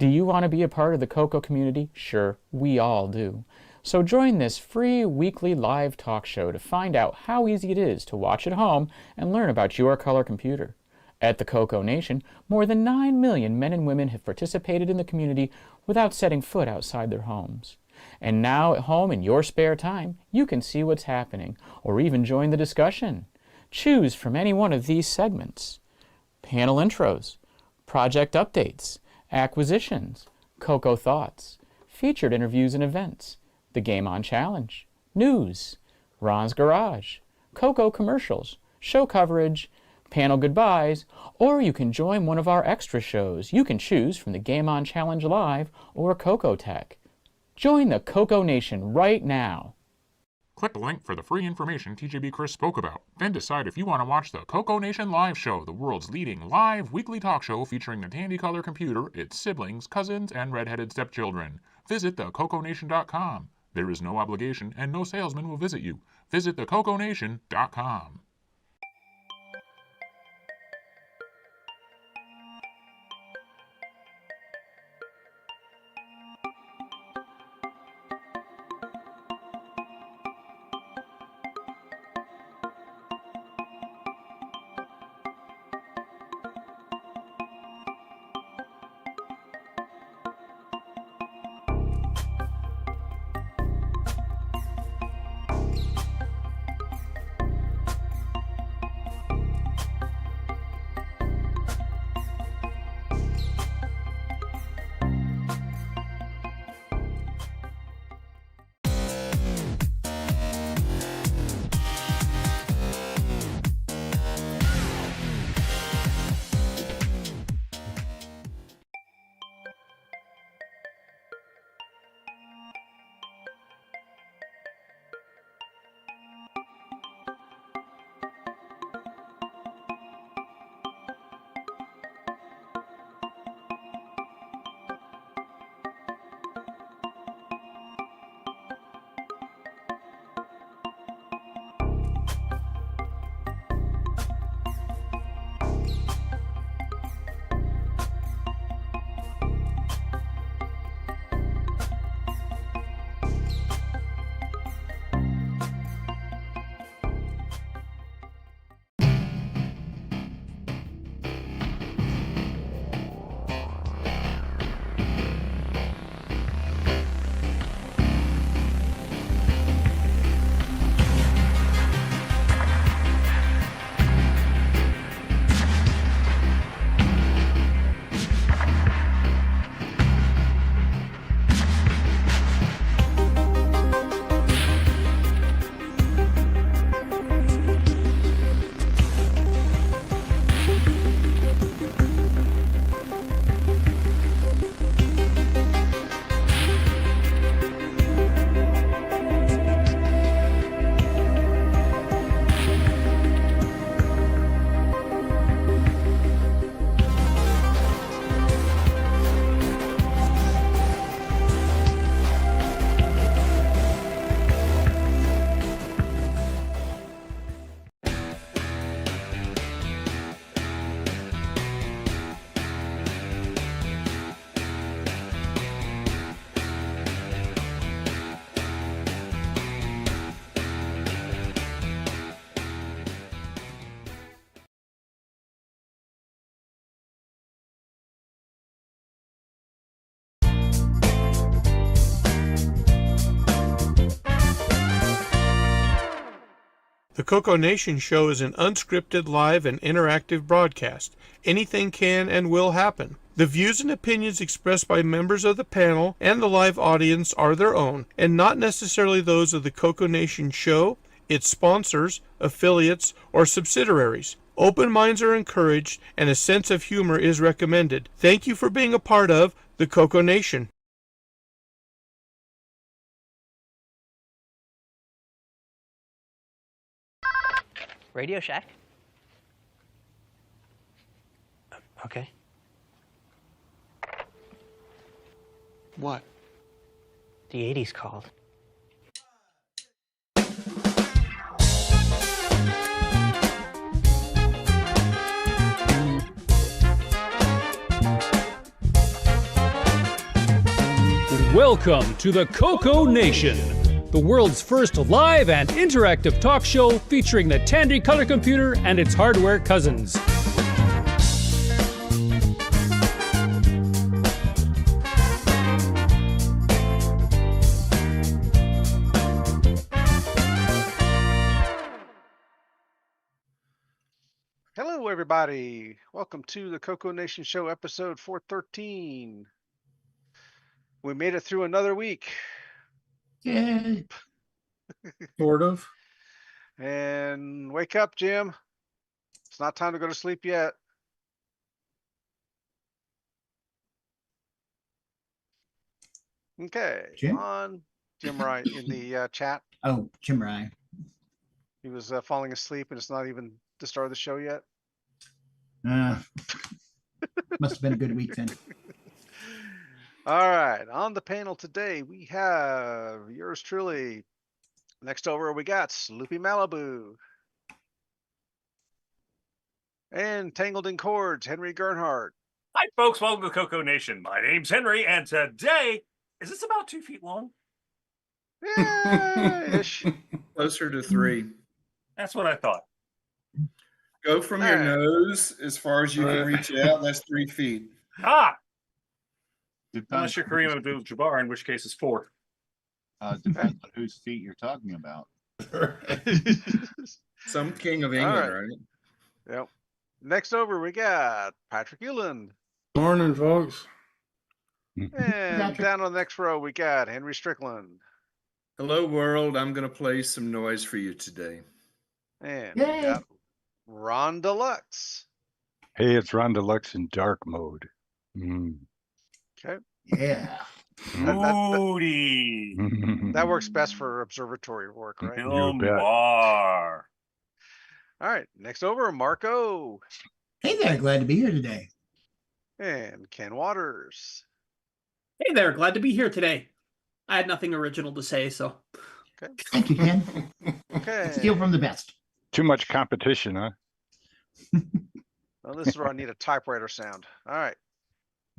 Do you want to be a part of the CoCo community? Sure, we all do. So join this free weekly live talk show to find out how easy it is to watch at home and learn about your color computer. At the CoCoNation, more than 9 million men and women have participated in the community without setting foot outside their homes. And now at home in your spare time, you can see what's happening, or even join the discussion. Choose from any one of these segments: panel intros, project updates, acquisitions, CoCo thoughts, featured interviews and events, the Game On Challenge, news, Ron's Garage, CoCo commercials, show coverage, panel goodbyes, or you can join one of our extra shows. You can choose from the Game On Challenge Live or CoCo Tech. Join the CoCoNation right now. Click the link for the free information TJB Chris spoke about. Then decide if you want to watch the CoCoNation Live Show, the world's leading live weekly talk show featuring the Tandy color computer, its siblings, cousins, and red-headed stepchildren. Visit thecoconation.com. There is no obligation and no salesman will visit you. Visit thecoconation.com. The CoCoNation show is an unscripted, live, and interactive broadcast. Anything can and will happen. The views and opinions expressed by members of the panel and the live audience are their own, and not necessarily those of the CoCoNation show, its sponsors, affiliates, or subsidiaries. Open minds are encouraged, and a sense of humor is recommended. Thank you for being a part of the CoCoNation. Radio Shack? Okay. What? The 80s called. Welcome to the CoCoNation, the world's first live and interactive talk show featuring the Tandy color computer and its hardware cousins. Hello, everybody. Welcome to the CoCoNation Show, episode 413. We made it through another week. Yay. Sort of. And wake up, Jim. It's not time to go to sleep yet. Okay. Jim? On Jim Wright in the chat. Oh, Jim Rye. He was falling asleep and it's not even the start of the show yet. Must have been a good week then. All right. On the panel today, we have yours truly. Next over, we got Sloopy Malibu. And Tangled in Cords, Henry Gernhardt. Hi, folks. Welcome to CoCoNation. My name's Henry, and today, is this about 2 feet long? Yeah, ish. Closer to 3. That's what I thought. Go from your nose as far as you can reach out. That's 3 feet. Ah! Depends Unless you're Kareem Abdul-Jabbar, in which case it's 4. depends on whose feet you're talking about. Some king of England, right? Yep. Next over, we got Patrick Euland. Morning, folks. And Patrick. down on the next row, we got Henry Strickland. Hello, world. I'm going to play some noise for you today. And Yay. we got Ron Deluxe. Hey, it's Ron Deluxe in dark mode. Mm. Okay. Yeah. Moody. That works best for observatory work, right? Bill bet. Maher. All right. Next over, Marco. Hey there, glad to be here today. And Ken Waters. Hey there, glad to be here today. I had nothing original to say, so. Okay. Thank you, Ken. Okay. Steal from the best. Too much competition, huh? Well, this is where I need a typewriter sound. All right.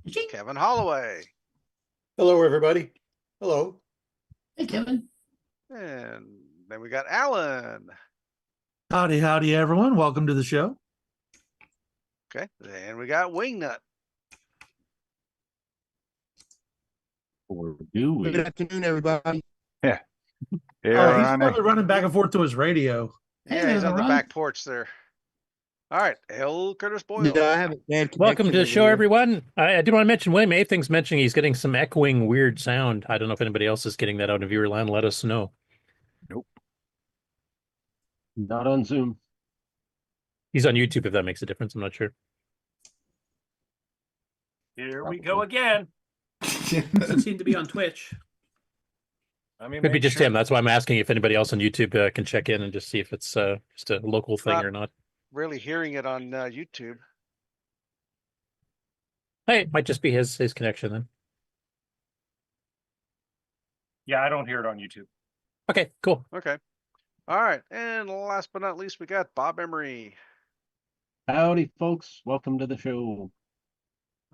Ching. Kevin Holloway. Hello, everybody. Hello. Hey, Kevin. And then we got Alan. Howdy, howdy, everyone. Welcome to the show. Okay. Then we got Wingnut. Or do we? Good afternoon, everybody. Yeah. He's Ronnie. probably running back and forth to his radio. Hey Yeah, there, he's on the Ron. back porch there. All right. L Curtis Boyle. I haven't. Welcome to the show, everyone. I did want to mention William Athing's mentioning he's getting some echoing weird sound. I don't know if anybody else is getting that out of viewer land. Let us know. Nope. Not on Zoom. He's on YouTube if that makes a difference. I'm not sure. Here we go again. Doesn't seem to be on Twitch. Let me Could be make just sure. him. That's why I'm asking if anybody else on YouTube can check in and just see if it's just a local thing or not. Really hearing it on YouTube. Hey, it might just be his connection then. Yeah, I don't hear it on YouTube. Okay, cool. Okay. All right. And last but not least, we got Bob Emery. Howdy, folks. Welcome to the show.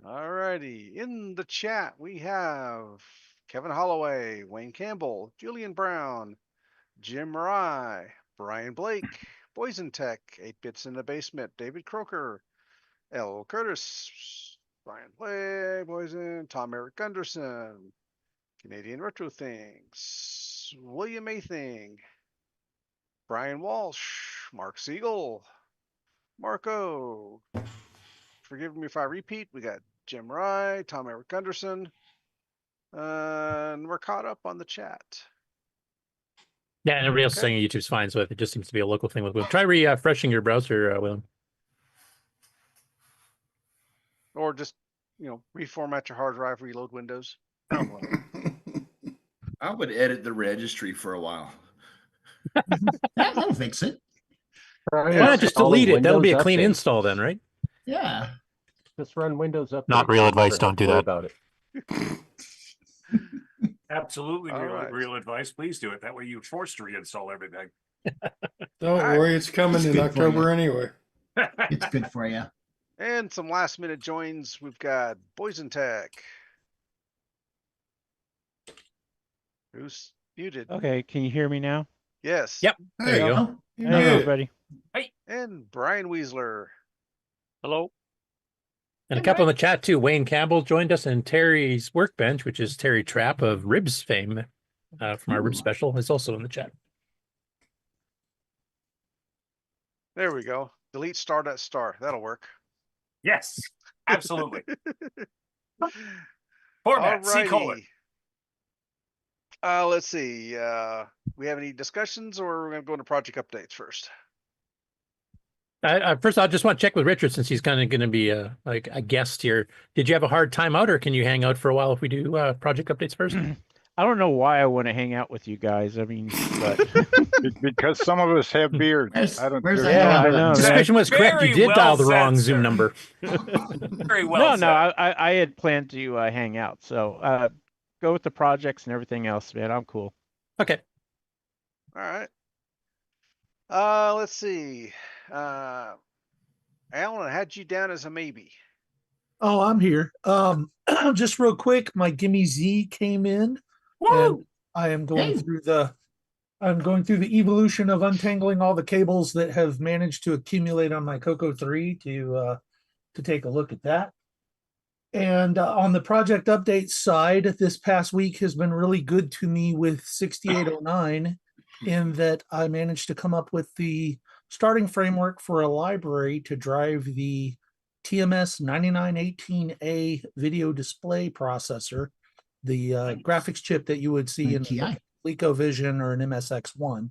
All righty. In the chat, we have Kevin Holloway, Wayne Campbell, Julian Brown, Jim Rye, Brian Blake, Boysen Tech, 8 Bits in the Basement, David Croker, L Curtis, Brian Blake, Boysen, Tom Eric Gunderson, Canadian Retro Things, William Athing, Brian Walsh, Mark Siegel, Marco. Forgive me if I repeat. We got Jim Rye, Tom Eric Gunderson, and we're caught up on the chat. Yeah, and everybody else is Okay. saying YouTube's fine, so it just seems to be a local thing with William. Try refreshing your browser, William. Or just, reformat your hard drive, reload Windows. I would edit the registry for a while. That'll fix it. Why not just delete it? That'll be a clean install then, right? Yeah. Just run Windows up. Not real advice, don't do that. About it. Absolutely All real, right. real advice. Please do it. That way you're forced to reinstall everything. Don't All right. worry, it's coming It's in good for October anyway. It's good for you. And some last minute joins. We've got Boysen Tech, Who's muted? Okay, can you hear me now? Yes. Yep. There you go. Hey, everybody. Hey. And Brian Weasler. Hello. And a couple in the chat too. Wayne Campbell joined us, and Terry's Workbench, which is Terry Trapp of Ribs fame from our Ribs special, is also in the chat. There we go. Delete star.star. That'll work. Yes, absolutely. Format, C colon. Let's see. We have any discussions, or we're going to go into project updates first? First, I just want to check with Richard, since he's kind of going to be like a guest here. Did you have a hard time out, or can you hang out for a while if we do project updates first? I don't know why I want to hang out with you guys. I mean, but because some of us have beards. I don't. Yeah, I know. The suspicion was correct. You did dial the wrong Zoom number. Very well. No, I had planned to hang out. So go with the projects and everything else, man. I'm cool. Okay. All right. Let's see. Alan, I had you down as a maybe. Oh, I'm here. Just real quick, my GIMEZ came in. Woo! And I am going through the evolution of untangling all the cables that have managed to accumulate on my CoCo 3 to take a look at that. And on the project update side, this past week has been really good to me with 6809, in that I managed to come up with the starting framework for a library to drive the TMS 9918A video display processor, the graphics chip that you would see in ColecoVision or an MSX1.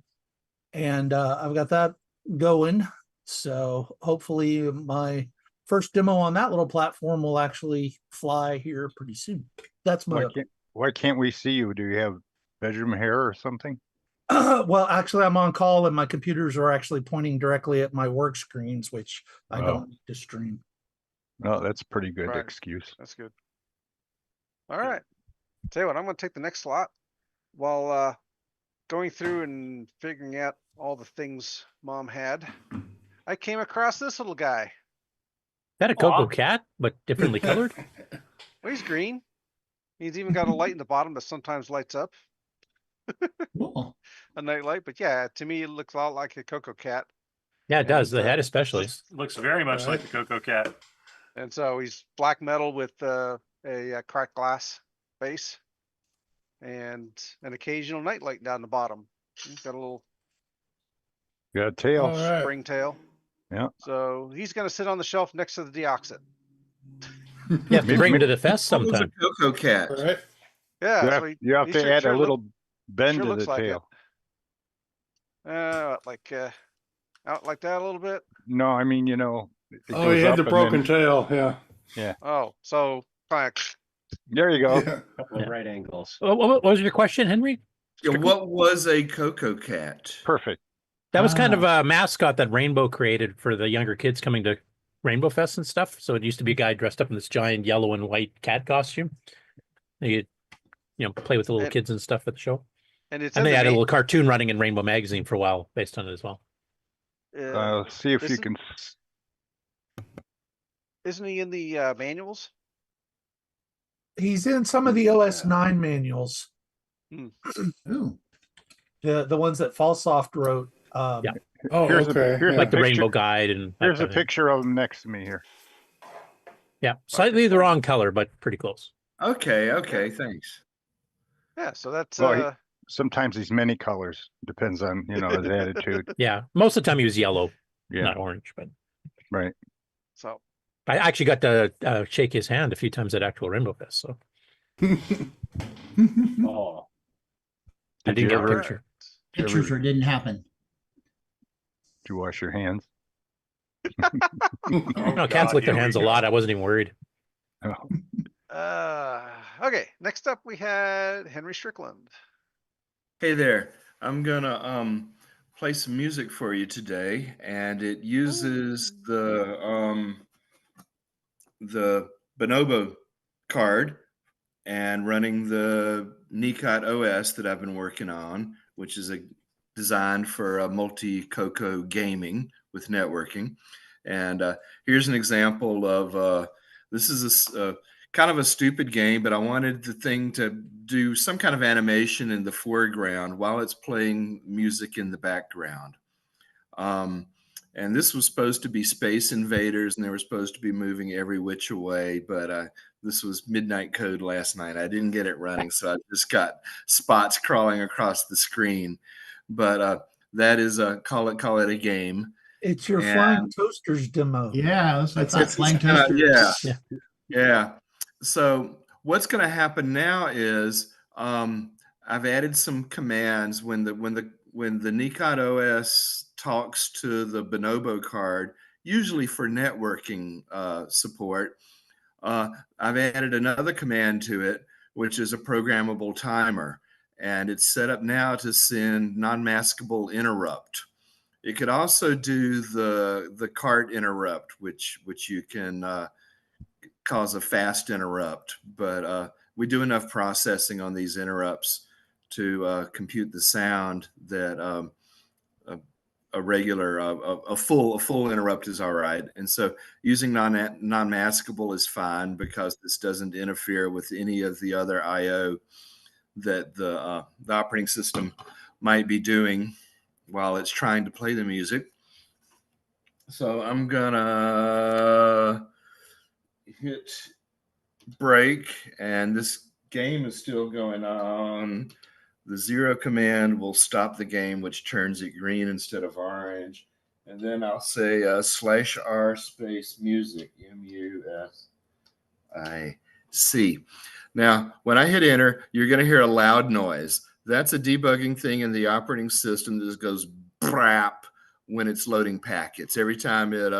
And I've got that going. So hopefully my first demo on that little platform will actually fly here pretty soon. That's my... Why can't we see you? Do you have bedroom hair or something? Well, actually, I'm on call and my computers are actually pointing directly at my work screens, which I don't need to stream. No, that's a pretty good excuse. That's good. All right. Tell you what, I'm going to take the next slot while going through and figuring out all the things Mom had. I came across this little guy. Is that a CoCo Cat, but differently colored? Well, he's green. He's even got a light in the bottom that sometimes lights up. A night light, but yeah, to me it looks a lot like a CoCo Cat. Yeah, it does. The head especially looks very much like the CoCo Cat. And so he's black metal with a cracked glass base and an occasional night light down the bottom. He's got a little tail, spring tail. Yeah. So he's going to sit on the shelf next to the Deoxit. You have to bring him to the fest sometime. CoCo Cat. Right. Yeah. You have to add a little bend to the tail. Out like that a little bit. No, I mean, you know. Oh, he had the broken tail. Yeah. Yeah. Oh, so there you go. Couple of right angles. What was your question, Henry? Yeah, what was a CoCo Cat? Perfect. That was kind of a mascot that Rainbow created for the younger kids coming to Rainbow Fest and stuff. So it used to be a guy dressed up in this giant yellow and white cat costume. You play with the little kids and stuff at the show. And they had a little cartoon running in Rainbow Magazine for a while based on it as well. See if you can. Isn't he in the manuals? He's in some of the OS 9 manuals. Ooh. The ones that Falsoft wrote. Yeah. Oh, here's okay. Like the Rainbow Guide. And here's a picture of him next to me here. Yeah, slightly the wrong color, but pretty close. Okay, thanks. Yeah, so that's sometimes he's many colors. Depends on his attitude. Yeah, most of the time he was yellow, not orange, but right. So I actually got to shake his hand a few times at actual Rainbow Fest. So Oh, I didn't get a picture. Pictures or didn't happen. Did you wash your hands? No, cats lick their hands a lot. I wasn't even worried. Oh. Okay, next up we had Henry Strickland. Hey there. I'm gonna play some music for you today, and it uses the bonobo card and running the Nekot OS that I've been working on, which is designed for multi-CoCo gaming with networking. And here's an example of this is a kind of a stupid game, but I wanted the thing to do some kind of animation in the foreground while it's playing music in the background. And this was supposed to be Space Invaders, and they were supposed to be moving every which way, but this was midnight code last night. I didn't get it running, so I just got spots crawling across the screen. But that is call it a game. It's your flying toasters demo. Yeah, that's what I thought. Flying toasters. Yeah. So what's going to happen now is I've added some commands when the Nekot OS talks to the bonobo card, usually for networking support. I've added another command to it, which is a programmable timer, and it's set up now to send non-maskable interrupt. It could also do the cart interrupt, which you can cause a fast interrupt, but we do enough processing on these interrupts to compute the sound that a full interrupt is all right. And so using non-maskable is fine because this doesn't interfere with any of the other IO that the operating system might be doing while it's trying to play the music. So I'm gonna hit break, and this game is still going on. The 0 command will stop the game, which turns it green instead of orange. And then I'll say /r space music, MUSIC. Now, when I hit enter, you're going to hear a loud noise. That's a debugging thing in the operating system that just goes brap when it's loading packets. Every time it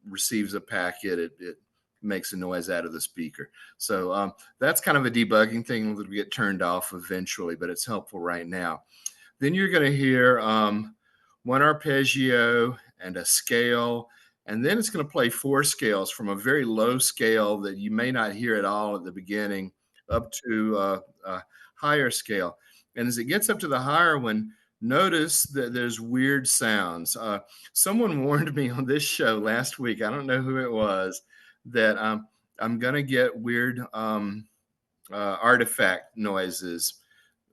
receives a packet, it makes a noise out of the speaker. So that's kind of a debugging thing that will get turned off eventually, but it's helpful right now. Then you're going to hear one arpeggio and a scale, and then it's going to play 4 scales from a very low scale that you may not hear at all at the beginning up to a higher scale. And as it gets up to the higher one, notice that there's weird sounds. Someone warned me on this show last week, I don't know who it was, that I'm going to get weird artifact noises,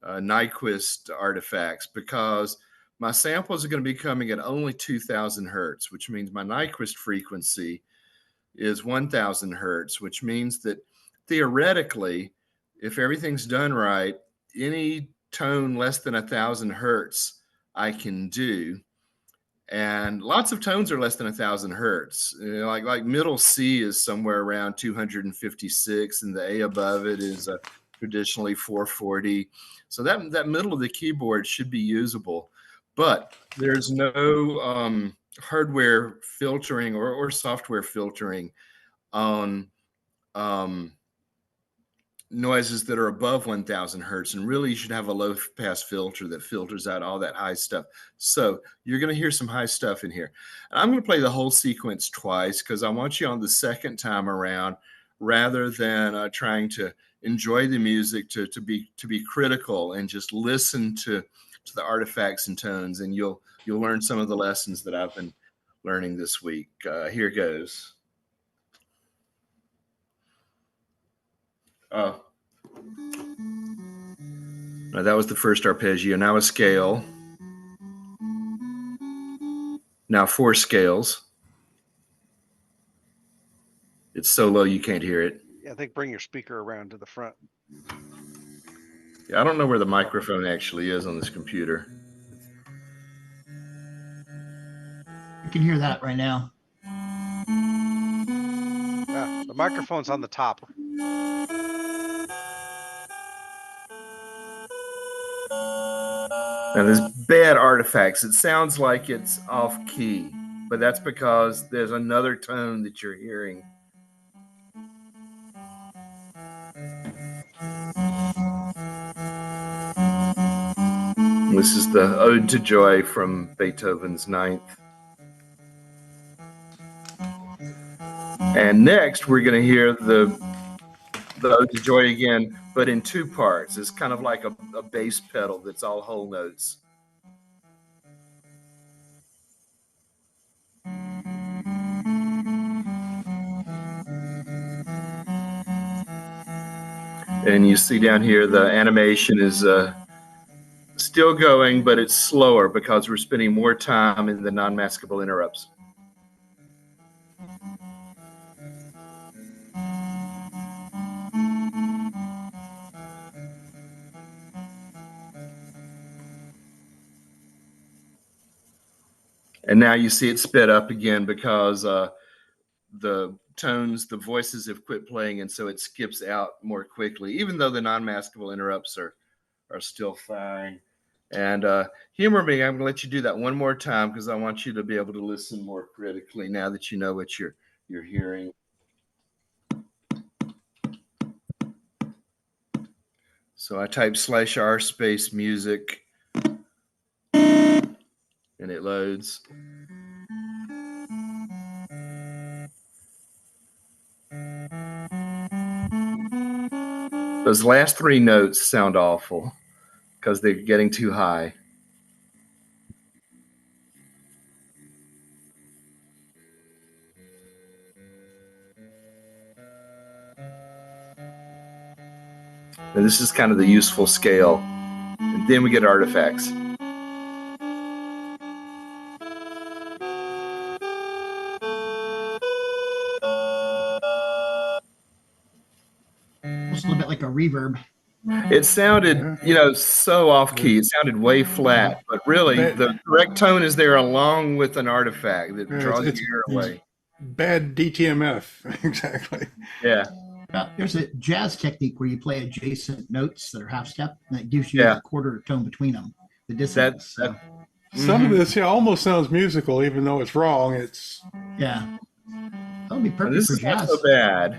Nyquist artifacts, because my samples are going to be coming at only 2,000 hertz, which means my Nyquist frequency is 1,000 hertz, which means that theoretically, if everything's done right, any tone less than 1,000 hertz I can do. And lots of tones are less than 1,000 hertz. You know, like middle C is somewhere around 256, and the A above it is traditionally 440. So that middle of the keyboard should be usable, but there's no hardware filtering or software filtering on noises that are above 1,000 hertz, and really you should have a low pass filter that filters out all that high stuff. So you're going to hear some high stuff in here. And I'm going to play the whole sequence twice because I want you on the second time around, rather than trying to enjoy the music, to be critical and just listen to the artifacts and tones, and you'll learn some of the lessons that I've been learning this week. Here goes. Oh, no, that was the first arpeggio. Now a scale. Now 4 scales. It's so low you can't hear it. Yeah, I think bring your speaker around to the front. Yeah, I don't know where the microphone actually is on this computer. I can hear that right now. Yeah, the microphone's on the top. Now there's bad artifacts. It sounds like it's off key, but that's because there's another tone that you're hearing. This is the Ode to Joy from Beethoven's Ninth. And next we're going to hear the Ode to Joy again, but in 2 parts. It's kind of like a bass pedal that's all whole notes. And you see down here the animation is still going, but it's slower because we're spending more time in the non-maskable interrupts. And now you see it sped up again because the tones, the voices have quit playing, and so it skips out more quickly, even though the non-maskable interrupts are still fine. And humor me, I'm going to let you do that one more time because I want you to be able to listen more critically now that you know what you're hearing. So I type /r space music, and it loads. Those last three notes sound awful because they're getting too high. And this is kind of the useful scale. And then we get artifacts. Almost a little bit like a reverb. It sounded, so off key. It sounded way flat, but really the correct tone is there along with an artifact that draws the ear away. Bad DTMF, exactly. Yeah. There's a jazz technique where you play adjacent notes that are half step, and that gives you a quarter tone between them. The dissonance. Some of this almost sounds musical, even though it's wrong. It's that would be perfect this for is jazz. not so bad,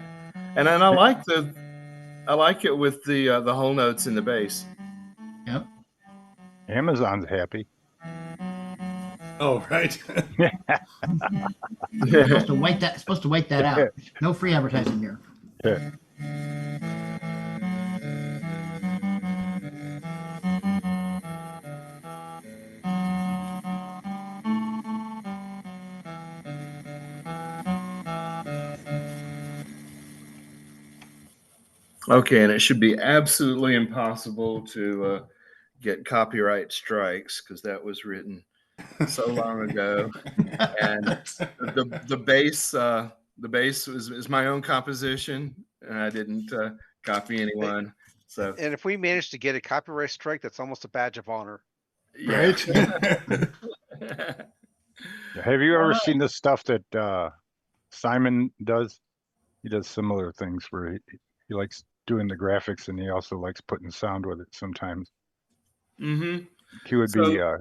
and I like it with the whole notes in the bass. Yep. Amazon's happy. Oh, right. Supposed to wait that out. No free advertising here. Yeah. Okay, and it should be absolutely impossible to get copyright strikes because that was written so long ago. And the bass is my own composition, and I didn't copy anyone. So, and if we manage to get a copyright strike, that's almost a badge of honor. Right? Have you ever seen the stuff that Simon does? He does similar things where he likes doing the graphics, and he also likes putting sound with it sometimes. Mm-hmm. He would be a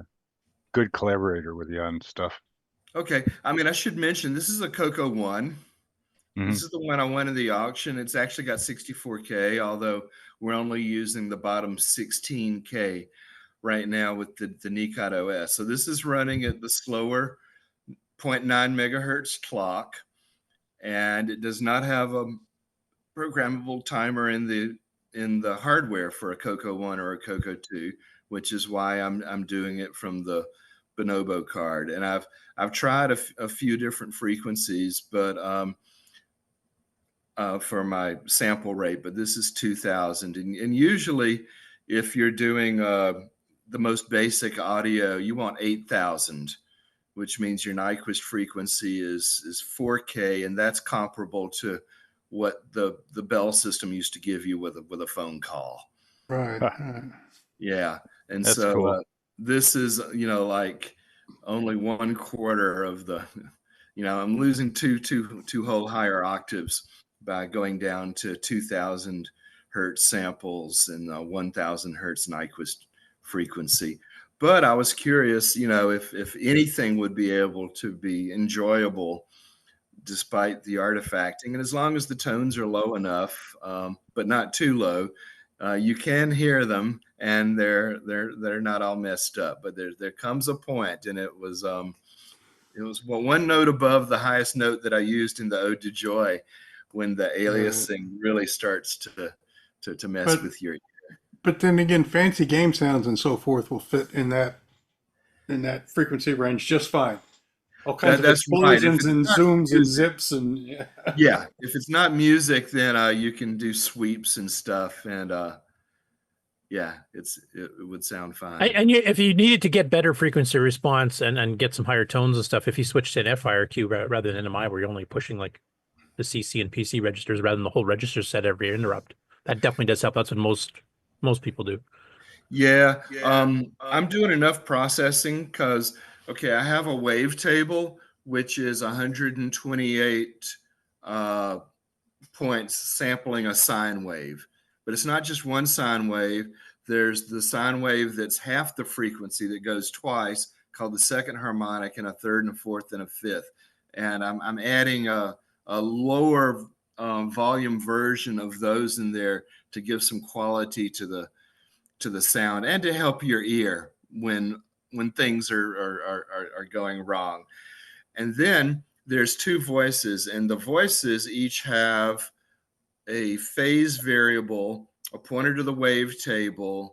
good collaborator with you on stuff. Okay. I mean, I should mention, this is a CoCo 1. This is the one I won in the auction. It's actually got 64K, although we're only using the bottom 16K right now with the Nekot OS. So this is running at the slower 0.9 megahertz clock, and it does not have a programmable timer in the hardware for a CoCo 1 or a CoCo 2, which is why I'm doing it from the bonobo card. And I've tried a few different frequencies, but for my sample rate, but this is 2000. And usually if you're doing the most basic audio, you want 8000, which means your Nyquist frequency is 4K, and that's comparable to what the Bell system used to give you with a phone call. Right. Yeah. And that's so cool. this is, like only 1/4 of the, I'm losing two whole higher octaves by going down to 2000 hertz samples and 1000 hertz Nyquist frequency. But I was curious, if anything would be able to be enjoyable despite the artifacting, and as long as the tones are low enough, but not too low, you can hear them, and they're not all messed up. But there comes a point, and it was one note above the highest note that I used in the Ode to Joy, when the aliasing really starts to mess with your ear. But then again, fancy game sounds and so forth will fit in that frequency range just fine. All kinds of That's right. explosions and zooms and zips and yeah. Yeah, if it's not music, then you can do sweeps and stuff, and yeah, it would sound fine. If you needed to get better frequency response and get some higher tones and stuff, if you switched to an FIRQ rather than NMI, where you're only pushing like the CC and PC registers rather than the whole register set every interrupt, that definitely does help. That's what most people do. Yeah, I'm doing enough processing because, okay, I have a wavetable, which is 128 points sampling a sine wave. But it's not just one sine wave. There's the sine wave that's half the frequency that goes twice, called the second harmonic, and a third and a fourth and a fifth. And I'm adding a lower volume version of those in there to give some quality to the sound and to help your ear when things are going wrong. And then there's two voices, and the voices each have a phase variable, a pointer to the wavetable,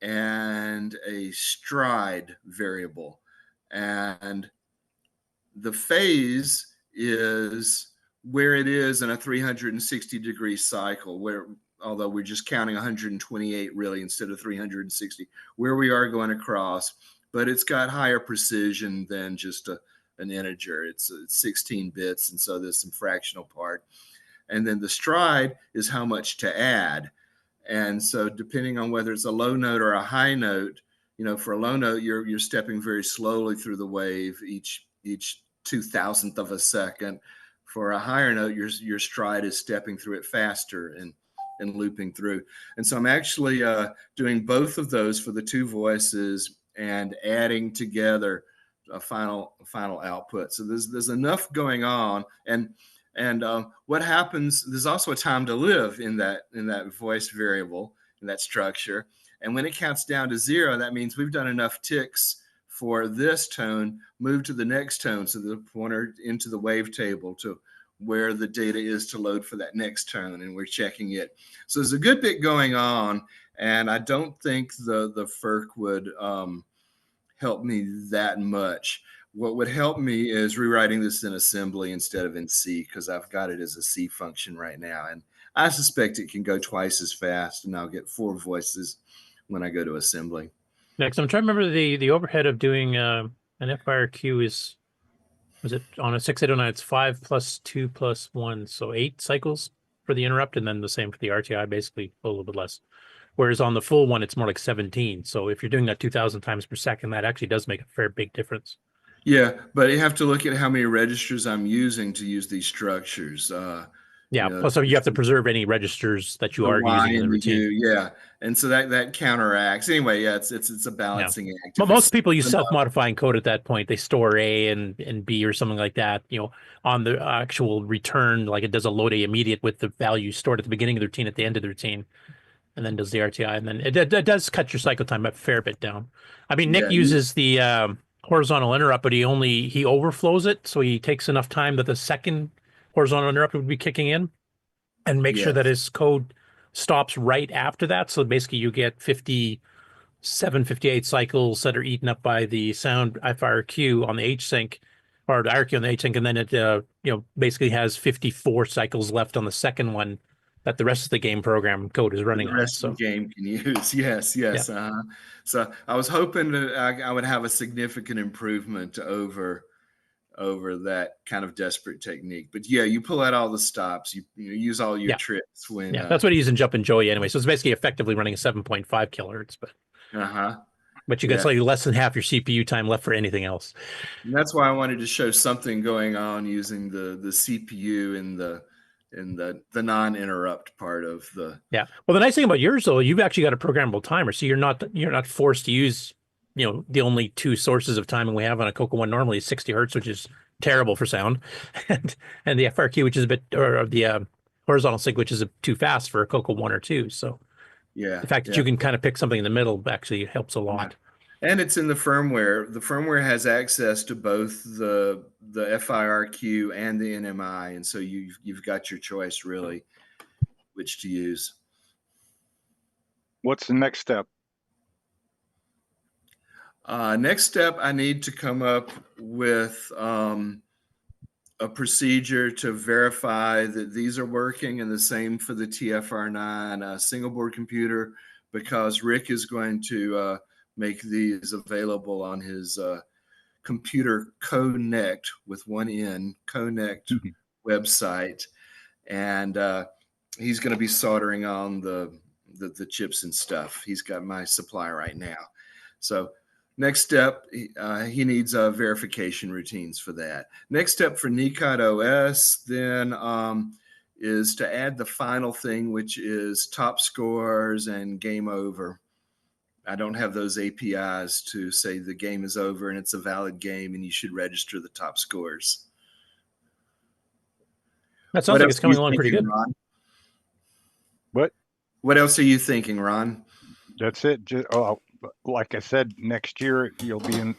and a stride variable. And the phase is where it is in a 360-degree cycle, where, although we're just counting 128 really instead of 360, where we are going across, but it's got higher precision than just an integer. It's 16 bits, and so there's some fractional part. And then the stride is how much to add. And so depending on whether it's a low note or a high note, for a low note, you're stepping very slowly through the wave each 2,000th of a second. For a higher note, your stride is stepping through it faster and looping through. And so I'm actually doing both of those for the two voices and adding together a final output. So there's enough going on. And what happens, there's also a time to live in that voice variable, in that structure. And when it counts down to 0, that means we've done enough ticks for this tone, move to the next tone, so the pointer into the wavetable to where the data is to load for that next tone, and we're checking it. So there's a good bit going on, and I don't think the FERC would help me that much. What would help me is rewriting this in assembly instead of in C, because I've got it as a C function right now. And I suspect it can go twice as fast, and I'll get 4 voices when I go to assembly. Next, I'm trying to remember the overhead of doing an FIRQ was it on a 6809? It's 5 + 2 + 1, so 8 cycles for the interrupt, and then the same for the RTI, basically a little bit less. Whereas on the full one, it's more like 17. So if you're doing that 2,000 times per second, that actually does make a fair big difference. Yeah, but you have to look at how many registers I'm using to use these structures. Yeah, plus you have to preserve any registers that you are using in the routine. Yeah, and so that counteracts. Anyway, yeah, it's a balancing act. But most people use self-modifying code at that point. They store A and B or something like that, on the actual return, like it does a load A immediate with the value stored at the beginning of the routine, at the end of the routine, and then does the RTI, and then it does cut your cycle time a fair bit down. I mean, Nick uses the horizontal interrupt, but he overflows it, so he takes enough time that the second horizontal interrupt would be kicking in, and make sure that his code stops right after that. So basically you get 57, 58 cycles that are eaten up by the sound FIRQ on the H sync, or the IRQ on the H sync, and then it basically has 54 cycles left on the second one that the rest of the game program code is running on. The rest of the game can use. Yes. Yeah. So I was hoping that I would have a significant improvement over that kind of desperate technique. But yeah, you pull out all the stops, you use all your tricks when that's what he used in Jump and Joy anyway. So it's basically effectively running a 7.5 kilohertz, but but you got slightly less than half your CPU time left for anything else. And that's why I wanted to show something going on using the CPU in the non-interrupt part of the. Yeah. Well, the nice thing about yours though, you've actually got a programmable timer, so you're not forced to use the only 2 sources of timing we have on a CoCo One normally is 60 hertz, which is terrible for sound, and the FRQ, which is a bit, or the horizontal sync, which is too fast for a CoCo 1 or 2. So the fact that you can kind of pick something in the middle actually helps a lot. And it's in the firmware. The firmware has access to both the FIRQ and the NMI, and so you've got your choice really, which to use. What's the next step? Next step, I need to come up with a procedure to verify that these are working, and the same for the TFR9 single board computer, because Rick is going to make these available on his computer Connect with one N, Connect website. And he's going to be soldering on the chips and stuff. He's got my supply right now. So next step, he needs verification routines for that. Next step for Nekot OS then is to add the final thing, which is top scores and game over. I don't have those APIs to say the game is over and it's a valid game and you should register the top scores. That sounds like it's coming along pretty good. Ron? What else are you thinking, Ron? That's it. Just, like I said, next year you'll be in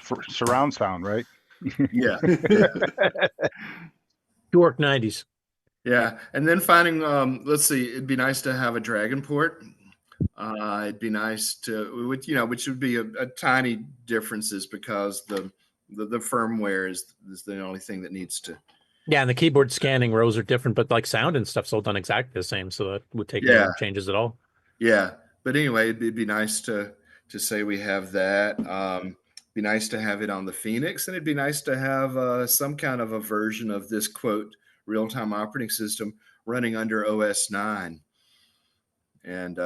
for surround sound, right? Yeah. WoRC 90s. Yeah, and then finding, let's see, it'd be nice to have a Dragon port. It'd be nice to, which would be a tiny differences because the firmware is the only thing that needs to. Yeah, and the keyboard scanning rows are different, but like sound and stuff's all done exactly the same, so that would take no changes at all. Yeah, but anyway, it'd be nice to say we have that. Be nice to have it on the Phoenix, and it'd be nice to have some kind of a version of this quote real-time operating system running under OS 9 and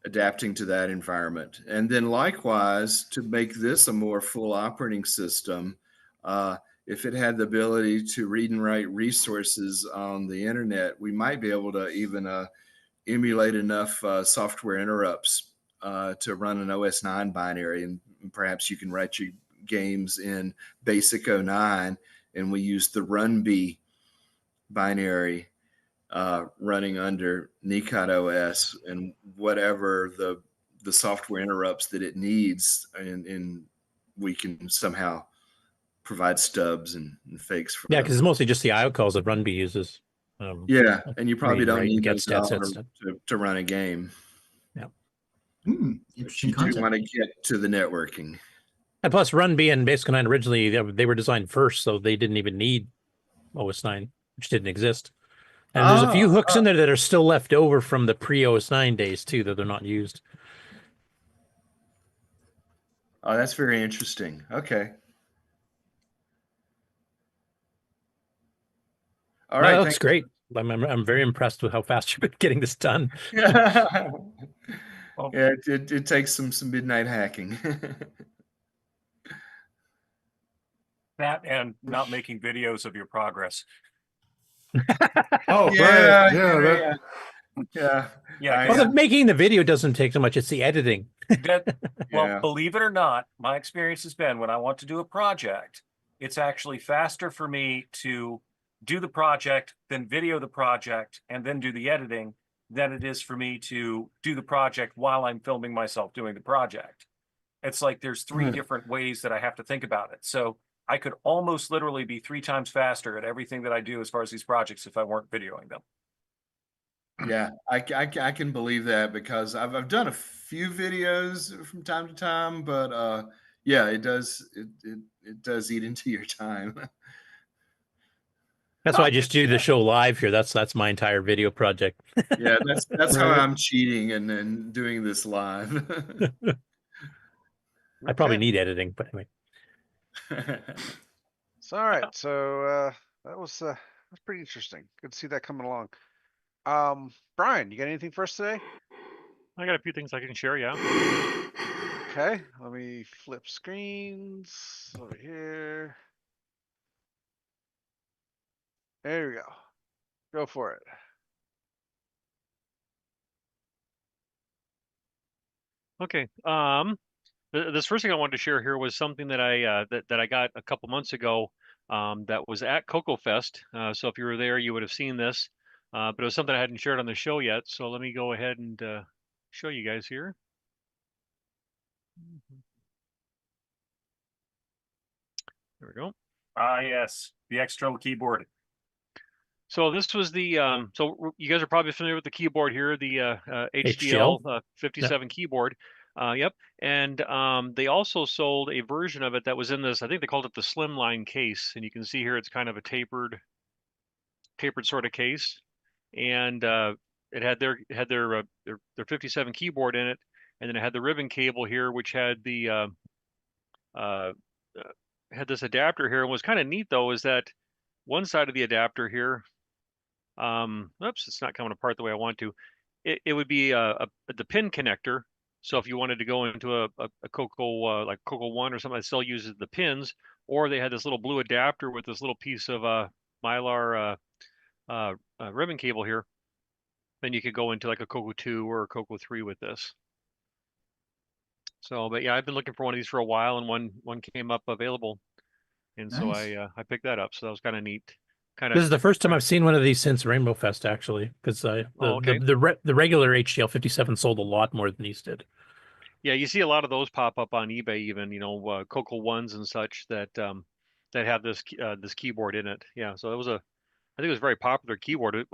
adapting to that environment. And then likewise, to make this a more full operating system, if it had the ability to read and write resources on the internet, we might be able to even emulate enough software interrupts to run an OS 9 binary. And perhaps you can write your games in basic 09, and we use the RunB binary running under Nekot OS, and whatever the software interrupts that it needs, and we can somehow provide stubs and fakes for because it's mostly just the IO calls that RunB uses. And you probably don't need get those to run a game. Yeah. Interesting you concept. do want to get to the networking. And plus, RunB and Basic 9 originally they were designed first, so they didn't even need OS 9, which didn't exist. And there's a few hooks in there that are still left over from the pre-OS 9 days too that they're not used. Oh, that's very interesting. Okay. All right, that looks great. I'm very impressed with how fast you've been getting this done. Yeah, it takes some midnight hacking. That and not making videos of your progress. Oh, yeah. Well, making the video doesn't take so much; it's the editing. Well, believe it or not, my experience has been when I want to do a project, it's actually faster for me to do the project, then video the project, and then do the editing than it is for me to do the project while I'm filming myself doing the project. It's like there's three different ways that I have to think about it. So I could almost literally be 3 times faster at everything that I do as far as these projects if I weren't videoing them. Yeah, I can believe that, because I've done a few videos from time to time, but yeah, it does eat into your time. That's why I just do the show live here. That's my entire video project. Yeah, that's how I'm cheating and doing this live. I probably need editing, but anyway. So all right, so that was pretty interesting. Good to see that coming along. Brian, you got anything for us today? I got a few things I can share, yeah. Okay, let me flip screens over here. There we go. Go for it. Okay. This first thing I wanted to share here was something that I that I got a couple months ago. That was at CoCo Fest. So if you were there, you would have seen this. But it was something I hadn't shared on the show yet. So let me go ahead and show you guys here. There we go. Ah, yes, the external keyboard. So this was the so you guys are probably familiar with the keyboard here, the HDL 57 keyboard. Yep. And they also sold a version of it that was in this, I think they called it the slimline case. And you can see here it's kind of a tapered sort of case. And it had their 57 keyboard in it. And then it had the ribbon cable here, which had the had this adapter here. And what's kind of neat though is that one side of the adapter here, oops, it's not coming apart the way I want to. It would be the pin connector. So if you wanted to go into a CoCo like CoCo 1 or something that still uses the pins, or they had this little blue adapter with this little piece of mylar ribbon cable here, then you could go into like a CoCo 2 or a CoCo 3 with this. So, but yeah, I've been looking for one of these for a while, and one came up available, and so Nice. I picked that up. So that was kind of neat. This is the first time I've seen one of these since Rainbow Fest, actually, because the regular HDL 57 sold a lot more than these did. Yeah, you see a lot of those pop up on eBay, even CoCo 1s and such that that have this keyboard in it. Yeah, so it was I think it was a very popular keyboard.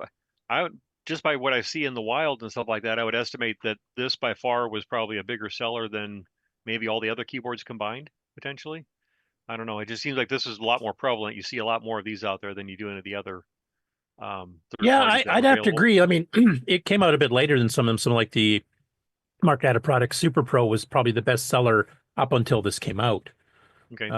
I just by what I see in the wild and stuff like that, I would estimate that this by far was probably a bigger seller than maybe all the other keyboards combined, potentially. I don't know. It just seems like this is a lot more prevalent. You see a lot more of these out there than you do any of the other. Yeah, I'd have to agree. I mean, it came out a bit later than some of them. Some like the Mark Data product Super Pro was probably the best seller up until this came out. Okay.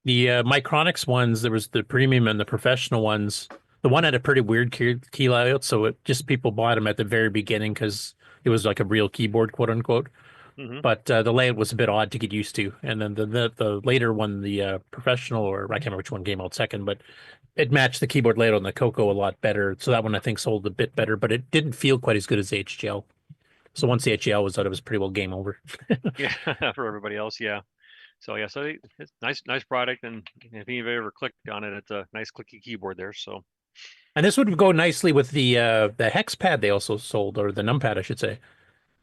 The Micronics ones, there was the premium and the professional ones. The one had a pretty weird key layout, so it just people bought them at the very beginning because it was like a real keyboard, quote unquote. But the layout was a bit odd to get used to. And then the later one, the professional, or I can't remember which one came out second, but it matched the keyboard layout on the CoCo a lot better. So that one I think sold a bit better, but it didn't feel quite as good as the HGL. So once the HGL was out, it was pretty well game over. Yeah, for everybody else, yeah. So yeah, so it's nice product, and if you've ever clicked on it, it's a nice clicky keyboard there. So. And this would go nicely with the hex pad they also sold, or the numpad, I should say.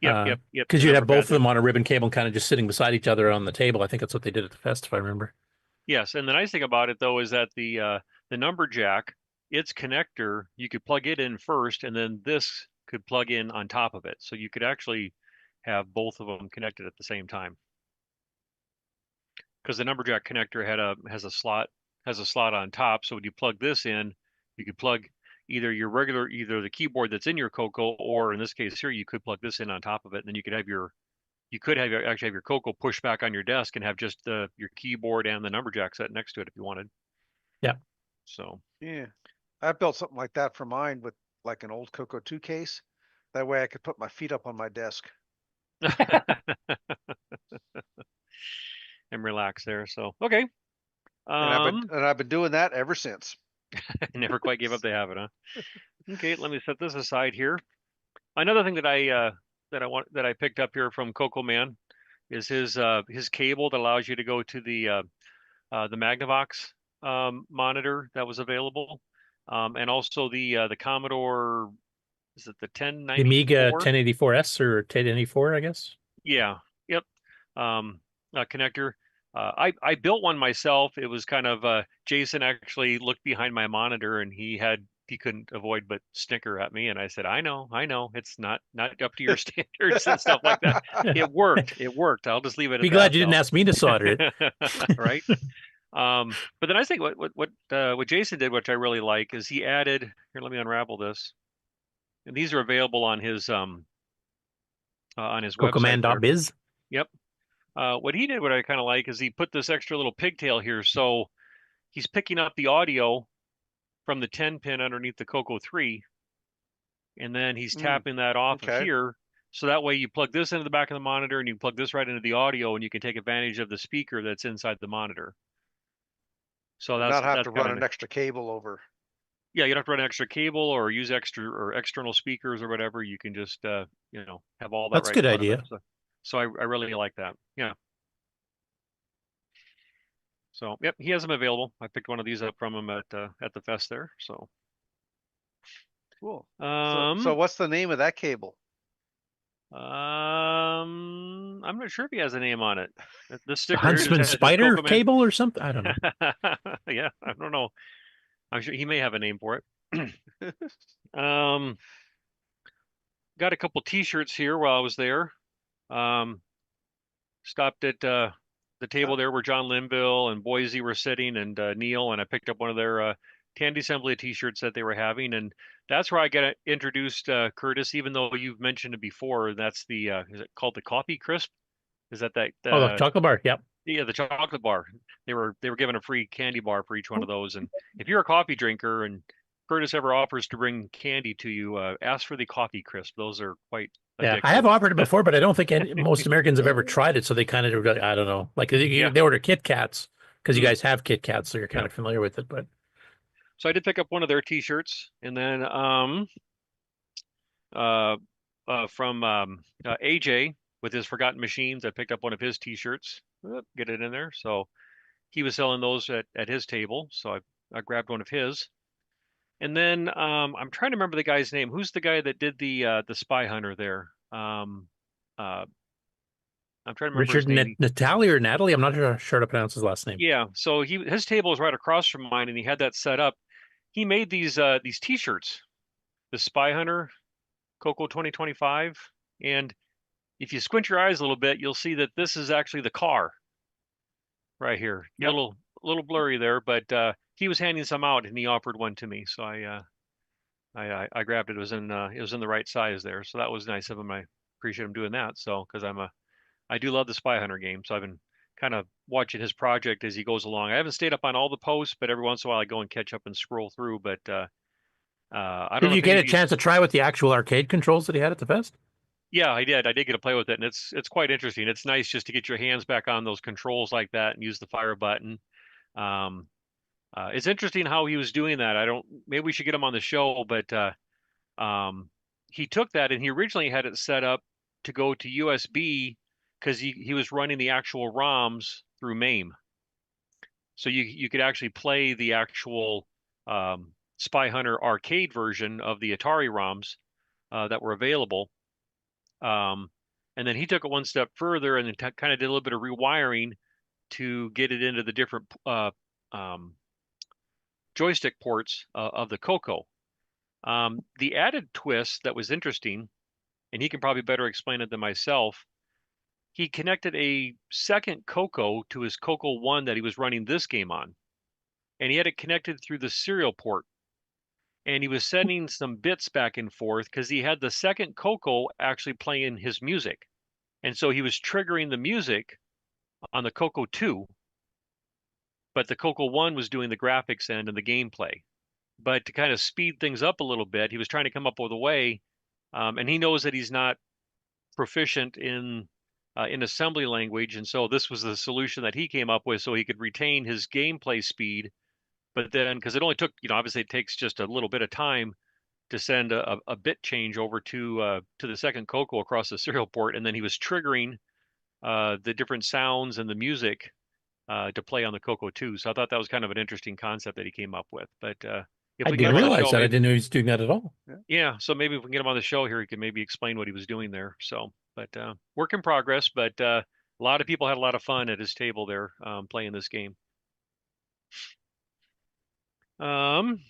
Yep. Because you'd have both of them on a ribbon cable, kind of just sitting beside each other on the table. I think that's what they did at the fest, if I remember. Yes, and the nice thing about it though is that the number jack, its connector, you could plug it in first, and then this could plug in on top of it. So you could actually have both of them connected at the same time. Because the number jack connector has a slot on top. So when you plug this in, you could plug either the keyboard that's in your CoCo, or in this case here, you could plug this in on top of it, and then you could have your CoCo push back on your desk and have just your keyboard and the number jack set next to it if you wanted. Yeah. So. Yeah, I built something like that for mine with like an old CoCo 2 case. That way I could put my feet up on my desk. And relax there. So okay. And I've been doing that ever since. Never quite gave up the habit, huh? Okay, let me set this aside here. Another thing that I picked up here from CoCoMAN is his cable that allows you to go to the Magnavox monitor that was available, and also the Commodore, is it the 1094? The Amiga 1084S or 1084, I guess. Yeah. Yep. Connector. I built one myself. It was kind of Jason actually looked behind my monitor, and he couldn't avoid but snicker at me, and I said, I know, it's not up to your standards and stuff like that. It worked. I'll just leave it at that. Be glad you didn't ask me to solder it. Right. But then I think what Jason did, which I really like, is he added here. Let me unravel this, and these are available on his website. CoCoMAN.biz. Yep. What he did, what I kind of like, is he put this extra little pigtail here, so he's picking up the audio from the 10 pin underneath the CoCo 3, and then he's tapping that off of here. So that way you plug this into the back of the monitor, and you plug this right into the audio, and you can take advantage of the speaker that's inside the monitor. So that's not have to run an extra cable over. Yeah, you don't have to run an extra cable or use external speakers or whatever. You can just have all that. That's a good idea. So I really like that. Yeah. So yep, he has them available. I picked one of these up from him at the fest there. So cool. So what's the name of that cable? I'm not sure if he has a name on it. The sticker Huntsman Spider cable or something. I don't know. Yeah, I don't know. I'm sure he may have a name for it. Got a couple T-shirts here while I was there. Stopped at the table there where John Linville and Boisy were sitting, and Neil, and I picked up one of their Tandy Assembly t-shirts that they were having, and that's where I got introduced Curtis, even though you've mentioned it before. That's the is it called the Coffee Crisp? Is that oh, the chocolate bar? Yep. Yeah, the chocolate bar. They were given a free candy bar for each one of those. And if you're a coffee drinker and Curtis ever offers to bring candy to you, ask for the Coffee Crisp. Those are quite Yeah, addictive. I have offered it before, but I don't think most Americans have ever tried it. So they kind of, I don't know, like they order Kit Kats because you guys have Kit Kats, so you're kind of familiar with it. But so I did pick up one of their T-shirts, and then from AJ with his Forgotten Machines, I picked up one of his T-shirts. Get it in there. So he was selling those at his table, so I grabbed one of his. And then I'm trying to remember the guy's name. Who's the guy that did the Spy Hunter there? I'm trying to remember Richard his name. Natalie or Natalie? I'm not sure to pronounce his last name. Yeah, so his table is right across from mine, and he had that set up. He made these T-shirts, the Spy Hunter, CoCo 2025, and if you squint your eyes a little bit, you'll see that this is actually the car right here. Yep. Little blurry there, but he was handing some out, and he offered one to me, so I grabbed it. It was in the right size there, so that was nice of him. I appreciate him doing that. So because I do love the Spy Hunter game, so I've been kind of watching his project as he goes along. I haven't stayed up on all the posts, but every once in a while I go and catch up and scroll through. But I don't know. Did you get a chance to try with the actual arcade controls that he had at the fest? Yeah, I did. I did get to play with it, and it's quite interesting. It's nice just to get your hands back on those controls like that and use the fire button. It's interesting how he was doing that. Maybe we should get him on the show, but he took that, and he originally had it set up to go to USB because he was running the actual ROMs through MAME. So you could actually play the actual Spy Hunter arcade version of the Atari ROMs that were available. And then he took it one step further and then kind of did a little bit of rewiring to get it into the different joystick ports of the CoCo. The added twist that was interesting, and he can probably better explain it than myself, he connected a second CoCo to his CoCo 1 that he was running this game on. And he had it connected through the serial port. And he was sending some bits back and forth because he had the second CoCo actually playing his music. And so he was triggering the music on the CoCo 2, but the CoCo 1 was doing the graphics end and the gameplay. But to kind of speed things up a little bit, he was trying to come up with a way, and he knows that he's not proficient in assembly language, and so this was the solution that he came up with so he could retain his gameplay speed. But then, because it only took, obviously it takes just a little bit of time to send a bit change over to the second CoCo across the serial port, and then he was triggering the different sounds and the music to play on the CoCo 2. So I thought that was kind of an interesting concept that he came up with. But if I we didn't realize that. I didn't know he was doing that at all. Yeah, so maybe if we can get him on the show here, he can maybe explain what he was doing there. So, but work in progress. But a lot of people had a lot of fun at his table there playing this game.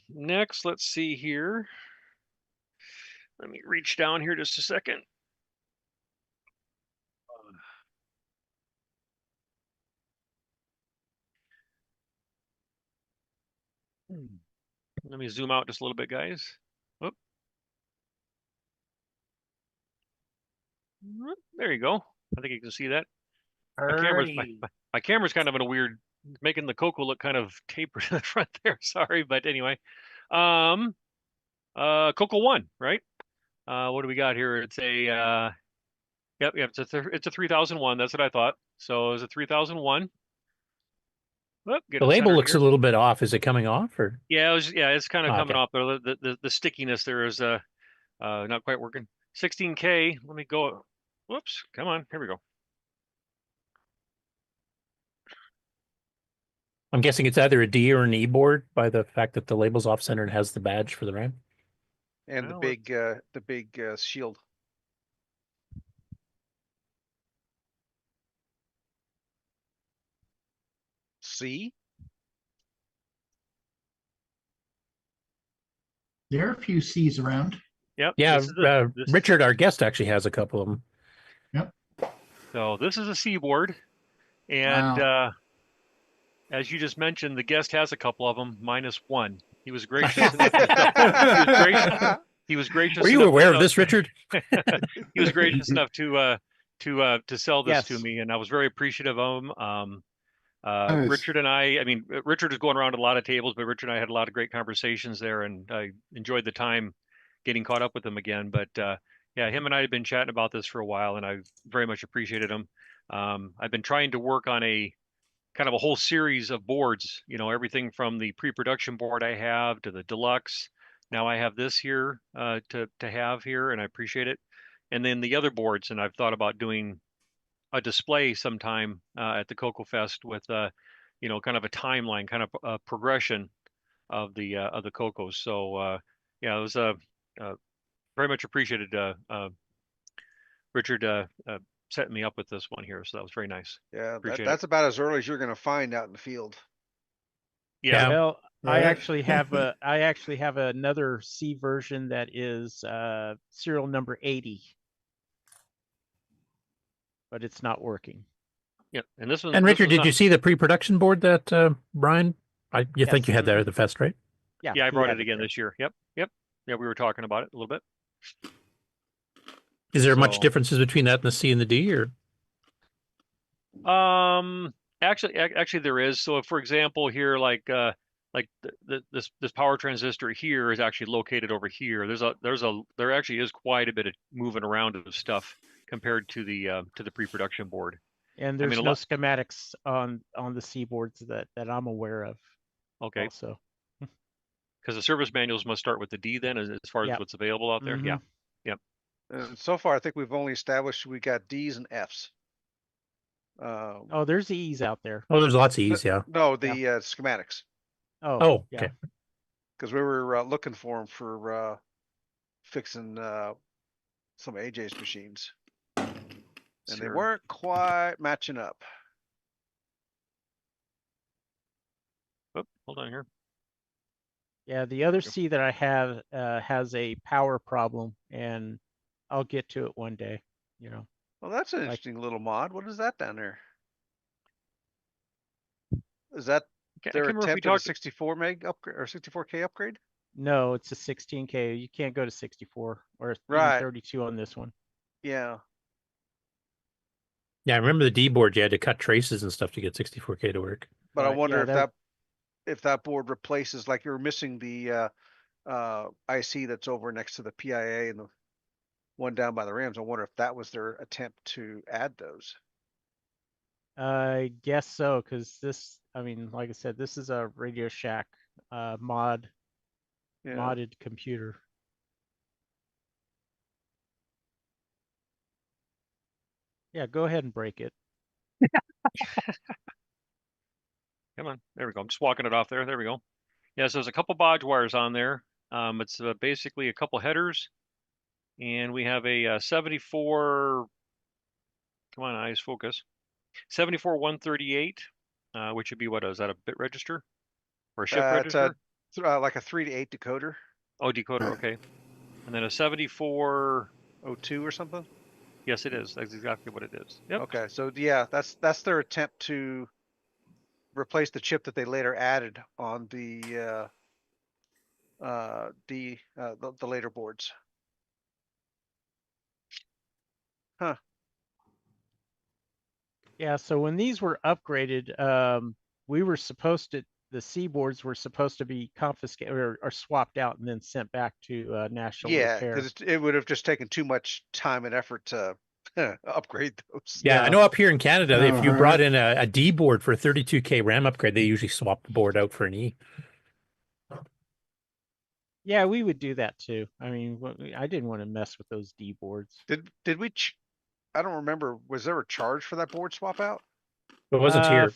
Next, let's see here. Let me reach down here just a second. Let me zoom out just a little bit, guys. Whoop. There you go. I think you can see that. My camera's kind of in a weird, making the CoCo look kind of tapered in the front there. Sorry, but anyway. CoCo 1, right? What do we got here? It's a yep, it's a 3001. That's what I thought. So it was a 3001. The label looks a little bit off. Is it coming off or? Yeah, it's kind of coming off. The stickiness there is not quite working. 16K. Let me go. Whoops. Come on. Here we go. I'm guessing it's either a D or an E board by the fact that the label's off center and has the badge for the RAM. And the big shield. C. There are a few C's around. Yep. Yeah, Richard, our guest, actually has a couple of them. Yep. So this is a C board, and as you just mentioned, the guest has a couple of them, -1. He was gracious enough he was gracious. Were you aware of this, Richard? He was gracious enough to sell this to Yes. me, and I was very appreciative of him. Nice. Richard and I mean, Richard is going around a lot of tables, but Richard and I had a lot of great conversations there, and I enjoyed the time getting caught up with him again. But yeah, him and I had been chatting about this for a while, and I very much appreciated him. I've been trying to work on a kind of a whole series of boards, you know, everything from the pre-production board I have to the deluxe. Now I have this here to have here, and I appreciate it. And then the other boards, and I've thought about doing a display sometime at the CoCo Fest with you know, kind of a timeline, kind of a progression of the CoCos. So yeah, it was very much appreciated Richard setting me up with this one here. So that was very nice. Yeah, Appreciate that's about as early as you're going to find out in the field. Yeah. Well, I Right. actually have another C version that is serial number 80, but it's not working. Yeah, and this one. And Richard, did you see the pre-production board that Brian? You think Yes. you had that at the fest, right? Yeah, I he brought had it again there. this year. Yep. Yeah, we were talking about it a little bit. Is there much So- differences between that and the C and the D, or? Actually there is. So if, for example, here, like this power transistor here is actually located over here. There actually is quite a bit of moving around of stuff compared to the pre-production board. And I there's mean, a no lot- schematics on the C boards that I'm aware of. Okay. Also. Because the service manuals must start with the D then, as far as Yep. what's available out there. Yeah. Mhm. Yep. And so far, I think we've only established we got D's and F's. Oh, there's E's out there. Oh, there's lots of E's, yeah. No, the schematics, Oh, yeah. okay. because we were looking for them for fixing some of AJ's machines, and they Sure. weren't quite matching up. Oh, hold on here. Yeah, the other C that I have has a power problem, and I'll get to it one day. You know. Well, that's an interesting little mod. What is that down there? Is that I their can't remember if we attempt at a talked. 64 meg upgrade or 64K upgrade? No, it's a 16K. You can't go to 64 or even Right. 32 on this one. Yeah. Yeah, I remember the D board. You had to cut traces and stuff to get 64K to work. But I Right, wonder yeah, if that board replaces, like you're missing the IC that's over next to the PIA and the one down by the Rams. I wonder if that was their attempt to add those. I guess so, because this, I mean, like I said, this is a Radio Shack modded computer. Yeah, go ahead and break it. Come on, there we go. I'm just walking it off there. There we go. Yeah, so there's a couple bodge wires on there. It's basically a couple headers, and we have a 74. Come on, eyes, focus. 74-138, which would be what? Is that a bit register or a shift register? It's like a 3 to 8 decoder. Oh, decoder. Okay, and then a 7402 or something. Yes, it is. That's exactly what it is. Yep. Okay, so yeah, that's their attempt to replace the chip that they later added on the later boards. Huh. Yeah, so when these were upgraded, we were supposed to, the C boards were supposed to be confiscated or swapped out and then sent back to National Yeah, Repair. because it would have just taken too much time and effort to upgrade those. Yeah, I know up here in Canada, if you brought in a D board for a 32K RAM upgrade, they usually swap the board out for an E. Yeah, we would do that too. I mean, I didn't want to mess with those D boards. Did we? I don't remember. Was there a charge for that board swap out? It wasn't here.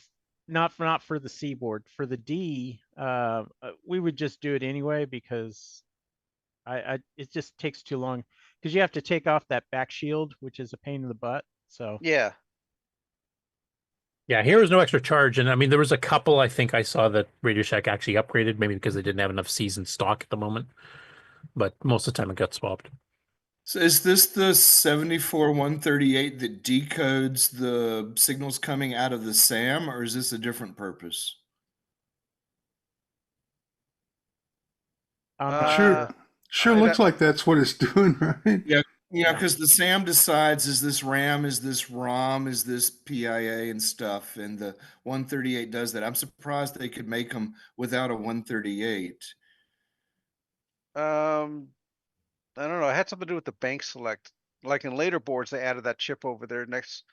Not for the C board. For the D, we would just do it anyway because it just takes too long because you have to take off that back shield, which is a pain in the butt. So yeah. Yeah, here was no extra charge. And I mean, there was a couple I think I saw that Radio Shack actually upgraded, maybe because they didn't have enough C's in stock at the moment. But most of the time it got swapped. So is this the 74138 that decodes the signals coming out of the SAM, or is this a different purpose? Sure looks like that's what it's doing, right? Yeah, because the SAM decides, is this RAM, is this ROM, is this PIA and stuff, and the 138 does that. I'm surprised they could make them without a 138. I don't know. It had something to do with the bank select. Like in later boards, they added that chip over there next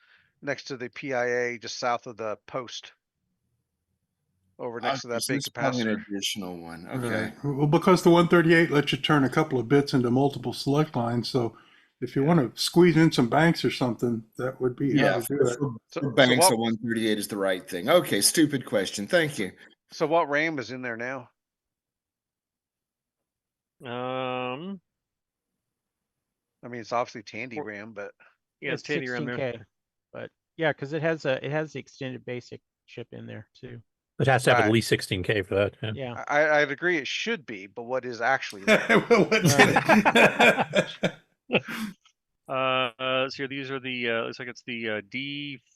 to the PIA, just south of the post. Over next to that big capacitor. An additional one. Okay. Right. Well, because the 138 lets you turn a couple of bits into multiple select lines, so if you want to squeeze in some banks or something, that would be how to do it. For banks, a 138 is the right thing. Okay, stupid question. Thank you. So what RAM is in there now? I mean, it's obviously Tandy RAM, but yeah, it's Tandy RAM there. But yeah, because it has the extended basic chip in there too. It has to have at least 16K for that. Yeah. I'd agree it should be, but what is actually there? So these are the looks like it's the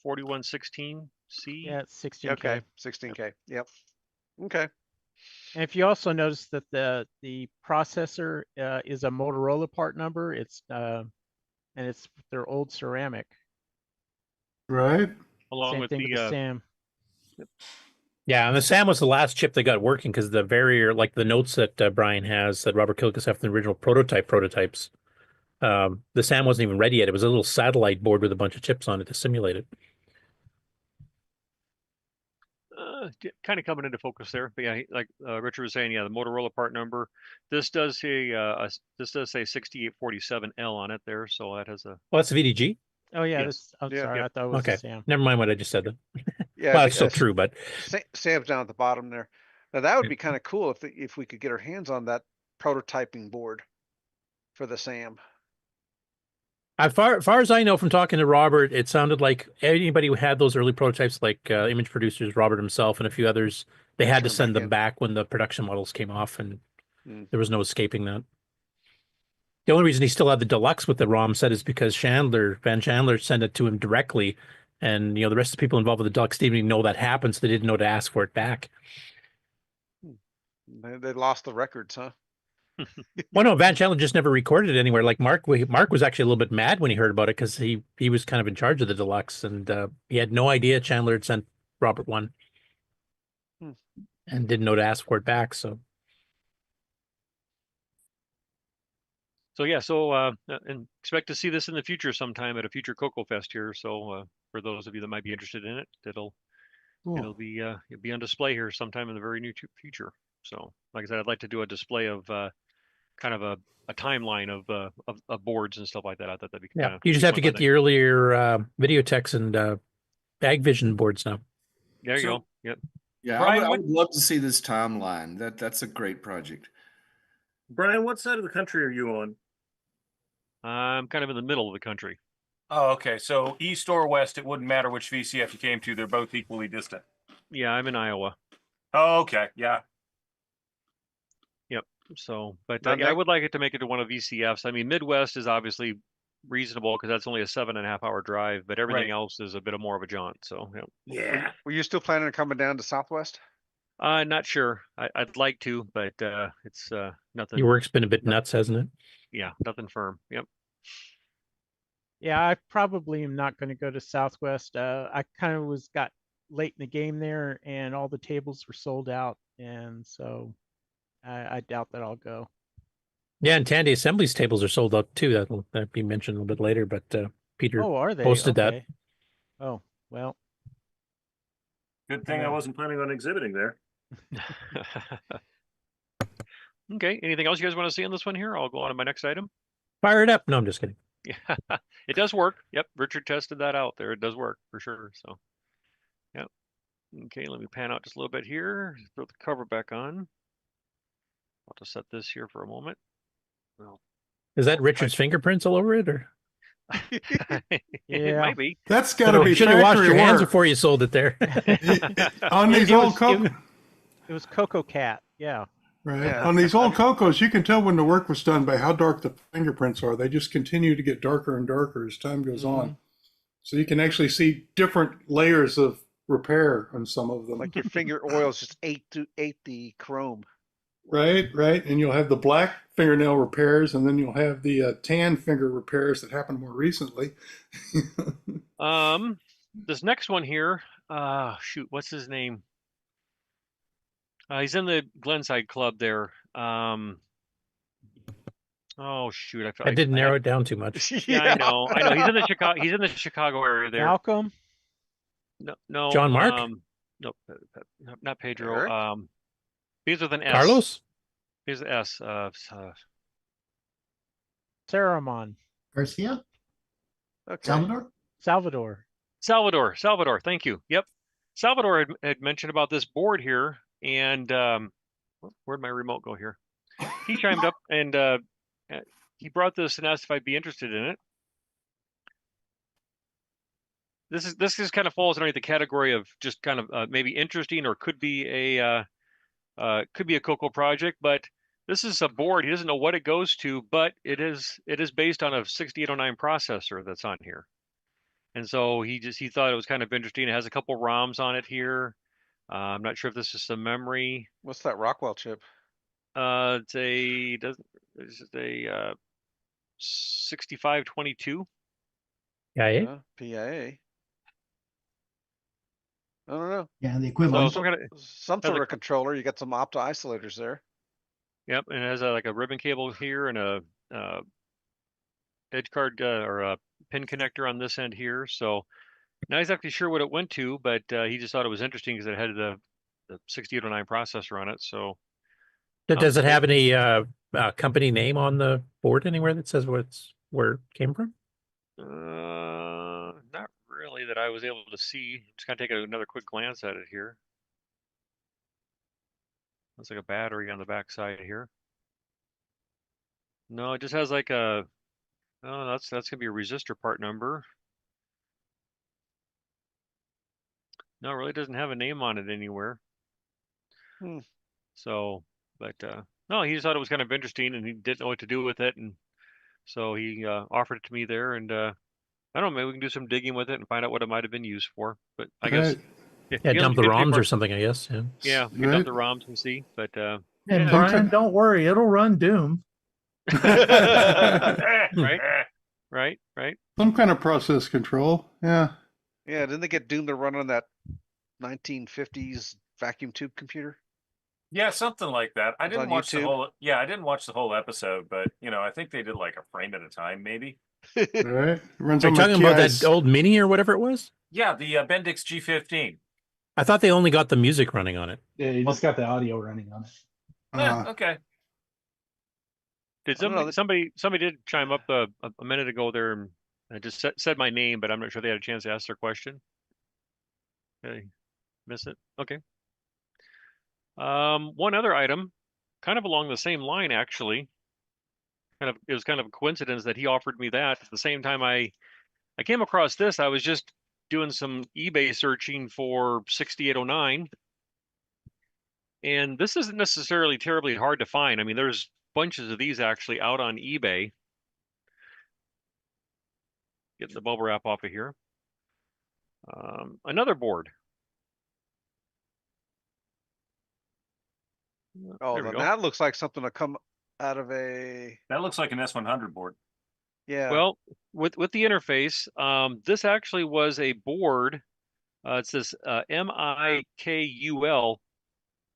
D4116C. Yeah, it's 16K. Okay, 16K. Yep. Okay. And if you also notice that the processor is a Motorola part number, it's and it's their old ceramic. Right. Along Same with thing with the SAM. Yeah, and the SAM was the last chip that got working because the barrier, like the notes that Brian has, that Robert Kilkus have the original prototypes. The SAM wasn't even ready yet. It was a little satellite board with a bunch of chips on it to simulate it. Kind of coming into focus there, but yeah, like Richard was saying, yeah, the Motorola part number. This does say 6847L on it there, so that has a. Well, that's a VDG. Oh yeah, Yes. I'm sorry, I thought it was okay. the SAM. Never mind what I just said. Then. Yeah, well, it's still true, but SAM's down at the bottom there. Now that would be kind of cool if we could get our hands on that prototyping board for the SAM. As far as I know from talking to Robert, it sounded like anybody who had those early prototypes, like image producers, Robert himself, and a few others, they had to send them back when the production models came off, and there was no escaping that. The only reason he still had the deluxe with the ROM set is because Van Chandler sent it to him directly, and the rest of the people involved with the deluxe didn't even know that happened, so they didn't know to ask for it back. They lost the records, huh? Well, no, Van Chandler just never recorded it anywhere. Like Mark was actually a little bit mad when he heard about it because he was kind of in charge of the deluxe, and he had no idea Chandler had sent Robert one and didn't know to ask for it back. So yeah, and expect to see this in the future sometime at a future CoCo Fest here. So for those of you that might be interested in it, it'll be on display here sometime in the very near future. So, like I said, I'd like to do a display of kind of a timeline of boards and stuff like that. I thought that'd be yeah. You just have to get the earlier Videotex and AgVision boards now. There you go. Yep. Yeah, Brian, I would love to see this timeline. That's a great project. Brian, what side of the country are you on? I'm kind of in the middle of the country. Oh, okay. So east or west, it wouldn't matter which VCF you came to. They're both equally distant. Yeah, I'm in Iowa. Oh, okay. Yeah. Yep. So, but I would like it to make it to one of VCFs. I mean, Midwest is obviously reasonable because that's only a 7.5-hour drive, but everything else is a bit more of a jaunt. So, yeah. Were you still planning on coming down to Southwest? Not sure. I'd like to, but it's nothing. Your work's been a bit nuts, hasn't it? Yeah, nothing firm. Yep. Yeah, I probably am not going to go to Southwest. I kind of got late in the game there, and all the tables were sold out, and so I doubt that I'll go. Yeah, and Tandy Assembly's tables are sold out too. That'll be mentioned a little bit later, but Peter are they? posted that. Oh, well. Good thing I wasn't planning on exhibiting there. Okay. Anything else you guys want to see on this one here? I'll go on to my next item. Fire it up. No, I'm just kidding. Yeah, it does work. Yep. Richard tested that out there. It does work for sure. So, yep. Okay. Let me pan out just a little bit here. Throw the cover back on. I'll just set this here for a moment. Well, is that Richard's fingerprints all over it, or? It might be. That's got to be. You should have washed your hands before you sold it there. On these old CoCo. It was CoCo Cat. Yeah. Right. Yeah. On these old CoCos, you can tell when the work was done by how dark the fingerprints are. They just continue to get darker and darker as time goes on. So you can actually see different layers of repair on some of them. Like your finger oils just ate the chrome. Right, right. And you'll have the black fingernail repairs, and then you'll have the tan finger repairs that happened more recently. This next one here, shoot, what's his name? He's in the Glenside Club there. Oh shoot, I didn't narrow it down too much. Yeah, I know. He's in the Chicago. He's in the Chicago area there. Malcolm. No. John Mark? No, not Pedro. He's with an S. Carlos? He's an S. Saramon. Garcia. Okay. Salvador. Thank you. Yep. Salvador had mentioned about this board here, and where'd my remote go here? He chimed up and he brought this and asked if I'd be interested in it. This is kind of falls underneath the category of just kind of maybe interesting, or could be a CoCo project, but this is a board. He doesn't know what it goes to, but it is based on a 6809 processor that's on here. And so he thought it was kind of interesting. It has a couple ROMs on it here. I'm not sure if this is some memory. What's that Rockwell chip? It's a 6522. PIA? PIA. I don't know. Yeah, the equivalent. Some sort of controller. You got some opto isolators there. Yep, and it has like a ribbon cable here and a edge card or a pin connector on this end here. So not exactly sure what it went to, but he just thought it was interesting because it had the 6809 processor on it. So does it have any company name on the board anywhere that says where it came from? Not really that I was able to see. Just gonna take another quick glance at it here. Looks like a battery on the back side here. No, it just has like a. Oh, that's gonna be a resistor part number. No, it really doesn't have a name on it anywhere. So, but no, he just thought it was kind of interesting, and he didn't know what to do with it, and so he offered it to me there, and I don't know, maybe we can do some digging with it and find out what it might have been used for. But I guess dump the ROMs or something, I guess. Yeah, we can dump the ROMs and see. But and Brian, don't worry, it'll run Doom. Right. Some kind of process control. Yeah. Yeah, didn't they get Doom to run on that 1950s vacuum tube computer? Yeah, something like that. I didn't watch YouTube? the whole. Yeah, I didn't watch the whole episode, but I think they did like a frame at a time, maybe. Right. Runs Are you on talking about that old Mini or whatever it was? Yeah, the Bendix G15. I thought they only got the music running on it. Yeah, you just got the audio running on it. Okay. Did somebody did chime up a minute ago there and just said my name, but I'm not sure they had a chance to ask their question. Okay, miss it. Okay. One other item, kind of along the same line, actually. It was kind of a coincidence that he offered me that at the same time I came across this. I was just doing some eBay searching for 6809, and this isn't necessarily terribly hard to find. I mean, there's bunches of these actually out on eBay. Getting the bubble wrap off of here. Another board. Oh, then that looks like something to come out of a. That looks like an S100 board. Yeah. Well, with the interface, this actually was a board. It says MIKUL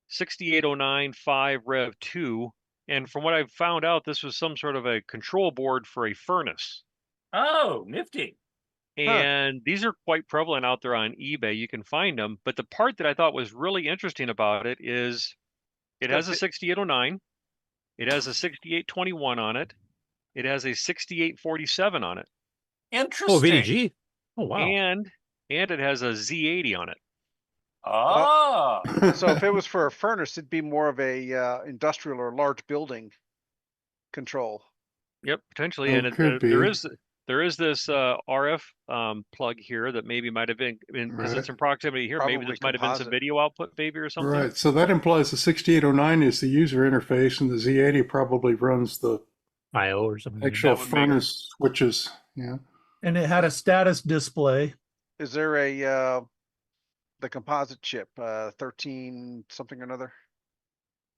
68095 Rev 2, and from what I've found out, this was some sort of a control board for a furnace. Oh, nifty! And these are quite prevalent out there on eBay. You can find them. But the part that I thought was really interesting about it is it has a 6809. It has a 6821 on it. It has a 6847 on it. Interesting. Oh, VDG. Oh, wow. And it has a Z80 on it. Oh. So if it was for a furnace, it'd be more of a industrial or large building control. Yep, potentially. Oh, And could be. there is There is this RF plug here that maybe might have been, because it's in proximity here, maybe Probably this might have been some composite. video output maybe or something. Right. So that implies the 6809 is the user interface, and the Z80 probably runs the IO or something. actual furnace switches. Yeah. And it had a status display. Is there a the composite chip 13 something or another?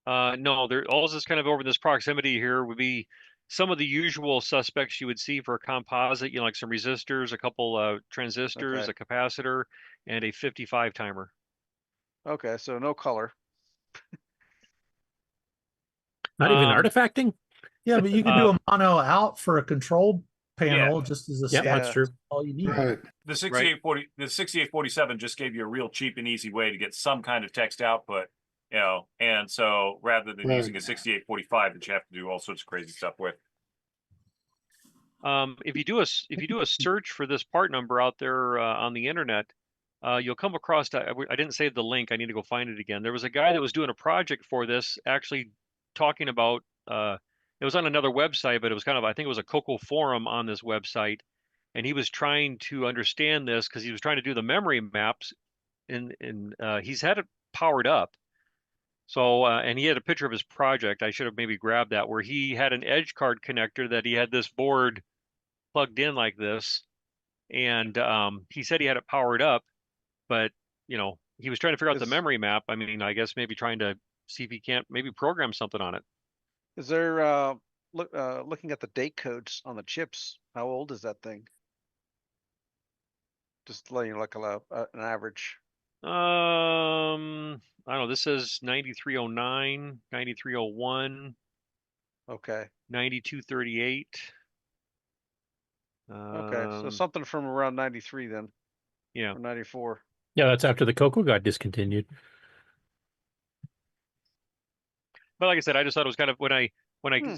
No, all this kind of over this proximity here would be some of the usual suspects you would see for a composite, like some resistors, a couple transistors, Okay. a capacitor, and a 55 timer. Okay, so no color. Not even artifacting? Yeah, but you can do a mono out for a control panel just as a Yeah, status. that's true. All you need. Right. The 6847 just gave you a real cheap and easy way to get some kind of text output, and so rather than using a 6845 that you have to do all sorts of crazy stuff with. If you do a search for this part number out there on the internet, you'll come across. I didn't save the link. I need to go find it again. There was a guy that was doing a project for this, actually talking about. It was on another website, but it was kind of, I think it was a CoCo forum on this website, and he was trying to understand this because he was trying to do the memory maps, and he's had it powered up. So, and he had a picture of his project. I should have maybe grabbed that, where he had an edge card connector that he had this board plugged in like this, and he said he had it powered up, but he was trying to figure out the memory map. I mean, I guess maybe trying to see if he can't maybe program something on it. Is there looking at the date codes on the chips? How old is that thing? Just letting you look an average. I don't know. This says 9309, 9301. Okay. 9238. Okay, so something from around 93 then. Yeah. Or 94. Yeah, that's after the CoCo got discontinued. But like I said, I just thought it was kind of when I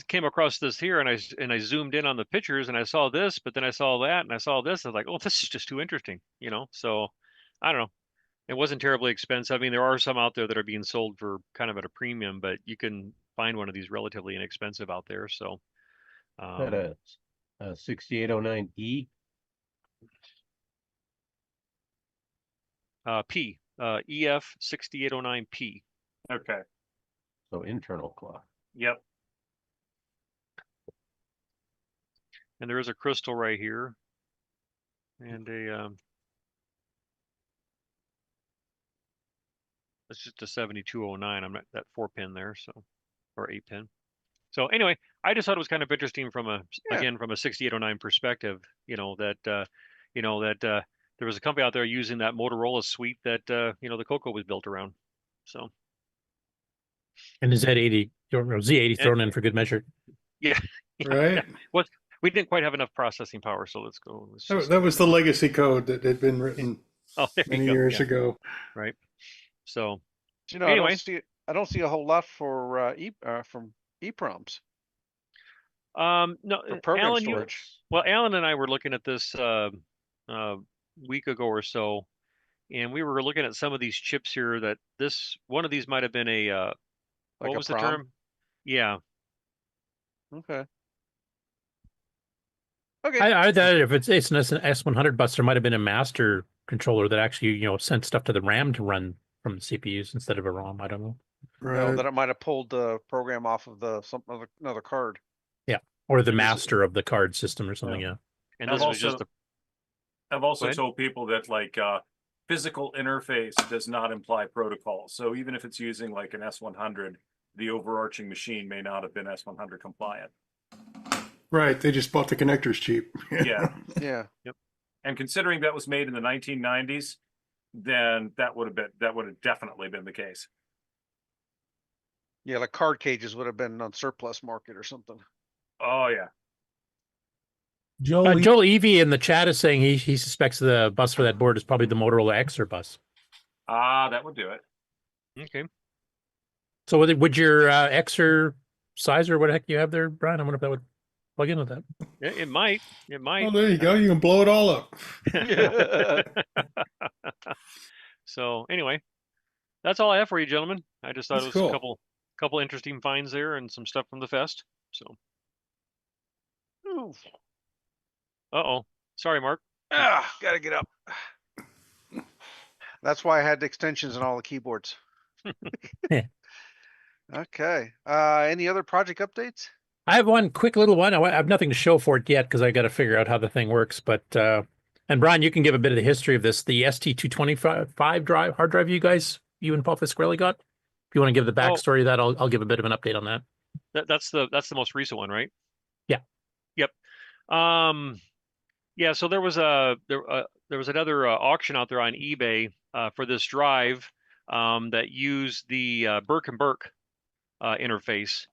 came across this here and I zoomed in on the pictures and I saw this, but then I saw that and I saw this. I was like, oh, this is just too interesting, So I don't know. It wasn't terribly expensive. I mean, there are some out there that are being sold for kind of at a premium, but you can find one of these relatively inexpensive out there. So That a 6809E? P EF 6809P. Okay. So internal clock. Yep. And there is a crystal right here, and it's just a 7209. I'm not that 4-pin there, so, or 8-pin. So anyway, I just thought it was kind of interesting from again from a 6809 perspective. That there was a company out there using that Motorola suite that the CoCo was built around. So. And is that 80 or Z80 thrown in for good measure? Yeah. Right. What we didn't quite have enough processing power, so let's go. That was the legacy code that had been written many years ago. Right. So, anyway, I don't see a whole lot for from EEPROMs. No, for program Alan, storage. Alan and I were looking at this week ago or so, and we were looking at some of these chips here. That one of these might have been a what was the term? Yeah. Okay. I thought if it's an S100 bus, there might have been a master controller that actually sent stuff to the RAM to run from the CPUs instead of a ROM. I don't know. Right. That it might have pulled the program off of another card. Yeah, or the master of the card system or something. Yeah. And this was just I've also told people that physical interface does not imply protocol. So even if it's using like an S100, the overarching machine may not have been S100 compliant. Right. They just bought the connectors cheap. Yeah. Yeah. Yep. And considering that was made in the 1990s, then that would have definitely been the case. Yeah, like card cages would have been on surplus market or something. Oh yeah. Joel Evie in the chat is saying he suspects the bus for that board is probably the Motorola Xer bus. That would do it. Okay. So would your Xer size or what the heck you have there, Brian? I wonder if that would plug in with that. Yeah, it might. It might. Oh, there you go. You can blow it all up. So anyway, that's all I have for you, gentlemen. I just thought That's it was cool. a couple interesting finds there and some stuff from the fest. So. Uh-oh. Sorry, Mark. Ah, gotta get up. That's why I had extensions on all the keyboards. Okay. Any other project updates? I have one quick little one. I have nothing to show for it yet because I got to figure out how the thing works. But and Brian, you can give a bit of the history of this. The ST225 drive, hard drive you and Paul Fiscarelli got. If you want to give the backstory of that, I'll give a bit of an update on that. That's the most recent one, right? Yeah. Yep. Yeah. So there was another auction out there on eBay for this drive that used the Burke and Burke interface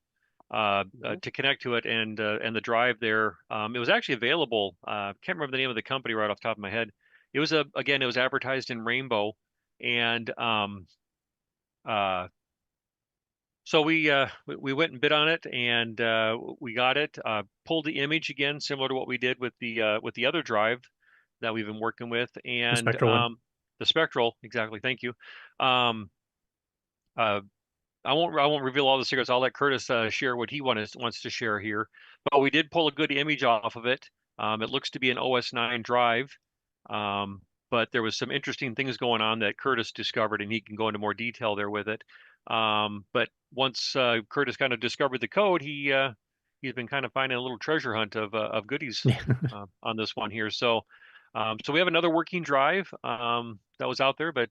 to connect to it, and the drive there. It was actually available. Can't remember the name of the company right off the top of my head. It was it was advertised in rainbow, and so we went and bid on it, and we got it. Pulled the image again, similar to what we did with the other drive that we've been working with, and the spectral, exactly. Thank you. I won't reveal all the secrets. I'll let Curtis share what he wants to share here. But we did pull a good image off of it. It looks to be an OS9 drive, but there was some interesting things going on that Curtis discovered, and he can go into more detail there with it. But once Curtis kind of discovered the code, he's been kind of finding a little treasure hunt of goodies on this one here. So we have another working drive that was out there, but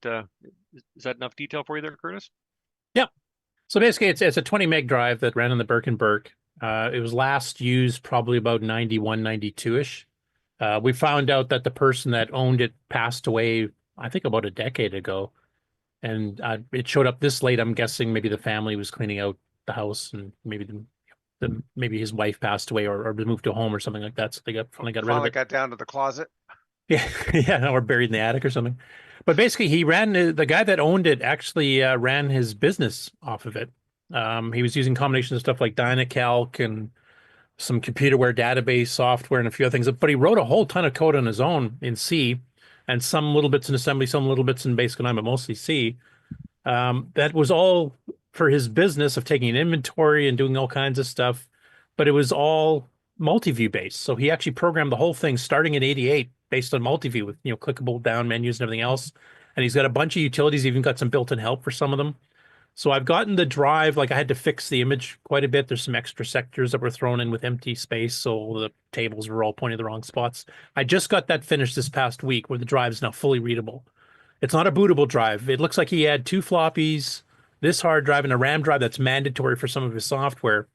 is that enough detail for you there, Curtis? Yeah. So basically, it's a 20 meg drive that ran on the Burke and Burke. It was last used probably about 91, 92-ish. We found out that the person that owned it passed away, I think, about a decade ago. And it showed up this late. I'm guessing maybe the family was cleaning out the house, and maybe maybe his wife passed away or moved to a home or something like that. So they finally got rid of it. Got down to the closet. Yeah, yeah, or buried in the attic or something. But basically, he ran the guy that owned it actually ran his business off of it. He was using combinations of stuff like Dynacalc and some computerware database software and a few other things. But he wrote a whole ton of code on his own in C, and some little bits in assembly, some little bits in Basic 9, but mostly C. That was all for his business of taking an inventory and doing all kinds of stuff. But it was all Multivue based. So he actually programmed the whole thing starting in '88 based on Multivue with clickable down menus and everything else. And he's got a bunch of utilities, even got some built-in help for some of them. So I've gotten the drive, like I had to fix the image quite a bit. There's some extra sectors that were thrown in with empty space, so the tables were all pointing the wrong spots. I just got that finished this past week where the drive is now fully readable. It's not a bootable drive. It looks like he had 2 floppies, this hard drive, and a RAM drive that's mandatory for some of his software.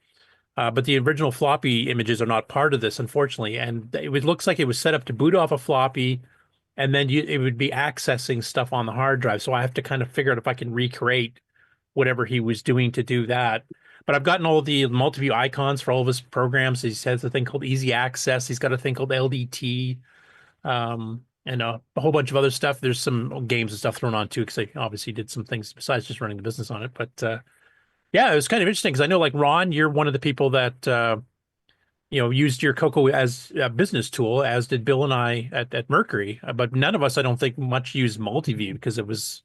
But the original floppy images are not part of this, unfortunately. And it looks like it was set up to boot off a floppy, and then it would be accessing stuff on the hard drive. So I have to kind of figure out if I can recreate whatever he was doing to do that. But I've gotten all the Multivue icons for all of his programs. He has a thing called Easy Access. He's got a thing called LDT, and a whole bunch of other stuff. There's some games and stuff thrown on too, because I obviously did some things besides just running the business on it. But yeah, it was kind of interesting because I know, like Ron, you're one of the people that used your CoCo as a business tool, as did Bill and I at Mercury. But none of us, I don't think, much used Multivue because it was,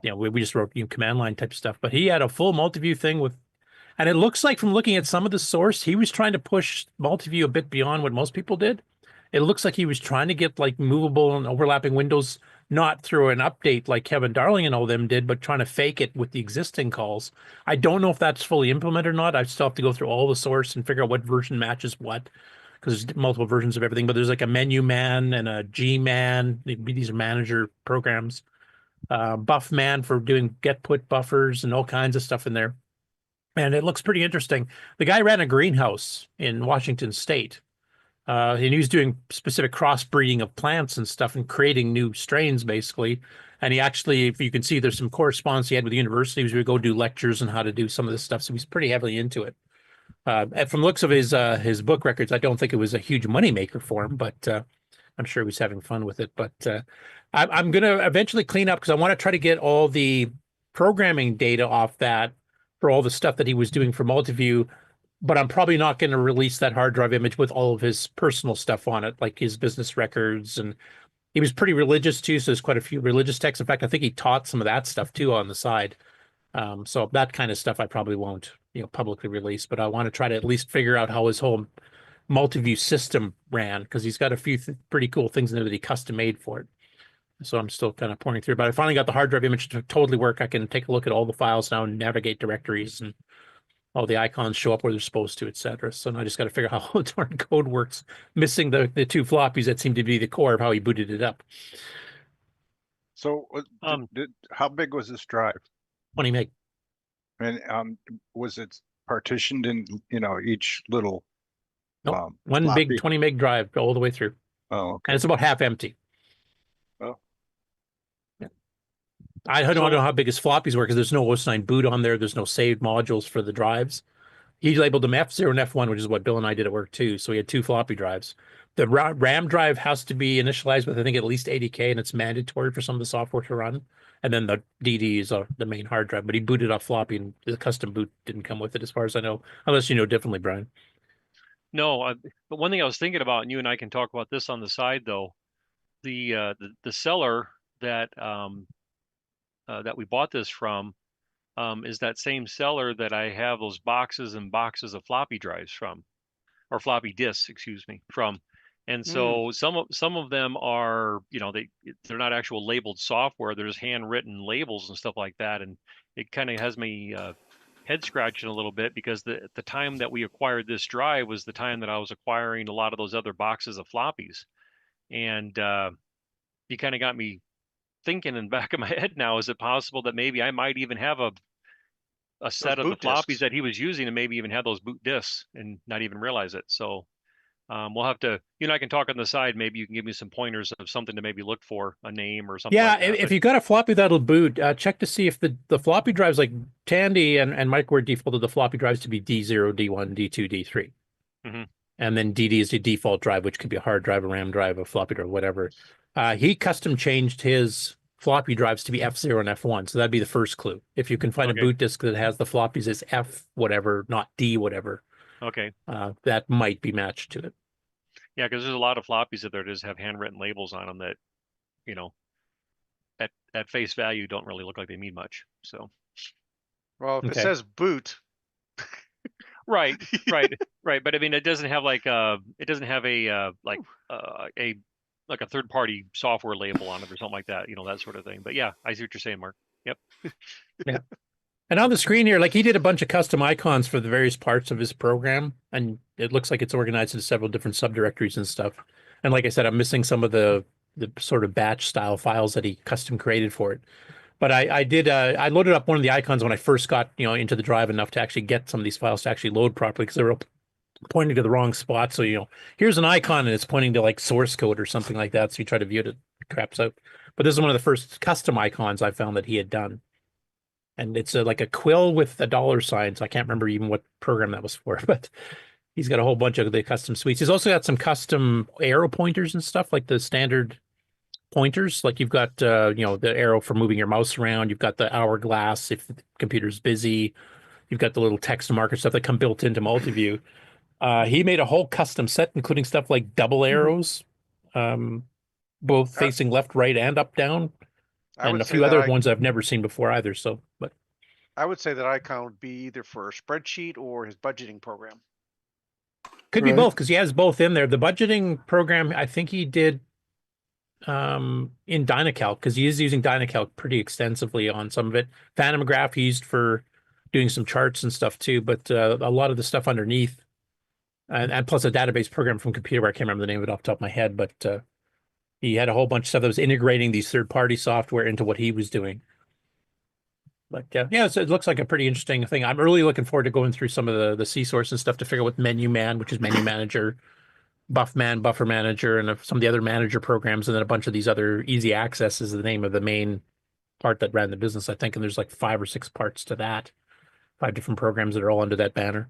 we just wrote command line type stuff. But he had a full Multivue thing with, and it looks like from looking at some of the source, he was trying to push Multivue a bit beyond what most people did. It looks like he was trying to get like movable and overlapping windows, not through an update like Kevin Darling and all them did, but trying to fake it with the existing calls. I don't know if that's fully implemented or not. I still have to go through all the source and figure out what version matches what, because there's multiple versions of everything. But there's like a menu man and a G-man. These are manager programs. Buff man for doing get put buffers and all kinds of stuff in there. And it looks pretty interesting. The guy ran a greenhouse in Washington State. And he was doing specific crossbreeding of plants and stuff and creating new strains, basically. And he actually, if you can see, there's some correspondence he had with the universities. We would go do lectures on how to do some of this stuff. So he's pretty heavily into it. And from the looks of his book records, I don't think it was a huge moneymaker for him, but I'm sure he was having fun with it. But I'm going to eventually clean up because I want to try to get all the programming data off that for all the stuff that he was doing for Multivue. But I'm probably not going to release that hard drive image with all of his personal stuff on it, like his business records. And he was pretty religious too, so there's quite a few religious texts. In fact, I think he taught some of that stuff too on the side. So that kind of stuff I probably won't, publicly release. But I want to try to at least figure out how his whole Multivue system ran, because he's got a few pretty cool things in there that he custom made for it. So I'm still kind of pouring through, but I finally got the hard drive image to totally work. I can take a look at all the files now and navigate directories, and all the icons show up where they're supposed to, etc. So now I just got to figure out how the darn code works, missing the two floppies that seem to be the core of how he booted it up. So how big was this drive? 20 meg. And was it partitioned in, each little Nope. One floppy? big 20 meg drive all the way through. Oh, okay. And it's about half empty. Oh. Yeah. I don't know how big his floppies were, because there's no OS9 boot on there. There's no saved modules for the drives. He labeled them F0 and F1, which is what Bill and I did at work too. So he had 2 floppy drives. The RAM drive has to be initialized with, I think, at least 80K, and it's mandatory for some of the software to run. And then the DD is the main hard drive, but he booted off floppy, and the custom boot didn't come with it, as far as I know, unless you know differently, Brian. No, but one thing I was thinking about, and you and I can talk about this on the side, though, the seller that that we bought this from is that same seller that I have those boxes and boxes of floppy drives from, or floppy disks, excuse me, from. And so some of them are, they're not actual labeled software. They're just handwritten labels and stuff like that. And it kind of has me head scratching a little bit, because the time that we acquired this drive was the time that I was acquiring a lot of those other boxes of floppies. And you kind of got me thinking in the back of my head now, is it possible that maybe I might even have a set of the floppies that he was using, and maybe even have those boot disks and not even realize it? So we'll have to, you and I can talk on the side. Maybe you can give me some pointers of something to maybe look for, a name or something. Yeah, like that. if you got a floppy that'll boot, check to see if the floppy drives, like Tandy and Mike, were defaulted the floppy drives to be D0, D1, D2, D3. Mm-hmm. And then DD is the default drive, which could be a hard drive, a RAM drive, a floppy drive, whatever. He custom changed his floppy drives to be F0 and F1. So that'd be the first clue. If you can find a boot disk that has the floppies as F whatever, not D whatever, okay, that might be matched to it. Yeah, because there's a lot of floppies that there just have handwritten labels on them that, at face value don't really look like they mean much. So, well, if it says boot, right. But I mean, it doesn't have like a third party software label on it or something like that, that sort of thing. But yeah, I see what you're saying, Mark. Yep. Yeah. And on the screen here, like, he did a bunch of custom icons for the various parts of his program, and it looks like it's organized into several different subdirectories and stuff. And like I said, I'm missing some of the sort of batch style files that he custom created for it. But I loaded up one of the icons when I first got, into the drive enough to actually get some of these files to actually load properly, because they were pointing to the wrong spot. So, here's an icon and it's pointing to like source code or something like that. So you try to view it, it craps out. But this is one of the first custom icons I found that he had done. And it's like a quill with a $sign. So I can't remember even what program that was for, but he's got a whole bunch of the custom suites. He's also got some custom arrow pointers and stuff, like the standard pointers. Like you've got, the arrow for moving your mouse around. You've got the hourglass if the computer's busy. You've got the little text marker stuff that come built into Multivue. He made a whole custom set, including stuff like double arrows, both facing left, right, and up, down. And a few other ones I've never seen before either. So, but I would say that icon would be either for a spreadsheet or his budgeting program. Could be both, because he has both in there. The budgeting program, I think he did in Dynacalc, because he is using Dynacalc pretty extensively on some of it. Phantomograph he used for doing some charts and stuff too, but a lot of the stuff underneath, and plus a database program from Computer, where I can't remember the name of it off the top of my head, but he had a whole bunch of stuff that was integrating these third-party software into what he was doing. But so it looks like a pretty interesting thing. I'm really looking forward to going through some of the C source and stuff to figure out what Menu Man, which is Menu Manager, Buffman, Buffer Manager, and some of the other manager programs, and then a bunch of these other Easy Access is the name of the main part that ran the business, I think. And there's like 5 or 6 parts to that, 5 different programs that are all under that banner.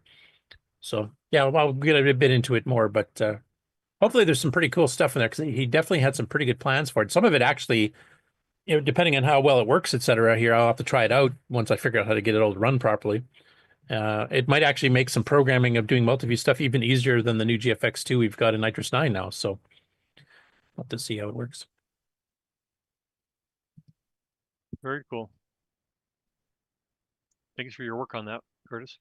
So yeah, I'll get a bit into it more, but hopefully there's some pretty cool stuff in there, because he definitely had some pretty good plans for it. Some of it actually, depending on how well it works, etc. Here, I'll have to try it out once I figure out how to get it all to run properly. It might actually make some programming of doing Multivue stuff even easier than the new GFX2 we've got in Nitrous 9 now. So I'll have to see how it works. Very cool. Thanks for your work on that, Curtis.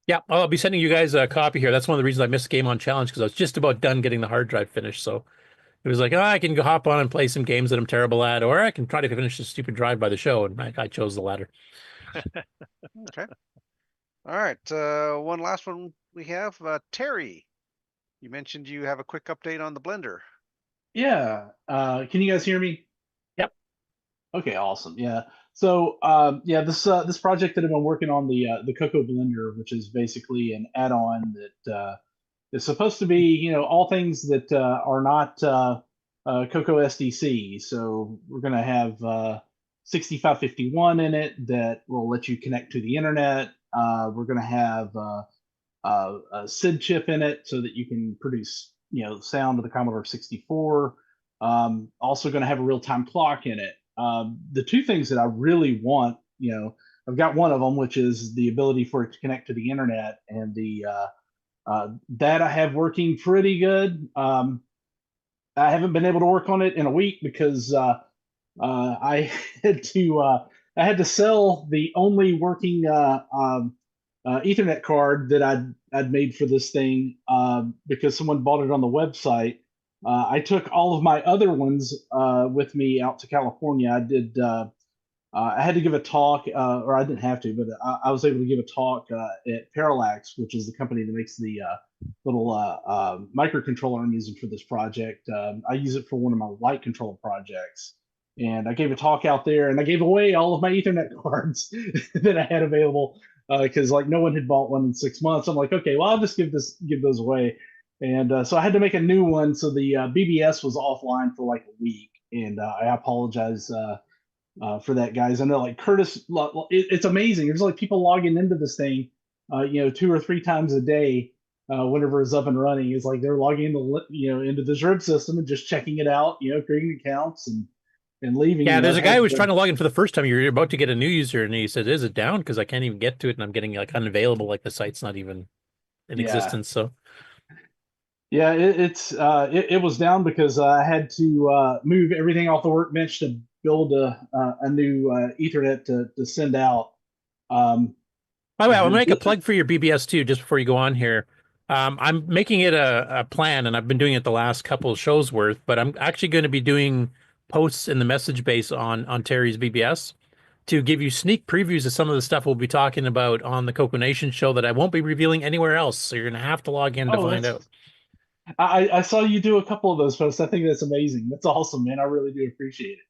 Yeah, I'll be sending you guys a copy here. That's one of the reasons I missed Game On Challenge, because I was just about done getting the hard drive finished. So it was like, oh, I can go hop on and play some games that I'm terrible at, or I can try to finish this stupid drive by the show. And I chose the latter. Okay. All right. One last one we have. Terry, you mentioned you have a quick update on the Blender. Yeah. Can you guys hear me? Yep. Okay, awesome. Yeah. So yeah, this project that I've been working on, the CoCo Blender, which is basically an add-on that is supposed to be, you know, all things that are not CoCo SDC. So we're gonna have 6551 in it that will let you connect to the internet. We're gonna have a SID chip in it so that you can produce, you know, sound of the Commodore 64. Also going to have a real-time clock in it. The two things that I really want, you know, I've got one of them, which is the ability for it to connect to the internet, and the that I have working pretty good. I haven't been able to work on it in a week because I I had to sell the only working Ethernet card that I'd made for this thing because someone bought it on the website. I took all of my other ones with me out to California. I had to give a talk, or I didn't have to, but I was able to give a talk at Parallax, which is the company that makes the little microcontroller I'm using for this project. I use it for one of my light control projects. And I gave a talk out there, and I gave away all of my Ethernet cards that I had available because like no one had bought one in 6 months. I'm like, okay, well, I'll just give those away. And so I had to make a new one. So the BBS was offline for like a week, and I apologize for that, guys. I know like Curtis, it's amazing. There's like people logging into this thing, you know, 2 or 3 times a day. Whenever it's up and running, it's like they're logging into, you know, into this RIB system and just checking it out, you know, creating accounts and leaving. Yeah, there's a guy who was trying to log in for the first time. You're about to get a new user, and he said, "Is it down? Because I can't even get to it, and I'm getting like unavailable. Like the site's not even in existence." So, yeah, it was down because I had to move everything off the workbench to build a new Ethernet to send out. By the way, I'll make a plug for your BBS too, just before you go on here. I'm making it a plan, and I've been doing it the last couple of shows worth, but I'm actually going to be doing posts in the message base on Terry's BBS to give you sneak previews of some of the stuff we'll be talking about on the CoCoNation show that I won't be revealing anywhere else. So you're going to have to log in to find out. I saw you do a couple of those posts. I think that's amazing. That's awesome, man. I really do appreciate it.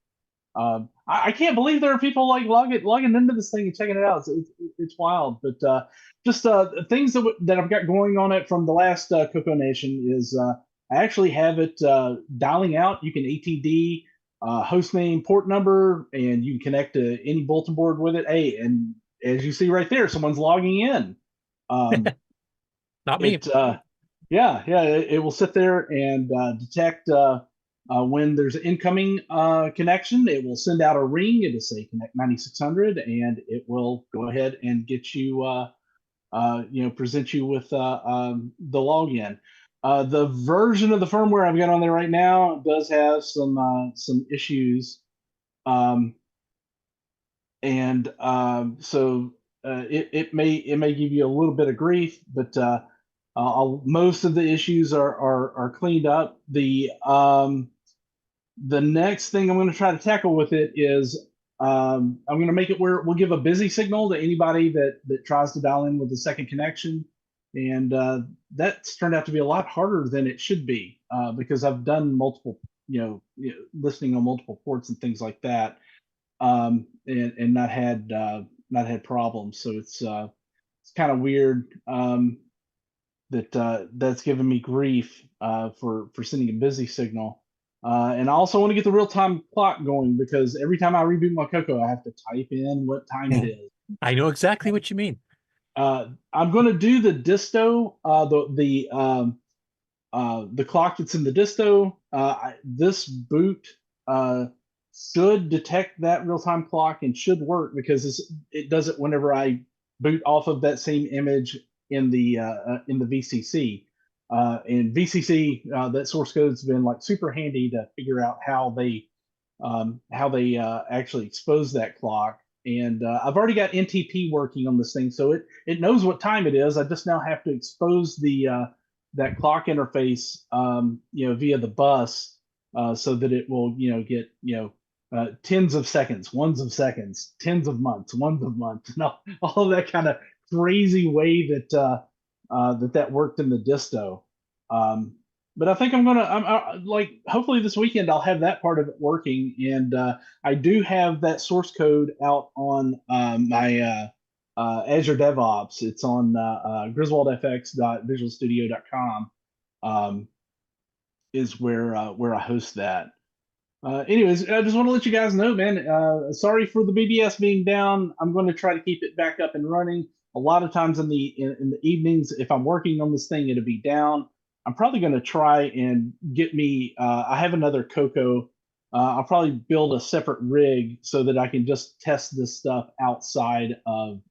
I can't believe there are people like logging into this thing and checking it out. It's wild. But just things that I've got going on it from the last CoCoNation is I actually have it dialing out. You can ATD hostname port number, and you can connect to any bulletin board with it. Hey, and as you see right there, someone's logging in. Not me. It will sit there and detect when there's an incoming connection. It will send out a ring. It'll say connect 9600, and it will go ahead and get you, present you with the login. The version of the firmware I've got on there right now does have some issues, so it may give you a little bit of grief, but most of the issues are cleaned up. The next thing I'm going to try to tackle with it is I'm going to make it where we'll give a busy signal to anybody that tries to dial in with a second connection. And that's turned out to be a lot harder than it should be because I've done multiple, listening on multiple ports and things like that, and not had problems. So it's kind of weird that's given me grief for sending a busy signal. And I also want to get the real-time clock going because every time I reboot my CoCo, I have to type in what time it is. I know exactly what you mean. I'm going to do the disto, the clock that's in the disto. This boot should detect that real-time clock and should work because it does it whenever I boot off of that same image in the VCC. And VCC, that source code's been like super handy to figure out how they actually expose that clock. and I've already got NTP working on this thing, so it knows what time it is. I just now have to expose the that clock interface, via the bus, so that it will, get tens of seconds, ones of seconds, tens of months, ones of months, and all of that kind of crazy way that that worked in the disto. But I think I'm like, hopefully this weekend I'll have that part of it working, and I do have that source code out on my Azure DevOps. It's on griswoldfx.visualstudio.com, is where I host that. Anyways, I just want to let you guys know, man. Sorry for the BBS being down. I'm going to try to keep it back up and running. A lot of times in the evenings, if I'm working on this thing, it'll be down. I'm probably going to try and get me. I have another CoCo. I'll probably build a separate rig so that I can just test this stuff outside of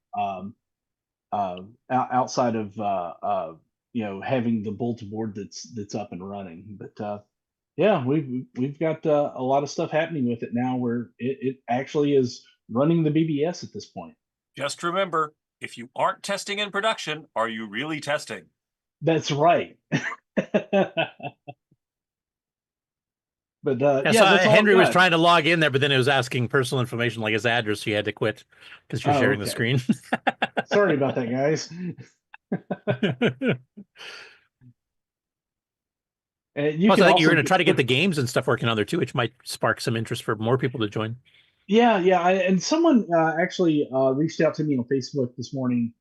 having the bulletin board that's up and running. But yeah, we've got a lot of stuff happening with it now, where it actually is running the BBS at this point. Just remember, if you aren't testing in production, are you really testing? That's right. But Henry was trying to log in there, but then it was asking personal information like his address. So you had to quit because you're sharing the screen. Sorry about that, guys. Plus, I think you're going to try to get the games and stuff working on there too, which might spark some interest for more people to join. Yeah. And someone actually reached out to me on Facebook this morning,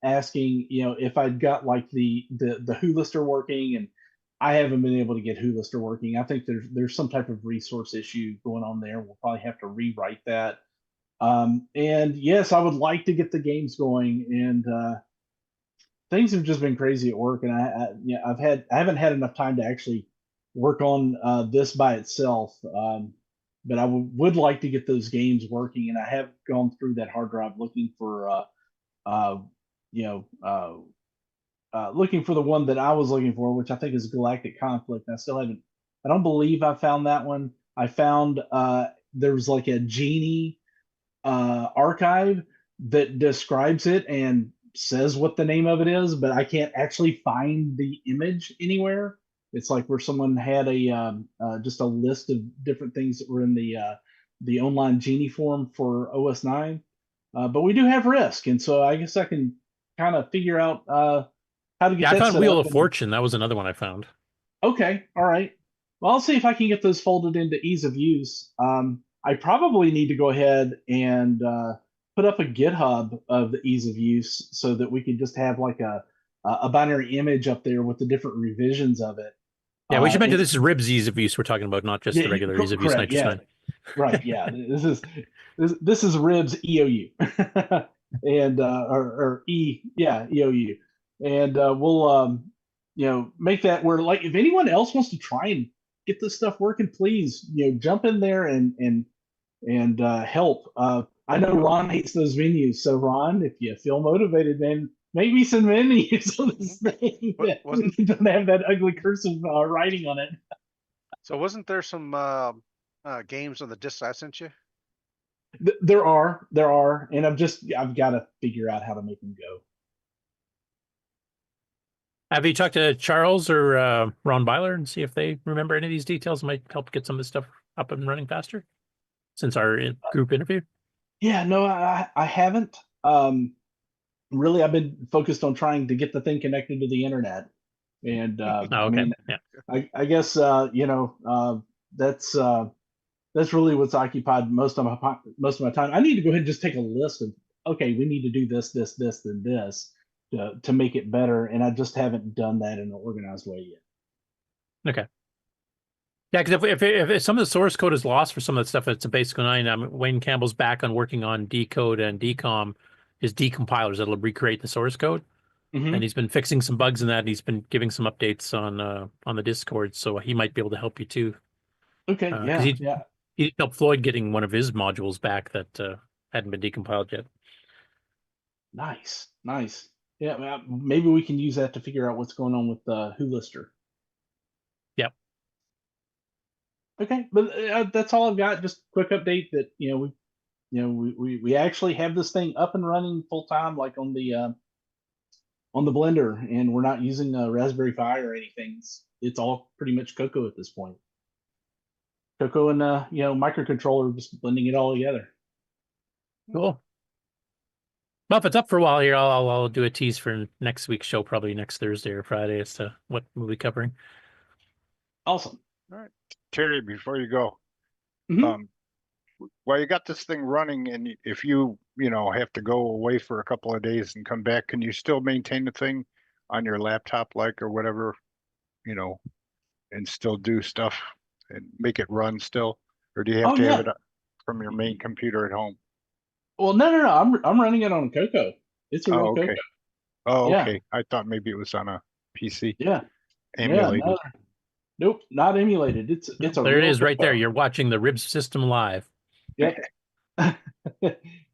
asking, if I'd got like the Who Lister working, and I haven't been able to get Who Lister working. I think there's some type of resource issue going on there. We'll probably have to rewrite that. And yes, I would like to get the games going, and things have just been crazy at work, and I haven't had enough time to actually work on this by itself. But I would like to get those games working, and I have gone through that hard drive looking for looking for the one that I was looking for, which I think is Galactic Conflict. I don't believe I found that one. I found there was like a Genie archive that describes it and says what the name of it is, but I can't actually find the image anywhere. It's like where someone had just a list of different things that were in the online Genie form for OS 9. But we do have Risk, and so I guess I can kind of figure out how to get that I found set Wheel up of Fortune. That was another one I found. Okay, all right. Well, I'll see if I can get those folded into ease of use. I probably need to go ahead and put up a GitHub of the ease of use so that we can just have like a binary image up there with the different revisions of it. Yeah, we should mention this is RIB's ease of use we're talking about, not just the regular ease of use. Correct, yeah. Right, yeah. This is RIB's EOU. And EOU. And we'll make that where, like, if anyone else wants to try and get this stuff working, please, jump in there and help. I know Ron hates those menus, so Ron, if you feel motivated, then make me some menus on this thing that don't have that ugly cursive writing on it. So wasn't there some games on the disc I sent you? There are, and I've got to figure out how to make them go. Have you talked to Charles or Ron Byler and see if they remember any of these details? Might help get some of this stuff up and running faster since our group interview. Yeah, no, I haven't. Really, I've been focused on trying to get the thing connected to the internet, and I guess that's really what's occupied most of my time. I need to go ahead and just take a list of, okay, we need to do this, and this to make it better, and I just haven't done that in an organized way yet. Okay. Yeah, because if some of the source code is lost for some of the stuff that's in Basic 09, Wayne Campbell's back on working on decode and decom, his decompilers that'll recreate the source code, and he's been fixing some bugs in that. And he's been giving some updates on the Discord, so he might be able to help you too. Okay, he helped Floyd getting one of his modules back that hadn't been decompiled yet. Nice. Yeah, maybe we can use that to figure out what's going on with Who Lister. Yep. Okay, but that's all I've got. Just a quick update that we we actually have this thing up and running full time, like on the blender, and we're not using a Raspberry Pi or anything. It's all pretty much CoCo at this point. CoCo and microcontroller, just blending it all together. Cool. Well, if it's up for a while here, I'll do a tease for next week's show, probably next Thursday or Friday, as to what we'll be covering. Awesome. All right, Terry, before you go, Mm-hmm. Well, you got this thing running, and if you have to go away for a couple of days and come back, can you still maintain the thing on your laptop, like, or whatever, and still do stuff and make it run still, or do you have to have it from your main computer at home? Well, no. I'm running it on CoCo. It's a real okay. CoCo. Oh, Yeah. okay. I thought maybe it was on a PC. Yeah. Emulated. Yeah, nope, not emulated. It's a There it real is, right there. CoCo. You're watching the Ribs system live. Yep.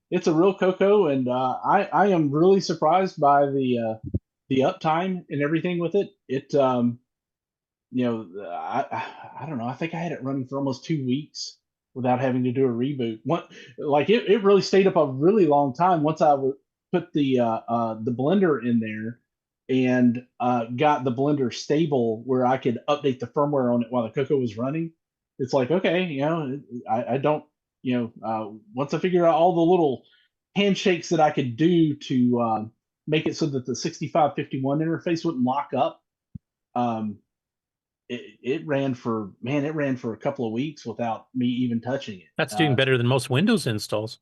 It's a real CoCo, and I am really surprised by the uptime and everything with it. It I don't know. I think I had it running for almost 2 weeks without having to do a reboot. It really stayed up a really long time once I put the blender in there and got the blender stable where I could update the firmware on it while the CoCo was running. It's like, okay, I don't, once I figured out all the little handshakes that I could do to make it so that the 6551 interface wouldn't lock up, it ran for a couple of weeks without me even touching it. That's doing better than most Windows installs.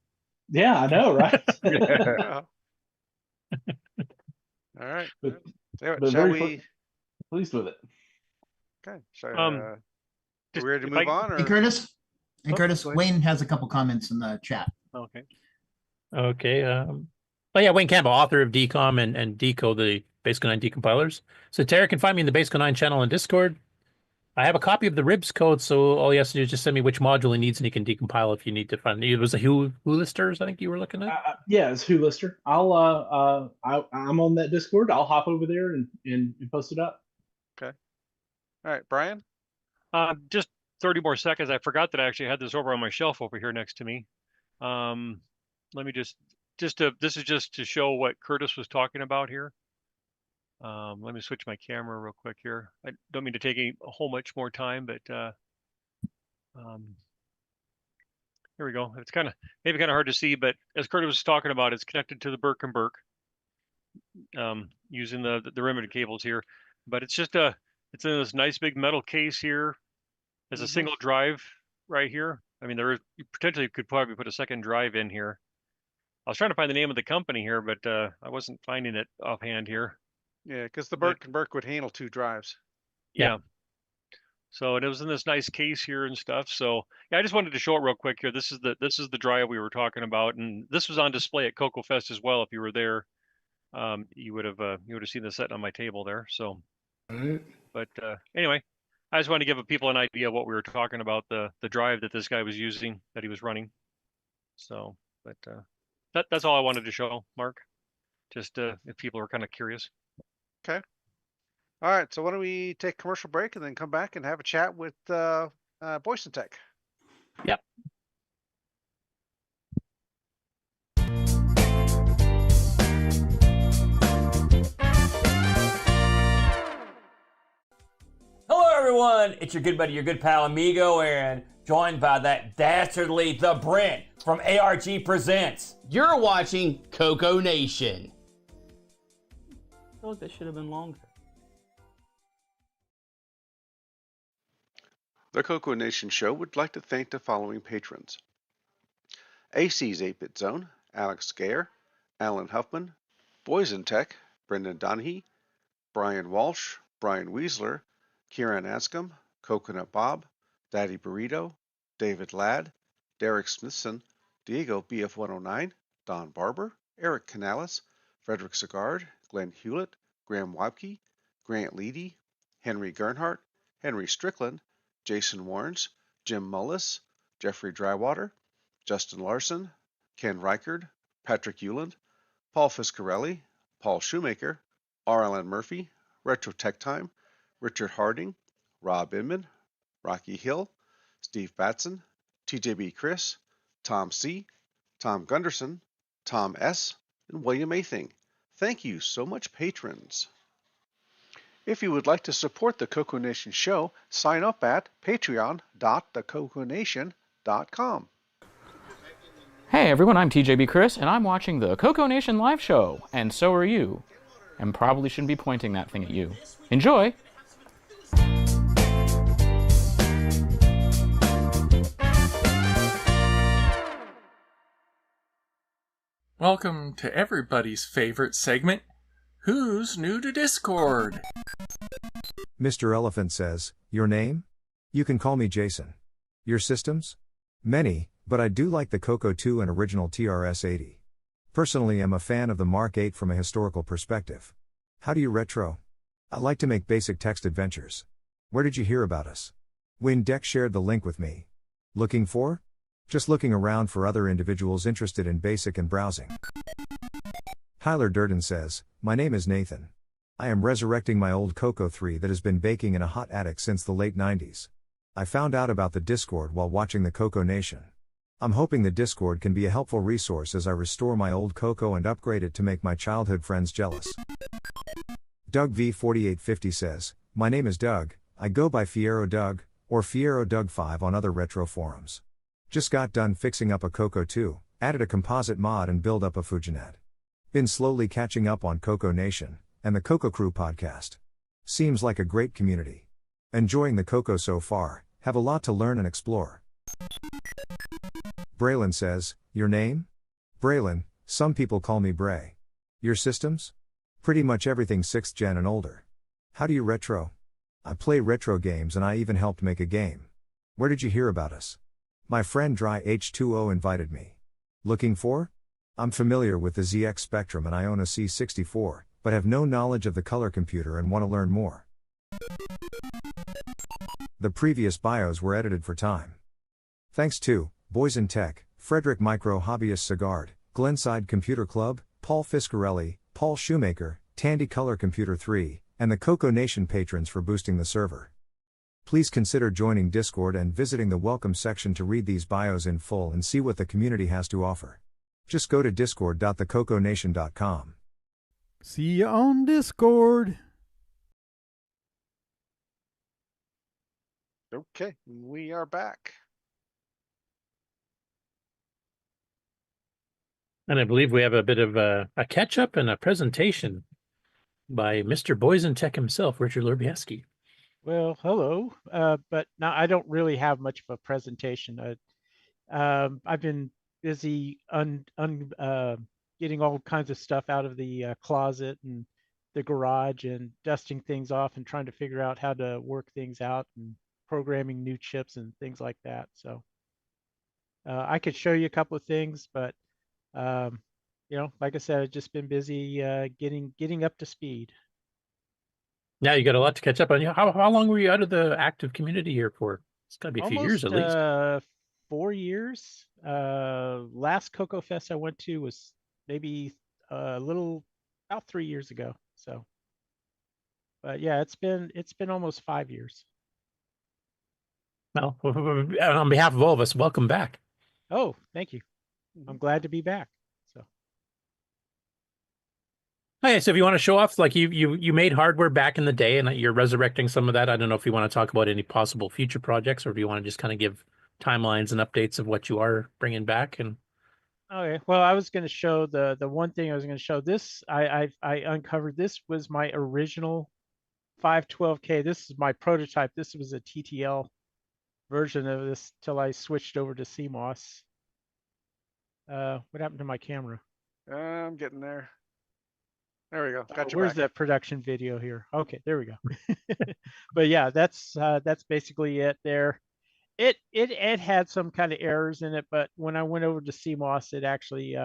Yeah, I know, right? All right. But Shall we? Pleased with it. Okay. So, are we ready to move on? Or? Hey, Curtis. Hey, Curtis. Wayne has a couple comments in the chat. Okay. Okay. Oh yeah, Wayne Campbell, author of DCOM and Deco, the Basic 9 decompilers. So Tara can find me in the Basic 9 channel on Discord. I have a copy of the RIBS code, so all he has to do is just send me which module he needs, and he can decompile if you need to find it. It was a Who listers, I think you were looking at. Yeah, it's Who lister. I'm on that Discord. I'll hop over there and post it up. Okay. All right, Brian. Just 30 more seconds. I forgot that I actually had this over on my shelf over here next to me. Let me this is just to show what Curtis was talking about here. Let me switch my camera real quick here. I don't mean to take a whole much more time, but here we go. It's maybe kind of hard to see, but as Curtis was talking about, it's connected to the Burke and Burke using the riveted cables here. But it's just it's in this nice big metal case here. There's a single drive right here. I mean, you potentially could probably put a second drive in here. I was trying to find the name of the company here, but I wasn't finding it offhand here. Yeah, because the Burke and Burke would handle 2 drives. Yeah. So it was in this nice case here and stuff. So yeah, I just wanted to show it real quick here. This is the drive we were talking about, and this was on display at CoCo Fest as well. If you were there, you would have seen this set on my table there. So, but anyway, I just wanted to give people an idea of what we were talking about, the drive that this guy was using, that he was running. So, but that's all I wanted to show, Mark. Just if people are kind of curious. Okay. All right. So why don't we take a commercial break and then come back and have a chat with Boyson Tech. Yep. Hello, everyone. It's your good buddy, your good pal, Amigo, and joined by that dastardly The Brent from ARG Presents. You're watching CoCoNation. I feel like that should have been longer. The CoCoNation show would like to thank the following patrons. AC's 8-Bit Zone, Alex Gayer, Alan Huffman, Boyson Tech, Brendan Donahue, Brian Walsh, Brian Weasler, Kieran Ascom, Coconut Bob, Daddy Burrito, David Ladd, Derek Smithson, Diego BF109, Don Barber, Eric Canales, Frederick Sigard, Glenn Hewlett, Graham Wabke, Grant Leedy, Henry Gernhardt, Henry Strickland, Jason Warrens, Jim Mullis, Jeffrey Drywater, Justin Larson, Ken Reichard, Patrick Euland, Paul Fiscarelli, Paul Shoemaker, R. Allen Murphy, Retro Tech Time, Richard Harding, Rob Inman, Rocky Hill, Steve Batson, TJB Chris, Tom C., Tom Gunderson, Tom S., and William Athing. Thank you so much, patrons. If you would like to support the CoCo Nation show, sign up at patreon.thecoconation.com. Hey everyone, I'm TJB Chris, and I'm watching the CoCoNation live show, and so are you. And probably shouldn't be pointing that thing at you. Enjoy! Welcome to everybody's favorite segment, Who's New to Discord? Mr. Elephant says, your name? You can call me Jason. Your systems? Many, but I do like the CoCo 2 and original TRS-80. Personally, I'm a fan of the Mark 8 from a historical perspective. How do you retro? I like to make basic text adventures. Where did you hear about us? Windeck shared the link with me. Looking for? Just looking around for other individuals interested in basic and browsing. Tyler Durden says, my name is Nathan. I am resurrecting my old CoCo 3 that has been baking in a hot attic since the late 90s. I found out about the Discord while watching the CoCo Nation. I'm hoping the Discord can be a helpful resource as I restore my old CoCo and upgrade it to make my childhood friends jealous. Doug V4850 says, my name is Doug, I go by Fiero Doug, or Fiero Doug 5 on other retro forums. Just got done fixing up a CoCo 2, added a composite mod and build up a Fujinet. Been slowly catching up on CoCo Nation and the CoCo Crew podcast. Seems like a great community. Enjoying the CoCo so far, have a lot to learn and explore. Braylon says, your name? Braylon, some people call me Bray. Your systems? Pretty much everything 6th gen and older. How do you retro? I play retro games and I even helped make a game. Where did you hear about us? My friend Dry H2O invited me. Looking for? I'm familiar with the ZX Spectrum and I own a C64, but have no knowledge of the color computer and want to learn more. The previous bios were edited for time. Thanks to Boys in Tech, Frederick Micro Hobbyist Sagard, Glenside Computer Club, Paul Fiscarelli, Paul Shoemaker, Tandy Color Computer 3, and the CoCo Nation patrons for boosting the server. Please consider joining Discord and visiting the welcome section to read these bios in full and see what the community has to offer. Just go to discord.thecoconation.com. See you on Discord. Okay, we are back. And I believe we have a bit of a catch-up and a presentation by Mr. Boys in Tech himself, Richard Lurbieski. Well, hello. But now I don't really have much of a presentation. I've been busy getting all kinds of stuff out of the closet and the garage and dusting things off and trying to figure out how to work things out and programming new chips and things like that. So I could show you a couple of things, but like I said, I've just been busy getting up to speed. Yeah, you got a lot to catch up on. How long were you out of the active community here for? It's got to be a few years at least. 4 years. Last CoCo Fest I went to was maybe about 3 years ago. So, but yeah, it's been almost 5 years. Well, on behalf of all of us, welcome back. Oh, thank you. I'm glad to be back. So, okay, so if you want to show off, like you made hardware back in the day, and you're resurrecting some of that. I don't know if you want to talk about any possible future projects, or do you want to just kind of give timelines and updates of what you are bringing back? And okay, well, I was going to show the one thing I was going to show. This I uncovered. This was my original 512K. This is my prototype. This was a TTL version of this till I switched over to CMOS. What happened to my camera? I'm getting there. There we go. Got you. Where's that production video here? Okay, there we go. But yeah, that's basically it there. It had some kind of errors in it, but when I went over to CMOS, it actually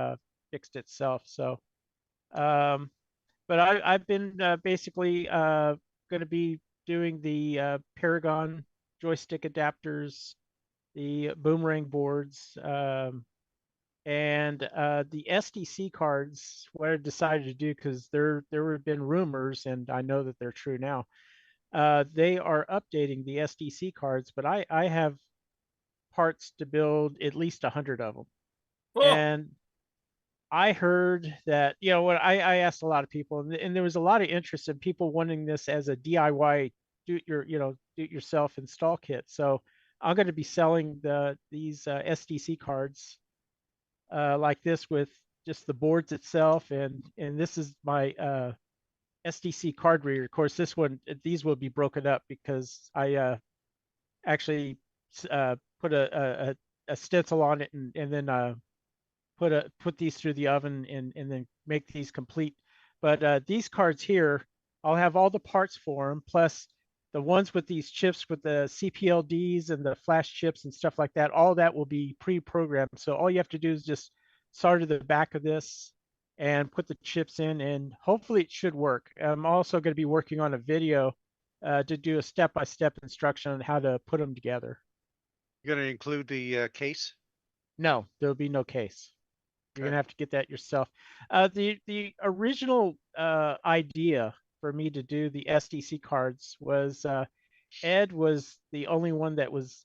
fixed itself. So, but I've been basically going to be doing the Paragon joystick adapters, the boomerang boards, and the SDC cards. What I decided to do, because there have been rumors, and I know that they're true now. They are updating the SDC cards, but I have parts to build at least 100 of them. And I heard that, you know, when I asked a lot of people, and there was a lot of interest in people wanting this as a DIY, do it yourself install kit. So I'm going to be selling these SDC cards like this with just the boards itself, and this is my SDC card reader. Of course, these will be broken up because I actually put a stencil on it and then put these through the oven and then make these complete. But these cards here, I'll have all the parts for them, plus the ones with these chips with the CPLDs and the flash chips and stuff like that. All that will be pre-programmed. So all you have to do is just solder the back of this and put the chips in, and hopefully it should work. I'm also going to be working on a video to do a step-by-step instruction on how to put them together. You're going to include the case? No, there'll be no case. You're gonna have to get that yourself. The original idea for me to do the SDC cards was Ed Snyder was the only one that was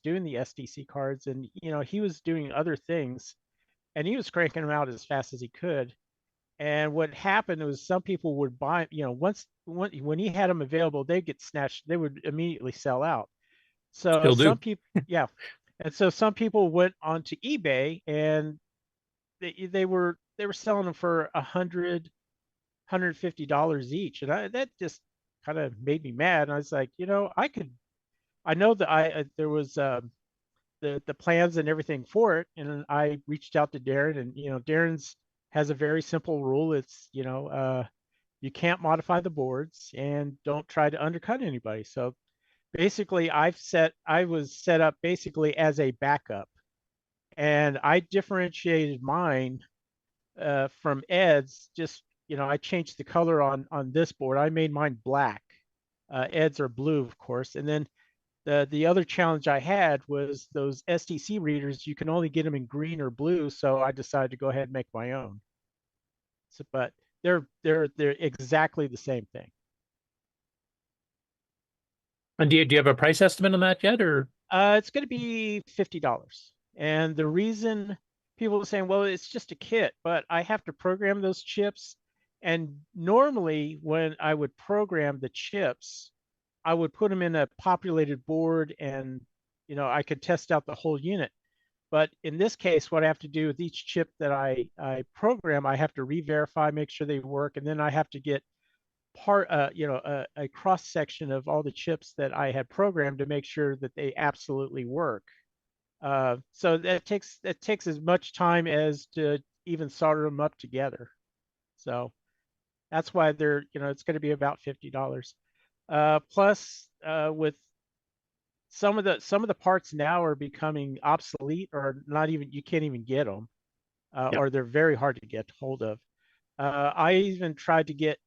doing the SDC cards, and you know, he was doing other things, and he was cranking them out as fast as he could. And what happened was some people would buy, you know, when he had them available, they'd get snatched. They would immediately sell out. So some people, yeah. And so some people went onto eBay and they were selling them for $150 each, and that just kind of made me mad. And I was like, you know, I know that there was the plans and everything for it, and I reached out to Darren, and you know, Darren's has a very simple rule. It's, you know, you can't modify the boards and don't try to undercut anybody. So basically I was set up basically as a backup, and I differentiated mine from Ed's. Just, you know, I changed the color on this board. I made mine black. Ed's are blue, of course. And then the other challenge I had was those SDC readers. You can only get them in green or blue, so I decided to go ahead and make my own. So, but they're exactly the same thing. And do you have a price estimate on that yet, or? It's going to be $50. And the reason people are saying, well, it's just a kit, but I have to program those chips. And normally when I would program the chips, I would put them in a populated board and, you know, I could test out the whole unit. But in this case, what I have to do with each chip that I program, I have to re-verify, make sure they work. And then I have to get a cross section of all the chips that I had programmed to make sure that they absolutely work. So that takes as much time as to even solder them up together. So that's why they're, you know, it's going to be about $50. Plus, with some of the parts now are becoming obsolete, or not even, you can't even get them, or they're very hard to get hold of. I even tried to get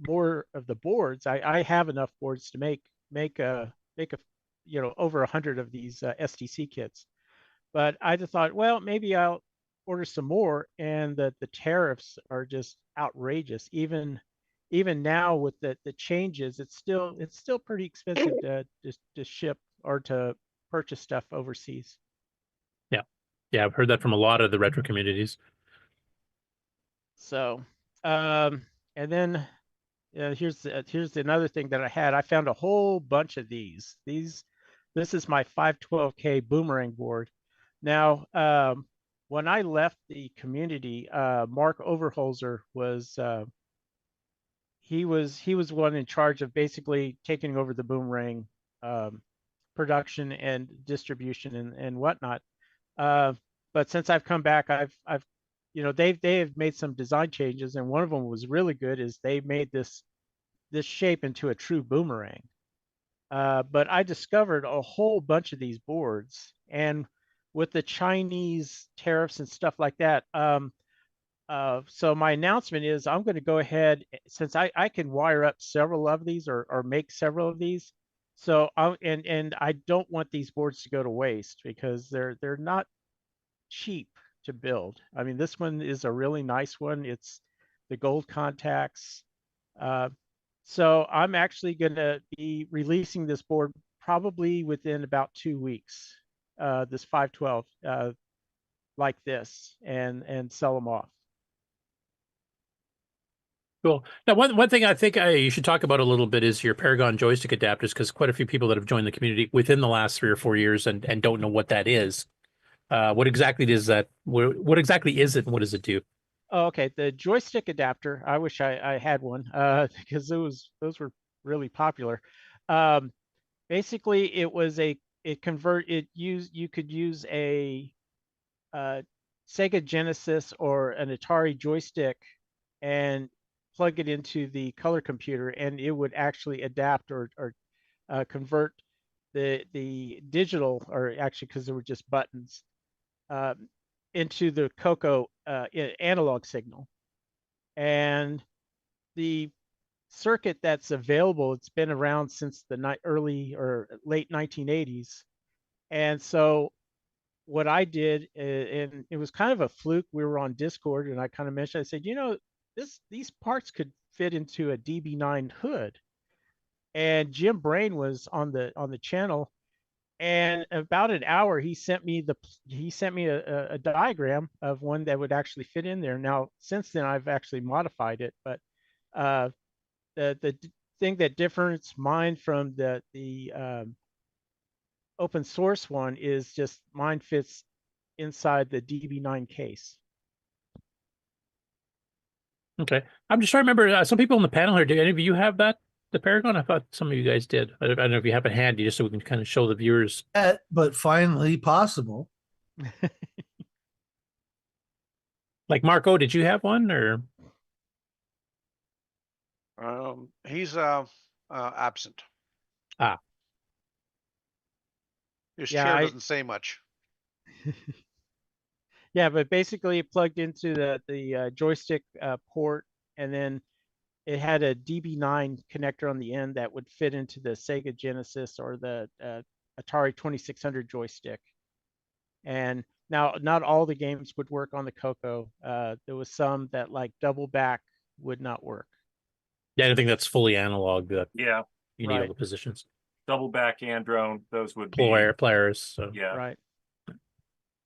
more of the boards. I have enough boards to make a you know, over 100 of these SDC kits, but I just thought, well, maybe I'll order some more. And the tariffs are just outrageous. Even now with the changes, it's still pretty expensive to ship or to purchase stuff overseas. Yeah, I've heard that from a lot of the retro communities. So, and then here's another thing that I had. I found a whole bunch of these. This is my 512K boomerang board. Now, when I left the community, Mark Overholzer was he was one in charge of basically taking over the boomerang production and distribution and whatnot. But since I've come back, I've you know, they have made some design changes, and one of them was really good. Is they made this shape into a true boomerang. But I discovered a whole bunch of these boards, and with the Chinese tariffs and stuff like that. So my announcement is I'm going to go ahead, since I can wire up several of these or make several of these. So and I don't want these boards to go to waste because they're not cheap to build. I mean, this one is a really nice one. It's the gold contacts. So I'm actually going to be releasing this board probably within about 2 weeks, this 512. like this and sell them off. Cool. Now, one thing I think you should talk about a little bit is your Paragon joystick adapters, because quite a few people that have joined the community within the last 3 or 4 years and don't know what that is. What exactly is that? What exactly is it, and what does it do? Oh, okay. The joystick adapter. I wish I had one because those were really popular. Basically, you could use a Sega Genesis or an Atari joystick and plug it into the color computer, and it would actually adapt or convert the digital, or actually because there were just buttons, into the CoCo analog signal. And the circuit that's available, it's been around since the early or late 1980s. And so what I did, and it was kind of a fluke, we were on Discord and I kind of mentioned, I said, these parts could fit into a DB9 hood. And Jim Brain was on the channel, and about an hour he sent me a diagram of one that would actually fit in there. Now since then I've actually modified it, but the thing that differentiates mine from the open source one is just mine fits inside the DB9 case. Okay, I'm just trying to remember. Some people on the panel here, do any of you have the Paragon? I thought some of you guys did. I don't know if you have it handy, just so we can kind of show the viewers. But finally possible. Like Marco, did you have one, or? He's absent. Ah. His chair doesn't say much. Yeah, but basically it plugged into the joystick port, and then it had a DB9 connector on the end that would fit into the Sega Genesis or the Atari 2600 joystick. And now not all the games would work on the CoCo. There was some that, like Double Back, would not work. Yeah, anything that's fully analog. Yeah, you need all the positions. Double back and drone, those would be players. So. Yeah, right.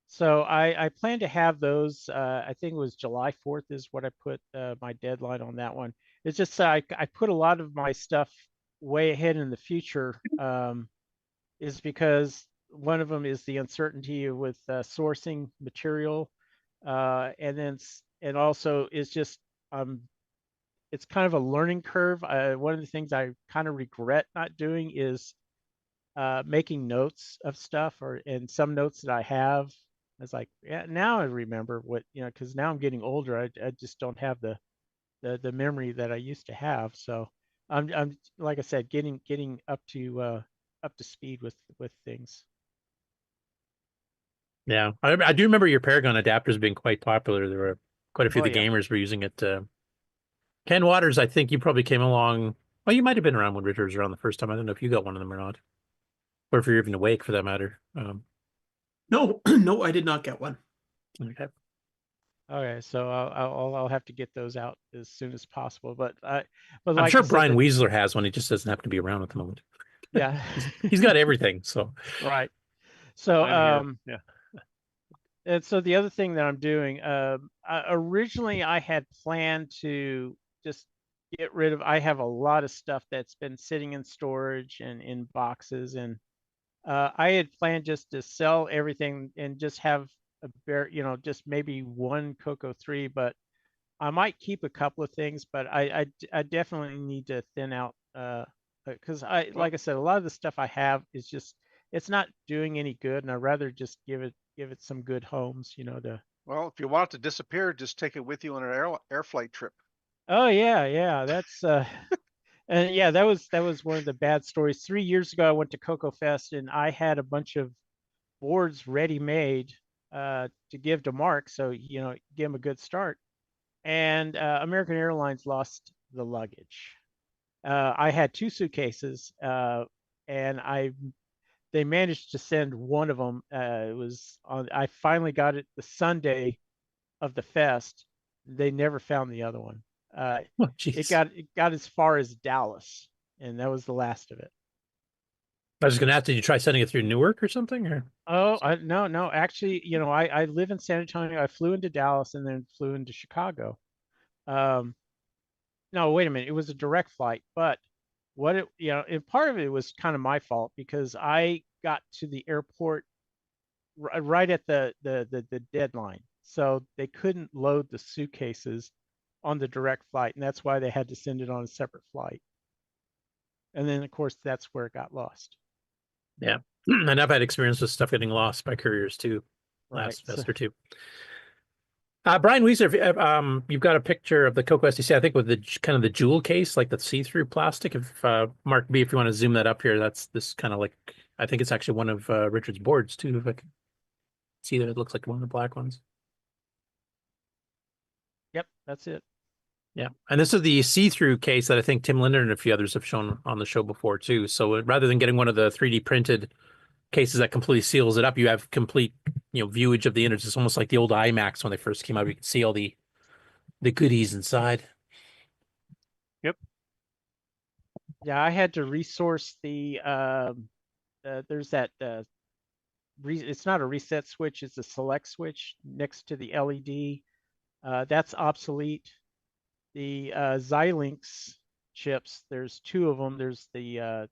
So I plan to have those. I think it was July 4th is what I put my deadline on that one. It's just I put a lot of my stuff way ahead in the future, is because one of them is the uncertainty with sourcing material, and also is just it's kind of a learning curve. One of the things I kind of regret not doing is making notes of stuff, and some notes that I have. I was like, yeah, now I remember what, because now I'm getting older. I just don't have the memory that I used to have. So I'm like I said, getting up to speed with things. Yeah, I do remember your Paragon adapters being quite popular. There were quite a few of the gamers were using it. Ken Waters, I think you probably came along. Well, you might have been around when Richard was around the first time. I don't know if you got one of them or not, or if you're even awake for that matter. No, no, I did not get one. Okay. Okay, so I'll have to get those out as soon as possible. But I'm like sure Brian Weasler has one. He just doesn't happen to be around at the moment. Yeah, he's got everything. So right. So yeah. And so the other thing that I'm doing, originally I had planned to just get rid of. I have a lot of stuff that's been sitting in storage and in boxes, and I had planned just to sell everything and just have just maybe one CoCo 3, but I might keep a couple of things, but I definitely need to thin out, because like I said, a lot of the stuff I have is just, it's not doing any good, and I'd rather just give it some good homes, to. Well, if you want it to disappear, just take it with you on an air flight trip. Oh yeah, that's and yeah, that was one of the bad stories. 3 years ago, I went to CoCo Fest and I had a bunch of boards ready made to give to Mark, so give him a good start. And American Airlines lost the luggage. I had 2 suitcases, and they managed to send one of them. I finally got it the Sunday of the fest. They never found the other one. It got as far as Dallas, and that was the last of it. I was going to ask, did you try sending it through Newark or something? Or Oh, no. Actually, I live in San Antonio. I flew into Dallas and then flew into Chicago. No, wait a minute. It was a direct flight, but part of it was kind of my fault because I got to the airport right at the deadline, so they couldn't load the suitcases on the direct flight, and that's why they had to send it on a separate flight. And then, of course, that's where it got lost. Yeah, and I've had experience with stuff getting lost by couriers too, last fest or two. Brian Weezer, you've got a picture of the CoCo SDC, I think, with the kind of the jewel case, like the see-through plastic. If MarcB, if you want to zoom that up here, that's this kind of like, I think it's actually one of Richard's boards too. If I can see that, it looks like one of the black ones. Yep, that's it. Yeah, and this is the see-through case that I think Tim Linder and a few others have shown on the show before too. So rather than getting one of the 3D printed cases that completely seals it up, you have complete, viewage of the innards. It's almost like the old IMAX when they first came out. You can see all the goodies inside. Yep. Yeah, I had to resource the there's that it's not a reset switch, it's a select switch next to the LED. That's obsolete. The Xilinx chips, there's two of them. There's the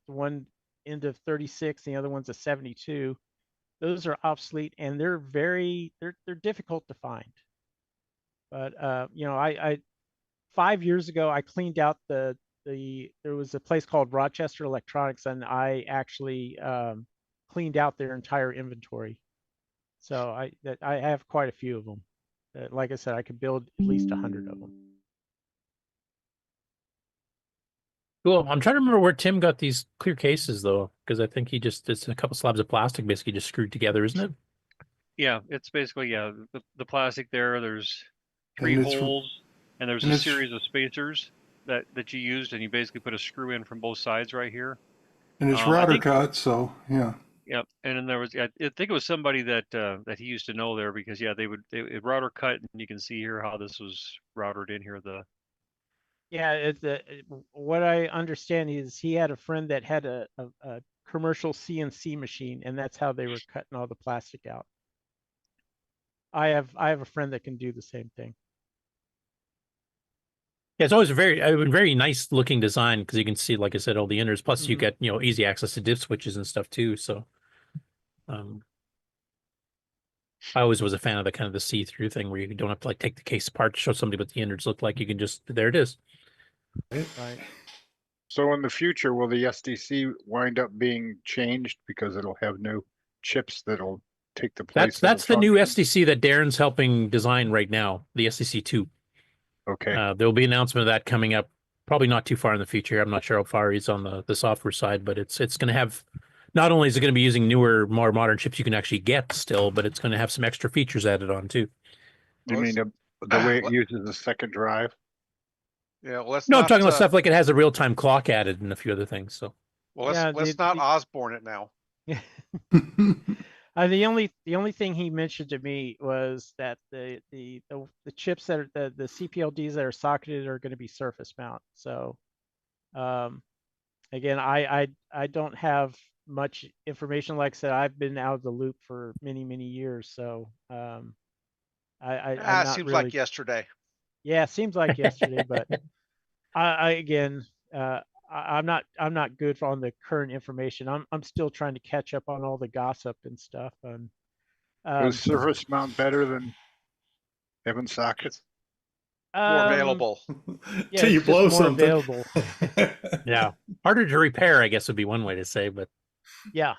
one end of 36, the other one's a 72. Those are obsolete, and they're difficult to find. But I 5 years ago I cleaned out there was a place called Rochester Electronics, and I actually cleaned out their entire inventory. So I have quite a few of them. Like I said, I could build at least 100 of them. Cool. I'm trying to remember where Tim got these clear cases though, because I think it's a couple slabs of plastic basically just screwed together, isn't it? Yeah, it's basically the plastic there. There's three holes, and there's a series of spacers that you used, and you basically put a screw in from both sides right here. And it's router cut, so yeah. Yep, and then there was I think it was somebody that he used to know there because they router cut, and you can see here how this was routed in here. Yeah, what I understand is he had a friend that had a commercial CNC machine, and that's how they were cutting all the plastic out. I have a friend that can do the same thing. Yeah, it's always a very nice looking design because you can see, like I said, all the innards. Plus, you get easy access to diff switches and stuff too. So, I always was a fan of the kind of the see-through thing where you don't have to like take the case apart to show somebody what the innards look like. You can just there it is. Right. So in the future, will the SDC wind up being changed because it'll have new chips that'll take the place? That's the new SDC that Darren's helping design right now, the SDC 2. Okay. There'll be an announcement of that coming up, probably not too far in the future. I'm not sure how far he's on the software side, but it's going to have, not only is it going to be using newer, more modern chips you can actually get still, but it's going to have some extra features added on too. You mean the way it uses the second drive? Yeah, well, I'm talking about stuff like it has a real-time clock added and a few other things. So, well, let's not Osborne it now. The only thing he mentioned to me was that the chips that are the CPLDs that are socketed are going to be surface mount. So, again, I don't have much information. Like I said, I've been out of the loop for many years. So, it seems like yesterday. Yeah, it seems like yesterday, but I'm not good on the current information. I'm still trying to catch up on all the gossip and stuff. And is surface mount better than having sockets? More available. Yeah, till you blow something. Available. Yeah, harder to repair, I guess would be one way to say. But yeah.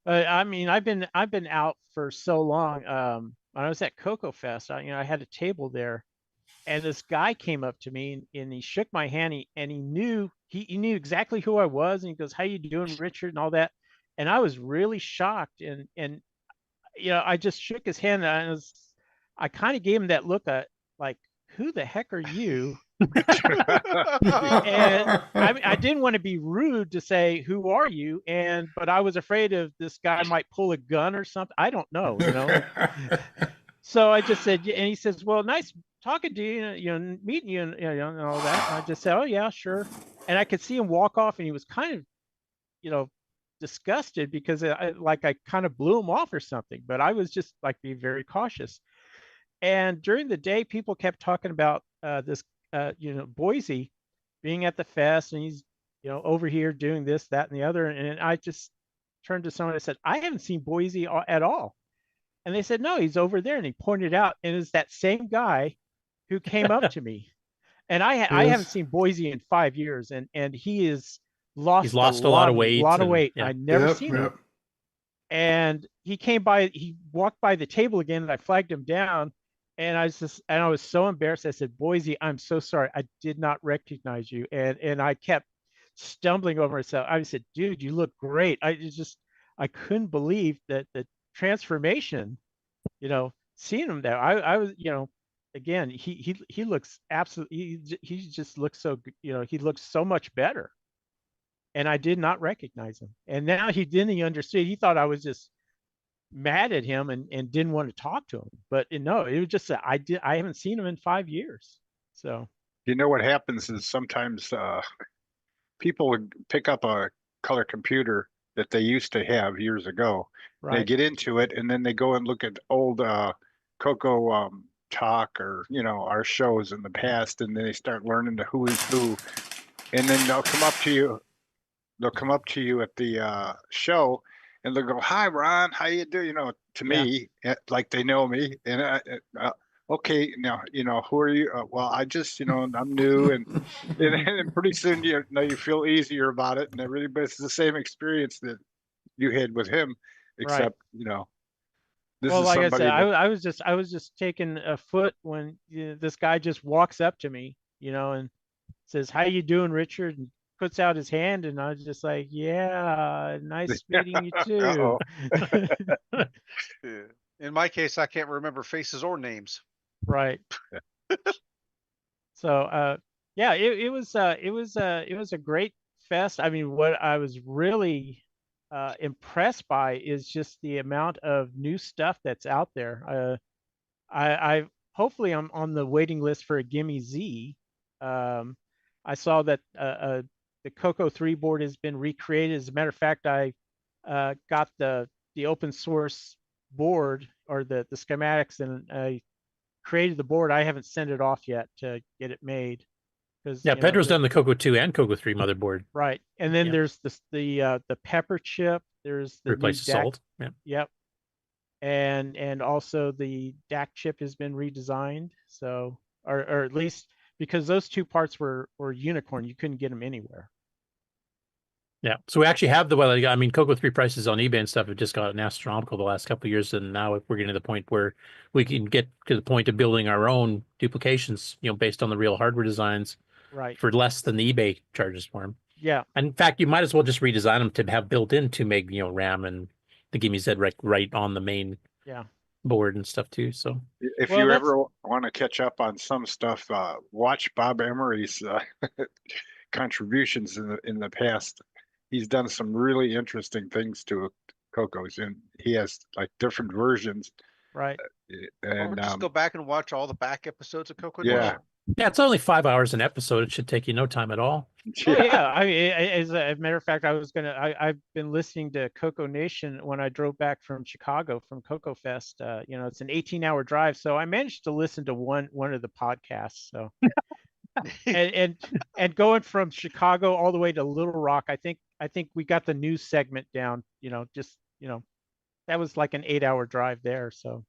I mean, I've been out for so long. When I was at CoCo Fest, I had a table there, and this guy came up to me and he shook my hand, and he knew exactly who I was, and he goes, "How you doing, Richard?" and all that. And I was really shocked, and I just shook his hand, and I kind of gave him that look like, who the heck are you? And I didn't want to be rude to say, who are you? But I was afraid of this guy might pull a gun or something. I don't know, So I just said, and he says, well, nice talking to you, meeting you, and all that. And I just said, oh yeah, sure. And I could see him walk off, and he was kind of, disgusted because I kind of blew him off or something, but I was just like being very cautious. And during the day, people kept talking about this, Boisy being at the fest, and he's, over here doing this, that, and the other. And I just turned to someone and said, I haven't seen Boisy at all. And they said, no, he's over there. And he pointed out, and it's that same guy who came up to me. And I haven't seen Boisy in 5 years, and he is He's lost a lot of weight. I never seen him. And he came by, he walked by the table again, and I flagged him down. And I was so embarrassed. I said, Boisy, I'm so sorry. I did not recognize you. And I kept stumbling over myself. I said, dude, you look great. I couldn't believe that the transformation, seeing him there. I was, again, he looks absolutely, he just looks so, he looks so much better. And I did not recognize him. And now he understood. He thought I was just mad at him and didn't want to talk to him. But no, it was just that I haven't seen him in 5 years. So what happens is sometimes people would pick up a color computer that they used to have years ago. Right. They get into it, and then they go and look at old CoCo talk or our shows in the past, and then they start learning the who is who, and then they'll come up to you. They'll come up to you at the show, and they'll go, "Hi, Ron, how you doing?" To me, like they know me, and okay, now who are you? Well, I just I'm new, and and pretty soon you feel easier about it, and everybody, but it's the same experience that you had with him, except this well, is like somebody I said, I was just taking a foot when this guy just walks up to me, and says, "How you doing, Richard?" And puts out his hand, and I was just like, yeah, nice meeting you too. In my case, I can't remember faces or names. Right. So it was a great fest. I mean, what I was really impressed by is just the amount of new stuff that's out there. I hopefully I'm on the waiting list for a GIMEZ. I saw that the CoCo 3 board has been recreated. As a matter of fact, I got the open source board or the schematics, and I created the board. I haven't sent it off yet to get it made. Pedro's done the CoCo 2 and CoCo 3 motherboard. Right, and then there's the pepper chip. There's the replace the salt. Yep, and also the DAC chip has been redesigned. So, or at least because those two parts were unicorn, you couldn't get them anywhere. Yeah, so we actually have CoCo 3 prices on eBay and stuff have just gotten astronomical the last couple of years, and now we're getting to the point where we can get to the point of building our own duplications, based on the real hardware designs, right, for less than the eBay charges for them. Yeah, and in fact, you might as well just redesign them to have built in 2 meg, RAM and the GIMEZ right on the main board and stuff too. So if you ever want to catch up on some stuff, watch Bob Emery's contributions in the past. He's done some really interesting things to CoCo's, and he has like different versions. Right. And just go back and watch all the back episodes of CoCo. Yeah, it's only 5 hours an episode. It should take you no time at all. Oh, yeah. I mean, as a matter of fact, I've been listening to CoCoNation when I drove back from Chicago from CoCo Fest. It's an 18-hour drive, so I managed to listen to one of the podcasts. So, and going from Chicago all the way to Little Rock, I think we got the news segment down. That was like an 8-hour drive there. So.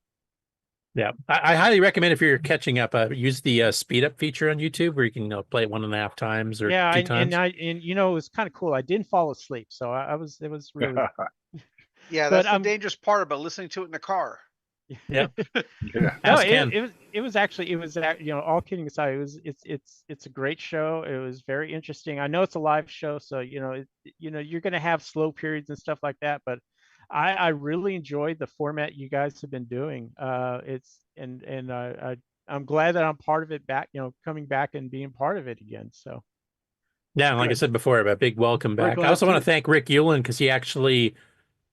Yeah, I highly recommend if you're catching up, use the speed up feature on YouTube where you can play it 1.5 times or 2 times. And it was kind of cool. I didn't fall asleep, so it was really. Yeah, that's the dangerous part about listening to it in the car. Yeah. No, it was actually all kidding aside, it's a great show. It was very interesting. I know it's a live show, so you're going to have slow periods and stuff like that, but I really enjoyed the format you guys have been doing. I'm glad that I'm part of it back, coming back and being part of it again. So. Yeah, and like I said before, a big welcome back. I also want to thank Rick Hewlin because he actually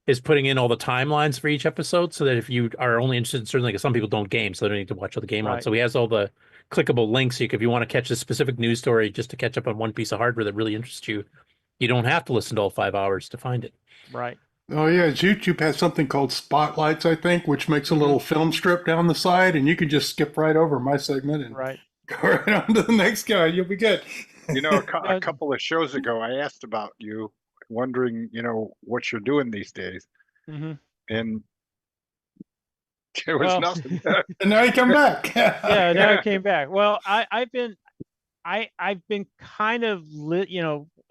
is putting in all the timelines for each episode so that if you are only interested in certainly, because some people don't game, so they don't need to watch all the game on. So he has all the clickable links. If you want to catch a specific news story just to catch up on one piece of hardware that really interests you, You don't have to listen to all 5 hours to find it. Right. Oh yeah, YouTube has something called Spotlights, I think, which makes a little film strip down the side, and you can just skip right over my segment and go right on to the next guy. You'll be good. You know, a couple of shows ago, I asked about you, wondering, what you're doing these days, and there was nothing. And now you come back. Yeah, now I came back. Well, I've been kind of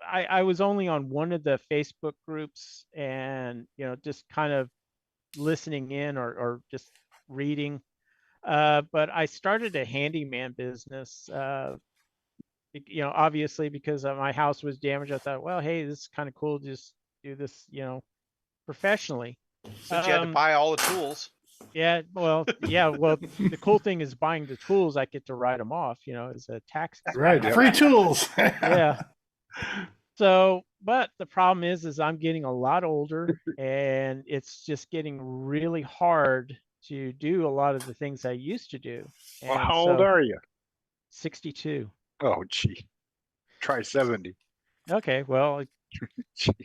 I was only on one of the Facebook groups, and just kind of listening in or just reading. But I started a handyman business. Obviously because my house was damaged, I thought, well, hey, this is kind of cool to just do this, professionally. Since you had to buy all the tools. Yeah, well, the cool thing is buying the tools, I get to write them off, as a tax. Right, free tools. Yeah. So, but the problem is I'm getting a lot older, and it's just getting really hard to do a lot of the things I used to do. Well, how old are you? 62. Oh, gee. Try 70. Okay, well,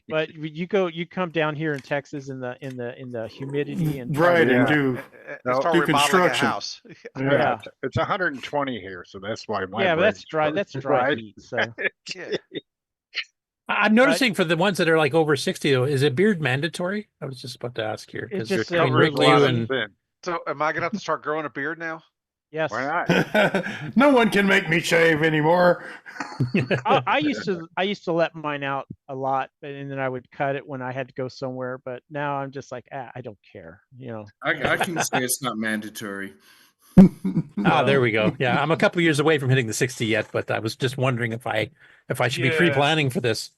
but you come down here in Texas in the humidity and do construction. House. Yeah, it's 120 here, so that's why my but that's dry. That's dry heat. So I'm noticing for the ones that are like over 60, though, is it beard mandatory? I was just about to ask here. It's just between Rick you and So am I gonna have to start growing a beard now? Yes. Why not? No one can make me shave anymore. I used to let mine out a lot, and then I would cut it when I had to go somewhere. But now I'm just like, I don't care. I can say it's not mandatory. There we go. Yeah, I'm a couple of years away from hitting the 60 yet, but I was just wondering if I should be pre-planning for this.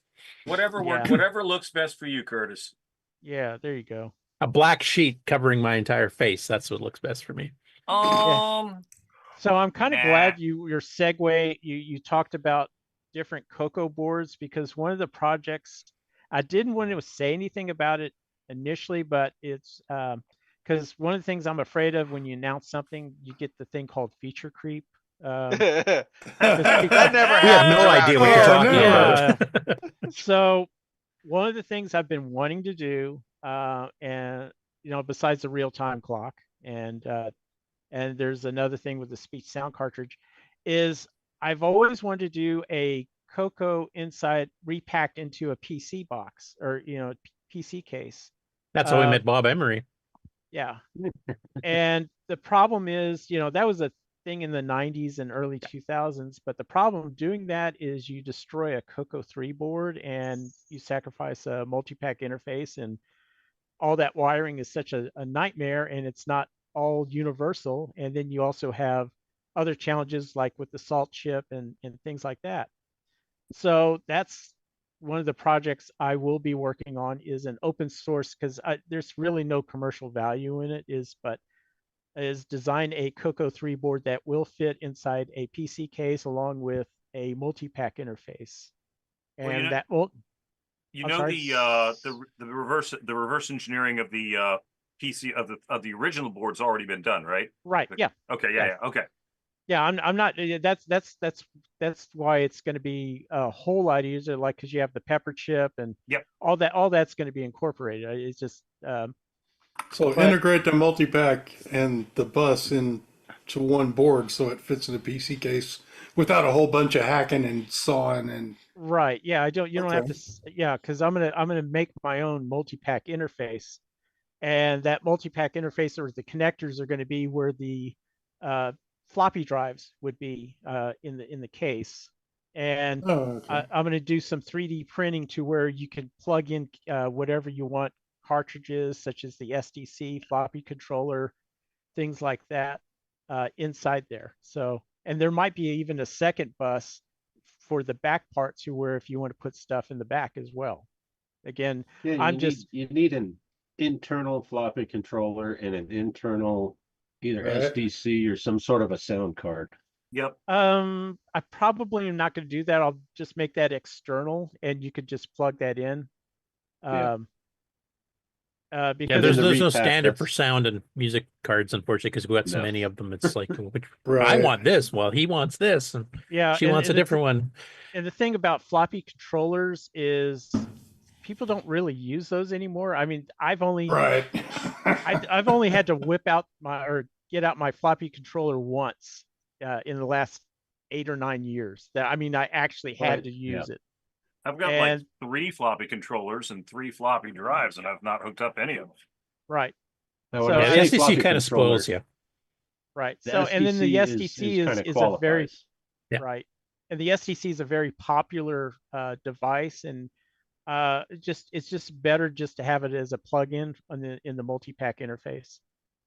Whatever whatever looks best for you, Curtis. Yeah, there you go. A black sheet covering my entire face. That's what looks best for me. So I'm kind of glad your segue. You talked about different CoCo boards, because one of the projects I didn't want to say anything about it initially, but it's because one of the things I'm afraid of when you announce something, you get the thing called feature creep. That never We have no idea what you're talking about. So one of the things I've been wanting to do, and besides the real-time clock, and there's another thing with the speech sound cartridge, is I've always wanted to do a CoCo inside repacked into a PC box, or PC case. That's how we met Bob Emery. Yeah. And the problem is, that was a thing in the 90s and early 2000s, but the problem doing that is you destroy a CoCo 3 board and you sacrifice a multi-pack interface, and all that wiring is such a nightmare, and it's not all universal. And then you also have other challenges like with the salt chip and things like that. So that's one of the projects I will be working on, is an open source, because there's really no commercial value in it, is design a CoCo 3 board that will fit inside a PC case along with a multi-pack interface. And that will, the reverse engineering of the PC of the original board's already been done, right? Right. Yeah. Okay. Yeah. Okay. Yeah. I'm not. That's why it's going to be a whole lot easier, like, because you have the pepper chip and all that's going to be incorporated. It's just. So integrate the multi-pack and the bus into one board so it fits in the PC case without a whole bunch of hacking and sawing and. Right. Yeah. You don't have to. Yeah, because I'm gonna make my own multi-pack interface. And that multi-pack interface, or the connectors, are going to be where the floppy drives would be in the case. And I'm going to do some 3D printing to where you can plug in whatever you want, cartridges such as the SDC, floppy controller, things like that inside there. So, and there might be even a second bus for the back part, to where if you want to put stuff in the back as well. Again, you need an internal floppy controller and an internal either SDC or some sort of a sound card. Yep. I probably am not going to do that. I'll just make that external, and you could just plug that in. Because Yeah, there's of the no repack, standard for that's- sound and music cards, unfortunately, because we got so No. many of them. It's like, which, I Right. want this. Well, he wants this, and yeah, she wants a different one. And the thing about floppy controllers is people don't really use those anymore. I mean, I've only Right. I've only had to whip out get out my floppy controller once in the last 8 or 9 years. That I mean, I actually had Right, to use yeah. it. I've got And- like 3 floppy controllers and 3 floppy drives, and I've not hooked up any of them. Right. Now, So when I Yeah, say the SDC floppy kind of spoils controller, you. Right. the So and then the SDC is kinda a very qualifies. Yeah. right. And the SDC is a very popular device, and it's just better just to have it as a plug-in in the multi-pack interface.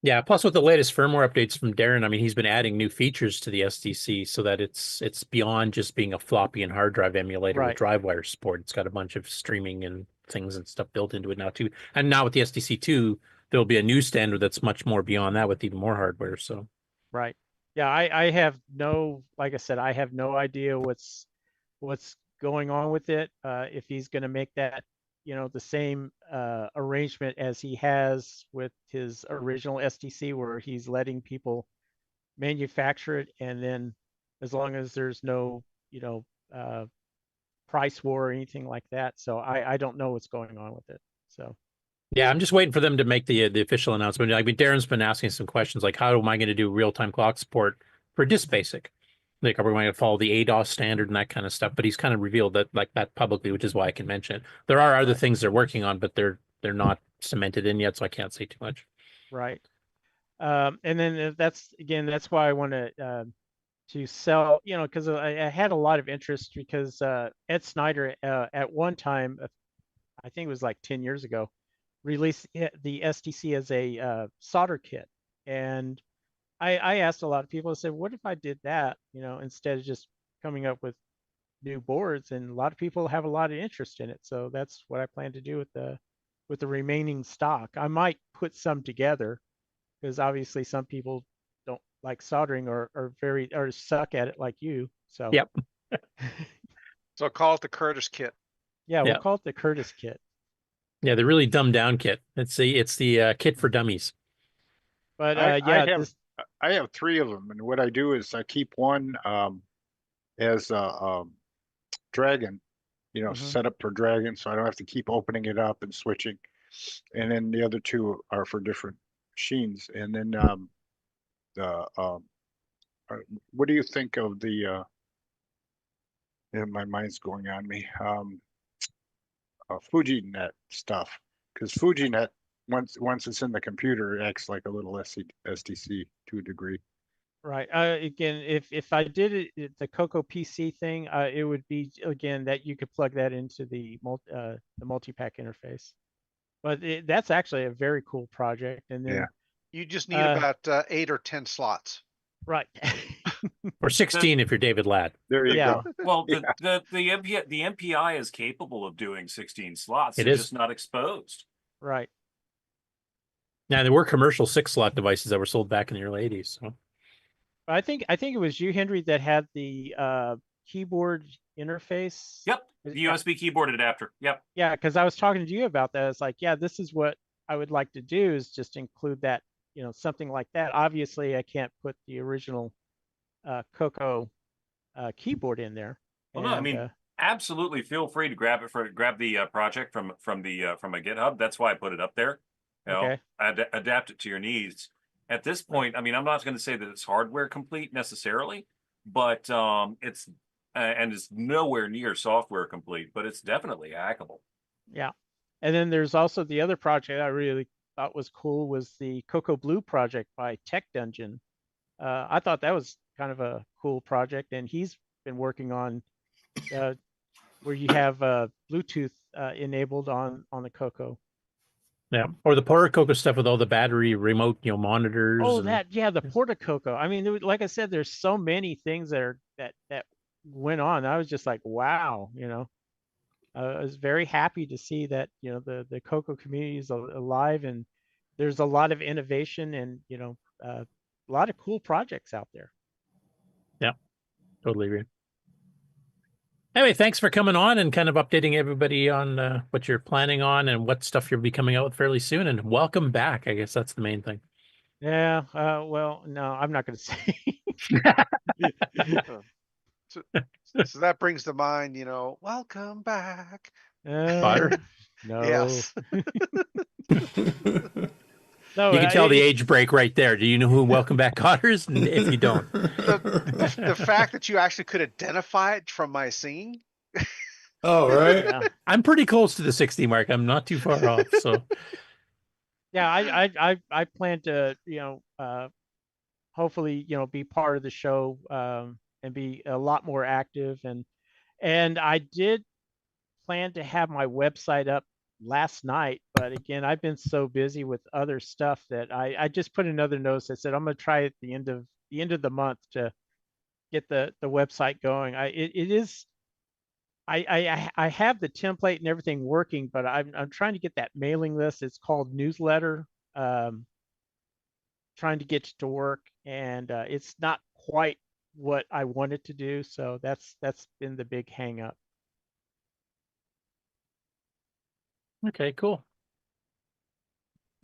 Yeah, plus with the latest firmware updates from Darren, I mean, he's been adding new features to the SDC so that it's beyond just being a floppy and hard drive emulator with Right. drive wire support. It's got a bunch of streaming and things and stuff built into it now too. And now with the SDC2, there'll be a new standard that's much more beyond that with even more hardware. So Right. Yeah, I have like I said, I have no idea what's going on with it. If he's going to make that, the same arrangement as he has with his original STC, where he's letting people manufacture it, and then as long as there's no, price war or anything like that. So I don't know what's going on with it. So. yeah, I'm just waiting for them to make the official announcement. I mean, Darren's been asking some questions like, how am I going to do real-time clock support for Disk Basic? Like, are we going to follow the ADOS standard and that kind of stuff? But he's kind of revealed that like that publicly, which is why I can mention it. There are other things they're working on, but they're not cemented in yet, so I can't say too much. Right. And then that's why I want to sell, because I had a lot of interest because Ed Snyder at one time, I think it was like 10 years ago, released the STC as a solder kit. And I asked a lot of people, I said, what if I did that, instead of just coming up with new boards? And a lot of people have a lot of interest in it. So that's what I plan to do with the remaining stock. I might put some together because obviously some people don't like soldering or suck at it like you. So yep. So call it the Curtis kit. Yeah, we'll call it the Curtis kit. Yeah, the really dumbed down kit. It's the kit for dummies. But I have 3 of them, and what I do is I keep one as a Dragon, set up for Dragon, so I don't have to keep opening it up and switching. And then the other 2 are for different machines. And then what do you think of the? My mind's going on me. FujiNet stuff, because FujiNet once it's in the computer, it acts like a little SDC to a degree. Right. Again, if I did it the CoCo PC thing, it would be again that you could plug that into the multi-pack interface. But that's actually a very cool project. And then you just need about 8 or 10 slots. Right. Or 16 if you're David Ladd. There you go. Well, the MPI is capable of doing 16 slots. It It's is just not exposed. Right. Now there were commercial 6-slot devices that were sold back in the early 80s. So. I think it was you, Henry, that had the keyboard interface. Yep, the USB keyboard adapter. Yep. Yeah, because I was talking to you about that. It's like, yeah, this is what I would like to do, is just include that, something like that. Obviously, I can't put the original CoCo keyboard in there. Well, no, I mean, absolutely feel free to grab the project from a GitHub. That's why I put it up there. Okay. Adapt it to your needs. At this point, I mean, I'm not going to say that it's hardware complete necessarily, but it's nowhere near software complete, but it's definitely hackable. Yeah. And then there's also the other project I really thought was cool was the CoCo Blue project by Tech Dungeon. I thought that was kind of a cool project, and he's been working on where you have Bluetooth enabled on the CoCo. Yeah, or the Porta CoCo stuff with all the battery remote, monitors. Oh, the Porta CoCo. I mean, like I said, there's so many things that went on. I was just like, wow, I was very happy to see that, the CoCo community is alive, and there's a lot of innovation and, a lot of cool projects out there. Yeah, totally agree. Anyway, thanks for coming on and kind of updating everybody on what you're planning on and what stuff you'll be coming out with fairly soon. And welcome back. I guess that's the main thing. Yeah. Well, no, I'm not going to say. So that brings to mind, welcome back. Potter? No. Yes. No, You can tell the age break right there. Do you know who Welcome Back Cotter is? If you don't. The fact that you actually could identify it from my singing. Oh, right. Yeah. I'm pretty close to the 60 mark. I'm not too far off. So Yeah, I plan to, hopefully, be part of the show and be a lot more active. And I did plan to have my website up last night, but again, I've been so busy with other stuff that I just put another note that said I'm going to try at the end of the month to get the website going. I have the template and everything working, but I'm trying to get that mailing list. It's called newsletter. Trying to get it to work, and it's not quite what I wanted to do. So that's been the big hang up. okay, cool.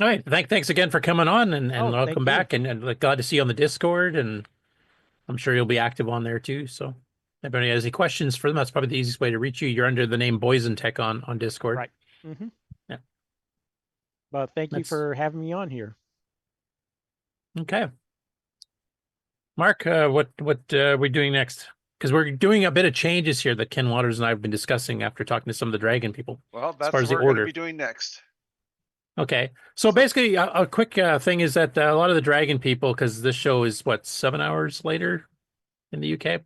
All right. Thanks again for coming on and welcome back. And glad to see you on the Discord. And I'm sure you'll be active on there too. So if anybody has any questions for them, that's probably the easiest way to reach you. You're under the name Boison Tech on Discord. Right. Mm-hmm. Yeah. Well, thank you for having me on here. Okay. Mark, what are we doing next? Because we're doing a bit of changes here that Ken Waters and I have been discussing after talking to some of the Dragon people. Well, as that's far what as the we're going to order. be doing next. Okay. So basically, a quick thing is that a lot of the Dragon people, because this show is, 7 hours later in the UK?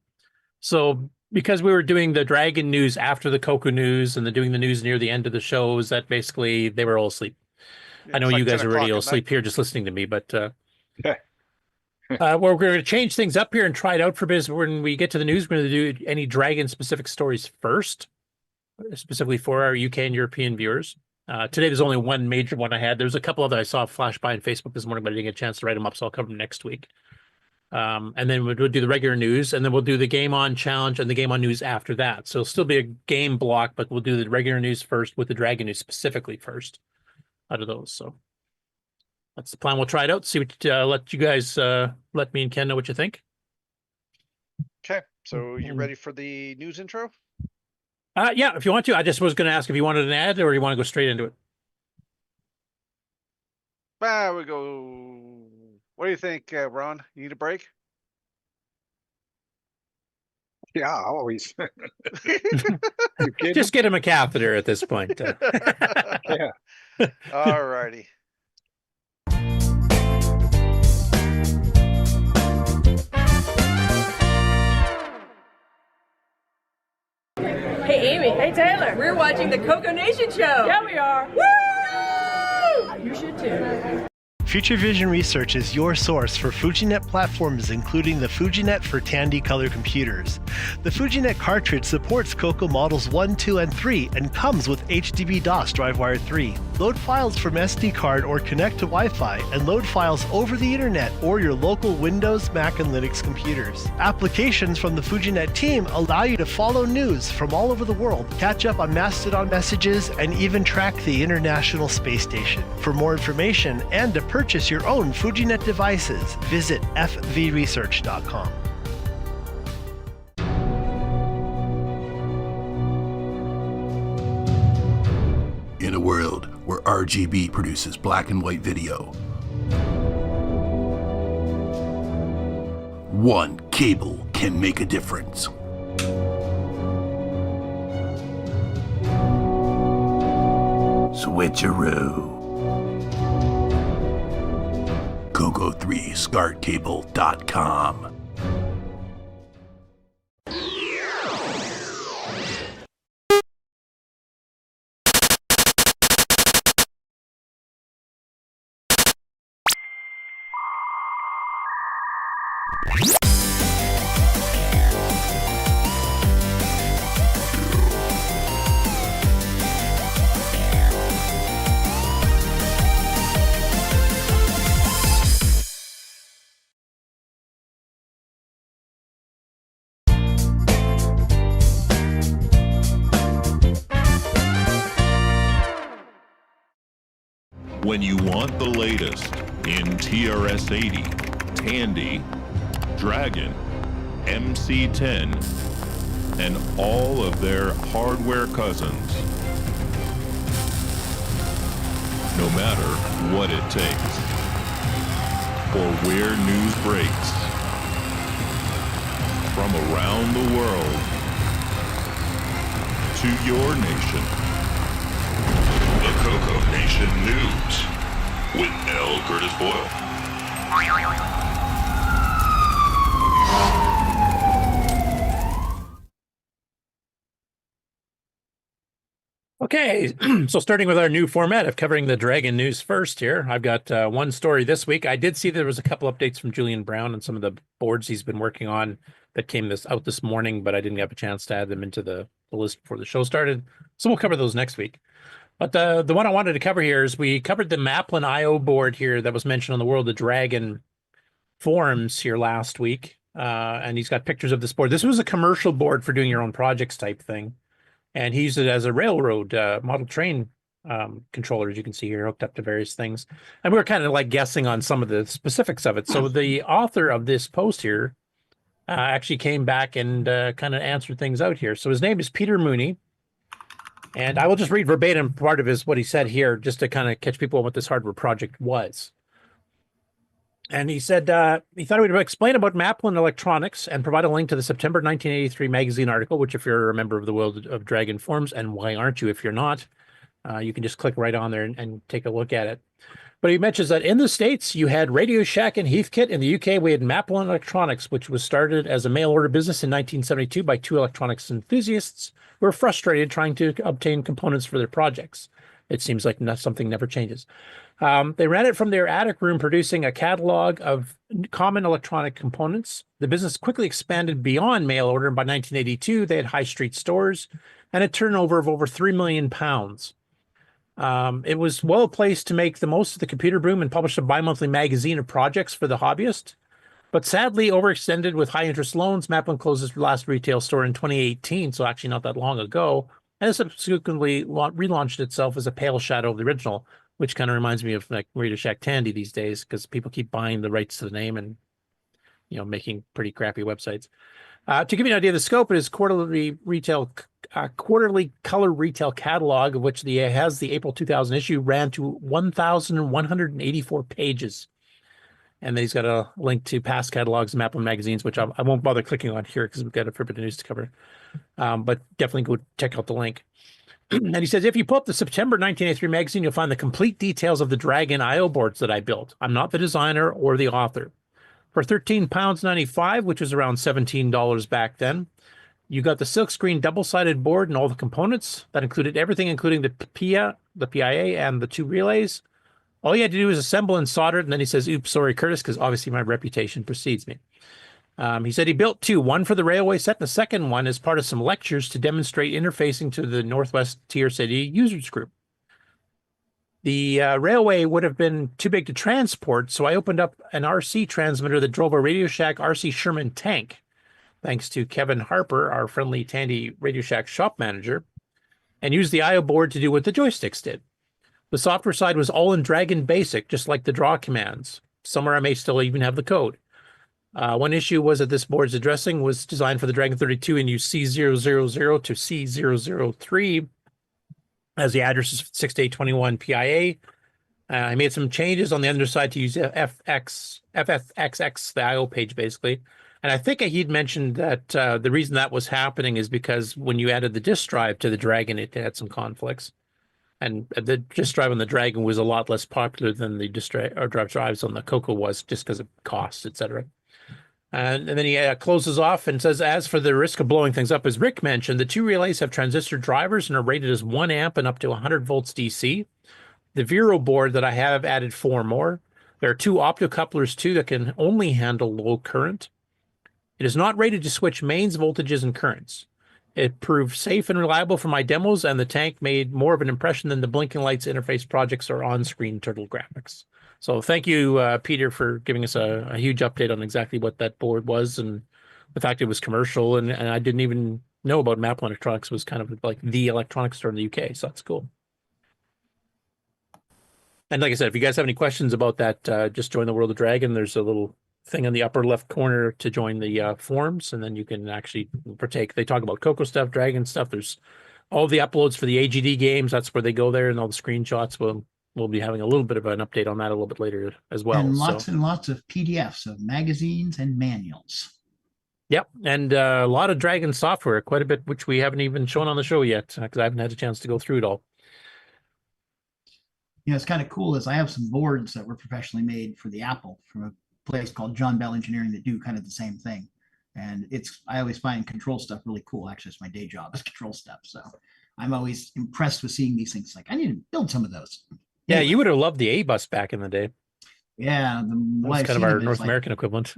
So because we were doing the Dragon news after the CoCo news and doing the news near the end of the shows, that basically they were all asleep. I know you guys are already all asleep here just listening to me, but we're going to change things up here and try it out for business. When we get to the news, we're going to do any Dragon-specific stories first, specifically for our UK and European viewers. Today, there's only one major one I had. There's a couple other I saw flash by on Facebook this morning, but I didn't get a chance to write them up, so I'll cover them next week. And then we'll do the regular news, and then we'll do the Game On Challenge and the Game On News after that. So it'll still be a game block, but we'll do the regular news first with the Dragon news specifically first out of those. So that's the plan. We'll try it out, see what, let you guys, let me and Ken know what you think. Okay, so you ready for the news intro? Yeah, if you want to. I just was going to ask if you wanted an ad or you want to go straight into it. We go. What do you think, Ron? You need a break? Yeah, always. Just get him a catheter at this point. Yeah. All righty. Hey, Amy. Hey, Taylor. We're watching the CoCoNation show. Yeah, we are. Woo! You should too. Future Vision Research is your source for FujiNet platforms, including the FujiNet for Tandy color computers. The FujiNet cartridge supports CoCo models 1, 2, and 3 and comes with HDB-DOS DriveWire 3. Load files from SD card or connect to Wi-Fi and load files over the internet or your local Windows, Mac, and Linux computers. Applications from the FujiNet team allow you to follow news from all over the world, catch up on Mastodon messages, and even track the International Space Station. For more information and to purchase your own FujiNet devices, visit fvresearch.com. In a world where RGB produces black and white video, one cable can make a difference. Switcheroo. CoCo3SCARtCable.com. When you want the latest in TRS-80, Tandy, Dragon, MC-10, and all of their hardware cousins. No matter what it takes, or where news breaks, from around the world to your nation. The CoCoNation News with L Curtis Boyle. Okay, so starting with our new format of covering the Dragon news first here, I've got one story this week. I did see there was a couple updates from Julian Brown and some of the boards he's been working on that came out this morning, but I didn't have a chance to add them into the list before the show started. So we'll cover those next week. But the one I wanted to cover here is we covered the Maplin I board here that was mentioned on the World of Dragon forums here last week. And he's got pictures of this board. This was a commercial board for doing your own projects type thing. And he used it as a railroad model train controller, as you can see here, hooked up to various things. And we were kind of like guessing on some of the specifics of it. So the author of this post here actually came back and kind of answered things out here. So his name is Peter Mooney. And I will just read verbatim part of what he said here, just to kind of catch people on what this hardware project was. And he said he thought he would explain about Maplin Electronics and provide a link to the September 1983 magazine article, which if you're a member of the World of Dragon forums, and why aren't you if you're not, you can just click right on there and take a look at it. But he mentions that in the States, you had Radio Shack and Heathkit. In the UK, we had Maplin Electronics, which was started as a mail-order business in 1972 by two electronics enthusiasts who were frustrated trying to obtain components for their projects. It seems like something never changes. They ran it from their attic room, producing a catalog of common electronic components. The business quickly expanded beyond mail order, and by 1982, they had high street stores and a turnover of over £3 million. It was well placed to make the most of the computer boom and publish a bi-monthly magazine of projects for the hobbyist. But sadly, overextended with high-interest loans, Maplin closed its last retail store in 2018, so actually not that long ago, and subsequently relaunched itself as a pale shadow of the original, which kind of reminds me of like Radio Shack Tandy these days, because people keep buying the rights to the name and, you know, making pretty crappy websites. To give you an idea of the scope, it is quarterly color retail catalog, of which has the April 2000 issue, ran to 1,184 pages. And then he's got a link to past catalogs and Maplin magazines, which I won't bother clicking on here because we've got a fair bit of news to cover. But definitely go check out the link. And he says, if you pull up the September 1983 magazine, you'll find the complete details of the Dragon I/O boards that I built. I'm not the designer or the author. For £13.95, which was around $17 back then, you got the silkscreen double-sided board and all the components. That included everything, including the PIA, and the two relays. All you had to do was assemble and solder it. And then he says, oops, sorry, Curtis, because obviously my reputation precedes me. He said he built two, one for the railway set, and the second one as part of some lectures to demonstrate interfacing to the Northwest Tier City users group. The railway would have been too big to transport, so I opened up an RC transmitter that drove a Radio Shack RC Sherman tank, thanks to Kevin Harper, our friendly Tandy Radio Shack shop manager, and used the I/O board to do what the joysticks did. The software side was all in Dragon Basic, just like the draw commands. Somewhere I may still even have the code. One issue was that this board's addressing was designed for the Dragon 32 and used C000 to C003 as the address is 6821 PIA. I made some changes on the underside to use FFXX, the IO page basically. And I think he'd mentioned that the reason that was happening is because when you added the disk drive to the Dragon, it had some conflicts. And the disk drive on the Dragon was a lot less popular than the disk drives on the CoCo was, just because of costs, etc. And then he closes off and says, as for the risk of blowing things up, as Rick mentioned, the two relays have transistor drivers and are rated as 1 amp and up to 100 volts DC. The Vero board that I have added 4 more. There are 2 optocouplers too that can only handle low current. It is not rated to switch mains, voltages, and currents. It proved safe and reliable for my demos, and the tank made more of an impression than the blinking lights interface projects or on-screen turtle graphics. So thank you, Peter, for giving us a huge update on exactly what that board was and the fact it was commercial. And I didn't even know about Maplin Electronics. Was kind of like the electronics store in the UK. So that's cool. And like I said, if you guys have any questions about that, just join the World of Dragon. There's a little thing in the upper left corner to join the forums, and then you can actually partake. They talk about CoCo stuff, Dragon stuff. There's all the uploads for the AGD games. That's where they go there, and all the screenshots. We'll be having a little bit of an update on that a little bit later as well. And lots and lots of PDFs of magazines and manuals. Yep, and a lot of Dragon software, quite a bit, which we haven't even shown on the show yet, because I haven't had a chance to go through it all. You know, it's kind of cool is I have some boards that were professionally made for the Apple from a place called John Bell Engineering that do kind of the same thing. And I always find control stuff really cool. Actually, it's my day job is control stuff. So I'm always impressed with seeing these things. Like, I need to build some of those. Yeah, you would have loved the A-Bus back in the day. Yeah, that was kind of our North American equivalent.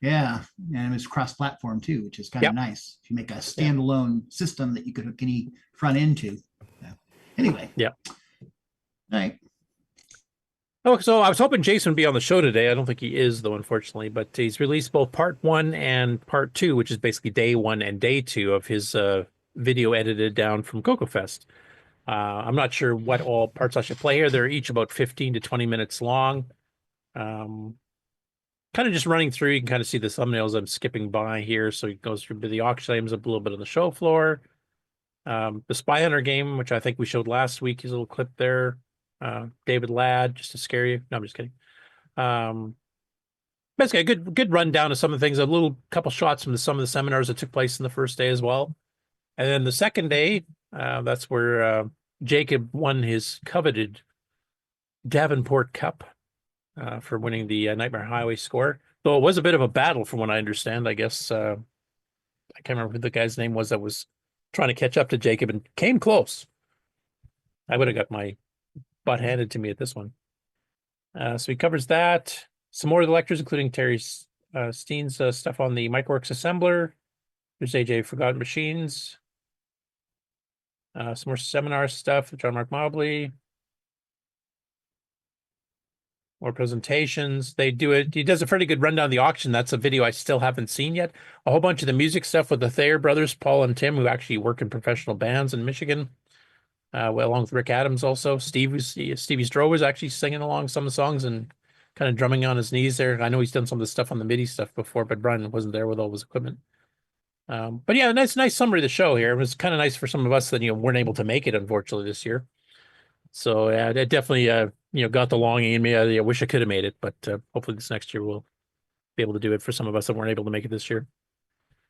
Yeah, and it was cross-platform too, which is kind of nice. If you make a standalone system that you could hook any front end to. Anyway. Yeah. All right. Oh, so I was hoping Jason would be on the show today. I don't think he is, though, unfortunately. But he's released both part 1 and part 2, which is basically day 1 and day 2 of his video edited down from CoCo Fest. I'm not sure what all parts I should play here. They're each about 15 to 20 minutes long. Kind of just running through. You can kind of see the thumbnails I'm skipping by here. So he goes through the auction items, a little bit on the show floor. The Spy Hunter game, which I think we showed last week, his little clip there. David Ladd, just to scare you. No, I'm just kidding. Basically, a good rundown of some of the things. A little couple shots from some of the seminars that took place in the first day as well. And then the second day, that's where Jacob won his coveted Davenport Cup for winning the Nightmare Highway score. Though it was a bit of a battle, from what I understand. I guess I can't remember who the guy's name was that was trying to catch up to Jacob and came close. I would have got my butt handed to me at this one. So he covers that. Some more of the lectures, including Terry Steen's stuff on the MicroWorks assembler. There's AJ Forgotten Machines. Some more seminar stuff with John Mark Mobley. More presentations. They do it. He does a pretty good rundown of the auction. That's a video I still haven't seen yet. A whole bunch of the music stuff with the Thayer brothers, Paul and Tim, who actually work in professional bands in Michigan. Well, along with Rick Adams also. Stevie Strowbridge was actually singing along some of the songs and kind of drumming on his knees there. I know he's done some of the stuff on the MIDI stuff before, but Brian wasn't there with all his equipment. But yeah, nice summary of the show here. It was kind of nice for some of us that weren't able to make it, unfortunately, this year. So yeah, it definitely got the longing in me. I wish I could have made it, but hopefully this next year we'll be able to do it for some of us that weren't able to make it this year.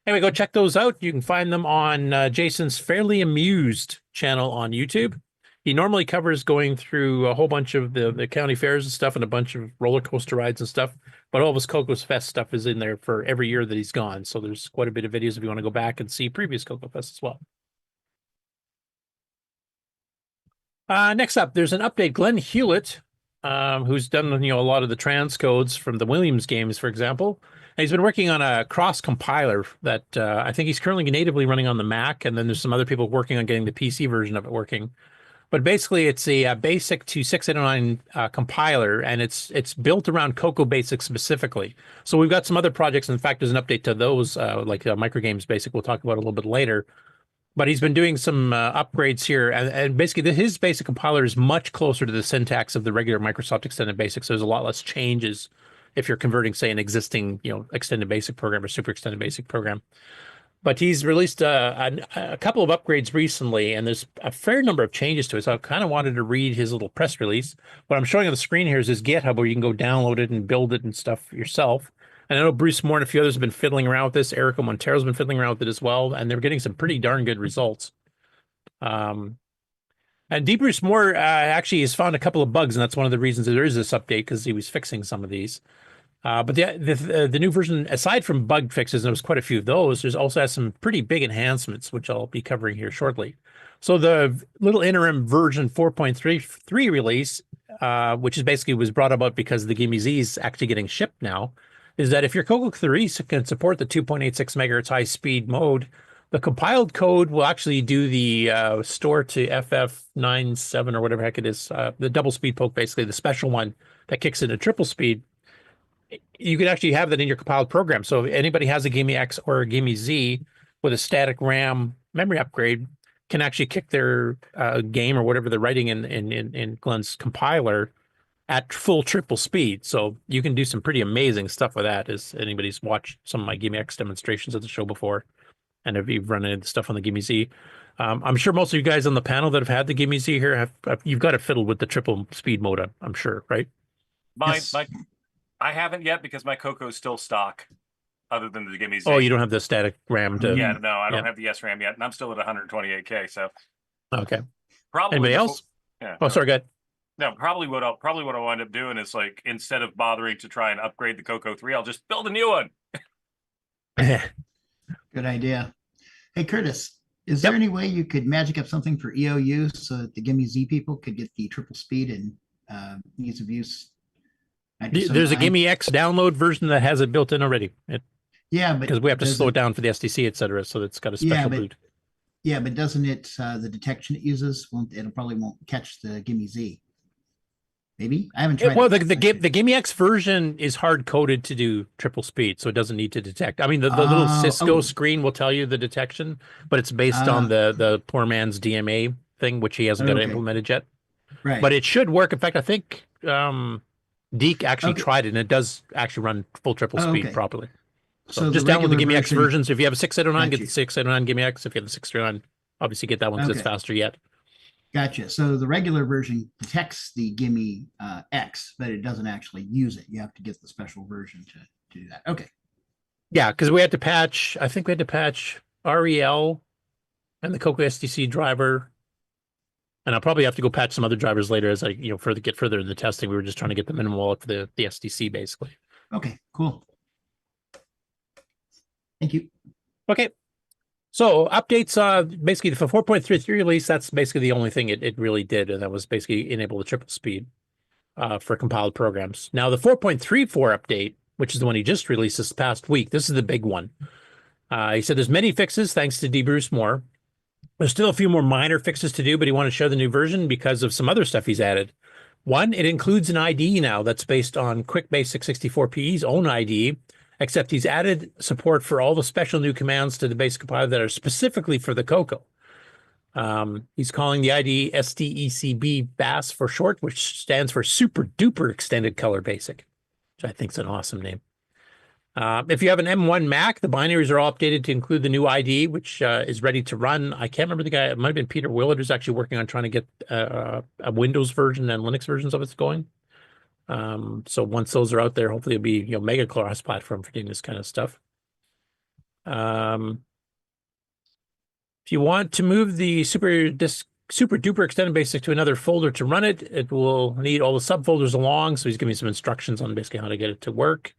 Anyway, go check those out. You can find them on Jason's Fairly Amused channel on YouTube. He normally covers going through a whole bunch of the county fairs and stuff and a bunch of roller coaster rides and stuff. But all of his CoCo's Fest stuff is in there for every year that he's gone. So there's quite a bit of videos if you want to go back and see previous CoCo Fest as well. Next up, there's an update. Glenn Hewlett, who's done a lot of the transcodes from the Williams games, for example. And he's been working on a cross compiler that I think he's currently natively running on the Mac, and then there's some other people working on getting the PC version of it working. But basically, it's a basic to 689 compiler, and it's built around CoCo Basic specifically. So we've got some other projects. In fact, there's an update to those, like Microgames Basic. We'll talk about a little bit later. But he's been doing some upgrades here, and basically his basic compiler is much closer to the syntax of the regular Microsoft Extended Basic. So there's a lot less changes if you're converting, say, an existing Extended Basic program or Super Extended Basic program. But he's released a couple of upgrades recently, and there's a fair number of changes to it. So I kind of wanted to read his little press release. What I'm showing on the screen here is his GitHub, where you can go download it and build it and stuff yourself. And I know Bruce Moore and a few others have been fiddling around with this. Erica Montero's been fiddling around with it as well, and they're getting some pretty darn good results. And D. Bruce Moore actually has found a couple of bugs, and that's one of the reasons that there is this update, because he was fixing some of these. But the new version, aside from bug fixes, and there was quite a few of those, there's also has some pretty big enhancements, which I'll be covering here shortly. So the little interim version 4.33 release, which is basically was brought about because the GIMEZ is actually getting shipped now, is that if your CoCo 3 can support the 2.86 megahertz high-speed mode, the compiled code will actually do the store to FF97 or whatever heck it is, the double speed poke, basically the special one that kicks into triple speed. You can actually have that in your compiled program. So if anybody has a GIME-X or a GIME-Z with a static RAM memory upgrade, can actually kick their game or whatever they're writing in Glenn's compiler at full triple speed. So you can do some pretty amazing stuff with that. As anybody's watched some of my GIMEZ demonstrations at the show before, and if you've run into stuff on the GIMEZ, I'm sure most of you guys on the panel that have had the GIMEZ here have you've got it fiddled with the triple speed mode. I'm sure, right? I haven't yet because my CoCo is still stock, other than the GIMEZ. Oh, you don't have the static RAM to. Yeah, no, I don't have the SRAM yet, and I'm still at 128K. So okay. Probably Anybody else? Yeah. Oh, sorry, go ahead. No, probably what I'll wind up doing is, like, instead of bothering to try and upgrade the CoCo 3, I'll just build a new one. Good idea. Hey, Curtis, is there any way you could magic up something for EOU so that the GIMEZ people could get the triple speed and ease of use? There's a GIMEX download version that has it built in already. Yeah, but because we have to slow it down for the SDC, et cetera, so it's got a special boot. Yeah, but doesn't it the detection it uses probably won't catch the GIMEZ? Maybe I haven't tried. Well, the GIMEX version is hard coded to do triple speed, so it doesn't need to detect. I mean, the little Cisco screen will tell you the detection, but it's based on the poor man's DMA thing, which he hasn't got implemented yet. Right. But it should work. In fact, I think Deke actually tried it, and it does actually run full triple speed properly. So just download the GIMEX versions. If you have a 6809, get the 6809 GIMEX. If you have the 639, obviously get that one because it's faster yet. Gotcha. So the regular version detects the GIME X, but it doesn't actually use it. You have to get the special version to do that. Okay. Yeah, because we had to patch, I think we had to patch REL and the CoCo SDC driver. And I'll probably have to go patch some other drivers later as I get further in the testing. We were just trying to get the minimum for the SDC basically. Okay, cool. Thank you. Okay. So updates, basically the 4.33 release, that's basically the only thing it really did, and that was basically enable the triple speed for compiled programs. Now the 4.34 update, which is the one he just released this past week, this is the big one. He said there's many fixes thanks to D. Bruce Moore. There's still a few more minor fixes to do, but he wanted to show the new version because of some other stuff he's added. One, it includes an IDE now that's based on Quick Basic 64PE's own IDE, except he's added support for all the special new commands to the basic compiler that are specifically for the CoCo. He's calling the IDE SDECB BAS for short, which stands for Super Duper Extended Color Basic, which I think is an awesome name. If you have an M1 Mac, the binaries are all updated to include the new IDE, which is ready to run. I can't remember the guy. It might have been Peter Willard who's actually working on trying to get a Windows version and Linux versions of it going. So once those are out there, hopefully it'll be mega cross platform for doing this kind of stuff. If you want to move the super duper extended basic to another folder to run it, it will need all the subfolders along. So he's giving me some instructions on basically how to get it to work.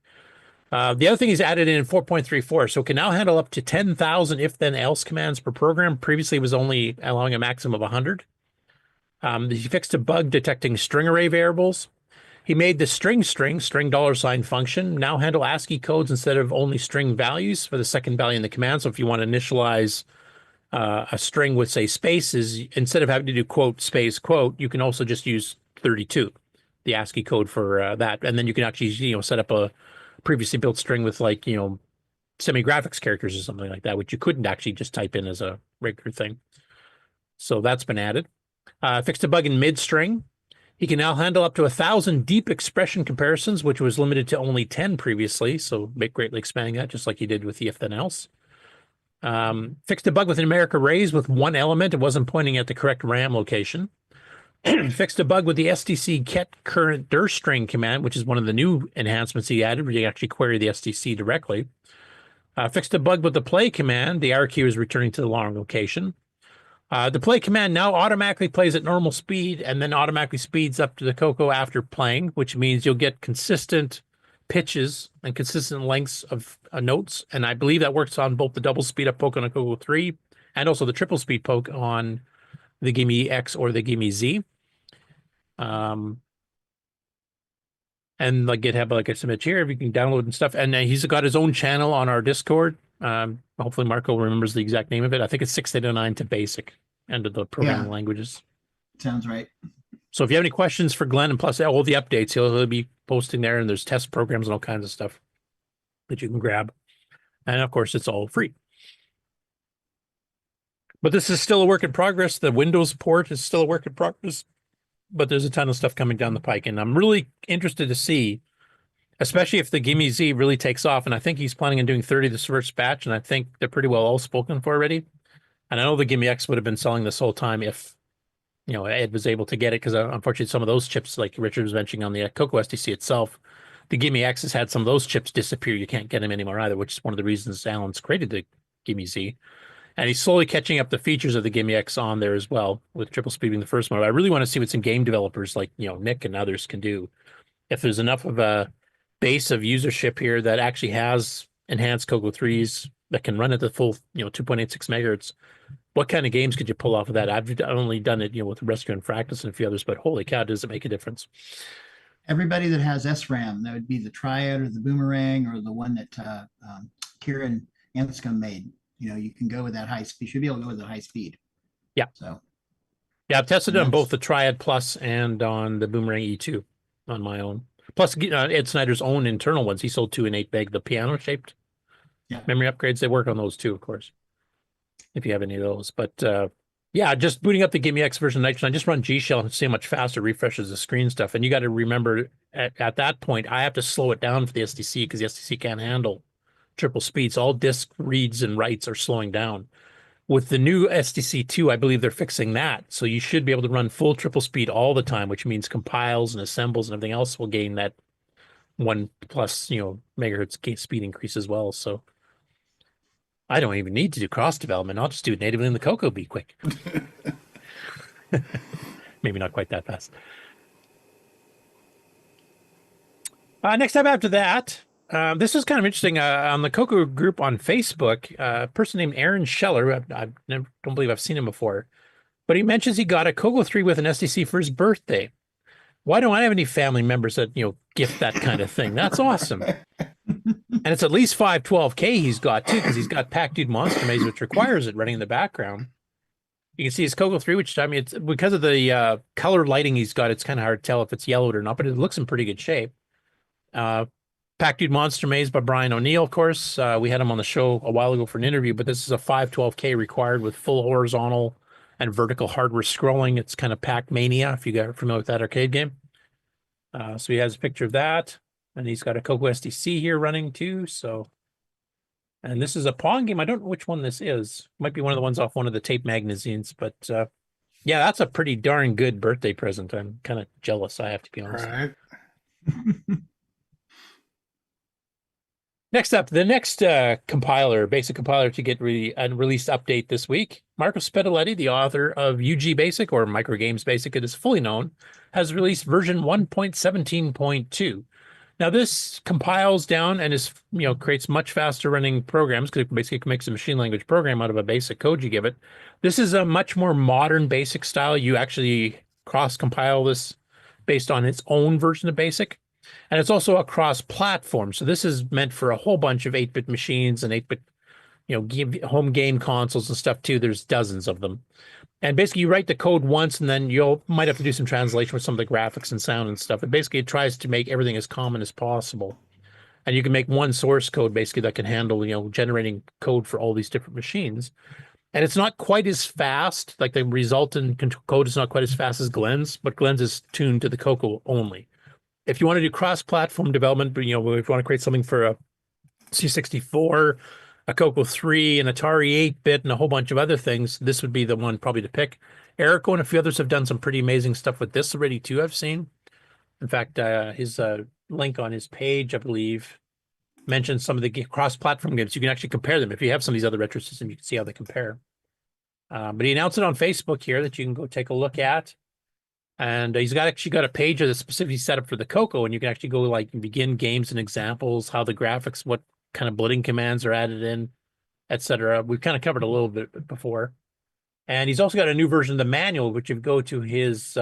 The other thing he's added in 4.34, so it can now handle up to 10,000 if then else commands per program. Previously it was only allowing a maximum of 100. He fixed a bug detecting string array variables. He made the string $$ function now handle ASCII codes instead of only string values for the second value in the command. So if you want to initialize a string with, say, spaces, instead of having to do quote, space, quote, you can also just use 32, the ASCII code for that. And then you can actually, set up a previously built string with semi-graphics characters or something like that, which you couldn't actually just type in as a regular thing. So that's been added. Fixed a bug in mid-string. He can now handle up to 1,000 deep expression comparisons, which was limited to only 10 previously. So greatly expanding that, just like he did with the if then else. Fixed a bug with numeric arrays with one element. It wasn't pointing at the correct RAM location. Fixed a bug with the SDC get current dir string command, which is one of the new enhancements he added, where you actually query the SDC directly. Fixed a bug with the play command. The RQ is returning to the long location. The play command now automatically plays at normal speed and then automatically speeds up to the CoCo after playing, which means you'll get consistent pitches and consistent lengths of notes. And I believe that works on both the double speed up poke on a CoCo 3 and also the triple speed poke on the GIMEX or the GIMEZ. And like GitHub, like I submit here, you can download and stuff. And he's got his own channel on our Discord. Hopefully Marco remembers the exact name of it. I think it's 6809 to basic and of the programming languages. Sounds right. So if you have any questions for Glenn, and plus all the updates, he'll be posting there, and there's test programs and all kinds of stuff that you can grab. And of course, it's all free. But this is still a work in progress. The Windows port is still a work in progress. but there's a ton of stuff coming down the pike, and I'm really interested to see, especially if the GIMEZ really takes off. And I think he's planning on doing 30 this first batch, and I think they're pretty well all spoken for already. And I know the GIMEX would have been selling this whole time if, Ed was able to get it, because unfortunately some of those chips, like Richard was mentioning on the CoCo SDC itself, the GIMEX has had some of those chips disappear. You can't get them anymore either, which is one of the reasons Alan's created the GIMEZ. And he's slowly catching up the features of the GIMEX on there as well, with triple speed being the first one. But I really want to see what some game developers like, Nick and others can do. If there's enough of a base of usership here that actually has enhanced CoCo 3s that can run at the full, 2.86 megahertz, what kind of games could you pull off of that? I've only done it, with Rescue and Fractus and a few others, but holy cow, does it make a difference? Everybody that has SRAM, that would be the Triad or the Boomerang or the one that Kieran Anscombe made. You can go with that high speed. You should be able to go with that high speed. Yeah. So. Yeah, I've tested it on both the Triad Plus and on the Boomerang E2 on my own. Plus, Ed Snyder's own internal ones. He sold 2 and 8 meg, the piano-shaped memory upgrades. They work on those too, of course, if you have any of those. But yeah, just booting up the GIMEX version of Nitrogen, I just run G-Shell and see how much faster it refreshes the screen stuff. And you got to remember, at that point, I have to slow it down for the SDC because the SDC can't handle triple speeds. All disk reads and writes are slowing down. With the new SDC2, I believe they're fixing that. So you should be able to run full triple speed all the time, which means compiles and assembles and everything else will gain that 1+ megahertz speed increase as well. So I don't even need to do cross development. I'll just do it natively in the CoCo be quick. Maybe not quite that fast. Next up after that, this is kind of interesting. On the CoCo group on Facebook, a person named Aaron Scheller, I don't believe I've seen him before, but he mentions he got a CoCo 3 with an SDC for his birthday. Why don't I have any family members that, gift that kind of thing? That's awesome. And it's at least 512K he's got too, because he's got Pack Dude Monster Maze, which requires it running in the background. You can see his CoCo 3, which, I mean, it's because of the color lighting he's got, it's kind of hard to tell if it's yellowed or not, but it looks in pretty good shape. Pack Dude Monster Maze by Brian O'Neill, of course. We had him on the show a while ago for an interview, but this is a 512K required with full horizontal and vertical hardware scrolling. It's kind of Pac Mania, if you guys are familiar with that arcade game. So he has a picture of that, and he's got a CoCo SDC here running too. So, and this is a Pong game. I don't know which one this is. Might be one of the ones off one of the tape magazines, but yeah, that's a pretty darn good birthday present. I'm kind of jealous, I have to be honest. All right. Next up, the next compiler, basic compiler to get a released update this week. Marco Spedaletti, the author of UG Basic, or Micro Games Basic, it is fully known, has released version 1.17.2. Now this compiles down and is, creates much faster running programs, because it basically makes a machine language program out of a basic code you give it. This is a much more modern basic style. You actually cross compile this based on its own version of basic. And it's also across platforms. So this is meant for a whole bunch of 8-bit machines and 8-bit, home game consoles and stuff too. There's dozens of them. And basically you write the code once and then might have to do some translation with some of the graphics and sound and stuff. But basically it tries to make everything as common as possible. And you can make one source code basically that can handle, generating code for all these different machines. And it's not quite as fast, like the resultant code is not quite as fast as Glenn's, but Glenn's is tuned to the CoCo only. If you want to do cross-platform development, but if you want to create something for a C64, a CoCo 3, an Atari 8-bit, and a whole bunch of other things, this would be the one probably to pick. Erico and a few others have done some pretty amazing stuff with this already too, I've seen. In fact, his link on his page, I believe, mentions some of the cross-platform games. You can actually compare them. If you have some of these other retro systems, you can see how they compare. But he announced it on Facebook here that you can go take a look at. And he's actually got a page that's specifically set up for the CoCo, and you can actually go begin games and examples, how the graphics, what kind of blitting commands are added in, etc. We've kind of covered a little bit before. And he's also got a new version of the manual, which if you go to his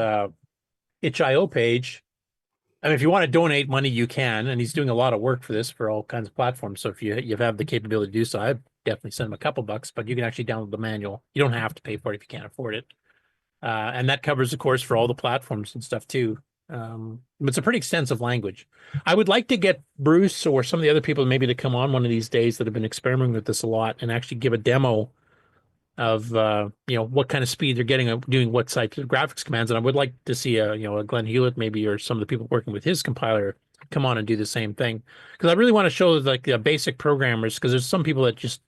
itch.io page, I mean, if you want to donate money, you can. And he's doing a lot of work for this for all kinds of platforms. So if you have the capability to do so, I'd definitely send him a couple bucks, but you can actually download the manual. You don't have to pay for it if you can't afford it. And that covers, of course, for all the platforms and stuff too. It's a pretty extensive language. I would like to get Bruce or some of the other people maybe to come on one of these days that have been experimenting with this a lot and actually give a demo of what kind of speed they're getting doing what types of graphics commands. And I would like to see a Glenn Hewlett maybe, or some of the people working with his compiler come on and do the same thing, because I really want to show like the basic programmers, because there's some people that just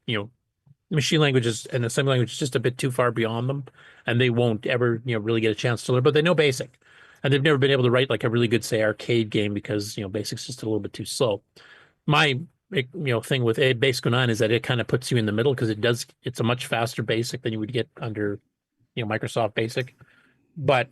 machine languages and assembly language is just a bit too far beyond them, and they won't ever really get a chance to learn, but they know basic, and they've never been able to write like a really good, say, arcade game, because basic's just a little bit too slow. My thing with a Basic 09 is that it kind of puts you in the middle, because it's a much faster basic than you would get under Microsoft Basic. But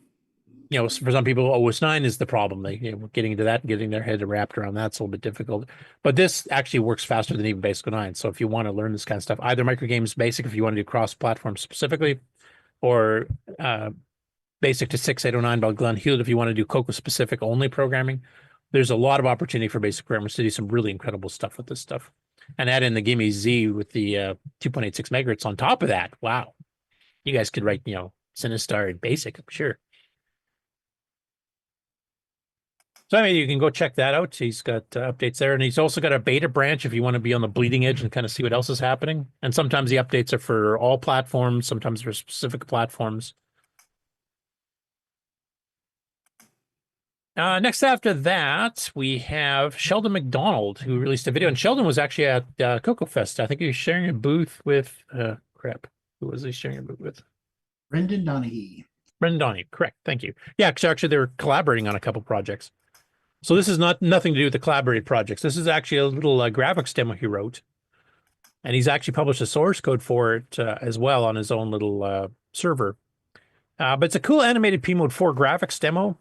for some people, OS 9 is the problem. They getting into that and getting their head wrapped around that's a little bit difficult. But this actually works faster than even Basic 09. So if you want to learn this kind of stuff, either Microgames Basic if you want to do cross-platform specifically, or Basic to 6809 by Glenn Hewlett if you want to do CoCo specific only programming. There's a lot of opportunity for basic programmers to do some really incredible stuff with this stuff. And add in the GIMEZ with the 2.86 megahertz on top of that. Wow. You guys could write, Sinistar in Basic, I'm sure. So anyway, you can go check that out. He's got updates there. And he's also got a beta branch if you want to be on the bleeding edge and kind of see what else is happening. And sometimes the updates are for all platforms, sometimes for specific platforms. Next after that, we have Sheldon MacDonald, who released a video. And Sheldon was actually at CoCo Fest. I think he was sharing a booth with, who was he sharing a booth with? Brendan Donahue. Brendan Donahue, correct. Thank you. Yeah, because actually they were collaborating on a couple projects. So this is nothing to do with the collaborated projects. This is actually a little graphics demo he wrote. And he's actually published a source code for it as well on his own little server. But it's a cool animated P-Mode 4 graphics demo.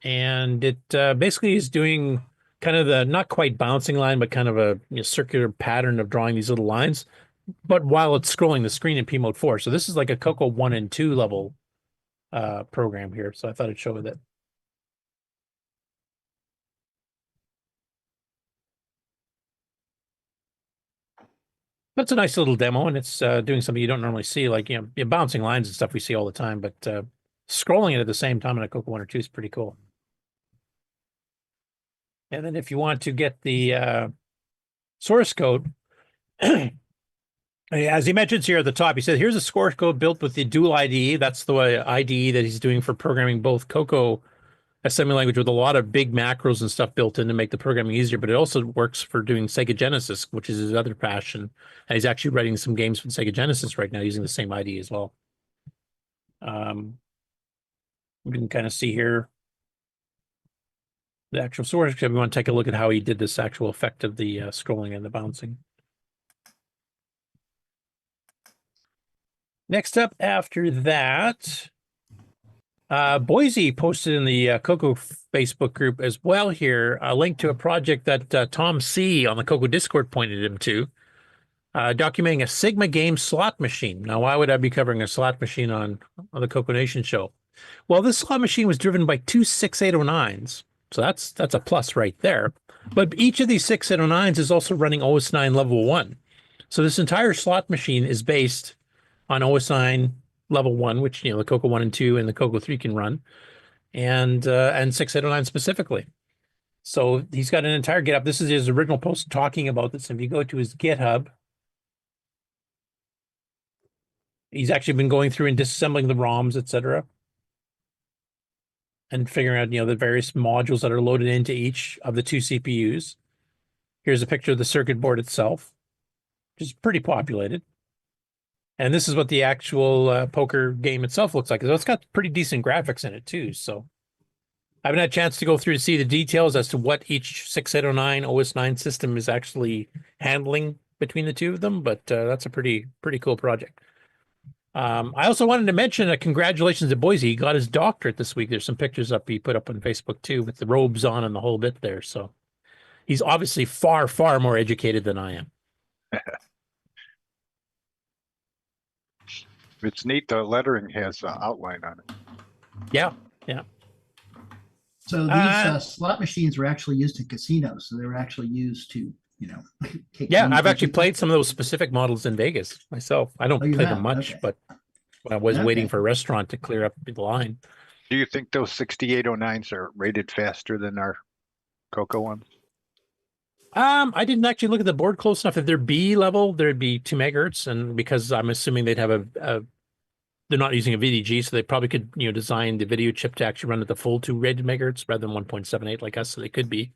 And it basically is doing kind of the not quite bouncing line, but kind of a circular pattern of drawing these little lines, but while it's scrolling the screen in P-Mode 4. So this is like a CoCo 1 and 2 level program here. So I thought I'd show that. That's a nice little demo, and it's doing something you don't normally see, like bouncing lines and stuff we see all the time, but scrolling it at the same time in a CoCo 1 or 2 is pretty cool. And then if you want to get the source code, as he mentions here at the top, he said, here's a source code built with the dual IDE. That's the IDE that he's doing for programming both CoCo assembly language with a lot of big macros and stuff built in to make the programming easier, but it also works for doing Sega Genesis, which is his other passion. And he's actually writing some games for Sega Genesis right now using the same IDE as well. We can kind of see here the actual source, if we want to take a look at how he did this actual effect of the scrolling and the bouncing. Next up after that, Boisy posted in the CoCo Facebook group as well here a link to a project that Tom C. on the CoCo Discord pointed him to, documenting a Sigma game slot machine. Now, why would I be covering a slot machine on the CoCoNation show? Well, this slot machine was driven by two 6809s. So that's a plus right there. But each of these 6809s is also running OS 9 level 1. So this entire slot machine is based on OS 9 level 1, which the CoCo 1 and 2 and the CoCo 3 can run, and 6809 specifically. So he's got an entire GitHub. This is his original post talking about this. If you go to his GitHub, he's actually been going through and disassembling the ROMs, etc., and figuring out, the various modules that are loaded into each of the two CPUs. Here's a picture of the circuit board itself, which is pretty populated. And this is what the actual poker game itself looks like. So it's got pretty decent graphics in it too. So I haven't had a chance to go through to see the details as to what each 6809 OS 9 system is actually handling between the two of them, but that's a pretty cool project. I also wanted to mention congratulations to Boisy. He got his doctorate this week. There's some pictures up he put up on Facebook too with the robes on and the whole bit there. So he's obviously far, far more educated than I am. It's neat. The lettering has outline on it. Yeah. So these slot machines were actually used in casinos. So they were actually used to, take I've actually played some of those specific models in Vegas myself. I don't play them much, but when I was waiting for a restaurant to clear up the line. Do you think those 6809s are rated faster than our CoCo ones? I didn't actually look at the board close enough. If they're B level, there'd be 2 megahertz, and because I'm assuming they'd have they're not using a VDG, so they probably could, design the video chip to actually run at the full 2 rated megahertz rather than 1.78 like us. So they could be.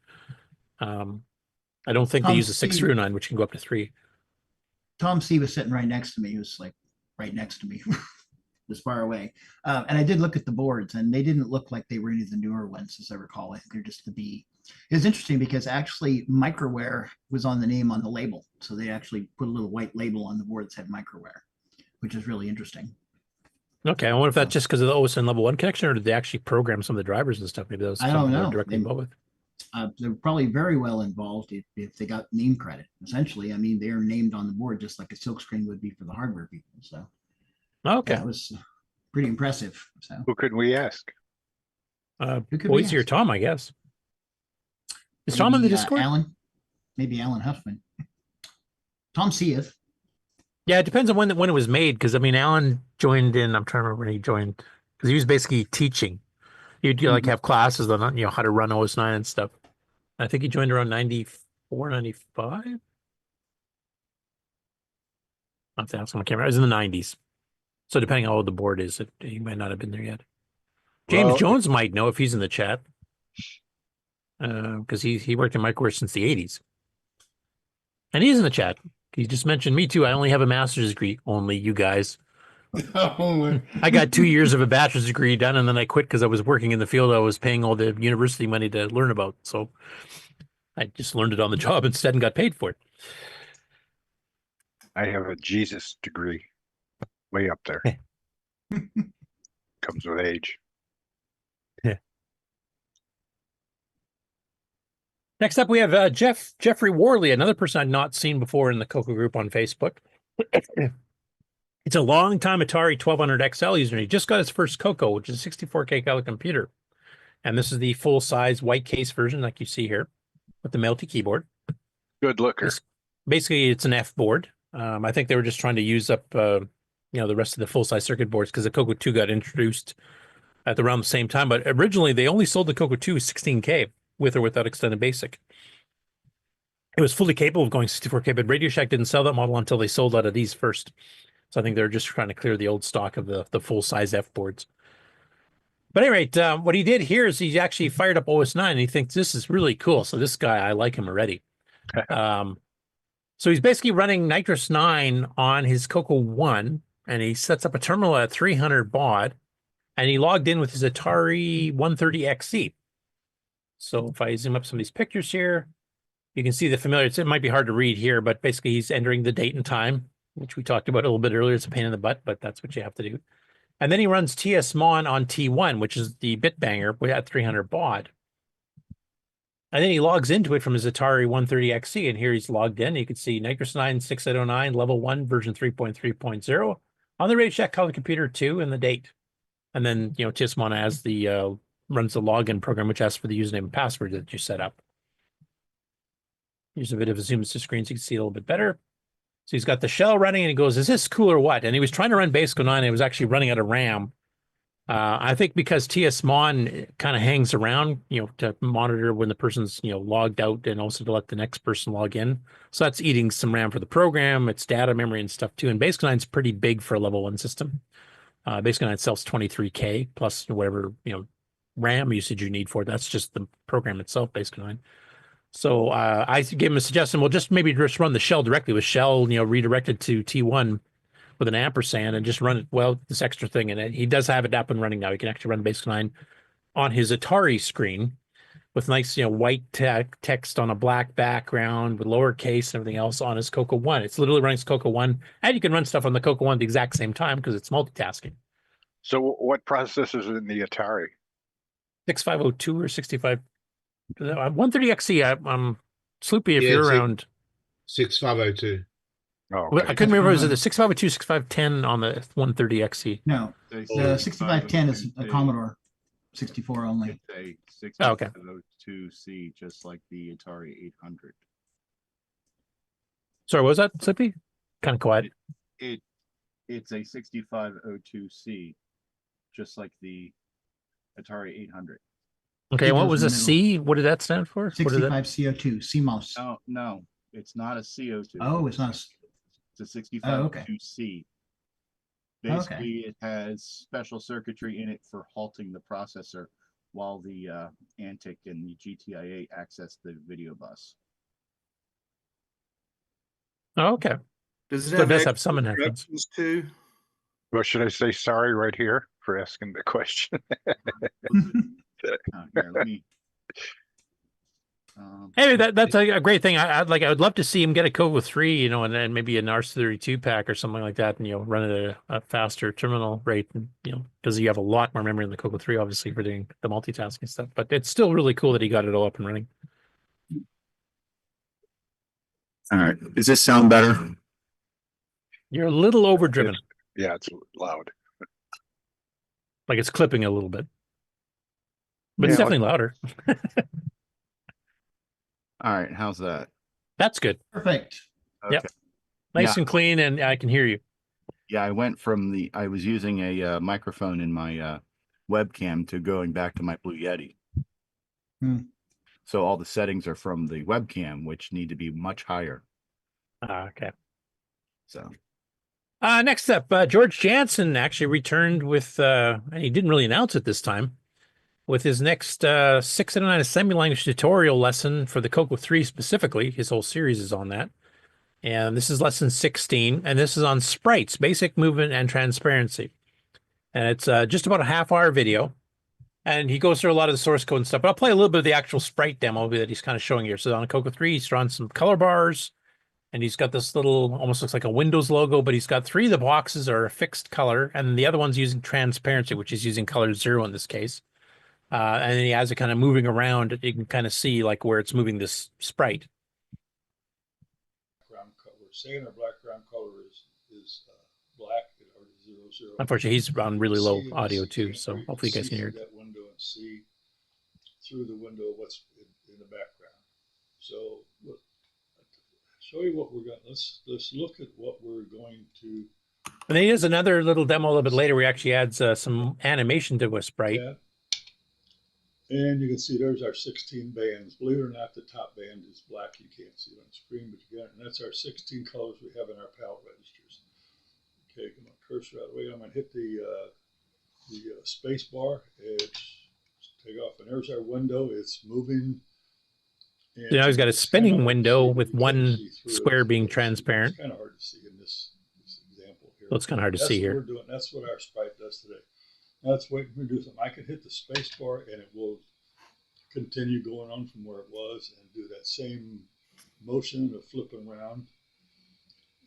I don't think they use a 639, which can go up to 3. Tom C was sitting right next to me. He was like right next to me, this far away. And I did look at the boards, and they didn't look like they were any of the newer ones, as I recall. I think they're just the B. It was interesting because actually Microware was on the name on the label. So they actually put a little white label on the board that said Microware, which is really interesting. Okay, I wonder if that's just because of the OSN level 1 connection, or did they actually program some of the drivers and stuff? Maybe those I don't know. directly involved with. They're probably very well involved if they got name credit. Essentially, I mean, they're named on the board just like a silkscreen would be for the hardware people. So, okay, that was pretty impressive. So, who could we ask? Boisy or Tom, I guess. Is Tom in the Discord? Alan, maybe Alan Huffman. Tom Seeth. Yeah, it depends on when it was made. Because I mean, Alan joined in. I'm trying to remember when he joined, because he was basically teaching. You'd like have classes on how to run OS9 and stuff. I think he joined around 94, 95. I have to ask him. I can't remember. It was in the 90s. So depending on how old the board is, he might not have been there yet. James Jones might know if he's in the chat, because he worked in Microware since the 80s. And he's in the chat. He just mentioned me too. I only have a master's degree. Only you guys. I got 2 years of a bachelor's degree done, and then I quit because I was working in the field I was paying all the university money to learn about. So I just learned it on the job instead and got paid for it. I have a Jesus degree, way up there. Comes with age. Next up, we have Jeffrey Worley, another person I'd not seen before in the CoCo group on Facebook. It's a long-time Atari 1200 XL user. He just got his first CoCo, which is a 64K color computer. And this is the full-size white case version, like you see here, with the Melty keyboard. Good looker. Basically, it's an F board. I think they were just trying to use up, the rest of the full-size circuit boards because the CoCo 2 got introduced at around the same time. But originally, they only sold the CoCo 2 16K, with or without extended basic. It was fully capable of going 64K, but Radio Shack didn't sell that model until they sold out of these first. So I think they're just trying to clear the old stock of the full-size F boards. But at any rate, what he did here is he actually fired up OS9, and he thinks this is really cool. So this guy, I like him already. So he's basically running Nitrous 9 on his CoCo 1, and he sets up a terminal at 300 baud, and he logged in with his Atari 130XE. So if I zoom up some of these pictures here, you can see the familiar. It might be hard to read here, but basically he's entering the date and time, which we talked about a little bit earlier. It's a pain in the butt, but that's what you have to do. And then he runs TS-Mon on T1, which is the bit banger at 300 baud. And then he logs into it from his Atari 130XE, and here he's logged in. You can see Nitrous 9 6809, level 1, version 3.3.0 on the Radio Shack color computer 2 and the date. And then, TS-Mon has runs the login program, which asks for the username and password that you set up. Here's a bit of a zoom to screen so you can see a little bit better. So he's got the shell running, and he goes, is this cool or what? And he was trying to run Basic 09, and it was actually running out of RAM. I think because TS-Mon kind of hangs around, to monitor when the person's, logged out, and also to let the next person log in. So that's eating some RAM for the program. It's data memory and stuff too. And Basic 9 is pretty big for a level 1 system. Basic 9 sells 23K plus whatever, RAM usage you need for it. That's just the program itself, Basic 9. So I gave him a suggestion. Well, maybe just run the shell directly with shell, redirected to T1 with an ampersand and just run it. Well, this extra thing. And he does have it up and running now. He can actually run Basic 9 on his Atari screen with nice, white text on a black background with lowercase and everything else on his CoCo 1. It's literally running his CoCo 1. And you can run stuff on the CoCo 1 at the exact same time because it's multitasking. So what processors in the Atari? 6502 or 65. 130XE. I'm Sloopy if you're around. 6502. Oh, okay. I couldn't remember. Was it the 6502, 6510 on the 130XE? No, the 6510 is a Commodore 64 only. It's a 6502C, just like the Atari 800. Sorry, what was that, Sloopy? Kind of quiet. It's a 6502C, just like the Atari 800. Okay, what was a C? What did that stand for? What is 65 that? CO2, CMOS. Oh, no, it's not a CO2. Oh, it's not a. It's a 65 okay. 2C. Okay. Basically, it has special circuitry in it for halting the processor while the Antic and the GTIA access the video bus. Oh, okay. Does it So have, does have some enhancements instructions too? Well, should I say sorry right here for asking the question? Here, let me. Hey, that's a great thing. I would love to see him get a CoCo 3, you know, and then maybe an RS32 pack or something like that, and run it at a faster terminal rate, and, because you have a lot more memory in the CoCo 3, obviously, for doing the multitasking stuff. But it's still really cool that he got it all up and running. All right, does this sound better? You're a little overdriven. Yeah, it's loud. Like it's clipping a little bit, but it's definitely louder. All right, how's that? That's good. Perfect. Okay. Yep. Nice and clean, and I can hear you. Yeah, I was using a microphone in my webcam to going back to my Blue Yeti. So all the settings are from the webcam, which need to be much higher. Okay. So. Next up, George Jansen actually returned with, and he didn't really announce it this time, with his next 6 and 9 assembly language tutorial lesson for the CoCo 3 specifically. His whole series is on that. And this is lesson 16, and this is on sprites, basic movement and transparency. And it's just about a half-hour video. And he goes through a lot of the source code and stuff, but I'll play a little bit of the actual sprite demo that he's kind of showing here. So on CoCo 3, he's drawn some color bars, and he's got this little, almost looks like a Windows logo, but he's got 3 of the boxes are a fixed color, and the other one's using transparency, which is using color 0 in this case. And then he has it kind of moving around. You can kind of see like where it's moving this sprite. Background color. Saying our background color is black or 00. Unfortunately, he's on really low audio too, so hopefully you guys can hear it. That window and see through the window what's in the background. So look, show you what we're going. Let's look at what we're going to. And then he has another little demo a little bit later where he actually adds some animation to a sprite. Yeah. And you can see there's our 16 bands. Believe it or not, the top band is black. You can't see it on the screen, but you got it. And that's our 16 colors we have in our palette registers. Okay, come on, cursor out of the way. I'm going to hit the space bar. It's take off, and there's our window. It's moving. And now he's got a spinning window with one square being transparent. It's kind of hard to see in this example here. So it's kind of hard to see here. That's what we're doing. That's what our sprite does today. That's waiting for me to do something. I can hit the space bar and it will continue going on from where it was and do that same motion of flipping around.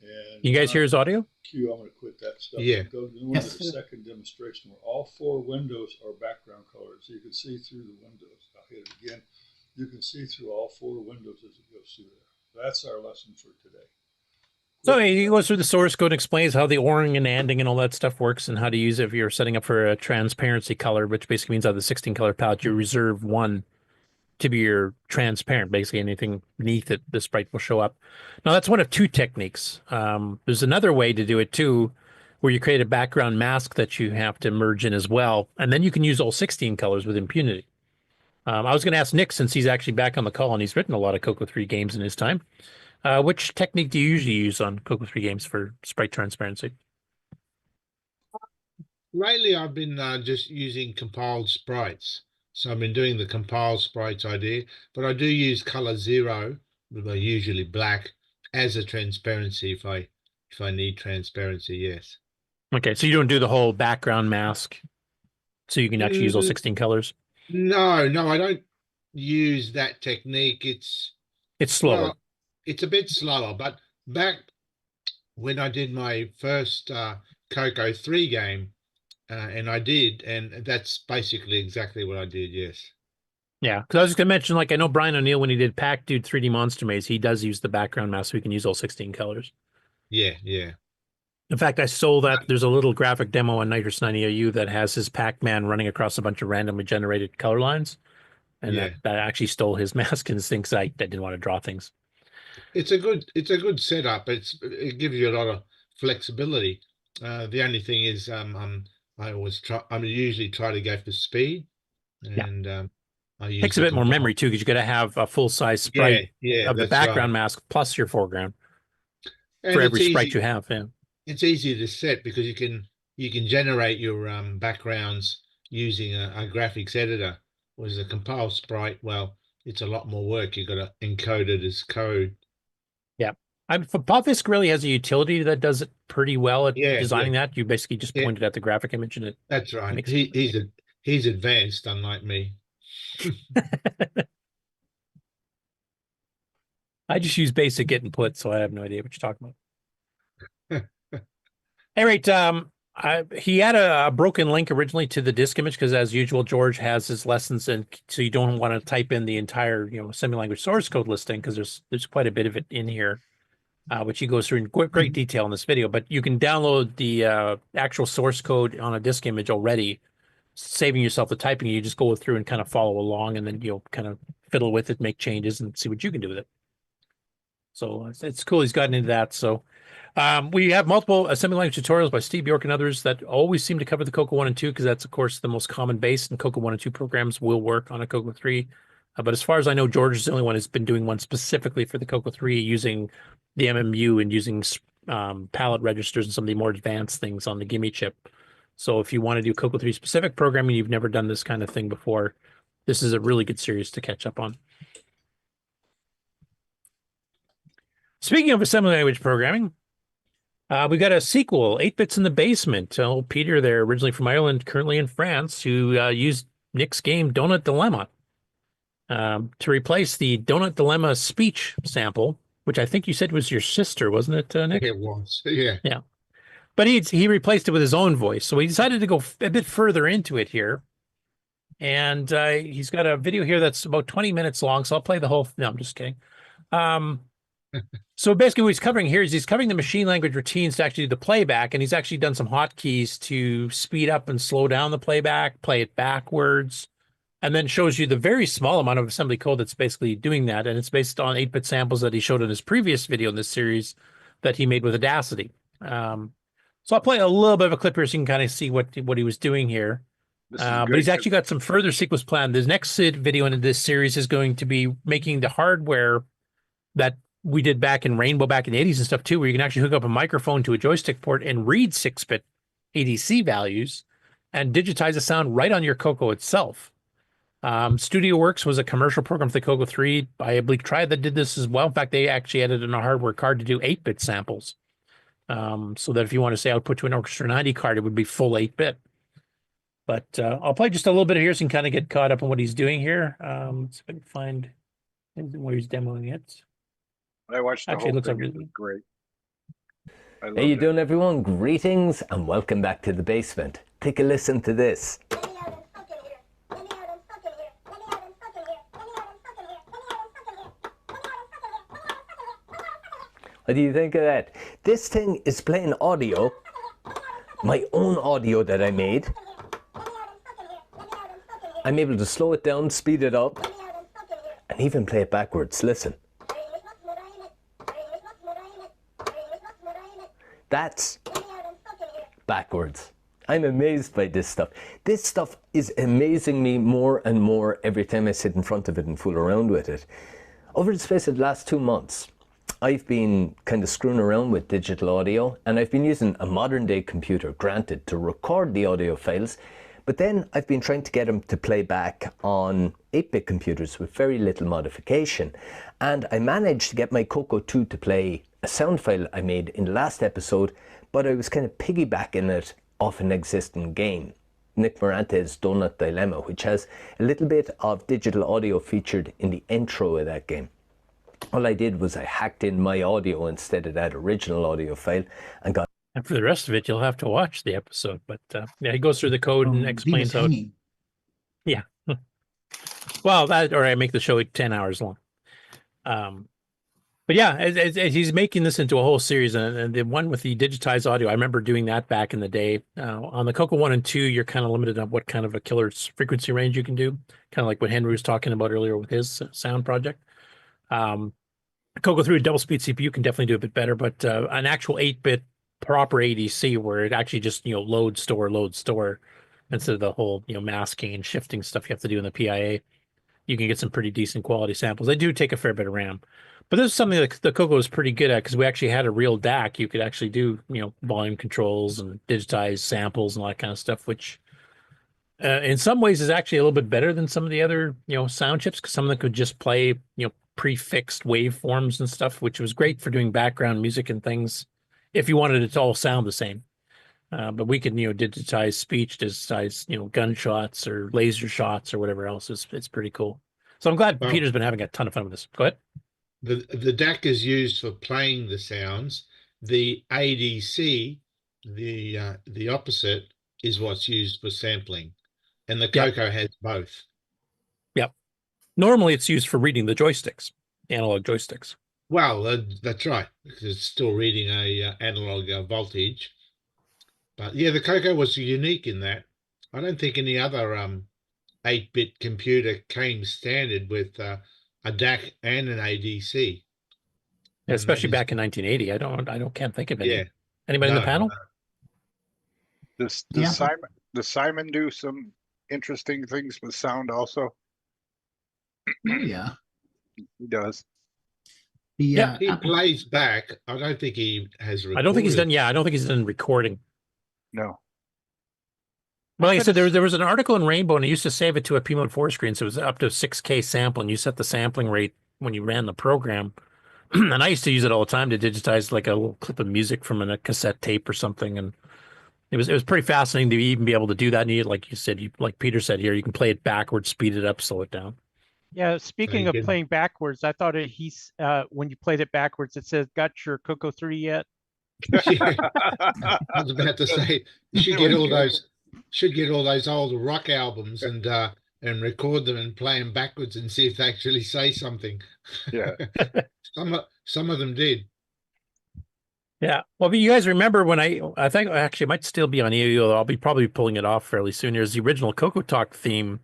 And you guys hear his audio? I'm going to quit that stuff. Yeah. Go to the second demonstration where all 4 windows are background colors. So you can see through the windows. I'll hit it again. You can see through all 4 windows as it goes through there. That's our lesson for today. So he goes through the source code and explains how the ORing and ANDing and all that stuff works and how to use it if you're setting up for a transparency color, which basically means out of the 16 color palette, you reserve one to be your transparent. Basically anything beneath it, the sprite will show up. Now that's one of 2 techniques. There's another way to do it too, where you create a background mask that you have to merge in as well. And then you can use all 16 colors with impunity. I was going to ask Nick, since he's actually back on the call and he's written a lot of CoCo 3 games in his time. Which technique do you usually use on CoCo 3 games for sprite transparency? Lately, I've been just using compiled sprites. So I've been doing the compiled sprites idea, but I do use color 0, usually black, as a transparency if I need transparency. Yes. Okay, so you don't do the whole background mask, so you can actually use all 16 colors. No, I don't use that technique. It's slower. Well, it's a bit slower, but back when I did my first CoCo 3 game, and that's basically exactly what I did, yes. Yeah, because I was just going to mention, like, I know Brian O'Neill, when he did Pack Dude 3D Monster Maze, he does use the background mask, so we can use all 16 colors. Yeah. In fact, I stole that. There's a little graphic demo on Nitrous 90OU that has his Pac-Man running across a bunch of randomly generated color lines. And that actually stole his mask and things. I didn't want to draw things. It's a good setup. It gives you a lot of flexibility. The only thing is, I usually try to go for speed, and Takes a bit more memory too, because you got to have a full size sprite of the background mask plus your foreground for every sprite you have. Yeah, it's easy to set because you can generate your backgrounds using a graphics editor. Whereas a compiled sprite, well, it's a lot more work. You've got to encode it as code. Yeah. Pavfisk really has a utility that does it pretty well at designing that. You basically just pointed at the graphic image and it. That's right. He's advanced, unlike me. I just use basic get and put, so I have no idea what you're talking about. He had a broken link originally to the disk image because, as usual, George has his lessons, and so you don't want to type in the entire semi-language source code listing because there's quite a bit of it in here, which he goes through in great detail in this video. But you can download the actual source code on a disk image already, saving yourself the typing. You just go through and kind of follow along, and then you'll kind of fiddle with it, make changes, and see what you can do with it. So it's cool he's gotten into that. So we have multiple assembly language tutorials by Steve Bjork and others that always seem to cover the CoCo 1 and 2 because that's, of course, the most common base, and CoCo 1 and 2 programs will work on a CoCo 3. But as far as I know, George is the only one who's been doing one specifically for the CoCo 3 using the MMU and using palette registers and some of the more advanced things on the GIMEZ chip. So if you want to do CoCo 3 specific programming, you've never done this kind of thing before, this is a really good series to catch up on. Speaking of assembly language programming, we got a sequel, 8-Bits in the Basement. Old Peter there, originally from Ireland, currently in France, who used Nick's game Donut Dilemma to replace the Donut Dilemma speech sample, which I think you said was your sister, wasn't it, Nick? It was, yeah. Yeah. But he replaced it with his own voice. So he decided to go a bit further into it here. And he's got a video here that's about 20 minutes long. So I'll play the whole. No, I'm just kidding. So basically what he's covering here is he's covering the machine language routines to actually do the playback. And he's actually done some hotkeys to speed up and slow down the playback, play it backwards, and then shows you the very small amount of assembly code that's basically doing that. And it's based on 8-bit samples that he showed in his previous video in this series that he made with Audacity. So I'll play a little bit of a clip here so you can kind of see what he was doing here. But he's actually got some further sequence planned. The next video in this series is going to be making the hardware that we did back in Rainbow back in the 80s and stuff too, where you can actually hook up a microphone to a joystick port and read 6-bit ADC values and digitize the sound right on your CoCo itself. StudioWorks was a commercial program for the CoCo 3 by Oblique Triad that did this as well. In fact, they actually added in a hardware card to do 8-bit samples. So that if you want to say output to an Orchestra 90 card, it would be full 8-bit. But I'll play just a little bit here so you can kind of get caught up on what he's doing here. Let's see if I can find where he's demoing it. I watched the Actually, whole it looks thing. like It was great. How you doing, everyone? Greetings and welcome back to the basement. Take a listen to this. What do you think of that? This thing is playing audio, my own audio that I made. I'm able to slow it down, speed it up, and even play it backwards. Listen. That's backwards. I'm amazed by this stuff. This stuff is amazing me more and more every time I sit in front of it and fool around with it. Over the space of the last 2 months, I've been kind of screwing around with digital audio, and I've been using a modern day computer, granted, to record the audio files, but then I've been trying to get them to play back on 8-bit computers with very little modification. And I managed to get my CoCo 2 to play a sound file I made in the last episode, but I was kind of piggybacking it off an existing game, Nick Morante's Donut Dilemma, which has a little bit of digital audio featured in the intro of that game. All I did was I hacked in my audio instead of that original audio file and got. And for the rest of it, you'll have to watch the episode. But yeah, he goes through the code and explains how. Yeah. Well, that or I make the show 10 hours long. But yeah, as he's making this into a whole series, and the one with the digitized audio, I remember doing that back in the day. On the CoCo 1 and 2, you're kind of limited on what kind of a killer frequency range you can do, kind of like what Henry was talking about earlier with his sound project. CoCo 3 double speed CPU can definitely do a bit better, but an actual 8-bit proper ADC where it actually just load store instead of the whole masking and shifting stuff you have to do in the PIA. you can get some pretty decent quality samples. They do take a fair bit of RAM. But this is something that the CoCo is pretty good at because we actually had a real DAC. You could actually do, volume controls and digitize samples and all that kind of stuff, which in some ways is actually a little bit better than some of the other, sound chips because some of them could just play, prefixed waveforms and stuff, which was great for doing background music and things if you wanted it to all sound the same. But we could, digitize speech, digitize, gunshots or laser shots or whatever else. It's pretty cool. So I'm glad Peter's been having a ton of fun with this. Go ahead. The DAC is used for playing the sounds. The ADC, the opposite, is what's used for sampling, and the CoCo has both. Yep. Normally, it's used for reading the joysticks, analog joysticks. Well, that's right, because it's still reading a analog voltage. But yeah, the CoCo was unique in that. I don't think any other 8-bit computer came standard with a DAC and an ADC. Yeah, especially back in 1980. I can't think of any. Yeah. Anybody in the panel? Does Simon do some interesting things with sound also? Yeah. He does. He plays back. I don't think he has recorded. I don't think he's done. Yeah, I don't think he's done recording. No. Well, like I said, there was an article in Rainbow, and it used to save it to a P-mode 4 screen, so it was up to 6K sample, and you set the sampling rate when you ran the program. And I used to use it all the time to digitize like a little clip of music from a cassette tape or something, and it was pretty fascinating to even be able to do that. And like you said, like Peter said here, you can play it backwards, speed it up, slow it down. Yeah, speaking of playing backwards, I thought when you played it backwards, it says, "Got your CoCo 3 yet?" I was about to say you should get all those old rock albums and record them and play them backwards and see if they actually say something. Yeah. Some of them did. Yeah. Well, but you guys remember when I think actually it might still be on EOU. I'll be probably pulling it off fairly soon. Here's the original CoCo Talk theme.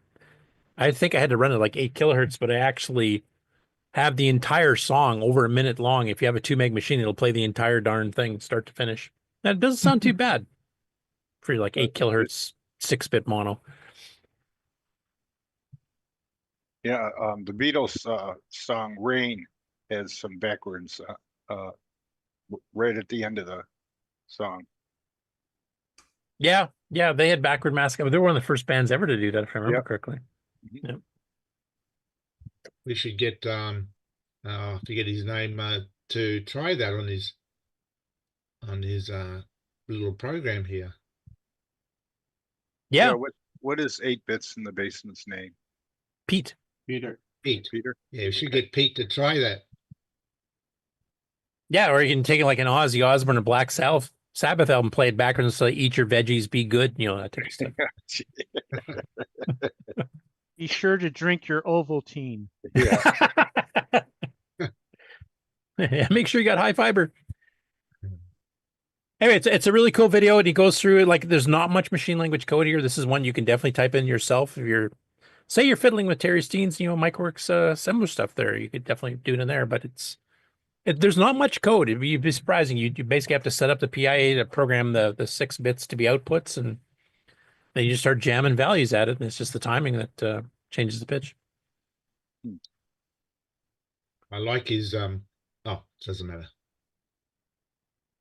I think I had to run it like 8 kilohertz, but I actually have the entire song over a minute long. If you have a 2 meg machine, it'll play the entire darn thing start to finish. That it doesn't sound too bad for like 8 kilohertz 6-bit mono. Yeah, the Beatles song "Rain" has some backwards right at the end of the song. Yeah, they had backward masking. They were one of the first bands ever to do that, if I remember correctly. Mm-hmm. Yep. We should get forget his name to try that on his little program here. Yeah. What is 8 bits in the basement's name? Pete. Peter. Yeah, we should get Pete to try that. Yeah, or you can take it like an Ozzy Osbourne or Black Sabbath album, play it backwards and say, "Eat your veggies, be good," that type of stuff. Be sure to drink your Ovaltine. Yeah. Make sure you got high fiber. Anyway, it's a really cool video, and he goes through it like there's not much machine language code here. This is one you can definitely type in yourself. If you're fiddling with Terry Steen's, MikeWorks assembler stuff there, you could definitely do it in there, but there's not much code. It'd be surprising. You basically have to set up the PIA to program the 6 bits to be outputs, and then you just start jamming values at it, and it's just the timing that changes the pitch. I like his doesn't matter.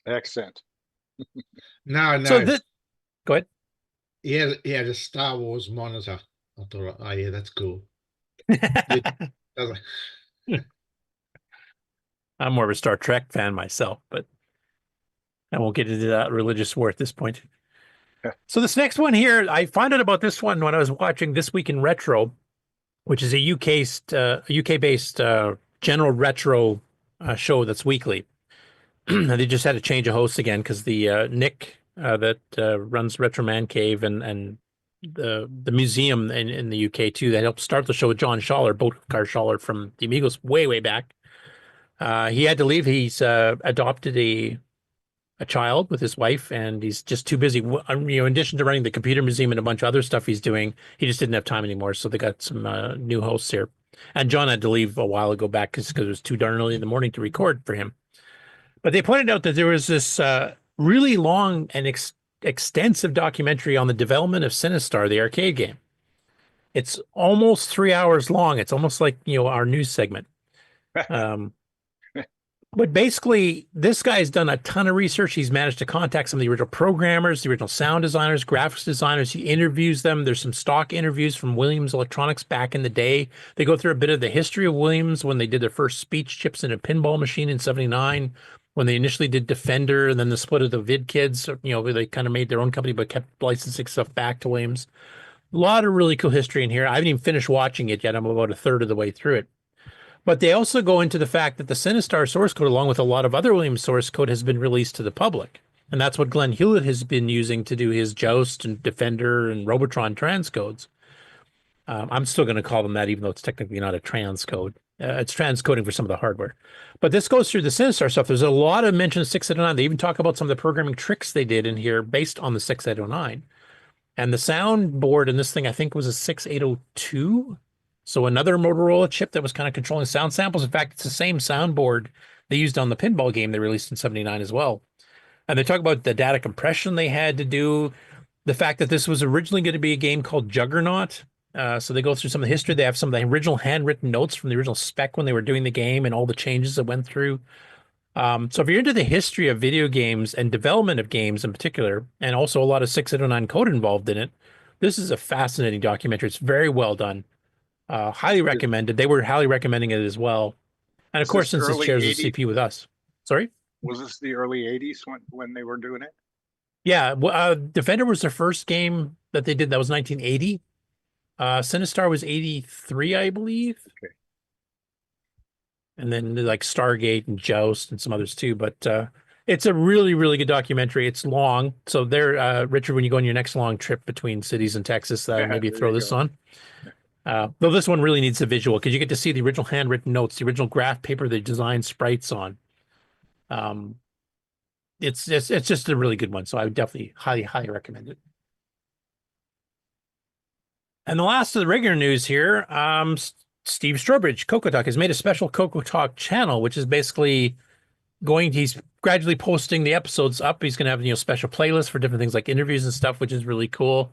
Accent. No. So go ahead. He had a Star Wars monitor. I thought, oh yeah, that's cool. I'm more of a Star Trek fan myself, but I won't get into that religious war at this point. So this next one here, I found out about this one when I was watching This Week in Retro, which is a UK-based general retro show that's weekly. They just had to change a host again because the Nick that runs Retro Man Cave and the museum in the UK too, that helped start the show with John Schaller, boat car Schaller from the Amigos way back. He had to leave. He's adopted a child with his wife, and he's just too busy. In addition to running the computer museum and a bunch of other stuff he's doing, he just didn't have time anymore. So they got some new hosts here. And John had to leave a while ago back because it was too darn early in the morning to record for him. But they pointed out that there was this really long and extensive documentary on the development of Sinistar, the arcade game. It's almost 3 hours long. It's almost like, our news segment. But basically, this guy's done a ton of research. He's managed to contact some of the original programmers, the original sound designers, graphics designers. He interviews them. There's some stock interviews from Williams Electronics back in the day. They go through a bit of the history of Williams when they did their first speech chips in a pinball machine in '79, when they initially did Defender, and then the split of the Vid Kids. They kind of made their own company but kept licensing stuff back to Williams. A lot of really cool history in here. I haven't even finished watching it yet. I'm about a third of the way through it. But they also go into the fact that the Sinistar source code, along with a lot of other Williams source code, has been released to the public. And that's what Glenn Hewlett has been using to do his Joust and Defender and Robotron transcodes. I'm still going to call them that, even though it's technically not a transcode. It's transcoding for some of the hardware. But this goes through the Sinistar stuff. There's a lot of mention of 6809. They even talk about some of the programming tricks they did in here based on the 6809. And the soundboard in this thing, I think, was a 6802. So another Motorola chip that was kind of controlling sound samples. In fact, it's the same soundboard they used on the pinball game they released in '79 as well. And they talk about the data compression they had to do, the fact that this was originally going to be a game called Juggernaut. So they go through some of the history. They have some of the original handwritten notes from the original spec when they were doing the game and all the changes that went through. So if you're into the history of video games and development of games in particular, and also a lot of 6809 code involved in it, this is a fascinating documentary. It's very well done. Highly recommended. They were highly recommending it as well. And of course, since it shares the CP with us. Sorry? Was this the early 80s when they were doing it? Yeah. Defender was their first game that they did. That was 1980. Sinistar was 83, I believe. Okay. And then like Stargate and Joust and some others too. But it's a really, really good documentary. It's long. So there, Richard, when you go on your next long trip between cities in Texas, maybe throw this on. Though this one really needs a visual because you get to see the original handwritten notes, the original graph paper they designed sprites on. It's just a really good one. So I would definitely highly recommend it. And the last of the regular news here, Steve Strowbridge, CoCo Talk, has made a special CoCo Talk channel, which is basically he's gradually posting the episodes up. He's going to have, special playlists for different things like interviews and stuff, which is really cool.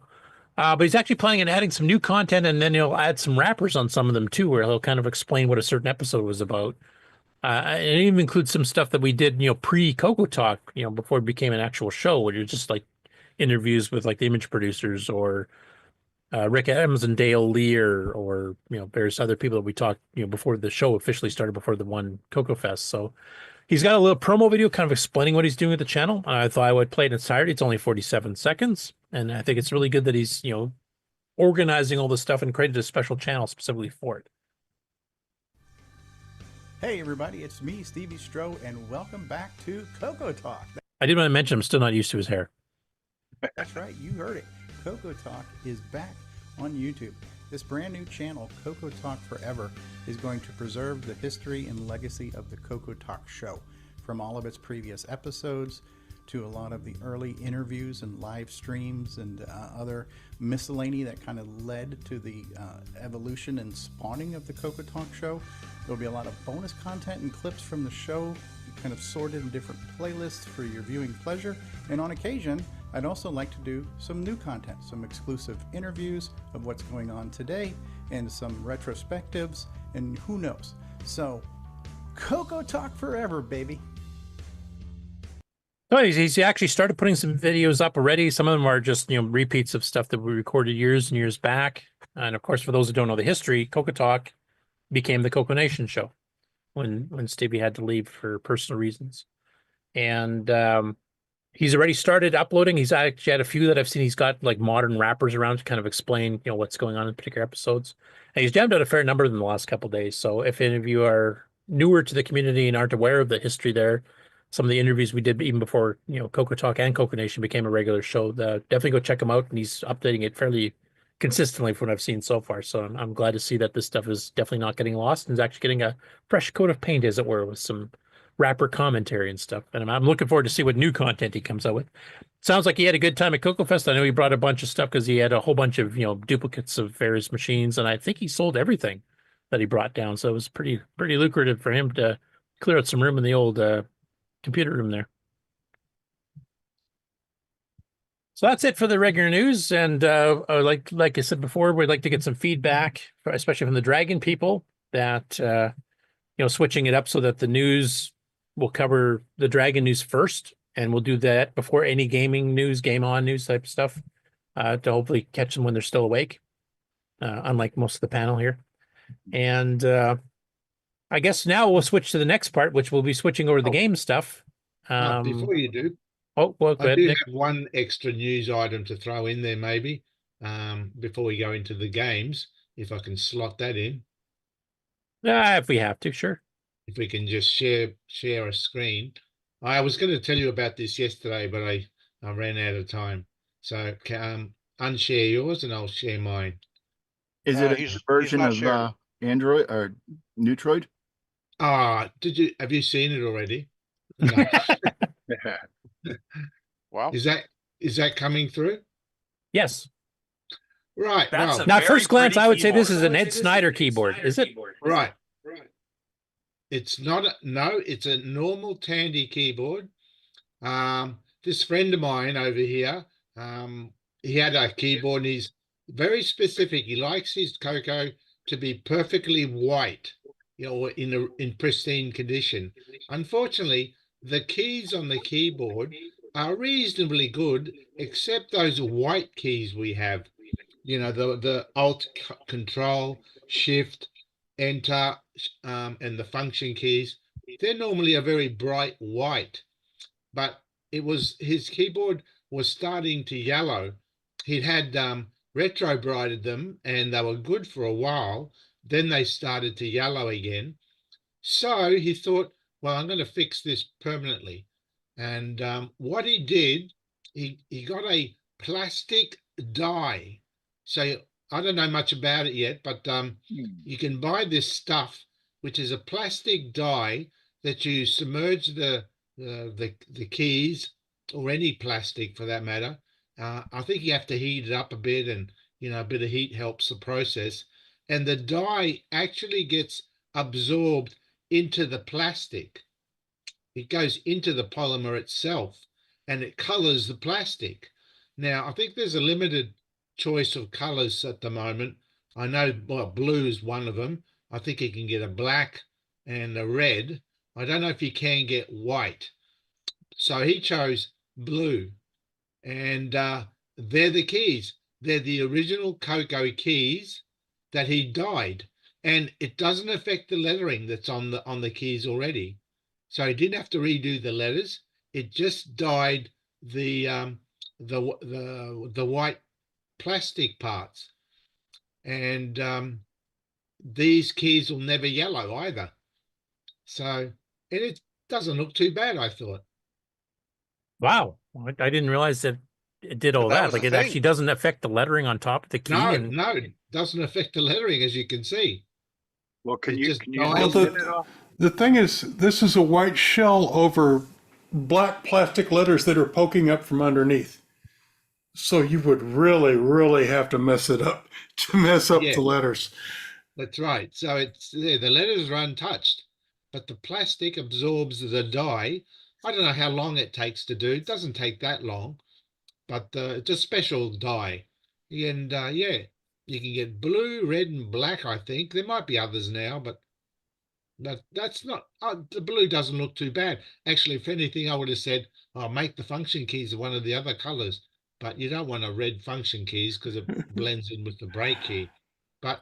But he's actually planning on adding some new content, and then he'll add some wrappers on some of them too, where he'll kind of explain what a certain episode was about. And it even includes some stuff that we did, pre-CoCo Talk, before it became an actual show, where you're just like interviews with like the image producers or Rick Adams and Dale Lear or various other people that we talked, before the show officially started, before the one CoCo Fest. So he's got a little promo video kind of explaining what he's doing with the channel. I thought I would play it in entirety. It's only 47 seconds. And I think it's really good that he's, organizing all this stuff and created a special channel specifically for it. Hey, everybody, it's me, Stevie Stro, and welcome back to CoCo Talk. I did want to mention I'm still not used to his hair. That's right, you heard it. CoCo Talk is back on YouTube. This brand new channel, CoCo Talk Forever, is going to preserve the history and legacy of the CoCo Talk show, from all of its previous episodes to a lot of the early interviews and live streams and other miscellany that kind of led to the evolution and spawning of the CoCo Talk show. There'll be a lot of bonus content and clips from the show, kind of sorted in different playlists for your viewing pleasure. And on occasion, I'd also like to do some new content, some exclusive interviews of what's going on today and some retrospectives and who knows. So, CoCo Talk Forever, baby. Oh, he's actually started putting some videos up already. Some of them are just, repeats of stuff that we recorded years and years back. And of course, for those who don't know the history, CoCo Talk became the CoCoNation show when Stevie had to leave for personal reasons. And he's already started uploading. He's actually had a few that I've seen. He's got like modern wrappers around to kind of explain, what's going on in particular episodes. And he's jammed out a fair number of them in the last couple of days. So if any of you are newer to the community and aren't aware of the history there, some of the interviews we did even before, CoCo Talk and CoCoNation became a regular show, definitely go check him out. And he's updating it fairly consistently from what I've seen so far. So I'm glad to see that this stuff is definitely not getting lost and is actually getting a fresh coat of paint, as it were, with some rapper commentary and stuff. And I'm looking forward to see what new content he comes out with. Sounds like he had a good time at CoCo Fest. I know he brought a bunch of stuff because he had a whole bunch of, duplicates of various machines. And I think he sold everything that he brought down. So it was pretty lucrative for him to clear out some room in the old computer room there. So that's it for the regular news. And like I said before, we'd like to get some feedback, especially from the Dragon people, that switching it up so that the news will cover the Dragon news first, and we'll do that before any gaming news, game on news type stuff, to hopefully catch them when they're still awake, unlike most of the panel here. And I guess now we'll switch to the next part, which will be switching over to the game stuff. Before you do, well, go I ahead, do Nick. have one extra news item to throw in there, maybe, before we go into the games, if I can slot that in. If we have to, sure. If we can just share a screen. I was going to tell you about this yesterday, but I ran out of time. So unshare yours and I'll share mine. Is it a version of Android or Neutroid? Have you seen it already? No. Wow. Is that coming through? Yes. Right. Now, at first glance, I would say this is an Ed Snyder keyboard. Is it? Right. It's not. It's a normal Tandy keyboard. This friend of mine over here, he had a keyboard and he's very specific. He likes his CoCo to be perfectly white, in pristine condition. Unfortunately, the keys on the keyboard are reasonably good, except those white keys we have. The Alt, Control, Shift, Enter, and the function keys. They're normally a very bright white, but his keyboard was starting to yellow. He'd had retro brighted them and they were good for a while. Then they started to yellow again. So he thought, well, I'm going to fix this permanently. And what he did, he got a plastic die. So I don't know much about it yet, but you can buy this stuff, which is a plastic die that you submerge the keys, or any plastic for that matter. I think you have to heat it up a bit, and a bit of heat helps the process. And the dye actually gets absorbed into the plastic. It goes into the polymer itself, and it colors the plastic. Now, I think there's a limited choice of colors at the moment. I know blue is one of them. I think you can get a black and a red. I don't know if you can get white. So he chose blue, and they're the keys. They're the original CoCo keys that he dyed, and it doesn't affect the lettering that's on the keys already. So he didn't have to redo the letters. It just dyed the white plastic parts, and these keys will never yellow either. So, and it doesn't look too bad, I thought. Wow, I didn't realize that it did all that. Like, it actually doesn't affect the lettering on top of the key. No, it doesn't affect the lettering, as you can see. Well, can you the thing is, this is a white shell over black plastic letters that are poking up from underneath. So you would really, really have to mess it up to mess up the letters. That's right. So the letters are untouched, but the plastic absorbs the dye. I don't know how long it takes to do. It doesn't take that long, but it's a special dye. And you can get blue, red, and black, I think. There might be others now, but that's not, the blue doesn't look too bad. Actually, if anything, I would have said, make the function keys one of the other colors, but you don't want a red function keys because it blends in with the brake key. But,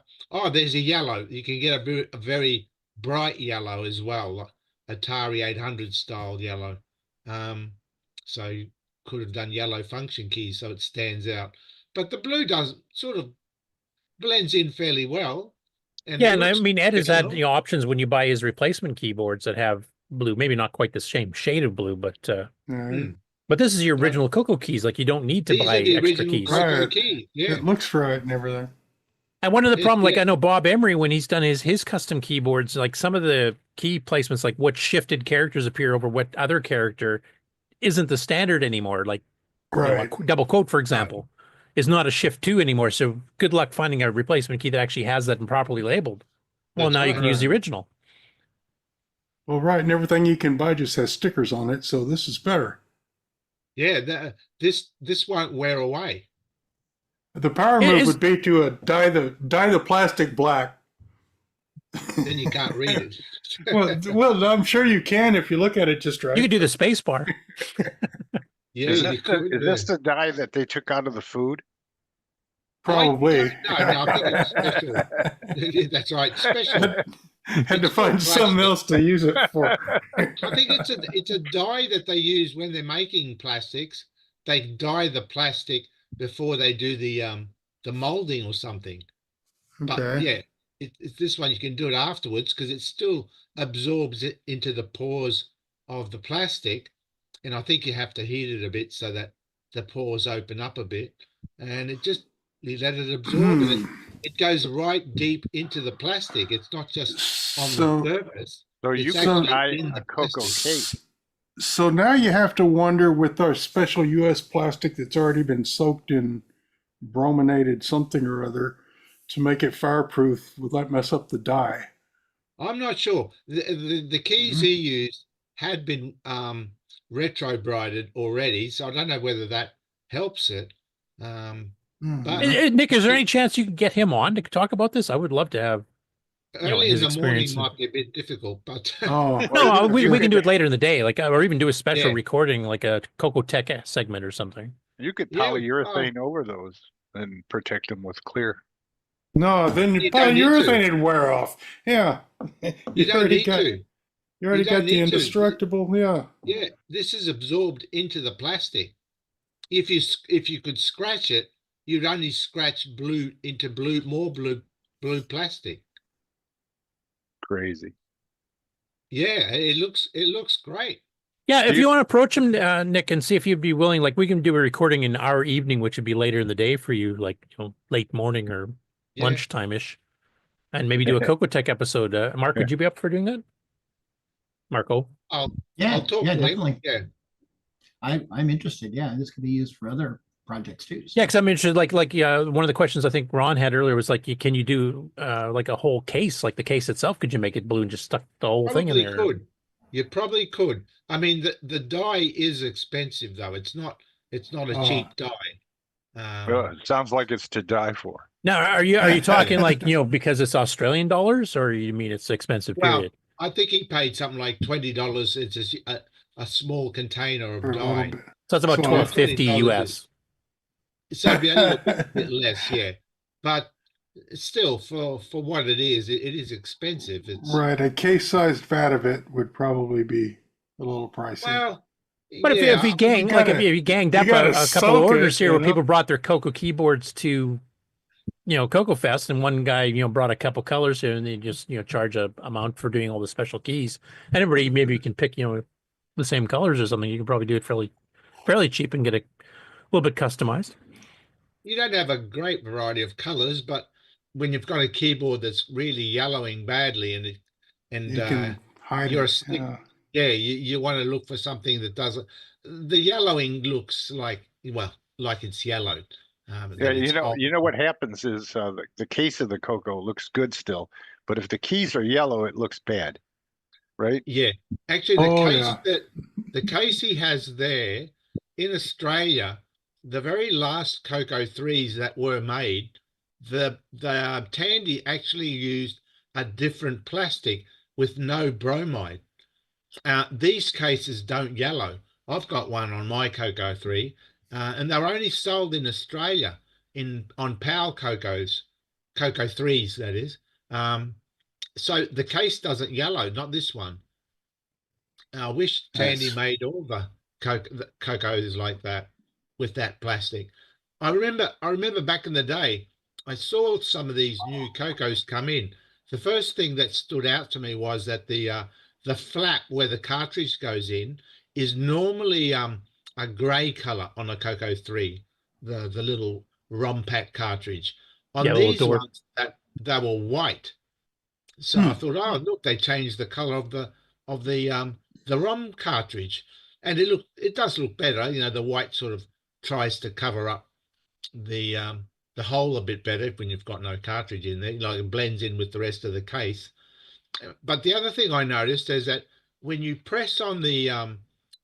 there's a yellow. You can get a very bright yellow as well, like Atari 800 style yellow. So you could have done yellow function keys so it stands out. But the blue does sort of blends in fairly well. And yeah, and I mean, Ed has had options when you buy his replacement keyboards that have blue, maybe not quite the same shade of blue, but but this is your original CoCo keys. Like, you don't need to buy extra keys. Key. Yeah. It looks right and everything. And one of the problems, like, I know Bob Emery, when he's done his custom keyboards, like some of the key placements, like what shifted characters appear over what other character, isn't the standard anymore. Like, a double quote, for example, is not a shift 2 anymore. So good luck finding a replacement key that actually has that and properly labeled. Well, now you can use the original. Well, right, and everything you can buy just has stickers on it, so this is better. Yeah, this won't wear away. The power move would be to dye the plastic black. Then you can't read it. well, I'm sure you can if you look at it just right. You could do the space bar. Yeah, is this the dye that they took out of the food? Probably. No, I think it's special. That's right, special. Had to find something else to use it for. I think it's a dye that they use when they're making plastics. They dye the plastic before they do the molding or something. But Okay. yeah, it's this one you can do it afterwards because it still absorbs it into the pores of the plastic, and I think you have to heat it a bit so that the pores open up a bit, and you let it absorb and it goes right deep into the plastic. It's not just on the surface. So It's you actually can dye in a the CoCo plastic. cake. So now you have to wonder with our special U.S. plastic that's already been soaked in brominated something or other to make it fireproof, will that mess up the dye? I'm not sure. The keys he used had been retrobrided already, so I don't know whether that helps it. But Nick, is there any chance you could get him on to talk about this? I would love to have early his in the morning experience. might be a bit difficult, but No, we can do it later in the day, like or even do a special Yeah. recording, like a CoCo Tech segment or something. You could Yeah, polyurethane over those and protect them with clear. No, then You don't need polyurethane would wear off. Yeah. you don't already need got, to. You already don't got the need to. indestructible. Yeah. Yeah, this is absorbed into the plastic. If you could scratch it, you'd only scratch more blue plastic. Crazy. Yeah, it looks great. Yeah, if you want to approach him, Nick, and see if you'd be willing, like we can do a recording in our evening, which would be later in the day for you, like late morning or lunchtime ish, and maybe do a CoCo Tech episode. Mark, would you be up for doing that? Marco? I'll talk Yeah, to him. definitely. Yeah. I'm interested. Yeah, this could be used for other projects too. Yeah, because I'm interested. Like one of the questions I think Ron had earlier was like, can you do like a whole case, like the case itself? Could you make it blue and just stuck the whole thing in there? Could. You probably could. I mean, the dye is expensive though. It's not a cheap dye. It sounds like it's to die for. Now, are you talking like because it's Australian dollars, or you mean it's expensive? Period. I think he paid something like $20. It's a small container of dye. So it's about $12.50 US. So it'd be a little bit less, yeah. But still, for what it is expensive. It's Right. A case-sized vat of it would probably be a little pricey. Well, but if you ganged up a couple of orders here where people brought their CoCo keyboards to CoCo Fest, and one guy brought a couple colors here, and they just charge a amount for doing all the special keys, and everybody maybe you can pick the same colors or something. You can probably do it fairly cheap and get it a little bit customized. You don't have a great variety of colors, but when you've got a keyboard that's really yellowing badly and you can hide you're it. stick, you want to look for something that doesn't. The yellowing looks like it's yellowed. Yeah, you know what happens is the case of the CoCo looks good still, but if the keys are yellow, it looks bad, right? Yeah, actually, the case he has there in Australia, the very last CoCo 3s that were made, the Tandy actually used a different plastic with no bromide. These cases don't yellow. I've got one on my CoCo 3. And they're only sold in Australia on PAL CoCos, CoCo 3s, that is. So the case doesn't yellow, not this one. I wish Tandy made all the CoCos like that with that plastic. I remember back in the day, I saw some of these new CoCos come in. The first thing that stood out to me was that the flap where the cartridge goes in is normally a grey color on a CoCo 3, the little ROM pack cartridge. On these ones, they were white. So I thought, oh look, they changed the color of the ROM cartridge, and it does look better. The white sort of tries to cover up the hole a bit better when you've got no cartridge in there. It blends in with the rest of the case. But the other thing I noticed is that when you press on the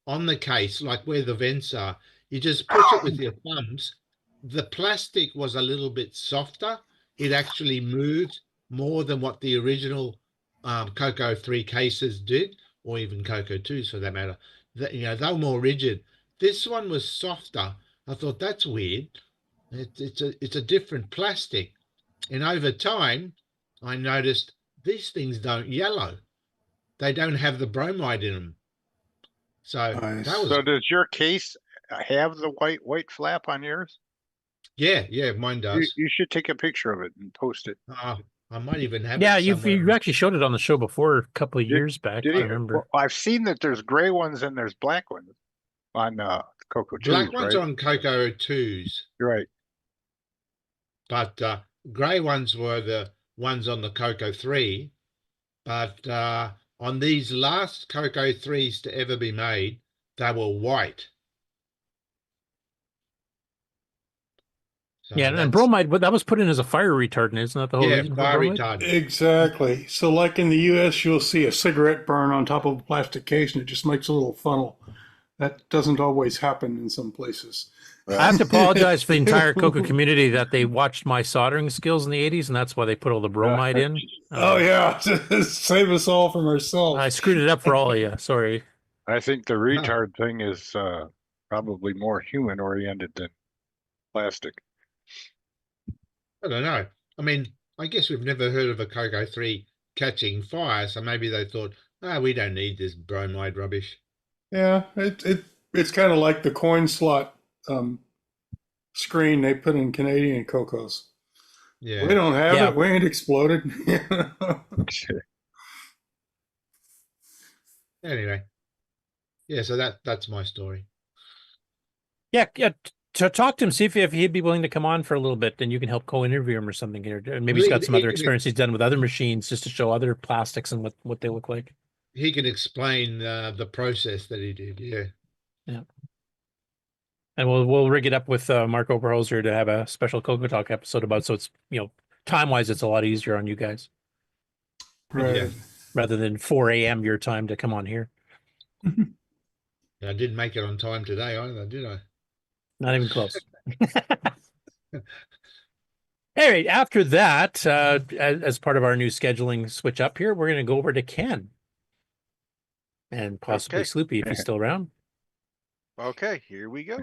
on the case, like where the vents are. You just push it with your thumbs. The plastic was a little bit softer. It actually moved more than what the original CoCo 3 cases did, or even CoCo 2s for that matter. You know, they were more rigid. This one was softer. I thought, that's weird. It's a different plastic. And over time, I noticed these things don't yellow. They don't have the bromide in them. So that was, So does your case have the white flap on yours? yeah, mine does. You should take a picture of it and post it. I might even have Yeah, it you somewhere. actually showed it on the show before a couple of years back. I remember. Well, I've seen that there's gray ones and there's black ones on CoCo 2s, Black ones right? on CoCo 2s. Right. But grey ones were the ones on the CoCo 3. But on these last CoCo 3s to ever be made, they were white. So Yeah, and bromide, but that was put in as a fire retardant, isn't that the whole reason for fire bromide? retardant. Exactly. So like in the US, you'll see a cigarette burn on top of a plastic case and it just makes a little funnel. That doesn't always happen in some places. I have to apologize for the entire CoCo community that they watched my soldering skills in the 80s, and that's why they put all the bromide in. Oh, yeah. Save us all from ourselves. I screwed it up for all of you. Sorry. I think the retard thing is probably more human oriented than plastic. I don't know. I mean, I guess we've never heard of a CoCo 3 catching fire, so maybe they thought, we don't need this bromide rubbish. Yeah, it's kind of like the coin slot screen they put in Canadian CoCos. Yeah. We don't have it. We ain't exploded. Anyway. Yeah, so that's my story. Yeah. To talk to him, see if he'd be willing to come on for a little bit, and you can help co-interview him or something. Or maybe he's got some other experience he's done with other machines just to show other plastics and what they look like. He can explain the process that he did. Yeah. And we'll rig it up with Mark Oberhoser to have a special CoCo Talk episode about, so it's, time wise it's a lot easier on you guys. Right. Yeah. Rather than 4 a.m. your time to come on here. I didn't make it on time today either, did I? Not even close. All right. After that, as part of our new scheduling switch up here, we're going to go over to Ken and possibly Sloopy if he's still around. Okay, here we go.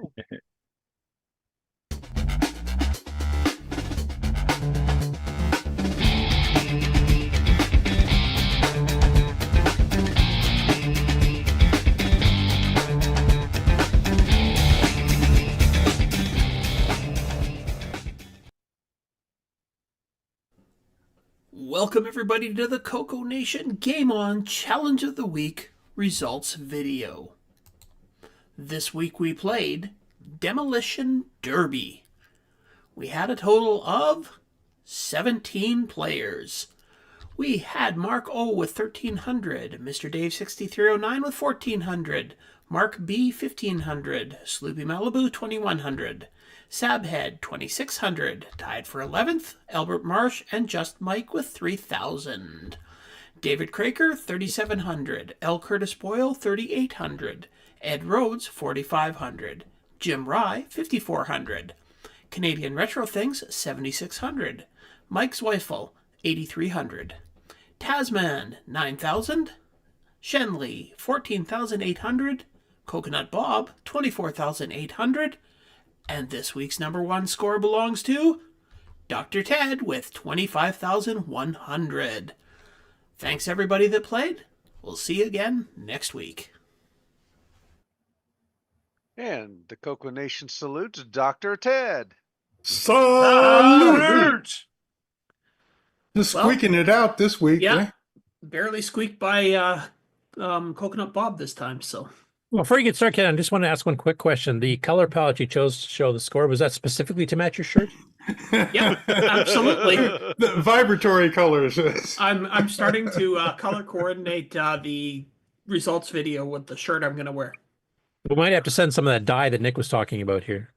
Welcome everybody to the CoCoNation Game On Challenge of the Week results video. This week we played Demolition Derby. We had a total of 17 players. We had Mark O with 1,300, Mr. Dave 6309 with 1,400, MarcB 1,500, Sloopy Malibu 2,100, Sabhead 2,600, tied for 11th, Albert Marsh and Just Mike with 3,000. David Craker 3,700, L Curtis Boyle 3,800, Ed Rhodes 4,500, Jim Rye 5,400, Canadian Retro Things 7,600, Mike Zweifel 8,300, Tasman 9,000, Shenley 14,800, Coconut Bob 24,800, and this week's #1 score belongs to Dr. Ted with 25,100. Thanks everybody that played. We'll see you again next week. And the CoCoNation salutes Dr. Ted. Salute! Just squeaking it out this week. Yeah. Barely squeaked by Coconut Bob this time, so. Well, before you get started, Ken, I just want to ask one quick question. The color palette you chose to show the score, was that specifically to match your shirt? Yeah, absolutely. The vibratory colors. I'm starting to color coordinate the results video with the shirt I'm going to wear. We might have to send some of that dye that Nick was talking about here.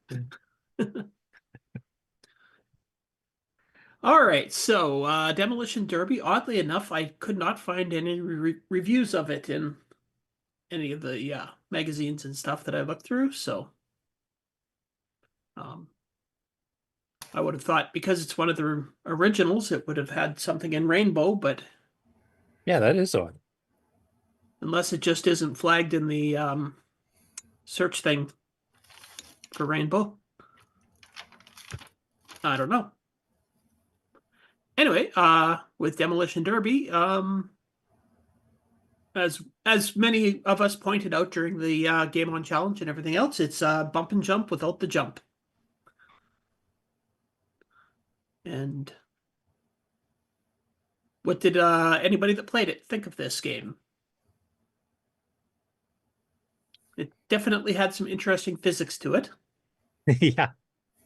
All right, so Demolition Derby, oddly enough, I could not find any reviews of it in any of the magazines and stuff that I looked through. So I would have thought because it's one of the originals, it would have had something in rainbow, but yeah, that is odd. Unless it just isn't flagged in the search thing for rainbow. I don't know. Anyway, with Demolition Derby, as many of us pointed out during the Game On Challenge and everything else, it's bump and jump without the jump. And what did anybody that played it think of this game? It definitely had some interesting physics to it. Yeah.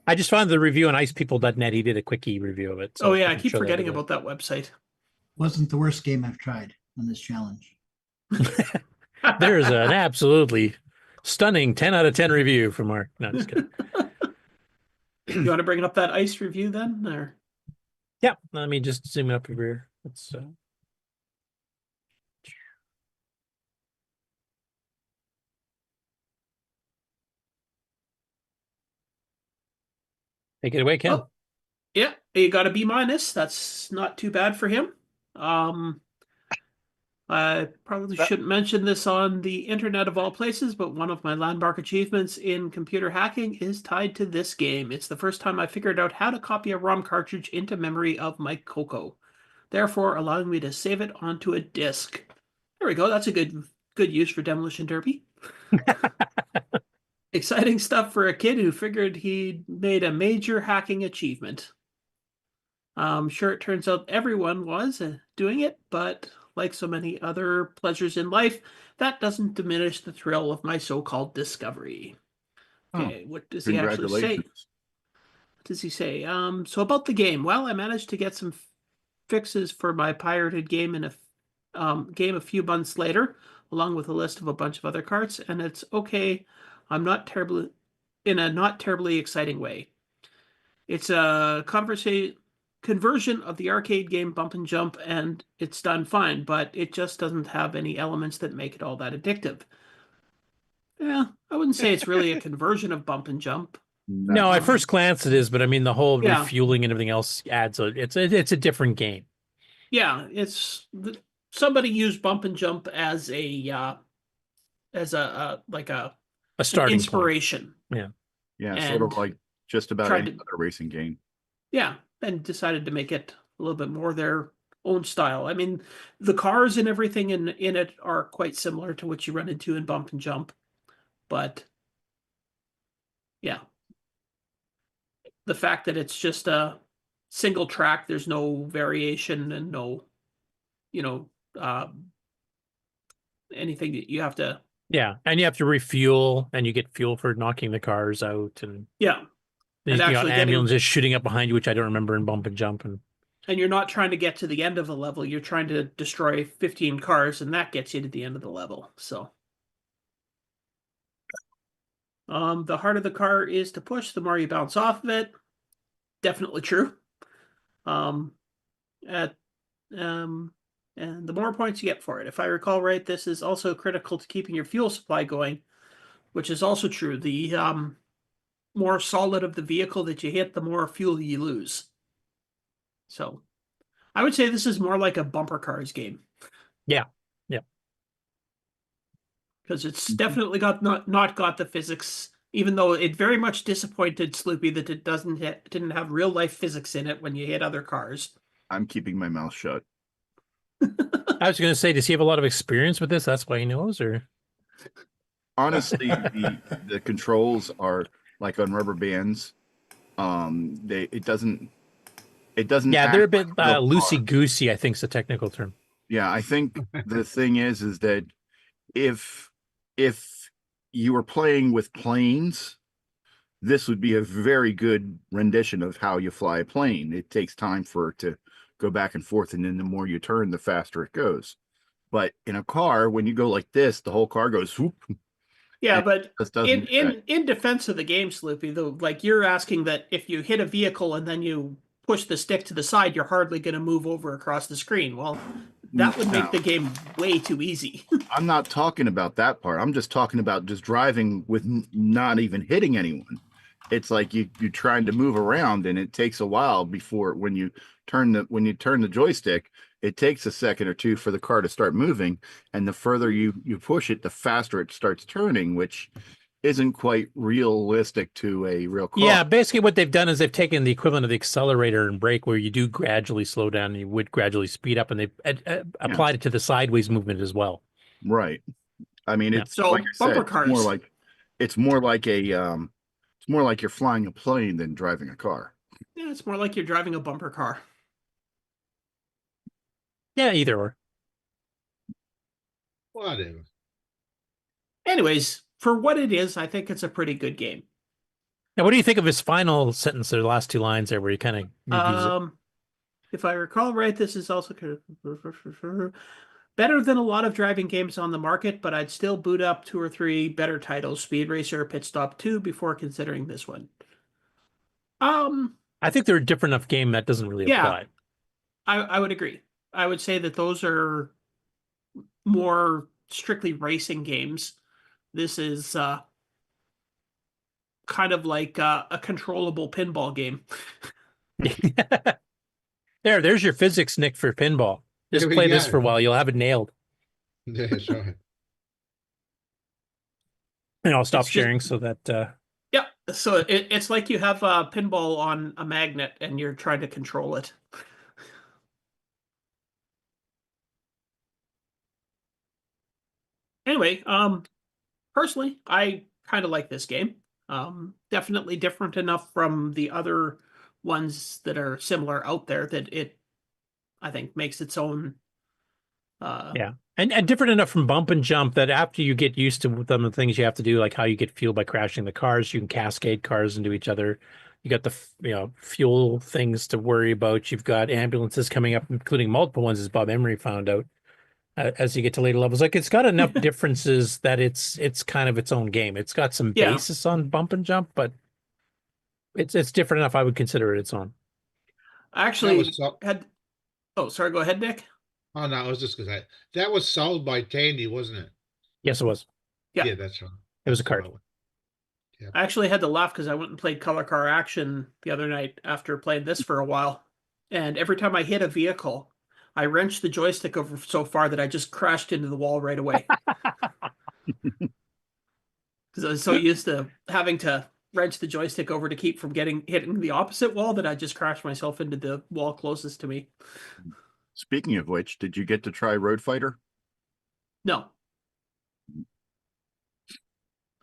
I just found the review on icepeople.net. He did a quickie review of it. So I keep forgetting about that website. Wasn't the worst game I've tried on this challenge. There's an absolutely stunning 10 out of 10 review from Mark. No, just kidding. You want to bring up that ice review then? Or? Yeah, let me just zoom up over here. Let's take it away, Ken. Oh, yeah, he got a B-. That's not too bad for him. I probably shouldn't mention this on the internet of all places, but one of my landmark achievements in computer hacking is tied to this game. It's the first time I figured out how to copy a ROM cartridge into memory of my CoCo, therefore allowing me to save it onto a disk. There we go. That's a good use for Demolition Derby. Exciting stuff for a kid who figured he'd made a major hacking achievement. I'm sure it turns out everyone was doing it, but like so many other pleasures in life, that doesn't diminish the thrill of my so-called discovery. Okay, what does he actually say? What does he say? So about the game, well, I managed to get some fixes for my pirated game in a few months later, along with a list of a bunch of other carts, and it's okay. I'm not terribly in a not terribly exciting way. It's a conversion of the arcade game Bump and Jump, and it's done fine, but it just doesn't have any elements that make it all that addictive. Yeah, I wouldn't say it's really a conversion of Bump and Jump. No, at first glance it is, but I mean the whole refueling and everything else adds it's a different game. Yeah, somebody used Bump and Jump as a starting inspiration. Point. Yeah, sort of like just about any other racing game. Yeah, and decided to make it a little bit more their own style. I mean, the cars and everything in it are quite similar to what you run into in Bump and Jump, but yeah, the fact that it's just a single track, there's no variation and no, anything that you have to. Yeah, and you have to refuel, and you get fuel for knocking the cars out, and yeah, you got ambulances shooting up behind you, which I don't remember in Bump and Jump, and you're not trying to get to the end of the level; you're trying to destroy 15 cars, and that gets you to the end of the level. So, the harder the car is to push, the more you bounce off of it. Definitely true. And the more points you get for it. If I recall right, this is also critical to keeping your fuel supply going, which is also true. The more solid of the vehicle that you hit, the more fuel you lose. So I would say this is more like a bumper cars game. Yeah. Because it's definitely not got the physics, even though it very much disappointed Sloopy that it didn't have real life physics in it when you hit other cars. I'm keeping my mouth shut. I was going to say, does he have a lot of experience with this? That's why he knows, or? Honestly, the controls are like on rubber bands. It doesn't. Yeah, they're a bit loosey goosey, I think is the technical term. Yeah, I think the thing is that if you were playing with planes, this would be a very good rendition of how you fly a plane. It takes time for it to go back and forth, and then the more you turn, the faster it goes. But in a car, when you go like this, the whole car goes whoop. Yeah, but in defense of the game, Sloopy, though, like you're asking that if you hit a vehicle and then you push the stick to the side, you're hardly going to move over across the screen. Well, that would make No. the game way too easy. I'm not talking about that part. I'm just talking about just driving with not even hitting anyone. It's like you're trying to move around, and it takes a while before when you turn the joystick, it takes a second or two for the car to start moving, and the further you push it, the faster it starts turning, which isn't quite realistic to a real car. Yeah, basically what they've done is they've taken the equivalent of the accelerator and brake, where you do gradually slow down and you would gradually speed up, and they've applied it to the sideways movement as well. Right. I mean, it's So, like I said, bumper it's cars. more like you're flying a plane than driving a car. Yeah, it's more like you're driving a bumper car. Yeah, either or. Whatever. Anyways, for what it is, I think it's a pretty good game. Now, what do you think of his final sentence, or the last two lines there, where he kind of reviews it? If I recall right, this is also better than a lot of driving games on the market, but I'd still boot up 2 or 3 better titles, Speed Racer, Pit Stop 2, before considering this one. I think they're a different enough game that doesn't really apply. I would agree. I would say that those are more strictly racing games. This is kind of like a controllable pinball game. There's your physics, Nick, for pinball. Just play this for a while. You'll have it nailed. Yeah, that's right. And I'll stop sharing so that... Yeah, so it's like you have a pinball on a magnet and you're trying to control it. Anyway, personally, I kind of like this game. Definitely different enough from the other ones that are similar out there that it, I think, makes its own. Yeah, and different enough from bump and jump that after you get used to some of the things you have to do, like how you get fuel by crashing the cars, you can cascade cars into each other. You got the fuel things to worry about. You've got ambulances coming up, including multiple ones, as Bob Emery found out. As you get to later levels, like it's got enough differences that it's kind of its own game. It's got some basis on bump and jump, but it's different enough. I would consider it its own. I actually had. Oh, sorry. Go ahead, Nick. Oh no, I was just gonna say that was sold by Tandy, wasn't it? Yes, it was. Yeah, that's right. It was a card. I actually had to laugh because I went and played Color Car Action the other night after playing this for a while, and every time I hit a vehicle, I wrenched the joystick over so far that I just crashed into the wall right away. Because I was so used to having to wrench the joystick over to keep from hitting the opposite wall that I just crashed myself into the wall closest to me. Speaking of which, did you get to try Road Fighter? No.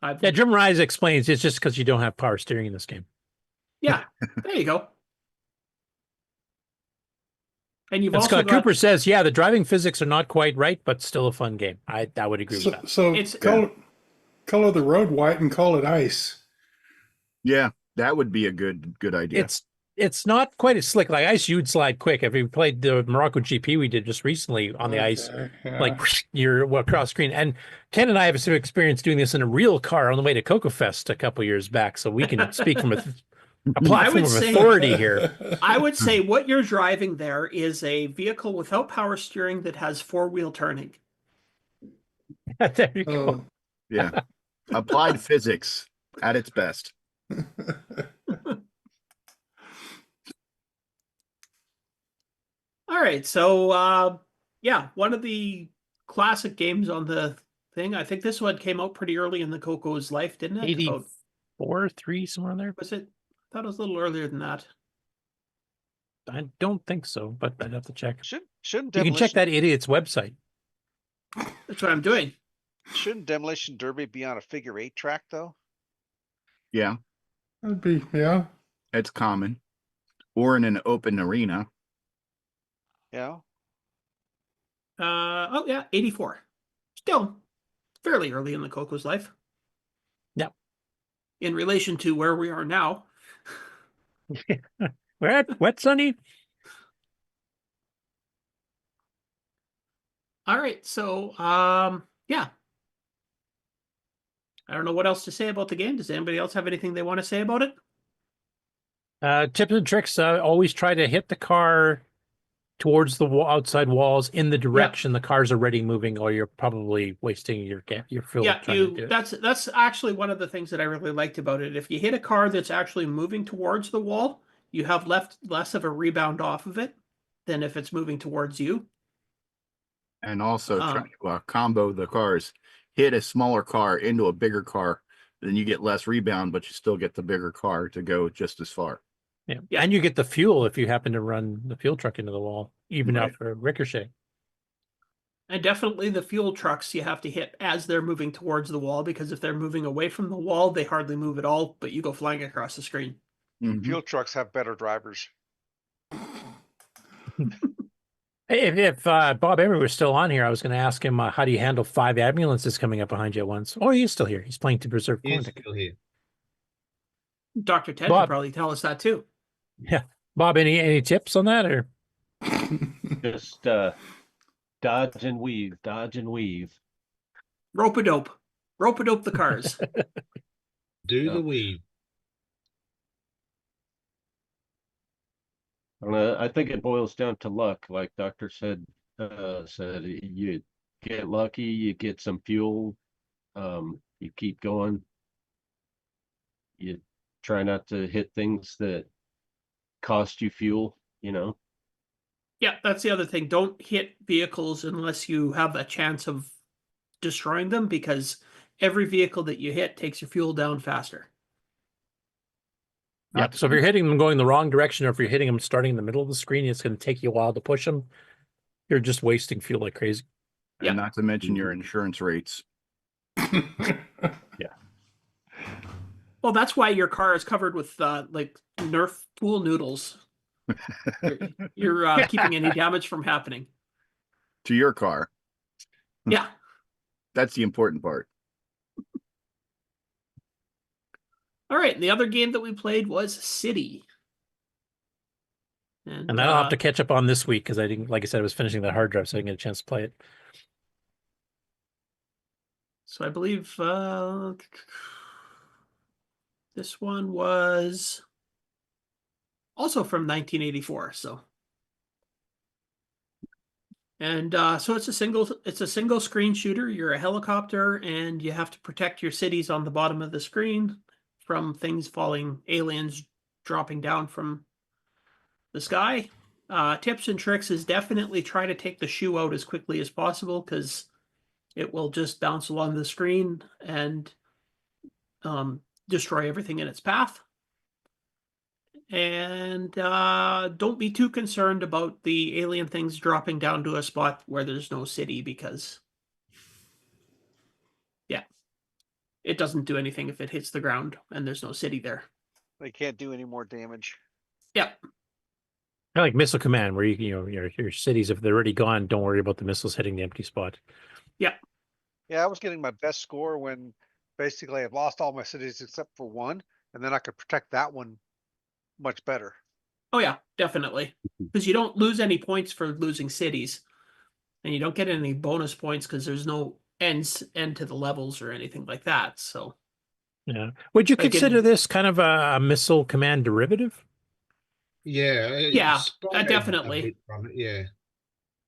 Yeah, Jim Rise explains it's just because you don't have power steering in this game. Yeah, there you go. And you've and also Scott Cooper says, yeah, the driving physics are not quite right, but still a fun game. I would agree with that. So color the road white and call it ice. Yeah, that would be a good idea. It's not quite as slick. Like ice, you'd slide quick. If you played the Morocco GP we did just recently on the ice, like you're across screen. And Ken and I have some experience doing this in a real car on the way to CoCo Fest a couple years back, so we can speak from a platform of authority here. I would say what you're driving there is a vehicle without power steering that has 4-wheel turning. There you go. Yeah. Applied physics at its best. All right, so yeah, one of the classic games on the thing. I think this one came out pretty early in the CoCo's life, didn't it? 84, 3, somewhere in there. Was it? I thought it was a little earlier than that. I don't think so, but I'd have to check. Shouldn't you can check that idiot's website. That's what I'm doing. Shouldn't Demolition Derby be on a figure 8 track though? Yeah. That'd be, yeah. It's common. Or in an open arena. Yeah. Oh yeah, 84. Still fairly early in the CoCo's life. Yep. In relation to where we are now. We're at Wet Sunny. All right, so yeah. I don't know what else to say about the game. Does anybody else have anything they want to say about it? Tips and tricks. Always try to hit the car towards the outside walls in the direction the car's already moving, or you're probably wasting your fuel Yeah, trying to do it. that's actually one of the things that I really liked about it. If you hit a car that's actually moving towards the wall, you have less of a rebound off of it than if it's moving towards you. And also try to combo the cars. Hit a smaller car into a bigger car, then you get less rebound, but you still get the bigger car to go just as far. Yeah. And you get the fuel if you happen to run the fuel truck into the wall, even Right. after a ricochet. And definitely the fuel trucks you have to hit as they're moving towards the wall, because if they're moving away from the wall, they hardly move at all, but you go flying across the screen. Fuel trucks have better drivers. If Bob Emery was still on here, I was going to ask him, how do you handle 5 ambulances coming up behind you at once? Oh, he's still here. He's playing to preserve He is contact. still here. Dr. Ted Bob. could probably tell us that too. Yeah. Bob, any tips on that, or? Just dodge and weave, dodge and weave. Rope-a-dope. Rope-a-dope the cars. Do the weave. I think it boils down to luck, like Doctor said. You get lucky, you get some fuel, you keep going. You try not to hit things that cost you fuel, you know. Yeah, that's the other thing. Don't hit vehicles unless you have a chance of destroying them, because every vehicle that you hit takes your fuel down faster. Yeah. So if you're hitting them going the wrong direction, or if you're hitting them starting in the middle of the screen, it's going to take you a while to push them. You're just wasting fuel like crazy. And not to mention your insurance rates. Yeah. Well, that's why your car is covered with like Nerf pool noodles. You're keeping any damage from happening. To your car. Yeah. That's the important part. All right. The other game that we played was City. And I'll have to catch up on this week, because I didn't, like I said, I was finishing the hard drive, so I didn't get a chance to play it. So I believe this one was also from 1984. So, and so it's a single screen shooter. You're a helicopter, and you have to protect your cities on the bottom of the screen from things falling, aliens dropping down from the sky. Tips and tricks is definitely try to take the shoe out as quickly as possible, because it will just bounce along the screen and destroy everything in its path. And don't be too concerned about the alien things dropping down to a spot where there's no city, because yeah, it doesn't do anything if it hits the ground and there's no city there. They can't do any more damage. Yeah. I like Missile Command, where your cities, if they're already gone, don't worry about the missiles hitting the empty spot. Yeah. Yeah, I was getting my best score when basically I've lost all my cities except for one, and then I could protect that one much better. Oh yeah, definitely. Because you don't lose any points for losing cities, and you don't get any bonus points because there's no end to the levels or anything like that. So yeah, would you consider this kind of a Missile Command derivative? Yeah. Yeah, definitely. Yeah.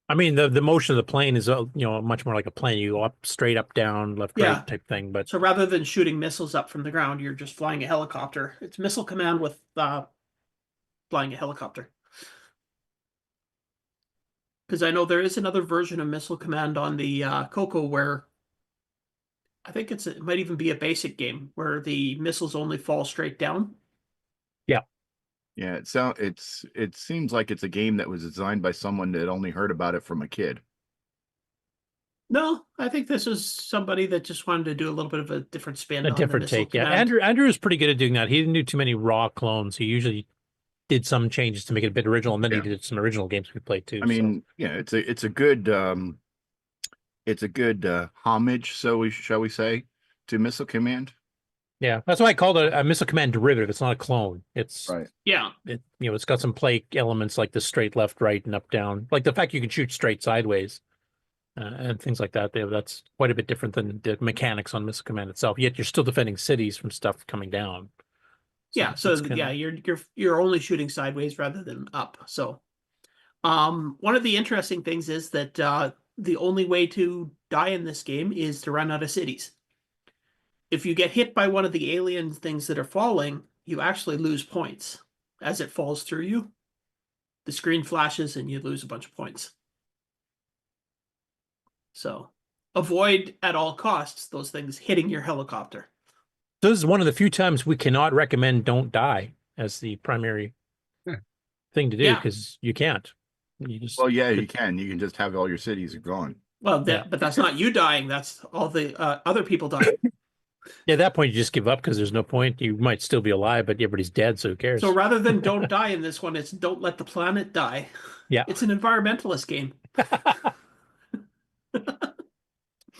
I mean, the motion of the plane is much more like a plane. You go up, straight up, down, left, right type thing. But so rather than shooting missiles up from the ground, you're just flying a helicopter. It's Missile Command with flying a helicopter. Because I know there is another version of Missile Command on the CoCo where I think it might even be a basic game where the missiles only fall straight down. Yeah. Yeah, it seems like it's a game that was designed by someone that only heard about it from a kid. No, I think this is somebody that just wanted to do a little bit of a different spin. A different take, yeah. Andrew was pretty good at doing that. He didn't do too many raw clones. He usually did some changes to make it a bit original, and then he did some original games we played too. I mean, yeah, it's a good homage, shall we say, to Missile Command. Yeah, that's why I called it a Missile Command derivative. It's not a clone. It's right. Yeah. It's got some play elements like the straight left, right, and up, down. Like the fact you can shoot straight sideways and things like that. That's quite a bit different than the mechanics on Missile Command itself. Yet you're still defending cities from stuff coming down. So, yeah. So yeah, you're only shooting sideways rather than up. So, One of the interesting things is that the only way to die in this game is to run out of cities. If you get hit by one of the alien things that are falling, you actually lose points as it falls through you. The screen flashes and you lose a bunch of points. So avoid at all costs those things hitting your helicopter. So this is one of the few times we cannot recommend don't die as the primary thing to do, because you can't. You just, well, yeah, you can. You can just have all your cities gone. Well, but that's not you dying. That's all the other people dying. Yeah, at that point, you just give up because there's no point. You might still be alive, but everybody's dead, so who cares? So rather than don't die in this one, it's don't let the planet die. Yeah. It's an environmentalist game.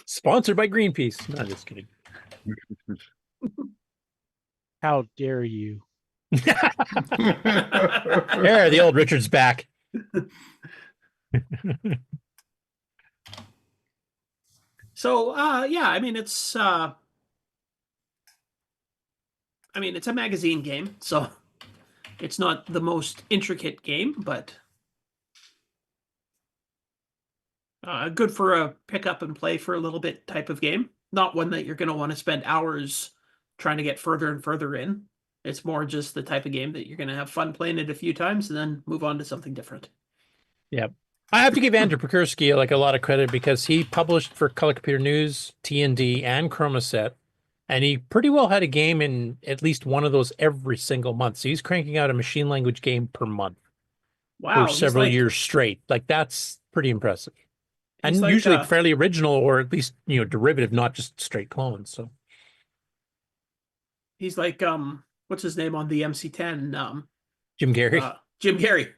Sponsored by Greenpeace. No, just kidding. How dare you? There, the old Richard's back. So, yeah, I mean, it's a magazine game, so it's not the most intricate game, but good for a pick up and play for a little bit type of game. Not one that you're going to want to spend hours trying to get further and further in. It's more just the type of game that you're going to have fun playing it a few times and then move on to something different. Yeah. I have to give Andrew Prekursky like a lot of credit because he published for Color Computer News, TND, and Chromaset, and he pretty well had a game in at least one of those every single month. So he's cranking out a machine language game per month Wow, for several years straight. Like, that's pretty impressive. And like, usually fairly original, or at least, you know, derivative, not just straight clones. So he's like, what's his name on the MC10? Jim Gary. Jim Gary.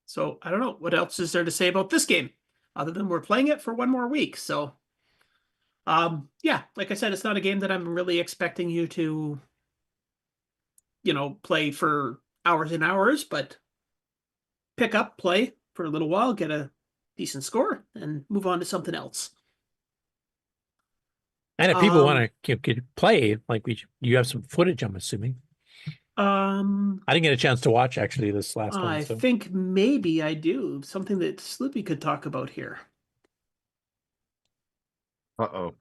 So I don't know what else is there to say about this game, other than we're playing it for one more week. So, yeah, like I said, it's not a game that I'm really expecting you to, you know, play for hours and hours, but pick up, play for a little while, get a decent score, and move on to something else. And if people want to play, like you have some footage, I'm assuming. I didn't get a chance to watch actually this last one. I think maybe I do. Something that Sloopy could talk about here. Uh-oh.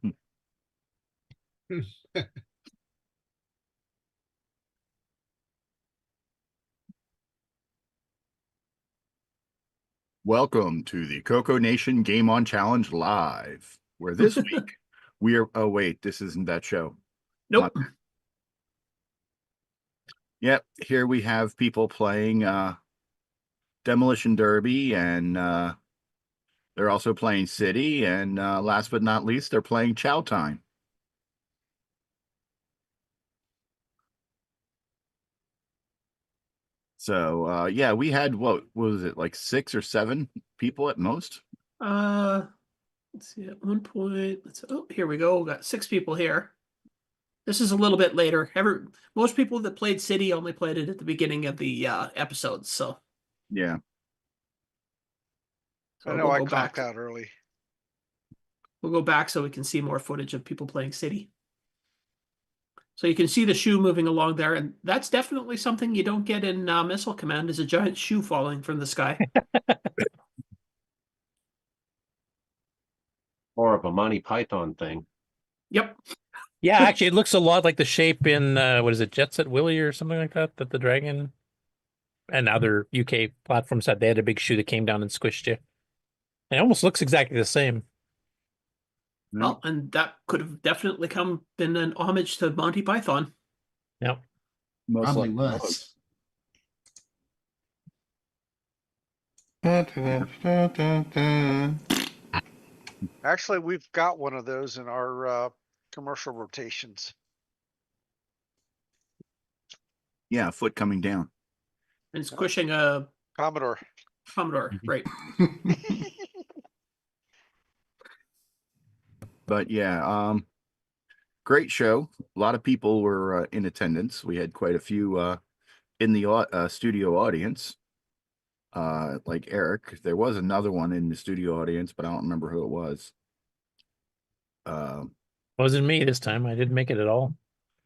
Welcome to the CoCoNation Game On Challenge Live, where this week we are... Oh, wait, this isn't that show. Nope. Yep, here we have people playing Demolition Derby, and they're also playing City, and last but not least, they're playing Chow Time. So, yeah, we had, what was it, like 6 or 7 people at most? Let's see, at one point, oh, here we go. We got 6 people here. This is a little bit later. Most people that played City only played it at the beginning of the episodes, so. Yeah. I know I clocked out early. We'll go back so we can see more footage of people playing City. So you can see the shoe moving along there, and that's definitely something you don't get in Missile Command, is a giant shoe falling from the sky. More of a Monty Python thing. Yep. Yeah, actually, it looks a lot like the shape in, what is it, Jet Set Willy or something like that, that the Dragon and other UK platforms had. They had a big shoe that came down and squished you. And it almost looks exactly the same. Well, and that could have definitely been an homage to Monty Python. Yep. Probably was. Actually, we've got one of those in our commercial rotations. Yeah, a foot coming down. And it's pushing a Commodore. Right. But yeah, great show. A lot of people were in attendance. We had quite a few in the studio audience. Like Eric. There was another one in the studio audience, but I don't remember who it was. Wasn't me this time. I didn't make it at all.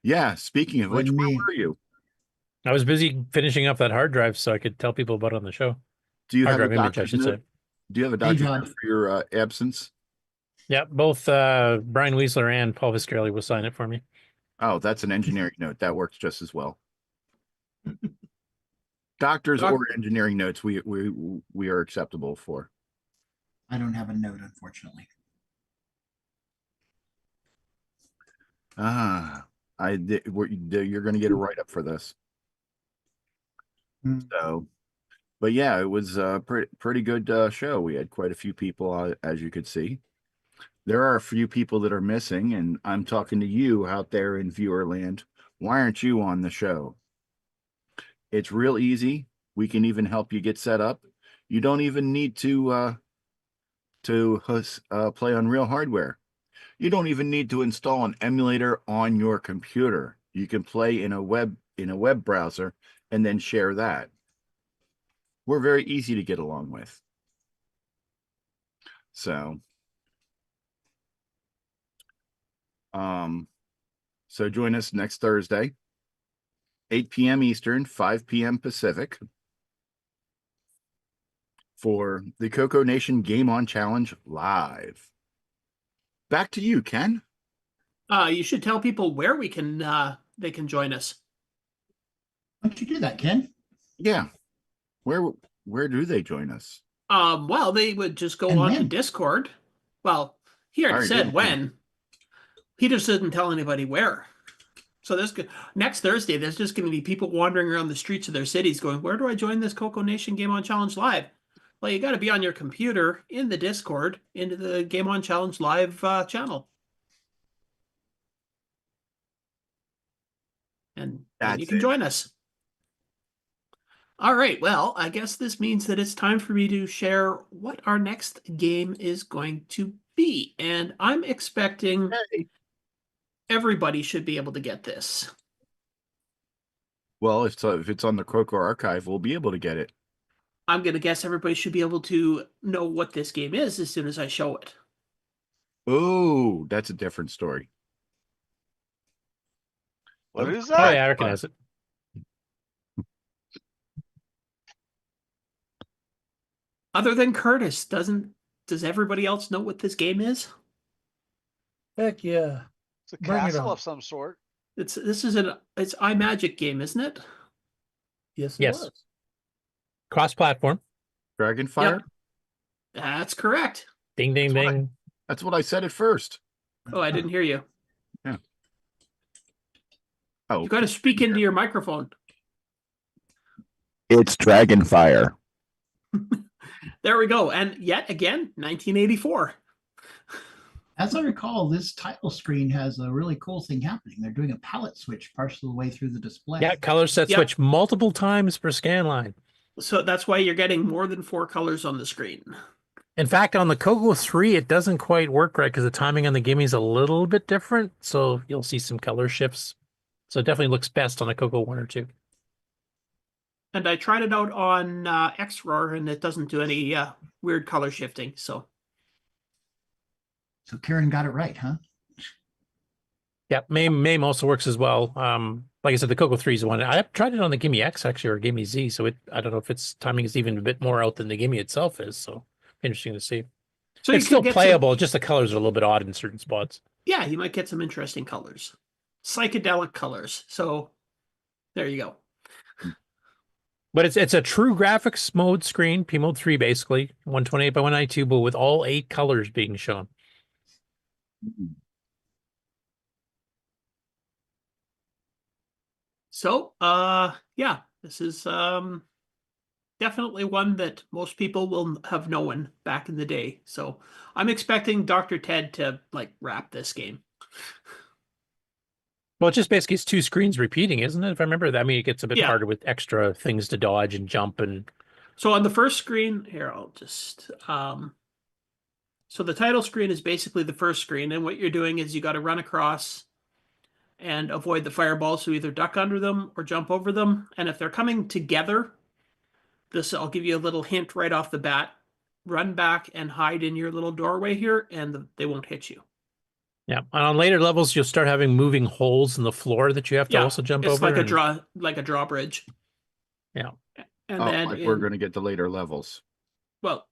Yeah, speaking of which, where were you? I was busy finishing up that hard drive so I could tell people about it on the show. Do you hard have drive a image, I doctor's should say. note? Do you have a doctor's note for your absence? Yeah, both Brian Weisler and Paul Viscarelli will sign it for me. Oh, that's an engineering note. That works just as well. Doctors or engineering notes, we are acceptable for. I don't have a note, unfortunately. You're going to get a write up for this. So, but yeah, it was a pretty good show. We had quite a few people, as you could see. There are a few people that are missing, and I'm talking to you out there in viewerland. Why aren't you on the show? It's real easy. We can even help you get set up. You don't even need to play on real hardware. You don't even need to install an emulator on your computer. You can play in a web browser and then share that. We're very easy to get along with. So, join us next Thursday, 8 p.m. Eastern, 5 p.m. Pacific, for the CoCoNation Game On Challenge live. Back to you, Ken. You should tell people where we can they can join us. Why don't you do that, Ken? Yeah. Where do they join us? Well, they would just go on to Discord. Well, he already said when. He just didn't tell anybody where. So next Thursday, there's just going to be people wandering around the streets of their cities going, where do I join this CoCoNation Game On Challenge live? Well, you got to be on your computer in the Discord into the Game On Challenge live channel. And you can join us. All right. Well, I guess this means that it's time for me to share what our next game is going to be. And I'm expecting everybody should be able to get this. Well, if it's on the CoCo archive, we'll be able to get it. I'm going to guess everybody should be able to know what this game is as soon as I show it. Oh, that's a different story. What is that? Oh, yeah, I recognize it. Other than Curtis, does everybody else know what this game is? Heck yeah. It's a castle of some sort. It's iMagic game, isn't it? Yes, yes. Was. Cross-platform. Dragonfire? Yep. That's correct. Ding, ding, ding. That's what I said at first. Oh, I didn't hear you. Yeah. Oh. You got to speak into your microphone. It's Dragonfire. There we go. And yet again, 1984. As I recall, this title screen has a really cool thing happening. They're doing a palette switch partial way through the display. Yeah, color set switch multiple times per scan line. So that's why you're getting more than 4 colors on the screen. In fact, on the CoCo 3, it doesn't quite work right because the timing on the gimme is a little bit different. So you'll see some color shifts. So it definitely looks best on a CoCo 1 or 2. And I tried it out on XROAR, and it doesn't do any weird color shifting. So Karen got it right, huh? Yeah, MAME also works as well. Like I said, the CoCo 3 is the one. I tried it on the Gimme X actually, or Gimme Z. So I don't know if its timing is even a bit more out than the Gimme itself is. So interesting to see. So it's still playable. Just the colors are a little bit odd in certain spots. Yeah, you might get some interesting colors, psychedelic colors. So there you go. But it's a true graphics mode screen, P mode 3 basically, 128 by 192, but with all 8 colors being shown. So, yeah, this is definitely one that most people will have known back in the day. So I'm expecting Dr. Ted to wrap this game. Well, it's just basically it's 2 screens repeating, isn't it? If I remember that, I mean, it gets a bit harder with extra things to dodge and jump and. So on the first screen here, I'll just so the title screen is basically the first screen, and what you're doing is you got to run across and avoid the fireballs. So either duck under them or jump over them, and if they're coming together, I'll give you a little hint right off the bat. Run back and hide in your little doorway here, and they won't hit you. Yeah, and on later levels, you'll start having moving holes in the floor that you have to also jump it's over. like a drawbridge. Yeah, and then like we're going to get to later levels. Well,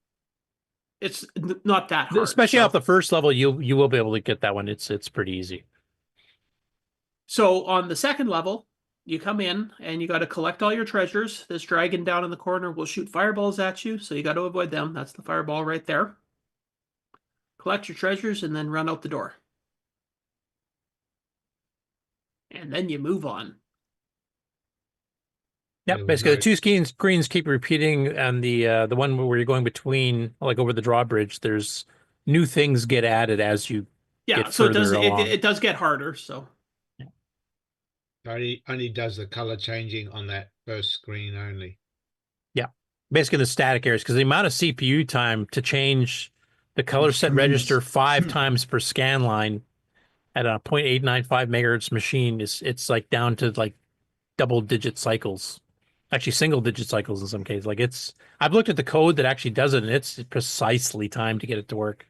it's not that hard. Especially off the first level, you will be able to get that one. It's pretty easy. So on the second level, you come in and you got to collect all your treasures. This dragon down in the corner will shoot fireballs at you, so you got to avoid them. That's the fireball right there. Collect your treasures and then run out the door. And then you move on. Yeah, basically the two screens keep repeating, and the one where you're going between, like over the drawbridge, there's new things get added as you get so further along. it does get harder. So only does the color changing on that first screen only. Yeah, basically the static areas, because the amount of CPU time to change the color set register 5 times per scan line at a 0.895 megahertz machine it's like down to like double-digit cycles. Actually, single-digit cycles in some cases. Like I've looked at the code that actually does it, and it's precisely timed to get it to work.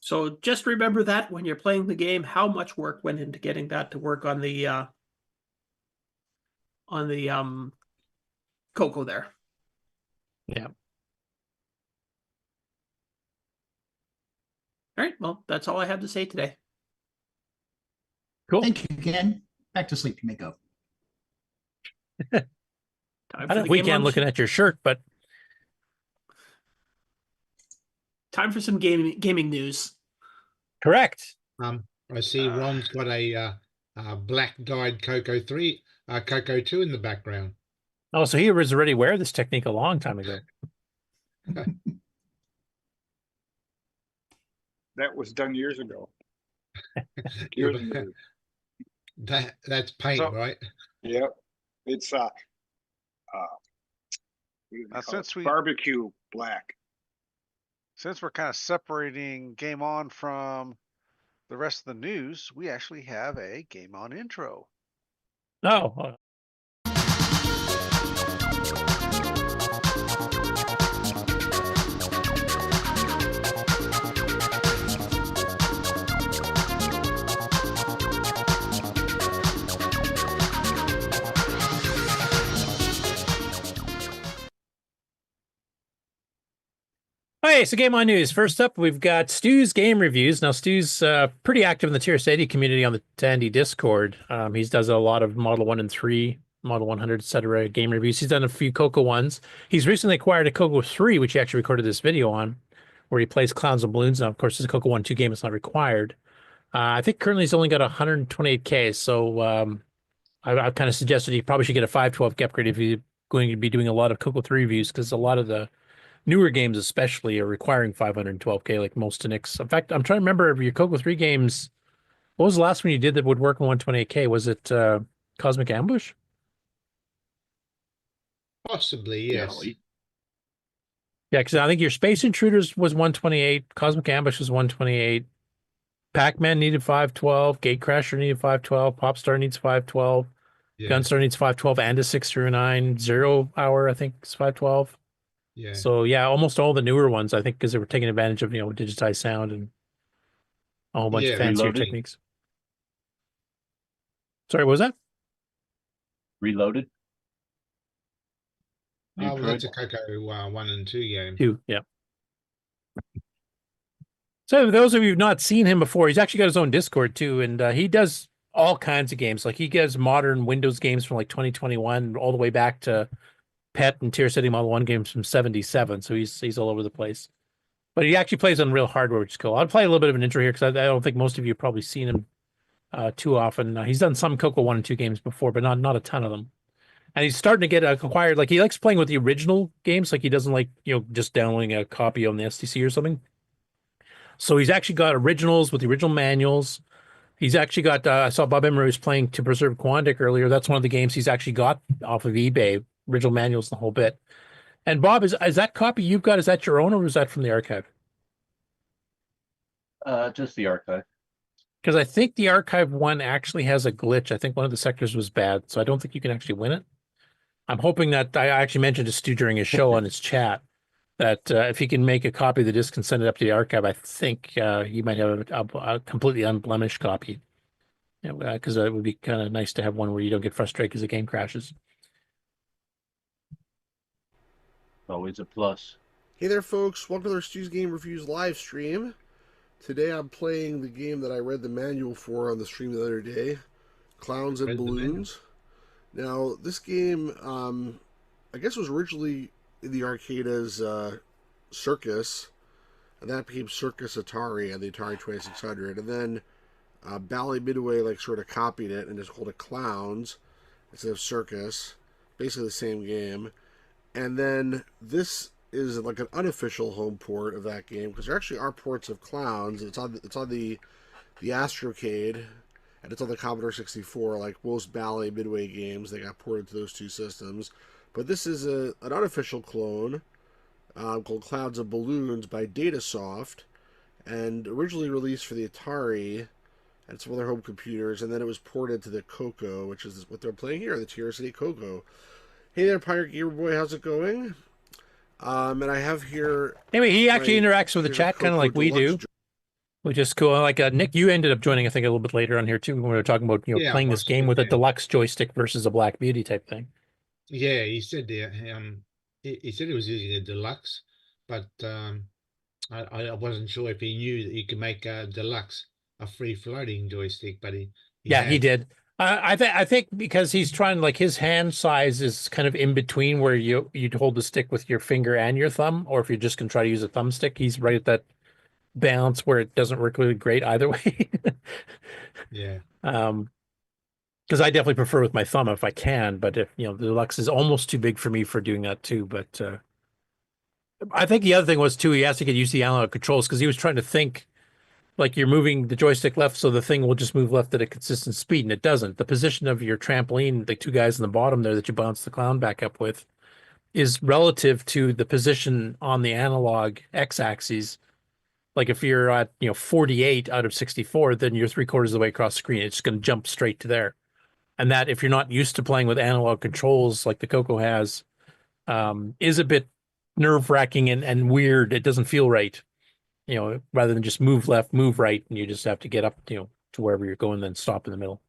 So just remember that when you're playing the game, how much work went into getting that to work on the CoCo there. Yeah. All right. Well, that's all I have to say today. Cool. Thank you again. Back to sleep, you may go. I don't know if we can looking at your shirt, but time for some gaming news. Correct. I see Ron's got a black dyed CoCo 2 in the background. Oh, so he was already aware of this technique a long time ago. That was done years ago. That's paint, right? Yep. It's since we barbecue black. Since we're kind of separating Game On from the rest of the news, we actually have a Game On intro. Oh. Hey, so Game On News. First up, we've got Stu's game reviews. Now, Stu's pretty active in the Tier 80 community on the Tandy Discord. He does a lot of Model 1 and 3, Model 100, etc. game reviews. He's done a few CoCo ones. He's recently acquired a CoCo 3, which he actually recorded this video on, where he plays Clowns and Balloons. Now, of course, it's a CoCo 1-2 game. It's not required. I think currently he's only got 128K, so I've kind of suggested he probably should get a 512 upgrade if he's going to be doing a lot of CoCo 3 reviews, because a lot of the newer games especially are requiring 512K like most Nix. In fact, I'm trying to remember of your CoCo 3 games. What was the last one you did that would work on 128K? Was it Cosmic Ambush? Possibly, yes. Yeah, because I think your Space Intruders was 128, Cosmic Ambush was 128, Pac-Man needed 512, Gatecrasher needed 512, Popstar needs 512, Gunstar needs 512 and a 609, 0 Hour I think is 512. Yeah. So yeah, almost all the newer ones, I think, because they were taking advantage of, digitized sound and a whole bunch of fancier techniques. Sorry, what was that? Reloaded. Oh, well, that's a CoCo 1 and 2 game. 2, yeah. So for those of you who've not seen him before, he's actually got his own Discord too, and he does all kinds of games. Like he does modern Windows games from like 2021 all the way back to Pet and Tier City Model 1 games from 77, so he's all over the place. But he actually plays on real hardware, which is cool. I'll play a little bit of an intro here because I don't think most of you have probably seen him too often. He's done some CoCo 1 and 2 games before, but not a ton of them. And he's starting to get acquired. Like he likes playing with the original games. Like he doesn't like just downloading a copy on the STC or something. So he's actually got originals with the original manuals. He's actually got. I saw Bob Emery was playing To Preserve Quantic earlier. That's one of the games he's actually got off of eBay. Original manuals, the whole bit. And Bob, is that copy you've got? Is that your own, or is that from the archive? Just the archive. Because I think the archive one actually has a glitch. I think one of the sectors was bad, so I don't think you can actually win it. I'm hoping that I actually mentioned to Stu during his show on his chat that if he can make a copy of the disc and send it up to the archive, I think he might have a completely unblemished copy. Because it would be kind of nice to have one where you don't get frustrated because the game crashes. Always a plus. Hey there, folks. Welcome to our Stu's Game Reviews live stream. Today I'm playing the game that I read the manual for on the stream the other day, Clowns and Balloons. Now, this game, I guess was originally in the arcade as Circus, and that became Circus Atari and the Atari 2600. And then Bally Midway sort of copied it and just called it Clowns instead of Circus. Basically the same game. And then this is like an unofficial home port of that game, because there actually are ports of Clowns. It's on the Astrocade, and it's on the Commodore 64. Like most Bally Midway games, they got ported to those two systems. But this is an unofficial clone called Clowns and Balloons by Datasoft, and originally released for the Atari and some other home computers, and then it was ported to the CoCo, which is what they're playing here, the Tier City CoCo. Hey there, Pirate Gamer Boy, how's it going? And I have here... Anyway, he actually interacts with the chat kind of like we do, which is cool. Like Nick, you ended up joining, I think, a little bit later on here, too, when we were talking about playing this game with a deluxe joystick versus a Black Beauty type thing. Yeah, he said he said he was using a deluxe, but I wasn't sure if he knew that you could make a deluxe a free-floating joystick, but he did. I think because he's trying, like, his hand size is kind of in between where you'd hold the stick with your finger and your thumb, or if you're just going to try to use a thumbstick, he's right at that balance where it doesn't work really great either way. Yeah. Because I definitely prefer with my thumb if I can, but if the deluxe is almost too big for me for doing that too. But I think the other thing was too, he asked if he could use the analog controls because he was trying to think. Like you're moving the joystick left, so the thing will just move left at a consistent speed, and it doesn't. The position of your trampoline, the two guys in the bottom there that you bounce the clown back up with, is relative to the position on the analog x-axis. Like if you're at 48 out of 64, then you're 3/4 of the way across the screen. It's just going to jump straight to there. And that, if you're not used to playing with analog controls like the CoCo has, is a bit nerve-wracking and weird. It doesn't feel right. Rather than just move left, move right, and you just have to get up, to wherever you're going, then stop in the middle.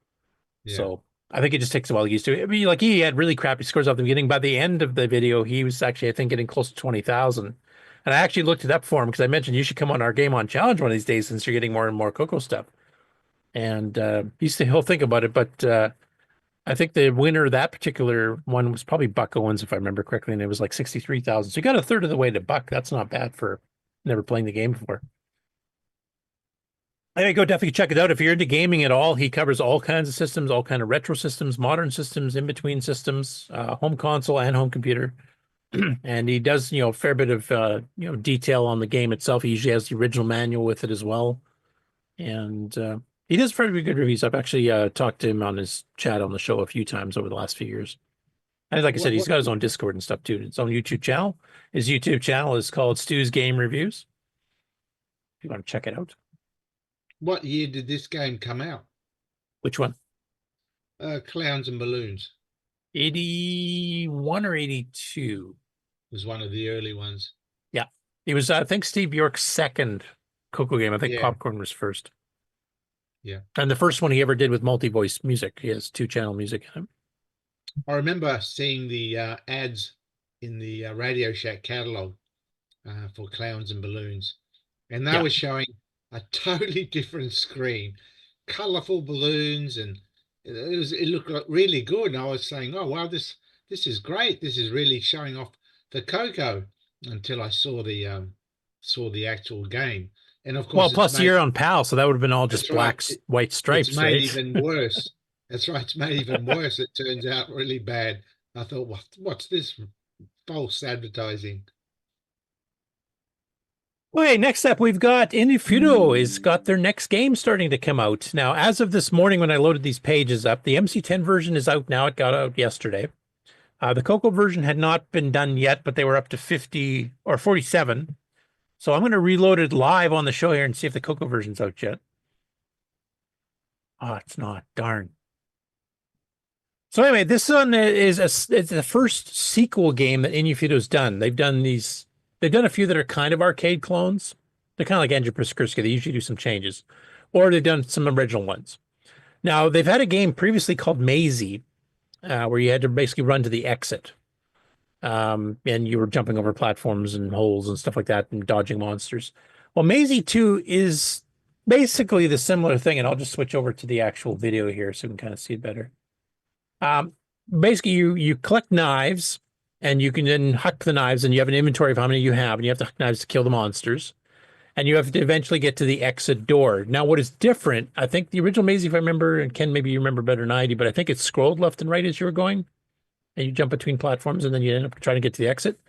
Yeah. So I think it just takes a while to get used to it. I mean, like he had really crappy scores off the beginning. By the end of the video, he was actually, I think, getting close to 20,000. And I actually looked it up for him because I mentioned you should come on our Game On Challenge one of these days since you're getting more and more CoCo stuff. And he'll think about it, but I think the winner of that particular one was probably Buck Owens, if I remember correctly, and it was like 63,000. So you got a third of the way to Buck. That's not bad for never playing the game before. Anyway, go definitely check it out. If you're into gaming at all, he covers all kinds of systems, all kind of retro systems, modern systems, in-between systems, home console and home computer. And he does, a fair bit of, detail on the game itself. He usually has the original manual with it as well. And he does very good reviews. I've actually talked to him on his chat on the show a few times over the last few years. And like I said, he's got his own Discord and stuff too. His own YouTube channel. His YouTube channel is called Stu's Game Reviews. If you want to check it out. What year did this game come out? Which one? Clowns and Balloons. 81 or 82. Was one of the early ones. Yeah. It was, I think, Steve York's second CoCo game. I think Popcorn was first. Yeah. And the first one he ever did with multi-voice music. He has 2-channel music in him. I remember seeing the ads in the Radio Shack catalog for Clowns and Balloons, and they were showing a totally different screen, colorful balloons, and it looked like really good. And I was saying, "Oh wow, this is great. This is really showing off the CoCo." Until I saw the actual game, and of course, well, plus you're on PAL, so that would have been all just black, white stripes. It's made even worse. That's right. It's made even worse. It turns out really bad. I thought, what's this false advertising? Okay, next up, we've got Infudo has got their next game starting to come out. Now, as of this morning when I loaded these pages up, the MC10 version is out now. It got out yesterday. The CoCo version had not been done yet, but they were up to 50 or 47. So I'm going to reload it live on the show here and see if the CoCo version's out yet. Oh, it's not. Darn. So anyway, this one is it's the first sequel game that Infudo's done. They've done these They've done a few that are kind of arcade clones. They're kind of like Engine Priskurski. They usually do some changes. Or they've done some original ones. Now, they've had a game previously called Mazy, where you had to basically run to the exit. And you were jumping over platforms and holes and stuff like that and dodging monsters. Well, Mazy 2 is basically the similar thing, and I'll just switch over to the actual video here so we can kind of see it better. Basically, you collect knives, and you can then huck the knives, and you have an inventory of how many you have, and you have to huck knives to kill the monsters. And you have to eventually get to the exit door. Now, what is different, I think the original Mazy, if I remember, and Ken, maybe you remember better than I do, but I think it's scrolled left and right as you were going, and you jump between platforms, and then you end up trying to get to the exit.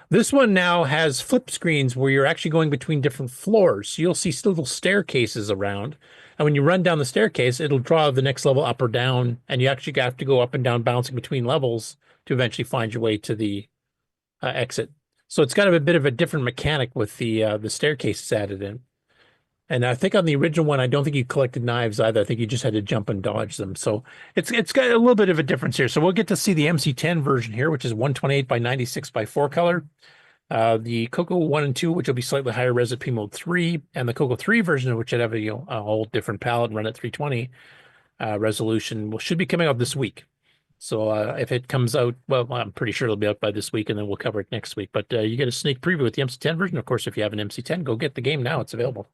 This one now has flip screens where you're actually going between different floors. So you'll see little staircases around. And when you run down the staircase, it'll draw the next level up or down. And you actually have to go up and down, bouncing between levels to eventually find your way to the exit. So it's got a bit of a different mechanic with the staircases added in. And I think on the original one, I don't think you collected knives either. I think you just had to jump and dodge them. So it's got a little bit of a difference here. So we'll get to see the MC10 version here, which is 128 by 96 by 4 color. The CoCo 1 and 2, which will be slightly higher res at P mode 3, and the CoCo 3 version, which should have a whole different palette and run at 320 resolution, should be coming out this week. So if it comes out, well, I'm pretty sure it'll be out by this week, and then we'll cover it next week. But you get a sneak preview with the MC10 version. Of course, if you have an MC10, go get the game now. It's available.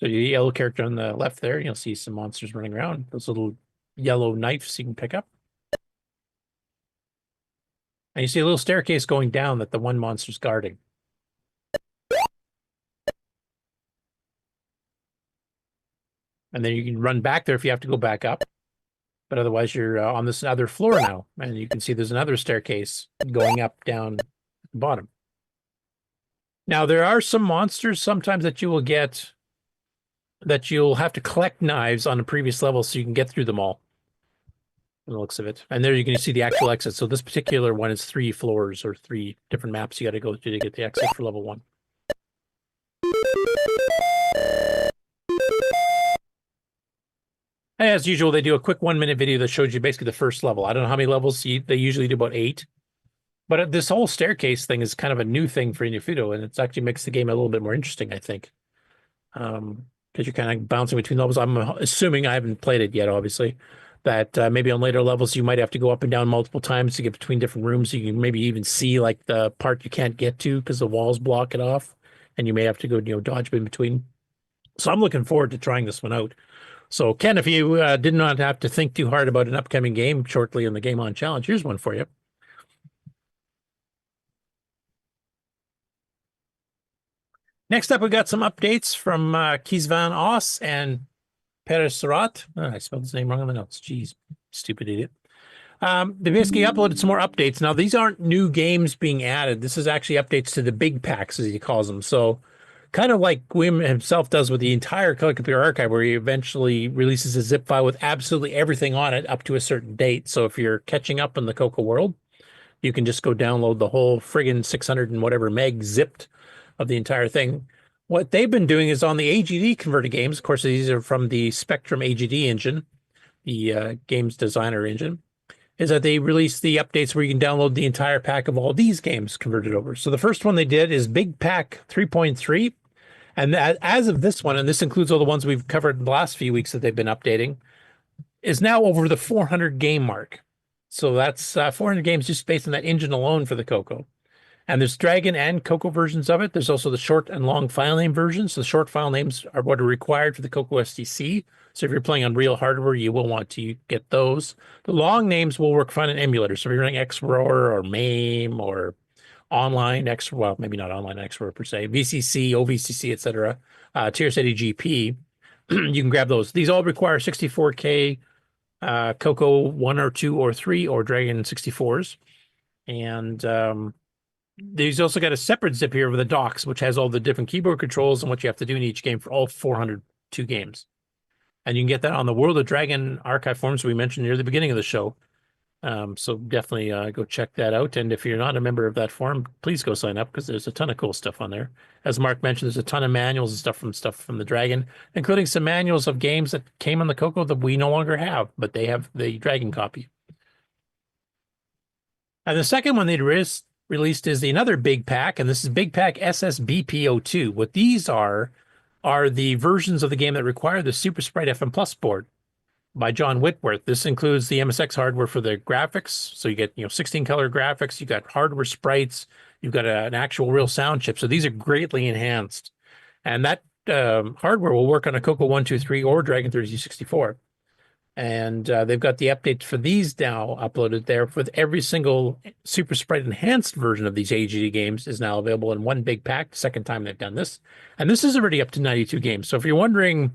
So your yellow character on the left there, you'll see some monsters running around. Those little yellow knives you can pick up. And you see a little staircase going down that the one monster's guarding. And then you can run back there if you have to go back up. But otherwise, you're on this other floor now. And you can see there's another staircase going up, down at the bottom. Now, there are some monsters sometimes that you will get that you'll have to collect knives on a previous level so you can get through them all. From the looks of it. And there you can see the actual exit. So this particular one is 3 floors or 3 different maps you got to go through to get the exit for level 1. As usual, they do a quick 1-minute video that shows you basically the first level. I don't know how many levels they usually do, about 8. But this whole staircase thing is kind of a new thing for Inufito, and it actually makes the game a little bit more interesting, I think. Because you're kind of bouncing between levels. I'm assuming, I haven't played it yet, obviously, that maybe on later levels you might have to go up and down multiple times to get between different rooms. So you can maybe even see like the part you can't get to because the walls block it off, and you may have to go, dodge in between. So I'm looking forward to trying this one out. So Ken, if you did not have to think too hard about an upcoming game shortly in the Game On Challenge, here's one for you. Next up, we got some updates from Kees van Os and Per Surat. Oh, I spelled his name wrong on the notes. Jeez, stupid idiot. They basically uploaded some more updates. Now, these aren't new games being added. This is actually updates to the big packs, as he calls them. So kind of like Wim himself does with the entire Color Computer Archive, where he eventually releases a zip file with absolutely everything on it up to a certain date. So if you're catching up in the CoCo world, you can just go download the whole friggin' 600 and whatever meg zipped of the entire thing. What they've been doing is on the AGD converted games. Of course, these are from the Spectrum AGD engine, the games designer engine, is that they release the updates where you can download the entire pack of all these games converted over. So the first one they did is Big Pack 3.3. And as of this one, and this includes all the ones we've covered in the last few weeks that they've been updating, is now over the 400 game mark. So that's 400 games just based on that engine alone for the CoCo. And there's Dragon and CoCo versions of it. There's also the short and long file name versions. The short file names are what are required for the CoCo SDC. So if you're playing on real hardware, you will want to get those. The long names will work fine in emulators. So if you're running XRoar or MAME or online well, maybe not online XRoar per se, VCC, OVCC, etc., TRS-80 GP, you can grab those. These all require 64K CoCo 1 or 2 or 3 or Dragon 64s. And these also got a separate zip here with the docks, which has all the different keyboard controls and what you have to do in each game for all 402 games. And you can get that on the World of Dragon archive forums we mentioned near the beginning of the show. So definitely go check that out. And if you're not a member of that forum, please go sign up because there's a ton of cool stuff on there. As Mark mentioned, there's a ton of manuals and stuff from the Dragon, including some manuals of games that came on the CoCo that we no longer have, but they have the Dragon copy. And the second one they released is another big pack, and this is Big Pack SSBP02. What these are the versions of the game that require the Super Sprite FM Plus board by John Whitworth. This includes the MSX hardware for the graphics. So you get 16 color graphics, you got hardware sprites, you've got an actual real sound chip. So these are greatly enhanced. And that hardware will work on a CoCo 123 or Dragon 3264. And they've got the updates for these now uploaded there with every single Super Sprite enhanced version of these AGD games is now available in one big pack. Second time they've done this. And this is already up to 92 games. So if you're wondering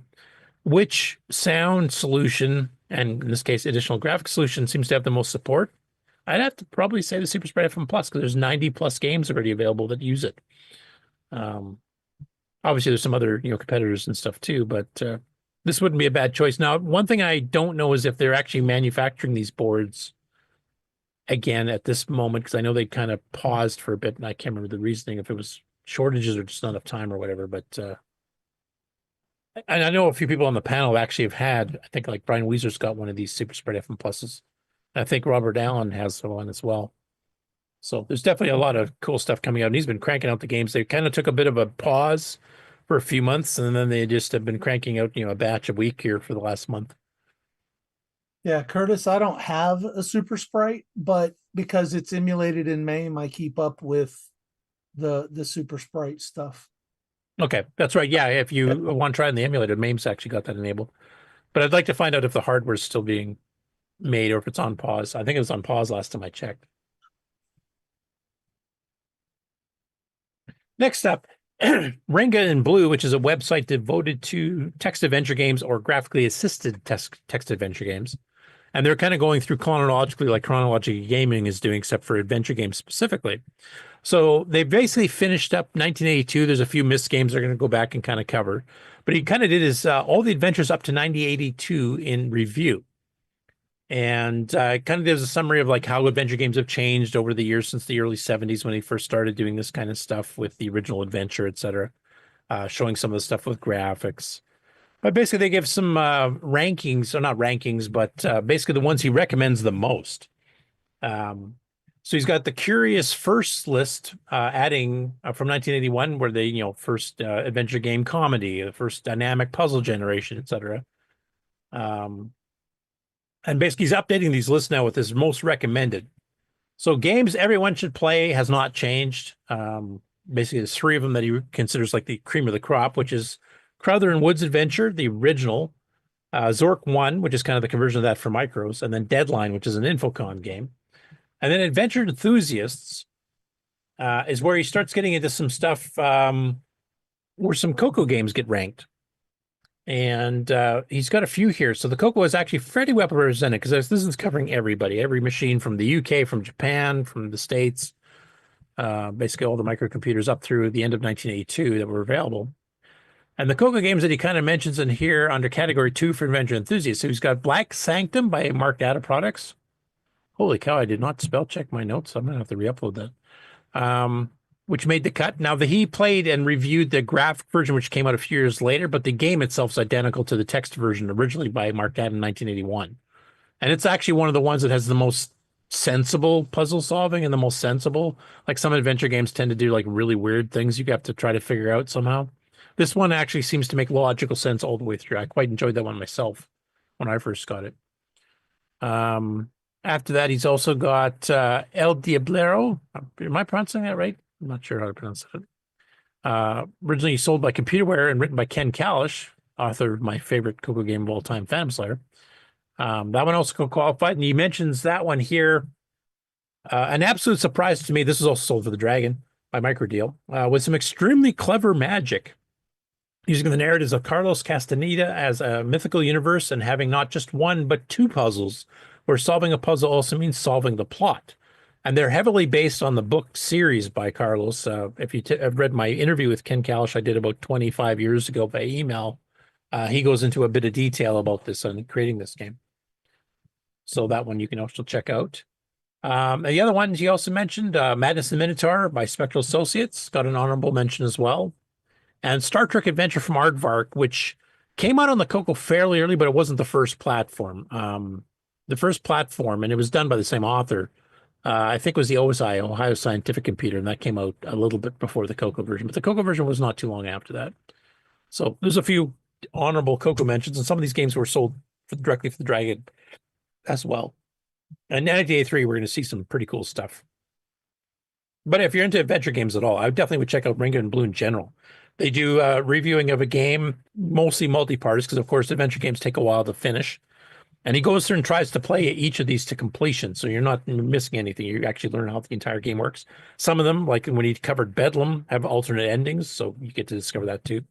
which sound solution, and in this case, additional graphic solution, seems to have the most support, I'd have to probably say the Super Sprite FM Plus, because there's 90 plus games already available that use it. Obviously, there's some other competitors and stuff too, but this wouldn't be a bad choice. Now, one thing I don't know is if they're actually manufacturing these boards again at this moment, because I know they kind of paused for a bit, and I can't remember the reasoning, if it was shortages or just not enough time or whatever, but and I know a few people on the panel actually have had, I think like Brian Weezer's got one of these Super Sprite FM Pluses. I think Robert Allen has one as well. So there's definitely a lot of cool stuff coming out, and he's been cranking out the games. They kind of took a bit of a pause for a few months, and then they just have been cranking out, a batch a week here for the last month. Yeah, Curtis, I don't have a Super Sprite, but because it's emulated in MAME, I keep up with the Super Sprite stuff. Okay, that's right. Yeah, if you want to try in the emulator, MAME's actually got that enabled. But I'd like to find out if the hardware is still being made or if it's on pause. I think it was on pause last time I checked. Next up, Renga in Blue, which is a website devoted to text adventure games or graphically assisted text adventure games. And they're kind of going through chronologically like Chronological Gaming is doing, except for adventure games specifically. So they basically finished up 1982. There's a few missed games they're going to go back and kind of cover. But he kind of did his all the adventures up to 1982 in review. And kind of gives a summary of like how adventure games have changed over the years since the early 70s when he first started doing this kind of stuff with the original adventure, etc. Showing some of the stuff with graphics. But basically they give some rankings, or not rankings, but basically the ones he recommends the most. So he's got the Curious First list, adding from 1981, where they, first adventure game comedy, the first dynamic puzzle generation, etc. And basically he's updating these lists now with his most recommended. So games everyone should play has not changed. Basically there's three of them that he considers like the cream of the crop, which is Crowther and Woods Adventure, the original, Zork 1, which is kind of the conversion of that for micros, and then Deadline, which is an Infocon game. And then Adventure Enthusiasts is where he starts getting into some stuff where some CoCo games get ranked. And he's got a few here. So the CoCo is actually fairly well represented because this is covering everybody, every machine from the UK, from Japan, from the States, basically all the microcomputers up through the end of 1982 that were available. And the CoCo games that he kind of mentions in here under category 2 for adventure enthusiasts. So he's got Black Sanctum by Mark Data Products. Holy cow, I did not spell check my notes. I'm going to have to re-upload that. Which made the cut. Now, he played and reviewed the graphic version, which came out a few years later, but the game itself is identical to the text version originally by Mark Data in 1981. And it's actually one of the ones that has the most sensible puzzle solving and the most sensible. Like some adventure games tend to do like really weird things you have to try to figure out somehow. This one actually seems to make logical sense all the way through. I quite enjoyed that one myself when I first got it. After that, he's also got El Diablero. Am I pronouncing that right? I'm not sure how to pronounce it. Originally sold by Computerware and written by Ken Kalish, author of my favorite CoCo game of all time, Phantom Slayer. That one also qualified, and he mentions that one here. An absolute surprise to me, this was also sold for the Dragon by Microdeal, with some extremely clever magic. Using the narratives of Carlos Castaneda as a mythical universe and having not just one, but two puzzles, where solving a puzzle also means solving the plot. And they're heavily based on the book series by Carlos. If you have read my interview with Ken Kalish I did about 25 years ago by email, he goes into a bit of detail about this and creating this game. So that one you can also check out. And the other ones you also mentioned, Madness and Minotaur by Spectral Associates, got an honorable mention as well. And Star Trek Adventure from Aardvark, which came out on the CoCo fairly early, but it wasn't the first platform. The first platform, and it was done by the same author, I think was the OSI, Ohio Scientific Computer, and that came out a little bit before the CoCo version. But the CoCo version was not too long after that. So there's a few honorable CoCo mentions, and some of these games were sold directly for the Dragon as well. And at A3, we're going to see some pretty cool stuff. But if you're into adventure games at all, I definitely would check out Ringo and Blue in general. They do reviewing of a game, mostly multi-parters, because of course adventure games take a while to finish. And he goes through and tries to play each of these to completion, so you're not missing anything. You actually learn how the entire game works. Some of them, like when he covered Bedlam, have alternate endings, so you get to discover that too.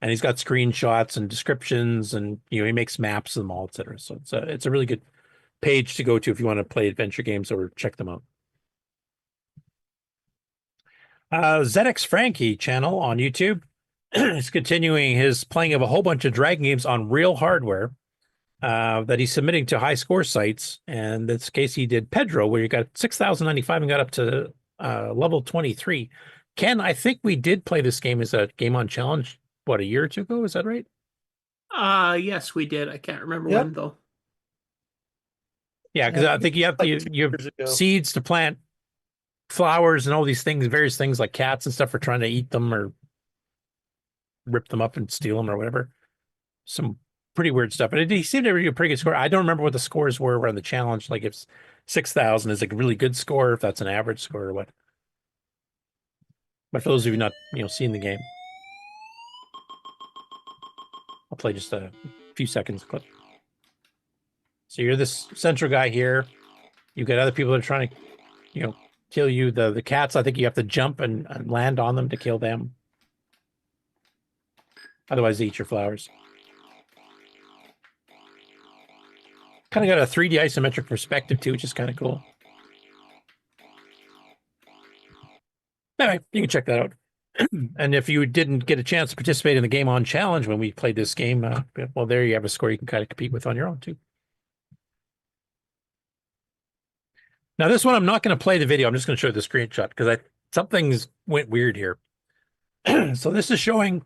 And he's got screenshots and descriptions, and he makes maps of them all, etc. So it's a really good page to go to if you want to play adventure games or check them out. ZX Frankie channel on YouTube is continuing his playing of a whole bunch of Dragon games on real hardware that he's submitting to high score sites. And in this case, he did Pedro, where you got 6,095 and got up to level 23. Ken, I think we did play this game as a game on challenge, what, a year or two ago? Is that right? Yes, we did. I can't remember when, though. Yeah, because I think you have seeds to plant flowers and all these things, various things like cats and stuff for trying to eat them or rip them up and steal them or whatever. Some pretty weird stuff. But he seemed to be a pretty good score. I don't remember what the scores were around the challenge. Like if 6,000 is like a really good score, if that's an average score or what. But for those of you not, seeing the game, I'll play just a few seconds clip. So you're this central guy here. You've got other people that are trying to, kill you. The cats, I think you have to jump and land on them to kill them. Otherwise, they eat your flowers. Kind of got a 3D isometric perspective, too, which is kind of cool. Anyway, you can check that out. And if you didn't get a chance to participate in the Game On Challenge when we played this game, well, there you have a score you can kind of compete with on your own, too. Now, this one, I'm not going to play the video. I'm just going to show you the screenshot because something's went weird here. So this is showing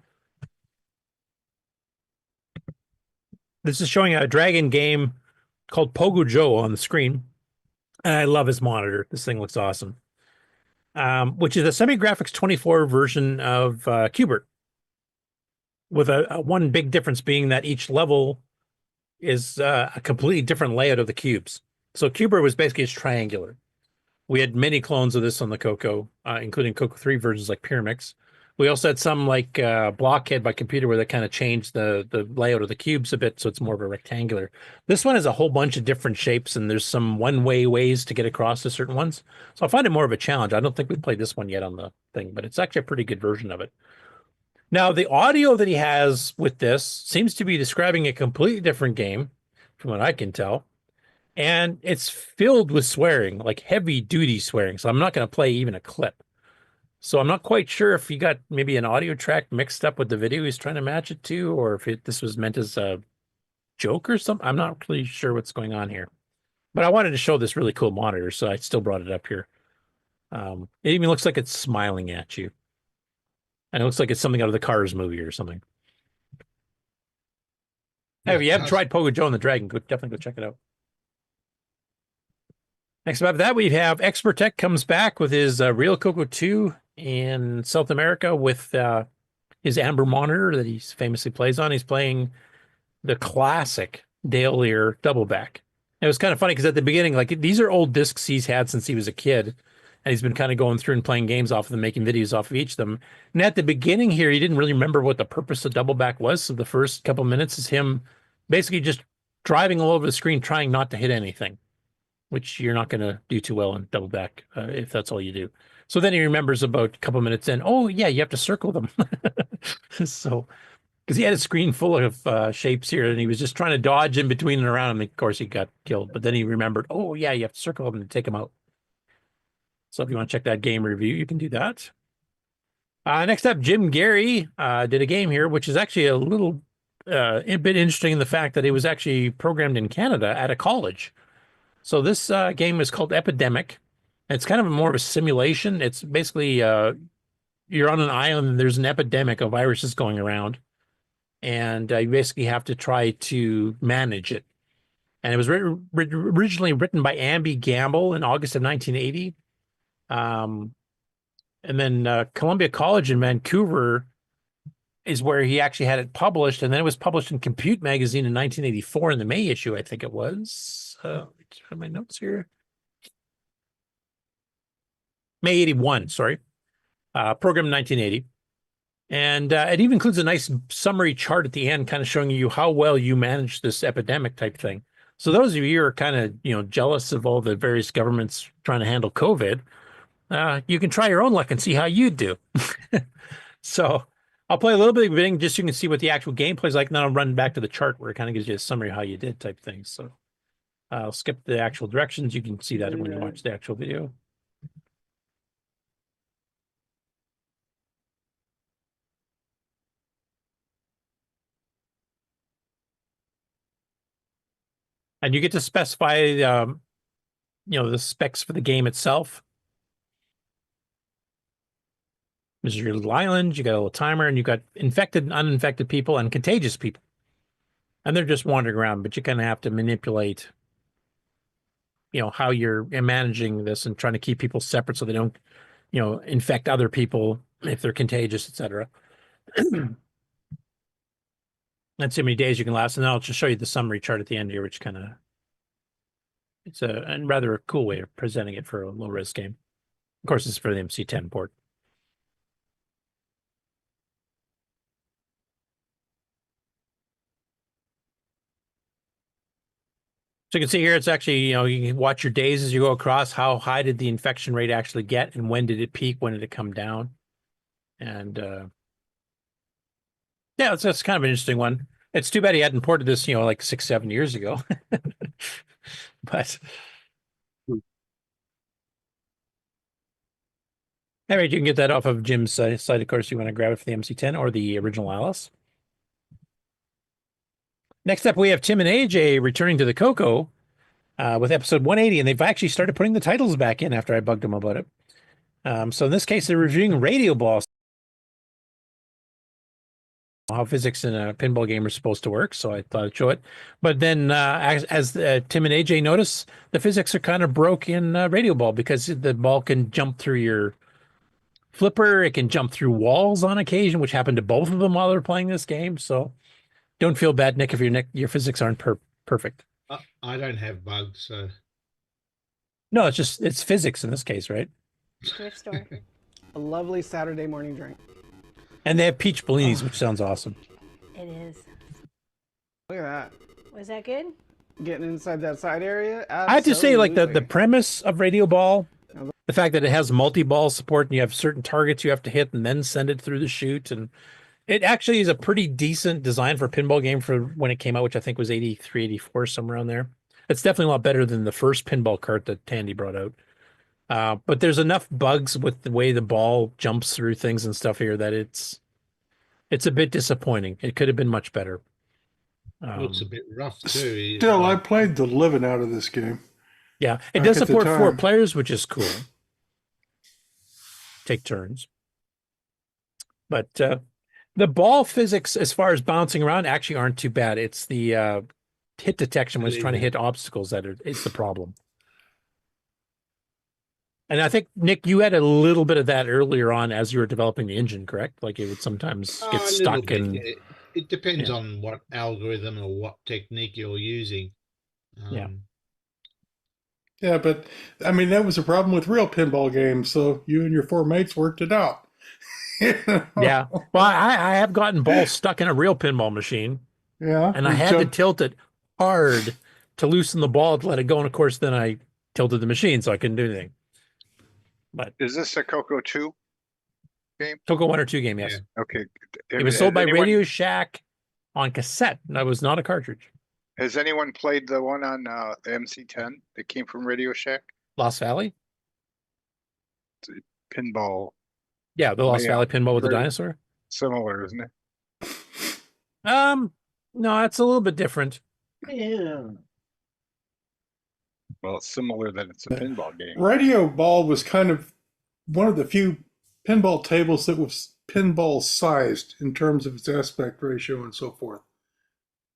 a dragon game called Pogo-Jo on the screen. And I love his monitor. This thing looks awesome. Which is a semi-graphics 24 version of Qbert, with a one big difference being that each level is a completely different layout of the cubes. So Qbert was basically just triangular. We had many clones of this on the CoCo, including CoCo 3 versions like Pyramix. We also had some like Blockhead by Computer where they kind of changed the layout of the cubes a bit, so it's more of a rectangular. This one has a whole bunch of different shapes, and there's some one-way ways to get across to certain ones. So I find it more of a challenge. I don't think we played this one yet on the thing, but it's actually a pretty good version of it. Now, the audio that he has with this seems to be describing a completely different game, from what I can tell. And it's filled with swearing, like heavy-duty swearing. So I'm not going to play even a clip. So I'm not quite sure if he got maybe an audio track mixed up with the video he's trying to match it to, or if this was meant as a joke or something. I'm not really sure what's going on here. But I wanted to show this really cool monitor, so I still brought it up here. It even looks like it's smiling at you. And it looks like it's something out of the Cars movie or something. Hey, if you haven't tried Pogo-Jo and the Dragon, definitely go check it out. Next up that, we have Expertech comes back with his Real CoCo 2 in South America with his Amber monitor that he famously plays on. He's playing the classic Dale Lear double back. It was kind of funny because at the beginning, like these are old discs he's had since he was a kid. And he's been kind of going through and playing games off of them, making videos off of each of them. And at the beginning here, he didn't really remember what the purpose of double back was. So the first couple minutes is him basically just driving all over the screen, trying not to hit anything, which you're not going to do too well in double back if that's all you do. So then he remembers about a couple minutes in, oh, yeah, you have to circle them. So, because he had a screen full of shapes here, and he was just trying to dodge in between and around, and of course he got killed. But then he remembered, oh, yeah, you have to circle them to take them out. So if you want to check that game review, you can do that. Next up, Jim Gary did a game here, which is actually a little a bit interesting in the fact that it was actually programmed in Canada at a college. So this game is called Epidemic. It's kind of more of a simulation. It's basically you're on an island and there's an epidemic of viruses going around, and you basically have to try to manage it. And it was originally written by Amby Gamble in August of 1980. And then Columbia College in Vancouver is where he actually had it published, and then it was published in Compute magazine in 1984 in the May issue, I think it was. My notes here. May 81, sorry. Program 1980. And it even includes a nice summary chart at the end, kind of showing you how well you manage this epidemic type thing. So those of you who are kind of, jealous of all the various governments trying to handle COVID, you can try your own luck and see how you do. So I'll play a little bit of the beginning just so you can see what the actual gameplay is like. And then I'll run back to the chart where it kind of gives you a summary of how you did type thing. So I'll skip the actual directions. You can see that when you watch the actual video. And you get to specify, the specs for the game itself. This is your little island. You got a little timer, and you got infected and uninfected people and contagious people. And they're just wandering around, but you kind of have to manipulate, how you're managing this and trying to keep people separate so they don't, infect other people if they're contagious, etc. That's how many days you can last. And then I'll just show you the summary chart at the end here, which kind of, it's a rather a cool way of presenting it for a low-res game. Of course, it's for the MC10 port. So you can see here, it's actually, you can watch your days as you go across. How high did the infection rate actually get, and when did it peak? When did it come down? And yeah, that's kind of an interesting one. It's too bad he hadn't ported this, like 6-7 years ago. But anyway, you can get that off of Jim's site. Of course, you want to grab it for the MC10 or the original Alice. Next up, we have Tim and AJ returning to the CoCo with episode 180, and they've actually started putting the titles back in after I bugged them about it. So in this case, they're reviewing Radio Ball, how physics in a pinball game are supposed to work, so I thought I'd show it. But then, as Tim and AJ notice, the physics are kind of broke in Radio Ball because the ball can jump through your flipper, it can jump through walls on occasion, which happened to both of them while they're playing this game. So don't feel bad, Nick, if your physics aren't perfect. I don't have bugs, so. No, it's physics in this case, right? Thrift store. A lovely Saturday morning drink. And they have peach bellinis, which sounds awesome. It is. Look at that. Was that good? Getting inside that side area? I have to say, like, the premise of Radio Ball, the fact that it has multi-ball support and you have certain targets you have to hit and then send it through the chute, and it actually is a pretty decent design for a pinball game for when it came out, which I think was 83, 84, somewhere around there. It's definitely a lot better than the first pinball cart that Tandy brought out. But there's enough bugs with the way the ball jumps through things and stuff here that it's a bit disappointing. It could have been much better. Looks a bit rough too. Still, I played the living out of this game. Yeah, it does support 4 players, which is cool. Take turns. But the ball physics, as far as bouncing around, actually aren't too bad. It's the hit detection when it's trying to hit obstacles it's the problem. And I think, Nick, you had a little bit of that earlier on as you were developing the engine, correct? Like it would sometimes get stuck in. It depends on what algorithm or what technique you're using. Yeah. Yeah, but I mean, that was a problem with real pinball games. So you and your 4 mates worked it out. Yeah. Well, I have gotten balls stuck in a real pinball machine. Yeah. And I had to tilt it hard to loosen the ball to let it go. And of course, then I tilted the machine so I couldn't do anything. But is this a CoCo 2 game? CoCo 1 or 2 game, yes. Yeah. Okay. It was sold by Radio Shack on cassette. That was not a cartridge. Has anyone played the one on the MC10 that came from Radio Shack? Lost Valley? Pinball. Yeah, the Lost Valley pinball with the dinosaur. Similar, isn't it? No, it's a little bit different. Yeah. Well, it's similar that it's a pinball game. Radio Ball was kind of one of the few pinball tables that was pinball sized in terms of its aspect ratio and so forth,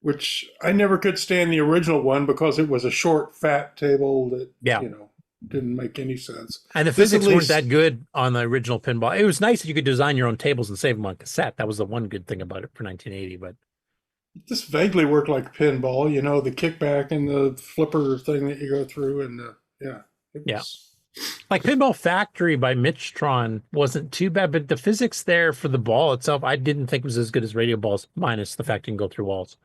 which I never could stand the original one because it was a short, fat table that, you know, didn't make any sense. And the physics weren't that good on the original pinball. It was nice that you could design your own tables and save them on cassette. That was the one good thing about it for 1980, but it just vaguely worked like pinball, you know, the kickback and the flipper thing that you go through. And yeah. Like Pinball Factory by Mitchtron wasn't too bad, but the physics there for the ball itself, I didn't think was as good as Radio Balls, minus the fact you can go through walls.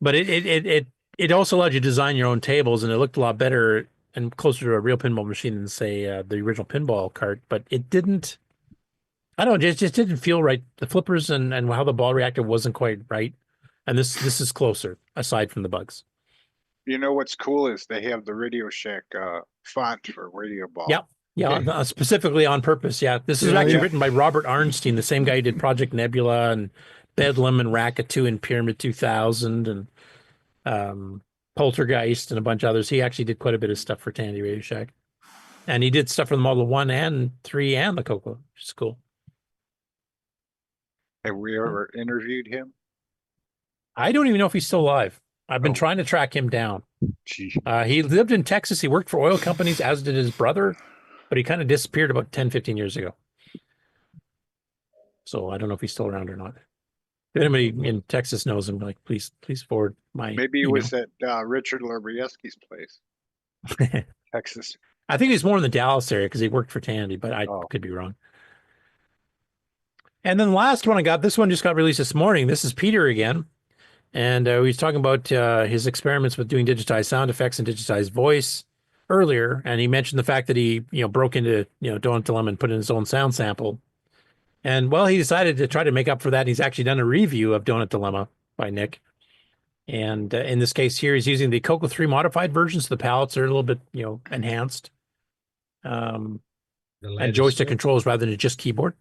But it also allowed you to design your own tables, and it looked a lot better and closer to a real pinball machine than, say, the original pinball cart. But it didn't, I don't know, it just didn't feel right. The flippers and how the ball reacted wasn't quite right. And this is closer, aside from the bugs. You know what's cool is they have the Radio Shack font for Radio Ball. Yep. Yeah, specifically on purpose. Yeah, this is actually written by Robert Arnstein, the same guy who did Project Nebula and Bedlam and Racket 2 and Pyramid 2000 and Poltergeist and a bunch of others. He actually did quite a bit of stuff for Tandy Radio Shack. And he did stuff for the Model 1 and 3 and the CoCo, which is cool. Have we ever interviewed him? I don't even know if he's still alive. I've been trying to track him down. He lived in Texas. He worked for oil companies, as did his brother, but he kind of disappeared about 10, 15 years ago. So I don't know if he's still around or not. If anybody in Texas knows him, like, please forward my Maybe it was at Richard Lobieski's place. Texas. I think he's more in the Dallas area because he worked for Tandy, but I could be wrong. And then the last one I got, this one just got released this morning. This is Peter again. And he was talking about his experiments with doing digitized sound effects and digitized voice earlier. And he mentioned the fact that he, broke into, Donut Dilemma and put in his own sound sample. And well, he decided to try to make up for that. And he's actually done a review of Donut Dilemma by Nick. And in this case here, he's using the CoCo 3 modified version. So the palettes are a little bit, enhanced. And joystick controls rather than just keyboard.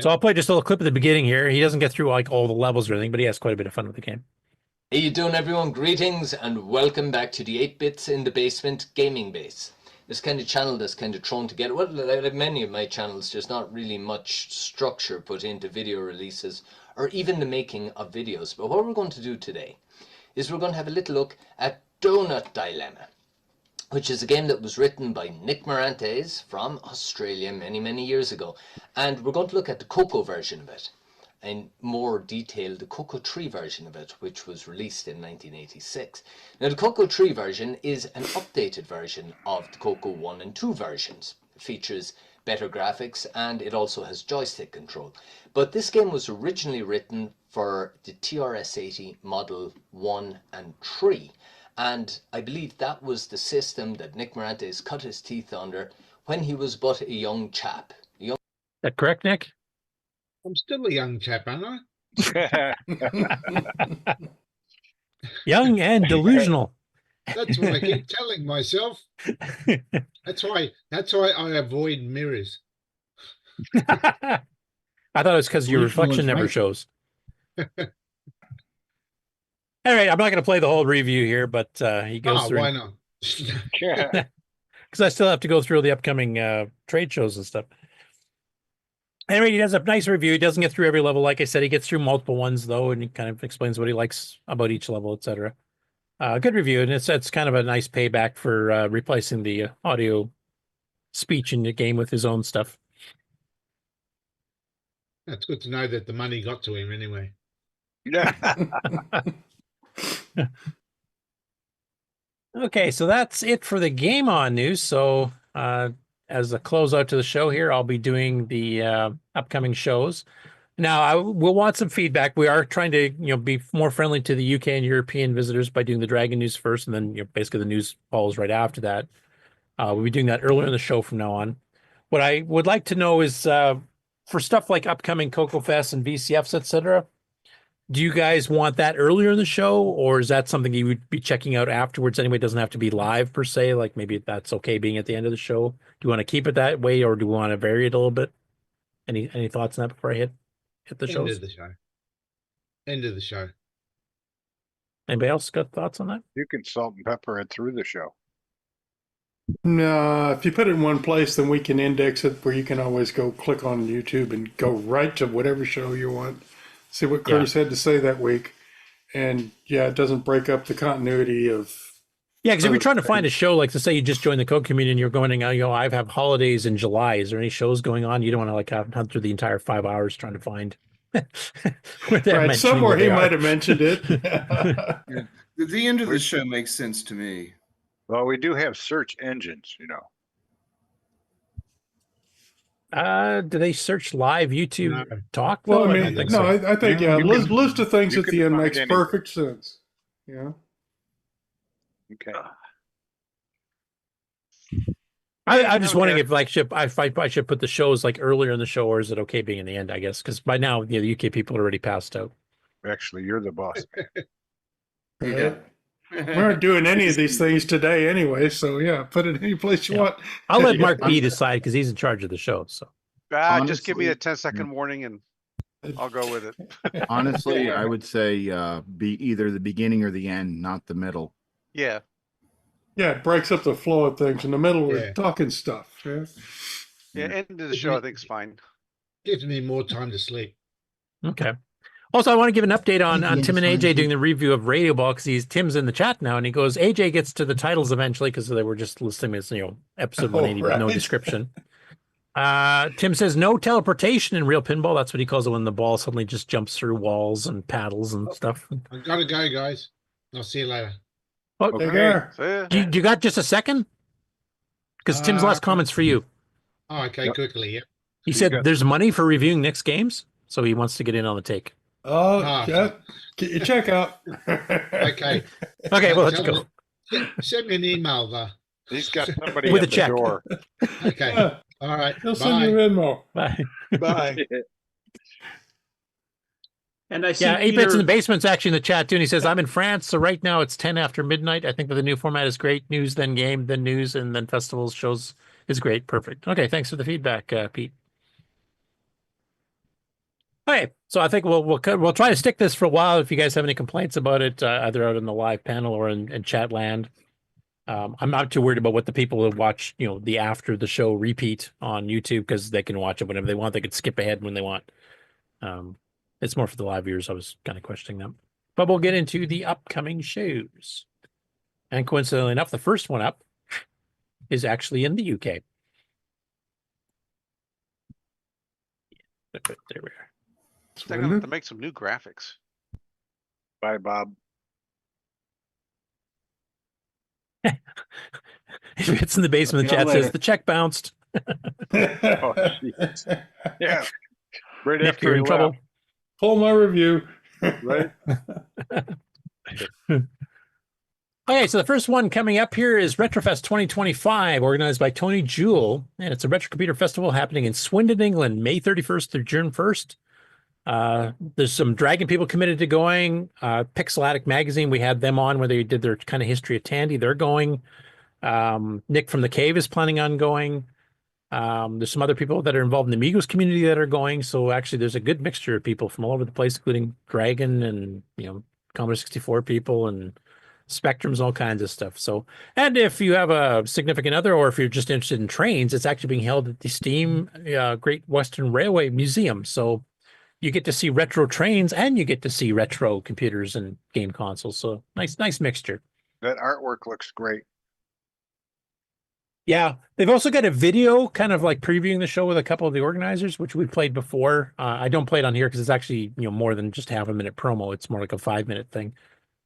So I'll play just a little clip at the beginning here. He doesn't get through like all the levels or anything, but he has quite a bit of fun with the game. How you doing, everyone? Greetings and welcome back to the 8-Bits in the Basement Gaming Base. This kind of channel that's kind of thrown together. Well, like many of my channels, there's not really much structure put into video releases or even the making of videos. But what we're going to do today is we're going to have a little look at Donut Dilemma, which is a game that was written by Nick Morantes from Australia many, many years ago. And we're going to look at the CoCo version of it, and more detail, the CoCo 3 version of it, which was released in 1986. Now, the CoCo 3 version is an updated version of the CoCo 1 and 2 versions. It features better graphics, and it also has joystick control. But this game was originally written for the TRS-80 Model 1 and 3. And I believe that was the system that Nick Morantes cut his teeth under when he was but a young chap. Is that correct, Nick? I'm still a young chap, aren't I? Young and delusional. That's what I keep telling myself. That's why I avoid mirrors. I thought it was because your reflection never shows. All right, I'm not going to play the whole review here, but he goes through. Why not? Because I still have to go through the upcoming trade shows and stuff. Anyway, he does a nice review. He doesn't get through every level. Like I said, he gets through multiple ones, though, and he kind of explains what he likes about each level, etc. Good review, and it's kind of a nice payback for replacing the audio speech in the game with his own stuff. That's good to know that the money got to him anyway. Yeah. Okay, so that's it for the Game On news. So as a closeout to the show here, I'll be doing the upcoming shows. Now, we'll want some feedback. We are trying to be more friendly to the UK and European visitors by doing the Dragon news first, and then basically the news follows right after that. We'll be doing that earlier in the show from now on. What I would like to know is for stuff like upcoming CoCo Fest and VCFs, etc., do you guys want that earlier in the show, or is that something you would be checking out afterwards anyway? It doesn't have to be live per se. Like maybe that's okay being at the end of the show. Do you want to keep it that way, or do you want to vary it a little bit? Any thoughts on that before I hit the shows? End of the show. End of the show. Anybody else got thoughts on that? You can salt and pepper it through the show. No, if you put it in one place, then we can index it where you can always go click on YouTube and go right to whatever show you want. See what Curtis had to say that week. And yeah, it doesn't break up the continuity of. Yeah, because if you're trying to find a show, like to say you just joined the CoCo community and you're going, I have holidays in July. Is there any shows going on? You don't want to like hunt through the entire 5 hours trying to find. Right, somewhere he might have mentioned it. The end of the show makes sense to me. Well, we do have search engines, you know. Do they search live YouTube talk? Well, though? I mean, I think list of things at the end makes perfect sense. Yeah. Okay. I'm just wondering if I should put the shows like earlier in the show, or is it okay being in the end? I guess because by now the UK people are already passed out. Actually, you're the boss. Yeah. We aren't doing any of these things today anyway, so yeah, put it any place you want. I'll let MarcB decide because he's in charge of the show. So just give me a 10-second warning and I'll go with it. Honestly, I would say be either the beginning or the end, not the middle. Yeah. Yeah, it breaks up the flow of things. In the middle, we're talking stuff. Yeah, end of the show I think is fine. Gives me more time to sleep. Okay. Also, I want to give an update on Tim and AJ doing the review of Radio Ball because Tim's in the chat now, and he goes, AJ gets to the titles eventually because they were just listing as episode 180 with no description. Tim says no teleportation in real pinball. That's what he calls it when the ball suddenly just jumps through walls and paddles and stuff. I gotta go, guys. I'll see you later. Oh, you got just a second? Because Tim's last comment's for you. Oh, okay, quickly, yeah. He said there's money for reviewing Nick's games, so he wants to get in on the take. Oh, yeah. Get your check out. Okay. Okay, well, let's go. Send me an email, though. He's got somebody with at a check. the door. Okay. All right. He'll send you Venmo. Bye. Bye. And I see 8-Bits in the basement's actually in the chat too, and he says, I'm in France, so right now it's 10 after midnight. I think that the new format is great. News, then game, then news, and then festivals, shows is great. Perfect. Okay, thanks for the feedback, Pete. Okay, so I think we'll try to stick this for a while. If you guys have any complaints about it, either out in the live panel or in chat land. I'm not too worried about what the people who watch, the after the show repeat on YouTube, because they can watch it whenever they want. They could skip ahead when they want. It's more for the live viewers. I was kind of questioning them. But we'll get into the upcoming shows. And coincidentally enough, the first one up is actually in the UK. There we are. They're going to have to make some new graphics. Bye, Bob. If it's in the basement, chat says the check bounced. Yeah. Right Nick, after you're in trouble. Pull my review. Right. Okay, so the first one coming up here is Retrofest 2025, organized by Tony Jewell, and it's a retro computer festival happening in Swindon, England, May 31st through June 1st. There's some Dragon people committed to going. Pixelatic Magazine, we had them on where they did their kind of history of Tandy. They're going. Nick from the Cave is planning on going. There's some other people that are involved in the Amigos community that are going. So actually there's a good mixture of people from all over the place, including Dragon and, Commodore 64 people and Spectrums, all kinds of stuff. So, and if you have a significant other, or if you're just interested in trains, it's actually being held at the Steam Great Western Railway Museum. So you get to see retro trains and you get to see retro computers and game consoles. So nice mixture. That artwork looks great. Yeah, they've also got a video kind of like previewing the show with a couple of the organizers, which we played before. I don't play it on here because it's actually, more than just half a minute promo. It's more like a 5-minute thing.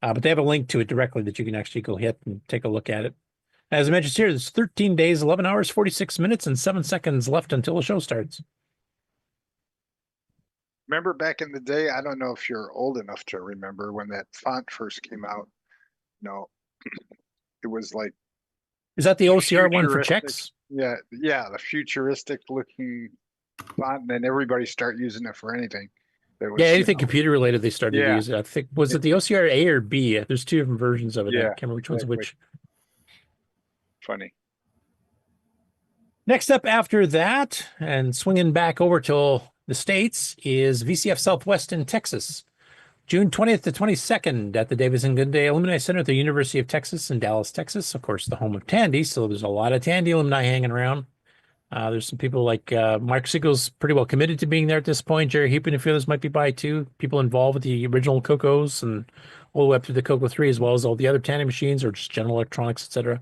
But they have a link to it directly that you can actually go hit and take a look at it. As I mentioned here, there's 13 days, 11 hours, 46 minutes, and 7 seconds left until the show starts. Remember back in the day, I don't know if you're old enough to remember when that font first came out. No, it was like, is that the OCR one for checks? Yeah, the futuristic looking font, and then everybody started using it for anything. Was, anything computer related, they started to use it. I think, was it the OCR A or B? There's two different versions of it. I can't remember which one's which. Funny. Next up after that, and swinging back over to the States, is VCF Southwest in Texas. June 20th to 22nd at the Davis and Good Day Alumni Center at the University of Texas in Dallas, Texas. Of course, the home of Tandy, so there's a lot of Tandy alumni hanging around. There's some people like Mark Siegel's pretty well committed to being there at this point. Jerry Heap and a few others might be by too. People involved with the original CoCos and all the way up to the CoCo 3, as well as all the other Tandy machines or just general electronics, etc.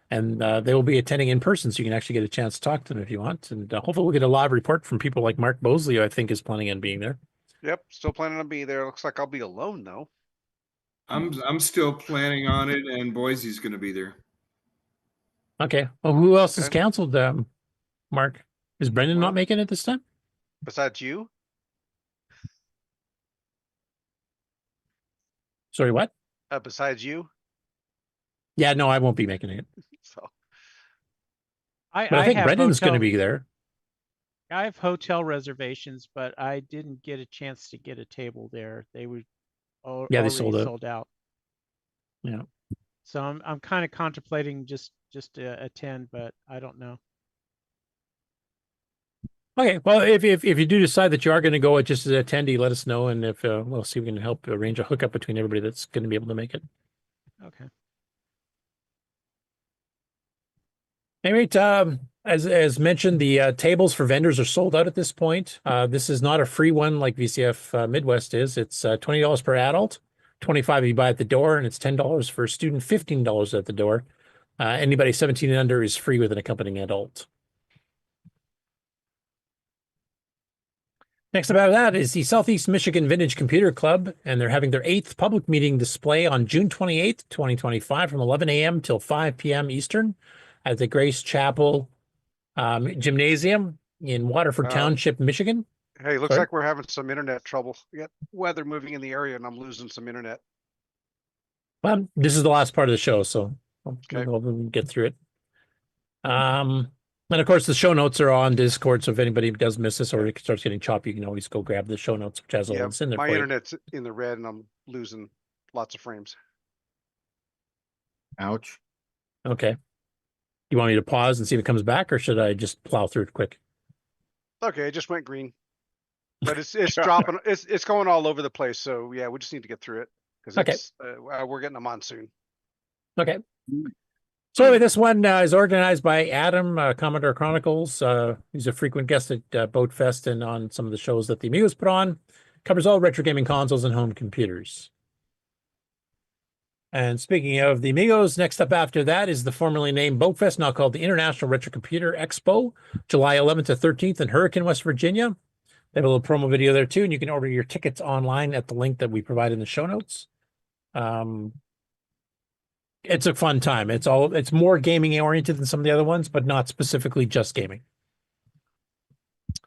And they will be attending in person, so you can actually get a chance to talk to them if you want. And hopefully we'll get a live report from people like Mark Bosley, who I think is planning on being there. Yep, still planning on being there. Looks like I'll be alone though. I'm still planning on it, and Boise's going to be there. Okay. Well, who else is canceled? Mark, is Brendan not making it this time? Besides you? Sorry, what? Besides you? Yeah, no, I won't be making it. So But I think Brendan's going to be there. I have hotel reservations, but I didn't get a chance to get a table there. They were they sold out. sold out. Yeah. So I'm kind of contemplating just to attend, but I don't know. Okay, well, if you do decide that you are going to go just as an attendee, let us know, and if we'll see if we can help arrange a hookup between everybody that's going to be able to make it. Okay. Anyway, as mentioned, the tables for vendors are sold out at this point. This is not a free one like VCF Midwest is. It's $20 per adult, $25 if you buy at the door, and it's $10 for a student, $15 at the door. Anybody 17 and under is free with an accompanying adult. Next about that is the Southeast Michigan Vintage Computer Club, and they're having their 8th public meeting display on June 28th, 2025 from 11 a.m. till 5 p.m. Eastern at the Grace Chapel Gymnasium in Waterford Township, Michigan. Hey, looks like we're having some internet trouble. We got weather moving in the area and I'm losing some internet. Well, this is the last part of the show, so we'll get through it. And of course, the show notes are on Discord, so if anybody does miss this or it starts getting choppy, you can always go grab the show notes, which has all this in there. My internet's in the red and I'm losing lots of frames. Ouch. Okay. You want me to pause and see if it comes back, or should I just plow through it quick? Okay, it just went green. But it's dropping, it's going all over the place. So yeah, we just need to get through it because we're getting a monsoon. Okay. So anyway, this one is organized by Adam, Commodore Chronicles. He's a frequent guest at Boat Fest and on some of the shows that the Amigos put on. Covers all retro gaming consoles and home computers. And speaking of the Amigos, next up after that is the formerly named Boat Fest, now called the International Retro Computer Expo, July 11th to 13th in Hurricane, West Virginia. They have a little promo video there too, and you can order your tickets online at the link that we provide in the show notes. It's a fun time. It's more gaming oriented than some of the other ones, but not specifically just gaming.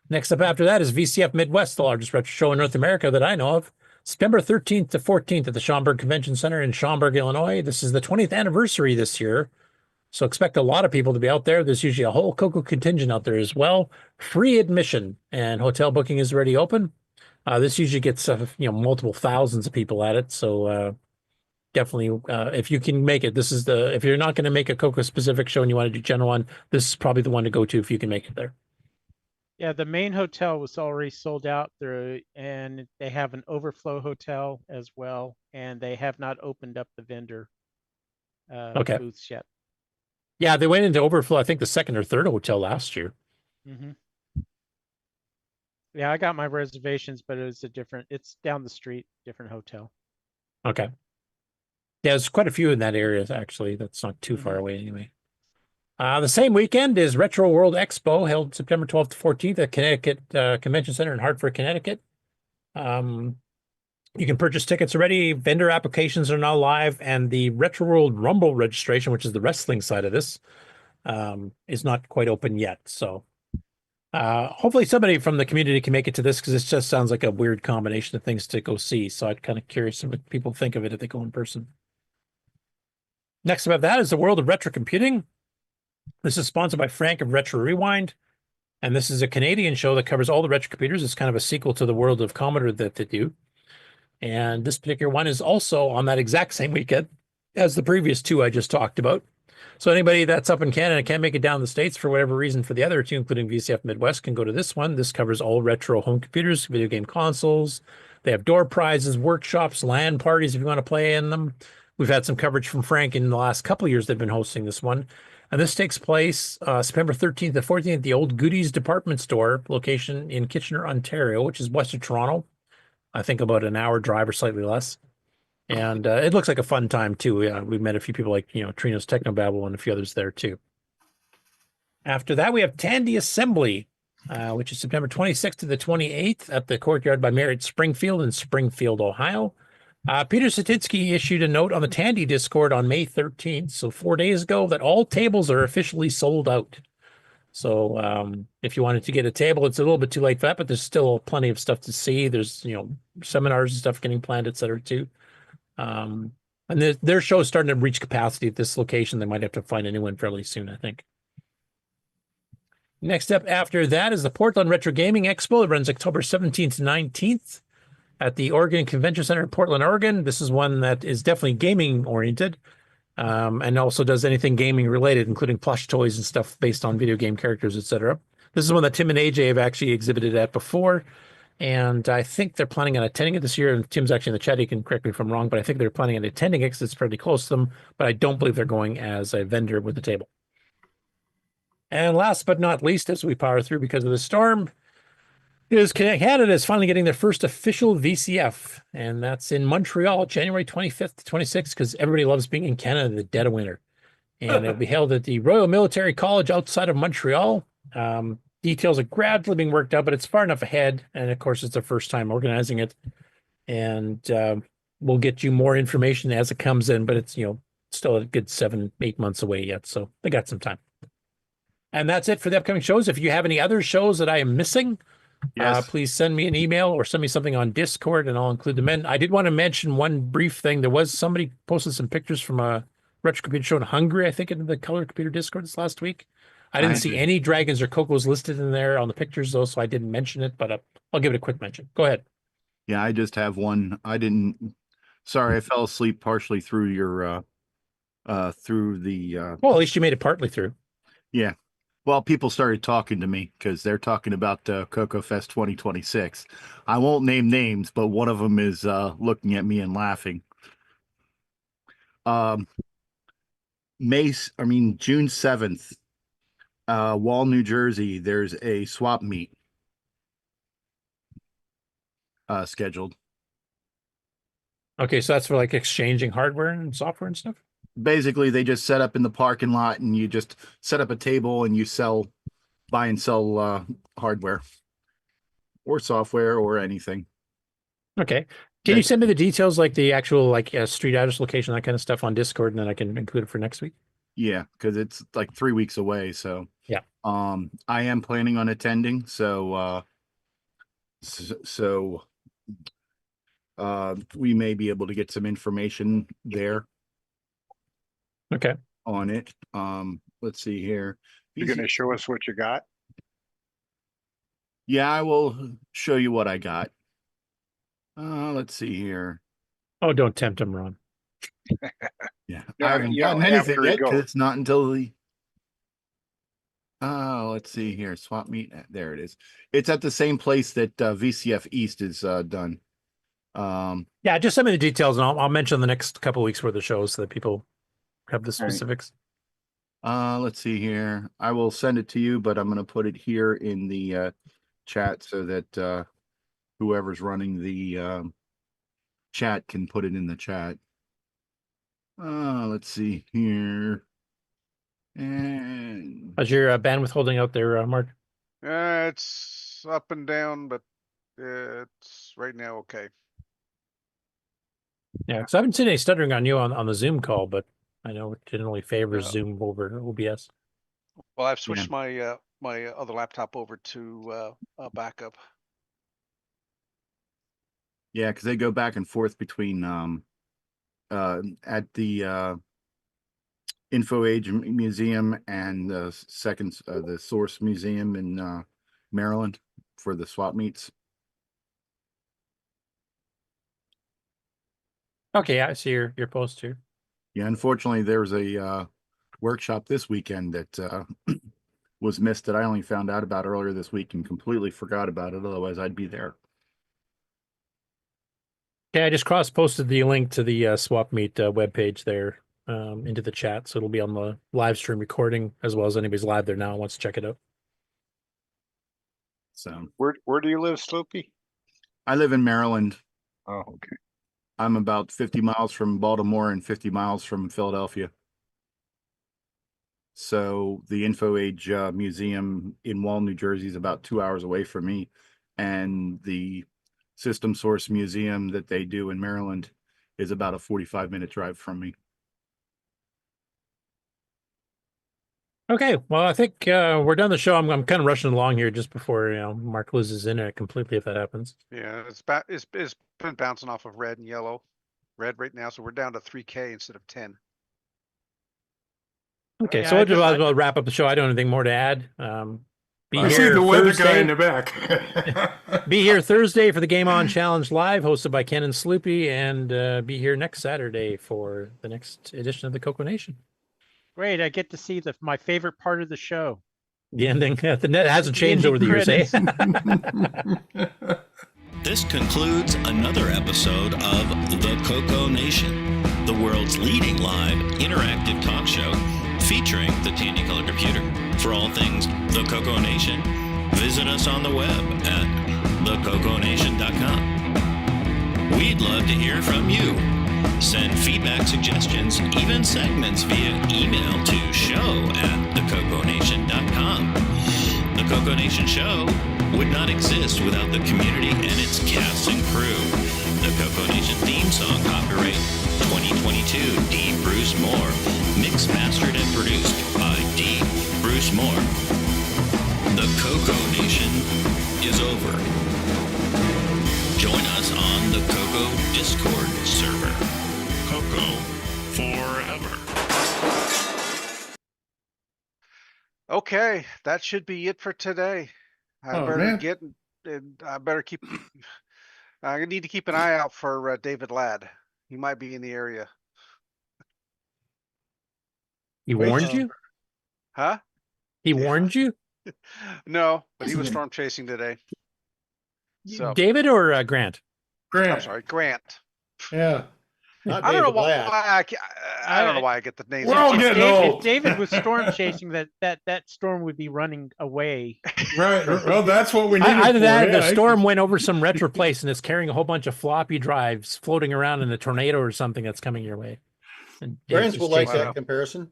Next up after that is VCF Midwest, the largest retro show in North America that I know of. September 13th to 14th at the Schaumburg Convention Center in Schaumburg, Illinois. This is the 20th anniversary this year. So expect a lot of people to be out there. There's usually a whole CoCo contingent out there as well. Free admission and hotel booking is already open. This usually gets multiple thousands of people at it. So definitely, if you can make it, this is if you're not going to make a CoCo specific show and you want to do general one, this is probably the one to go to if you can make it there. Yeah, the main hotel was already sold out there, and they have an overflow hotel as well, and they have not opened up the vendor booths yet. Yeah, they went into overflow, I think, the second or third hotel last year. Mm-hmm. Yeah, I got my reservations, but it's down the street, different hotel. Okay. Yeah, there's quite a few in that area, actually. That's not too far away anyway. The same weekend is Retro World Expo, held September 12th to 14th at Connecticut Convention Center in Hartford, Connecticut. You can purchase tickets already. Vendor applications are now live, and the Retro World Rumble registration, which is the wrestling side of this, is not quite open yet. So hopefully somebody from the community can make it to this, because this just sounds like a weird combination of things to go see. So I'm kind of curious what people think of it if they go in person. Next about that is the World of Retro Computing. This is sponsored by Frank of Retro Rewind, and this is a Canadian show that covers all the retro computers. It's kind of a sequel to the World of Commodore that they do. And this particular one is also on that exact same weekend as the previous two I just talked about. So anybody that's up in Canada and can't make it down the States for whatever reason for the other two, including VCF Midwest, can go to this one. This covers all retro home computers, video game consoles, They have door prizes, workshops, LAN parties if you want to play in them. We've had some coverage from Frank in the last couple of years. They've been hosting this one. And this takes place September 13th to 14th at the Old Goodies Department Store location in Kitchener, Ontario, which is west of Toronto. I think about an hour drive or slightly less. And it looks like a fun time, too. We've met a few people like, Trino's Technobabble and a few others there, too. After that, we have Tandy Assembly, which is September 26th to the 28th at the Courtyard by Marriott Springfield in Springfield, Ohio. Peter Satinsky issued a note on the Tandy Discord on May 13th, so 4 days ago, that all tables are officially sold out. So if you wanted to get a table, it's a little bit too late for that, but there's still plenty of stuff to see. There's, seminars and stuff getting planned, et cetera, too. And their show is starting to reach capacity at this location. They might have to find a new one fairly soon, I think. Next up after that is the Portland Retro Gaming Expo. It runs October 17th to 19th at the Oregon Convention Center in Portland, Oregon. This is one that is definitely gaming oriented and also does anything gaming related, including plush toys and stuff based on video game characters, etc. This is one that Tim and AJ have actually exhibited at before. And I think they're planning on attending it this year. And Tim's actually in the chat. He can correct me if I'm wrong, but I think they're planning on attending it because it's pretty close to them. But I don't believe they're going as a vendor with the table. And last but not least, as we power through because of the storm, is Canada is finally getting their first official VCF. And that's in Montreal, January 25th to 26th, because everybody loves being in Canada in the dead of winter. And it'll be held at the Royal Military College outside of Montreal. Details are gradually being worked out, but it's far enough ahead. And of course, it's their first time organizing it. And we'll get you more information as it comes in, but it's, still a good 7-8 months away yet. So they got some time. And that's it for the upcoming shows. If you have any other shows that I am missing, please send me an email or send me something on Discord and I'll include them in. I did want to mention one brief thing. There was somebody posted some pictures from a retro computer show in Hungary, I think, in the Color Computer Discord this last week. I didn't see any dragons or Cocos listed in there on the pictures, though, so I didn't mention it, but I'll give it a quick mention. Go ahead. Yeah, I just have one. Sorry, I fell asleep partially through your, through the. Well, at least you made it partly through. Yeah. Well, people started talking to me because they're talking about CoCo Fest 2026. I won't name names, but one of them is looking at me and laughing. June 7th, Wall, New Jersey, there's a swap meet scheduled. Okay, so that's for like exchanging hardware and software and stuff? Basically, they just set up in the parking lot and you just set up a table and you buy and sell hardware or software or anything. Okay. Can you send me the details, like the actual street address, location, that kind of stuff on Discord, and then I can include it for next week? Yeah, because it's like 3 weeks away. So yeah, I am planning on attending. So we may be able to get some information there. Okay. On it. Let's see here. You're going to show us what you got? Yeah, I will show you what I got. Let's see here. Oh, don't tempt him, Ron. Yeah, I haven't gotten anything yet because it's not until the. Let's see here. Swap meet. There it is. It's at the same place that VCF East is done. Yeah, just send me the details, and I'll mention the next couple of weeks worth of shows so that people have the specifics. Let's see here. I will send it to you, but I'm going to put it here in the chat so that whoever's running the chat can put it in the chat. Let's see here. And how's your bandwidth holding out there, Mark? It's up and down, but it's right now okay. Yeah, because I haven't seen any stuttering on you on the Zoom call, but I know it generally favors Zoom over OBS. Well, I've switched my my other laptop over to backup. Yeah, because they go back and forth between at the Info Age Museum and the the Source Museum in Maryland for the swap meets. Okay, I see your post here. Yeah, unfortunately, there was a workshop this weekend that was missed that I only found out about earlier this week and completely forgot about it. Otherwise, I'd be there. Okay, I just cross-posted the link to the Swap Meet webpage there into the chat, so it'll be on the live stream recording as well as anybody's live there now who wants to check it out. So where do you live, Sloopy? I live in Maryland. Oh, okay. I'm about 50 miles from Baltimore and 50 miles from Philadelphia. So the Info Age Museum in Wall, New Jersey is about 2 hours away from me. And the System Source Museum that they do in Maryland is about a 45-minute drive from me. Okay, well, I think we're done the show. I'm kind of rushing along here just before Mark loses internet completely if that happens. Yeah, it's been bouncing off of red and yellow. Red right now, so we're down to 3K instead of 10. Okay, Yeah, so we'll wrap up the show. I don't have anything more to add. I see the weather guy in the back. Be here Thursday for the Game On Challenge Live, hosted by Ken and Sloopy, and be here next Saturday for the next edition of the CoCoNation. Great, I get to see my favorite part of the show. The ending. The net hasn't changed over the years, eh? This concludes another episode of the CoCoNation, the world's leading live interactive talk show featuring the Tandy Color Computer. For all things the CoCoNation, visit us on the web at thecoconation.com. We'd love to hear from you. Send feedback, suggestions, even segments via email to show@thecoconation.com. The CoCoNation show would not exist without the community and its cast and crew. The CoCoNation theme song copyright 2022 D. Bruce Moore, mixed, mastered, and produced by D. Bruce Moore. The CoCoNation is over. Join us on the CoCo Discord server. CoCo forever. Okay, that should be it for today. I need to keep an eye out for David Ladd. He might be in the area. He warned you? Huh? He warned you? No, but he was storm chasing today. So David or Grant? I'm sorry, Grant. Yeah. I don't know why I don't know why I get the names. If David was storm chasing, that storm would be running away. Right. Well, that's what we need. Either that, or the storm went over some retro place and it's carrying a whole bunch of floppy drives floating around in a tornado or something that's coming your way. Grant will like that comparison.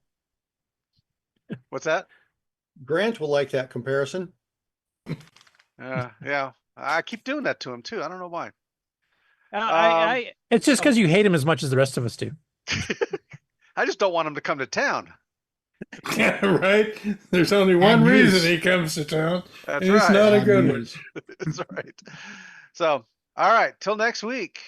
What's that? Grant will like that comparison. Yeah, I keep doing that to him too. I don't know why. It's just because you hate him as much as the rest of us do. I just don't want him to come to town. Yeah, right. There's only one reason he comes to town. That's and right. It's not a good one. That's right. So, all right. Till next week.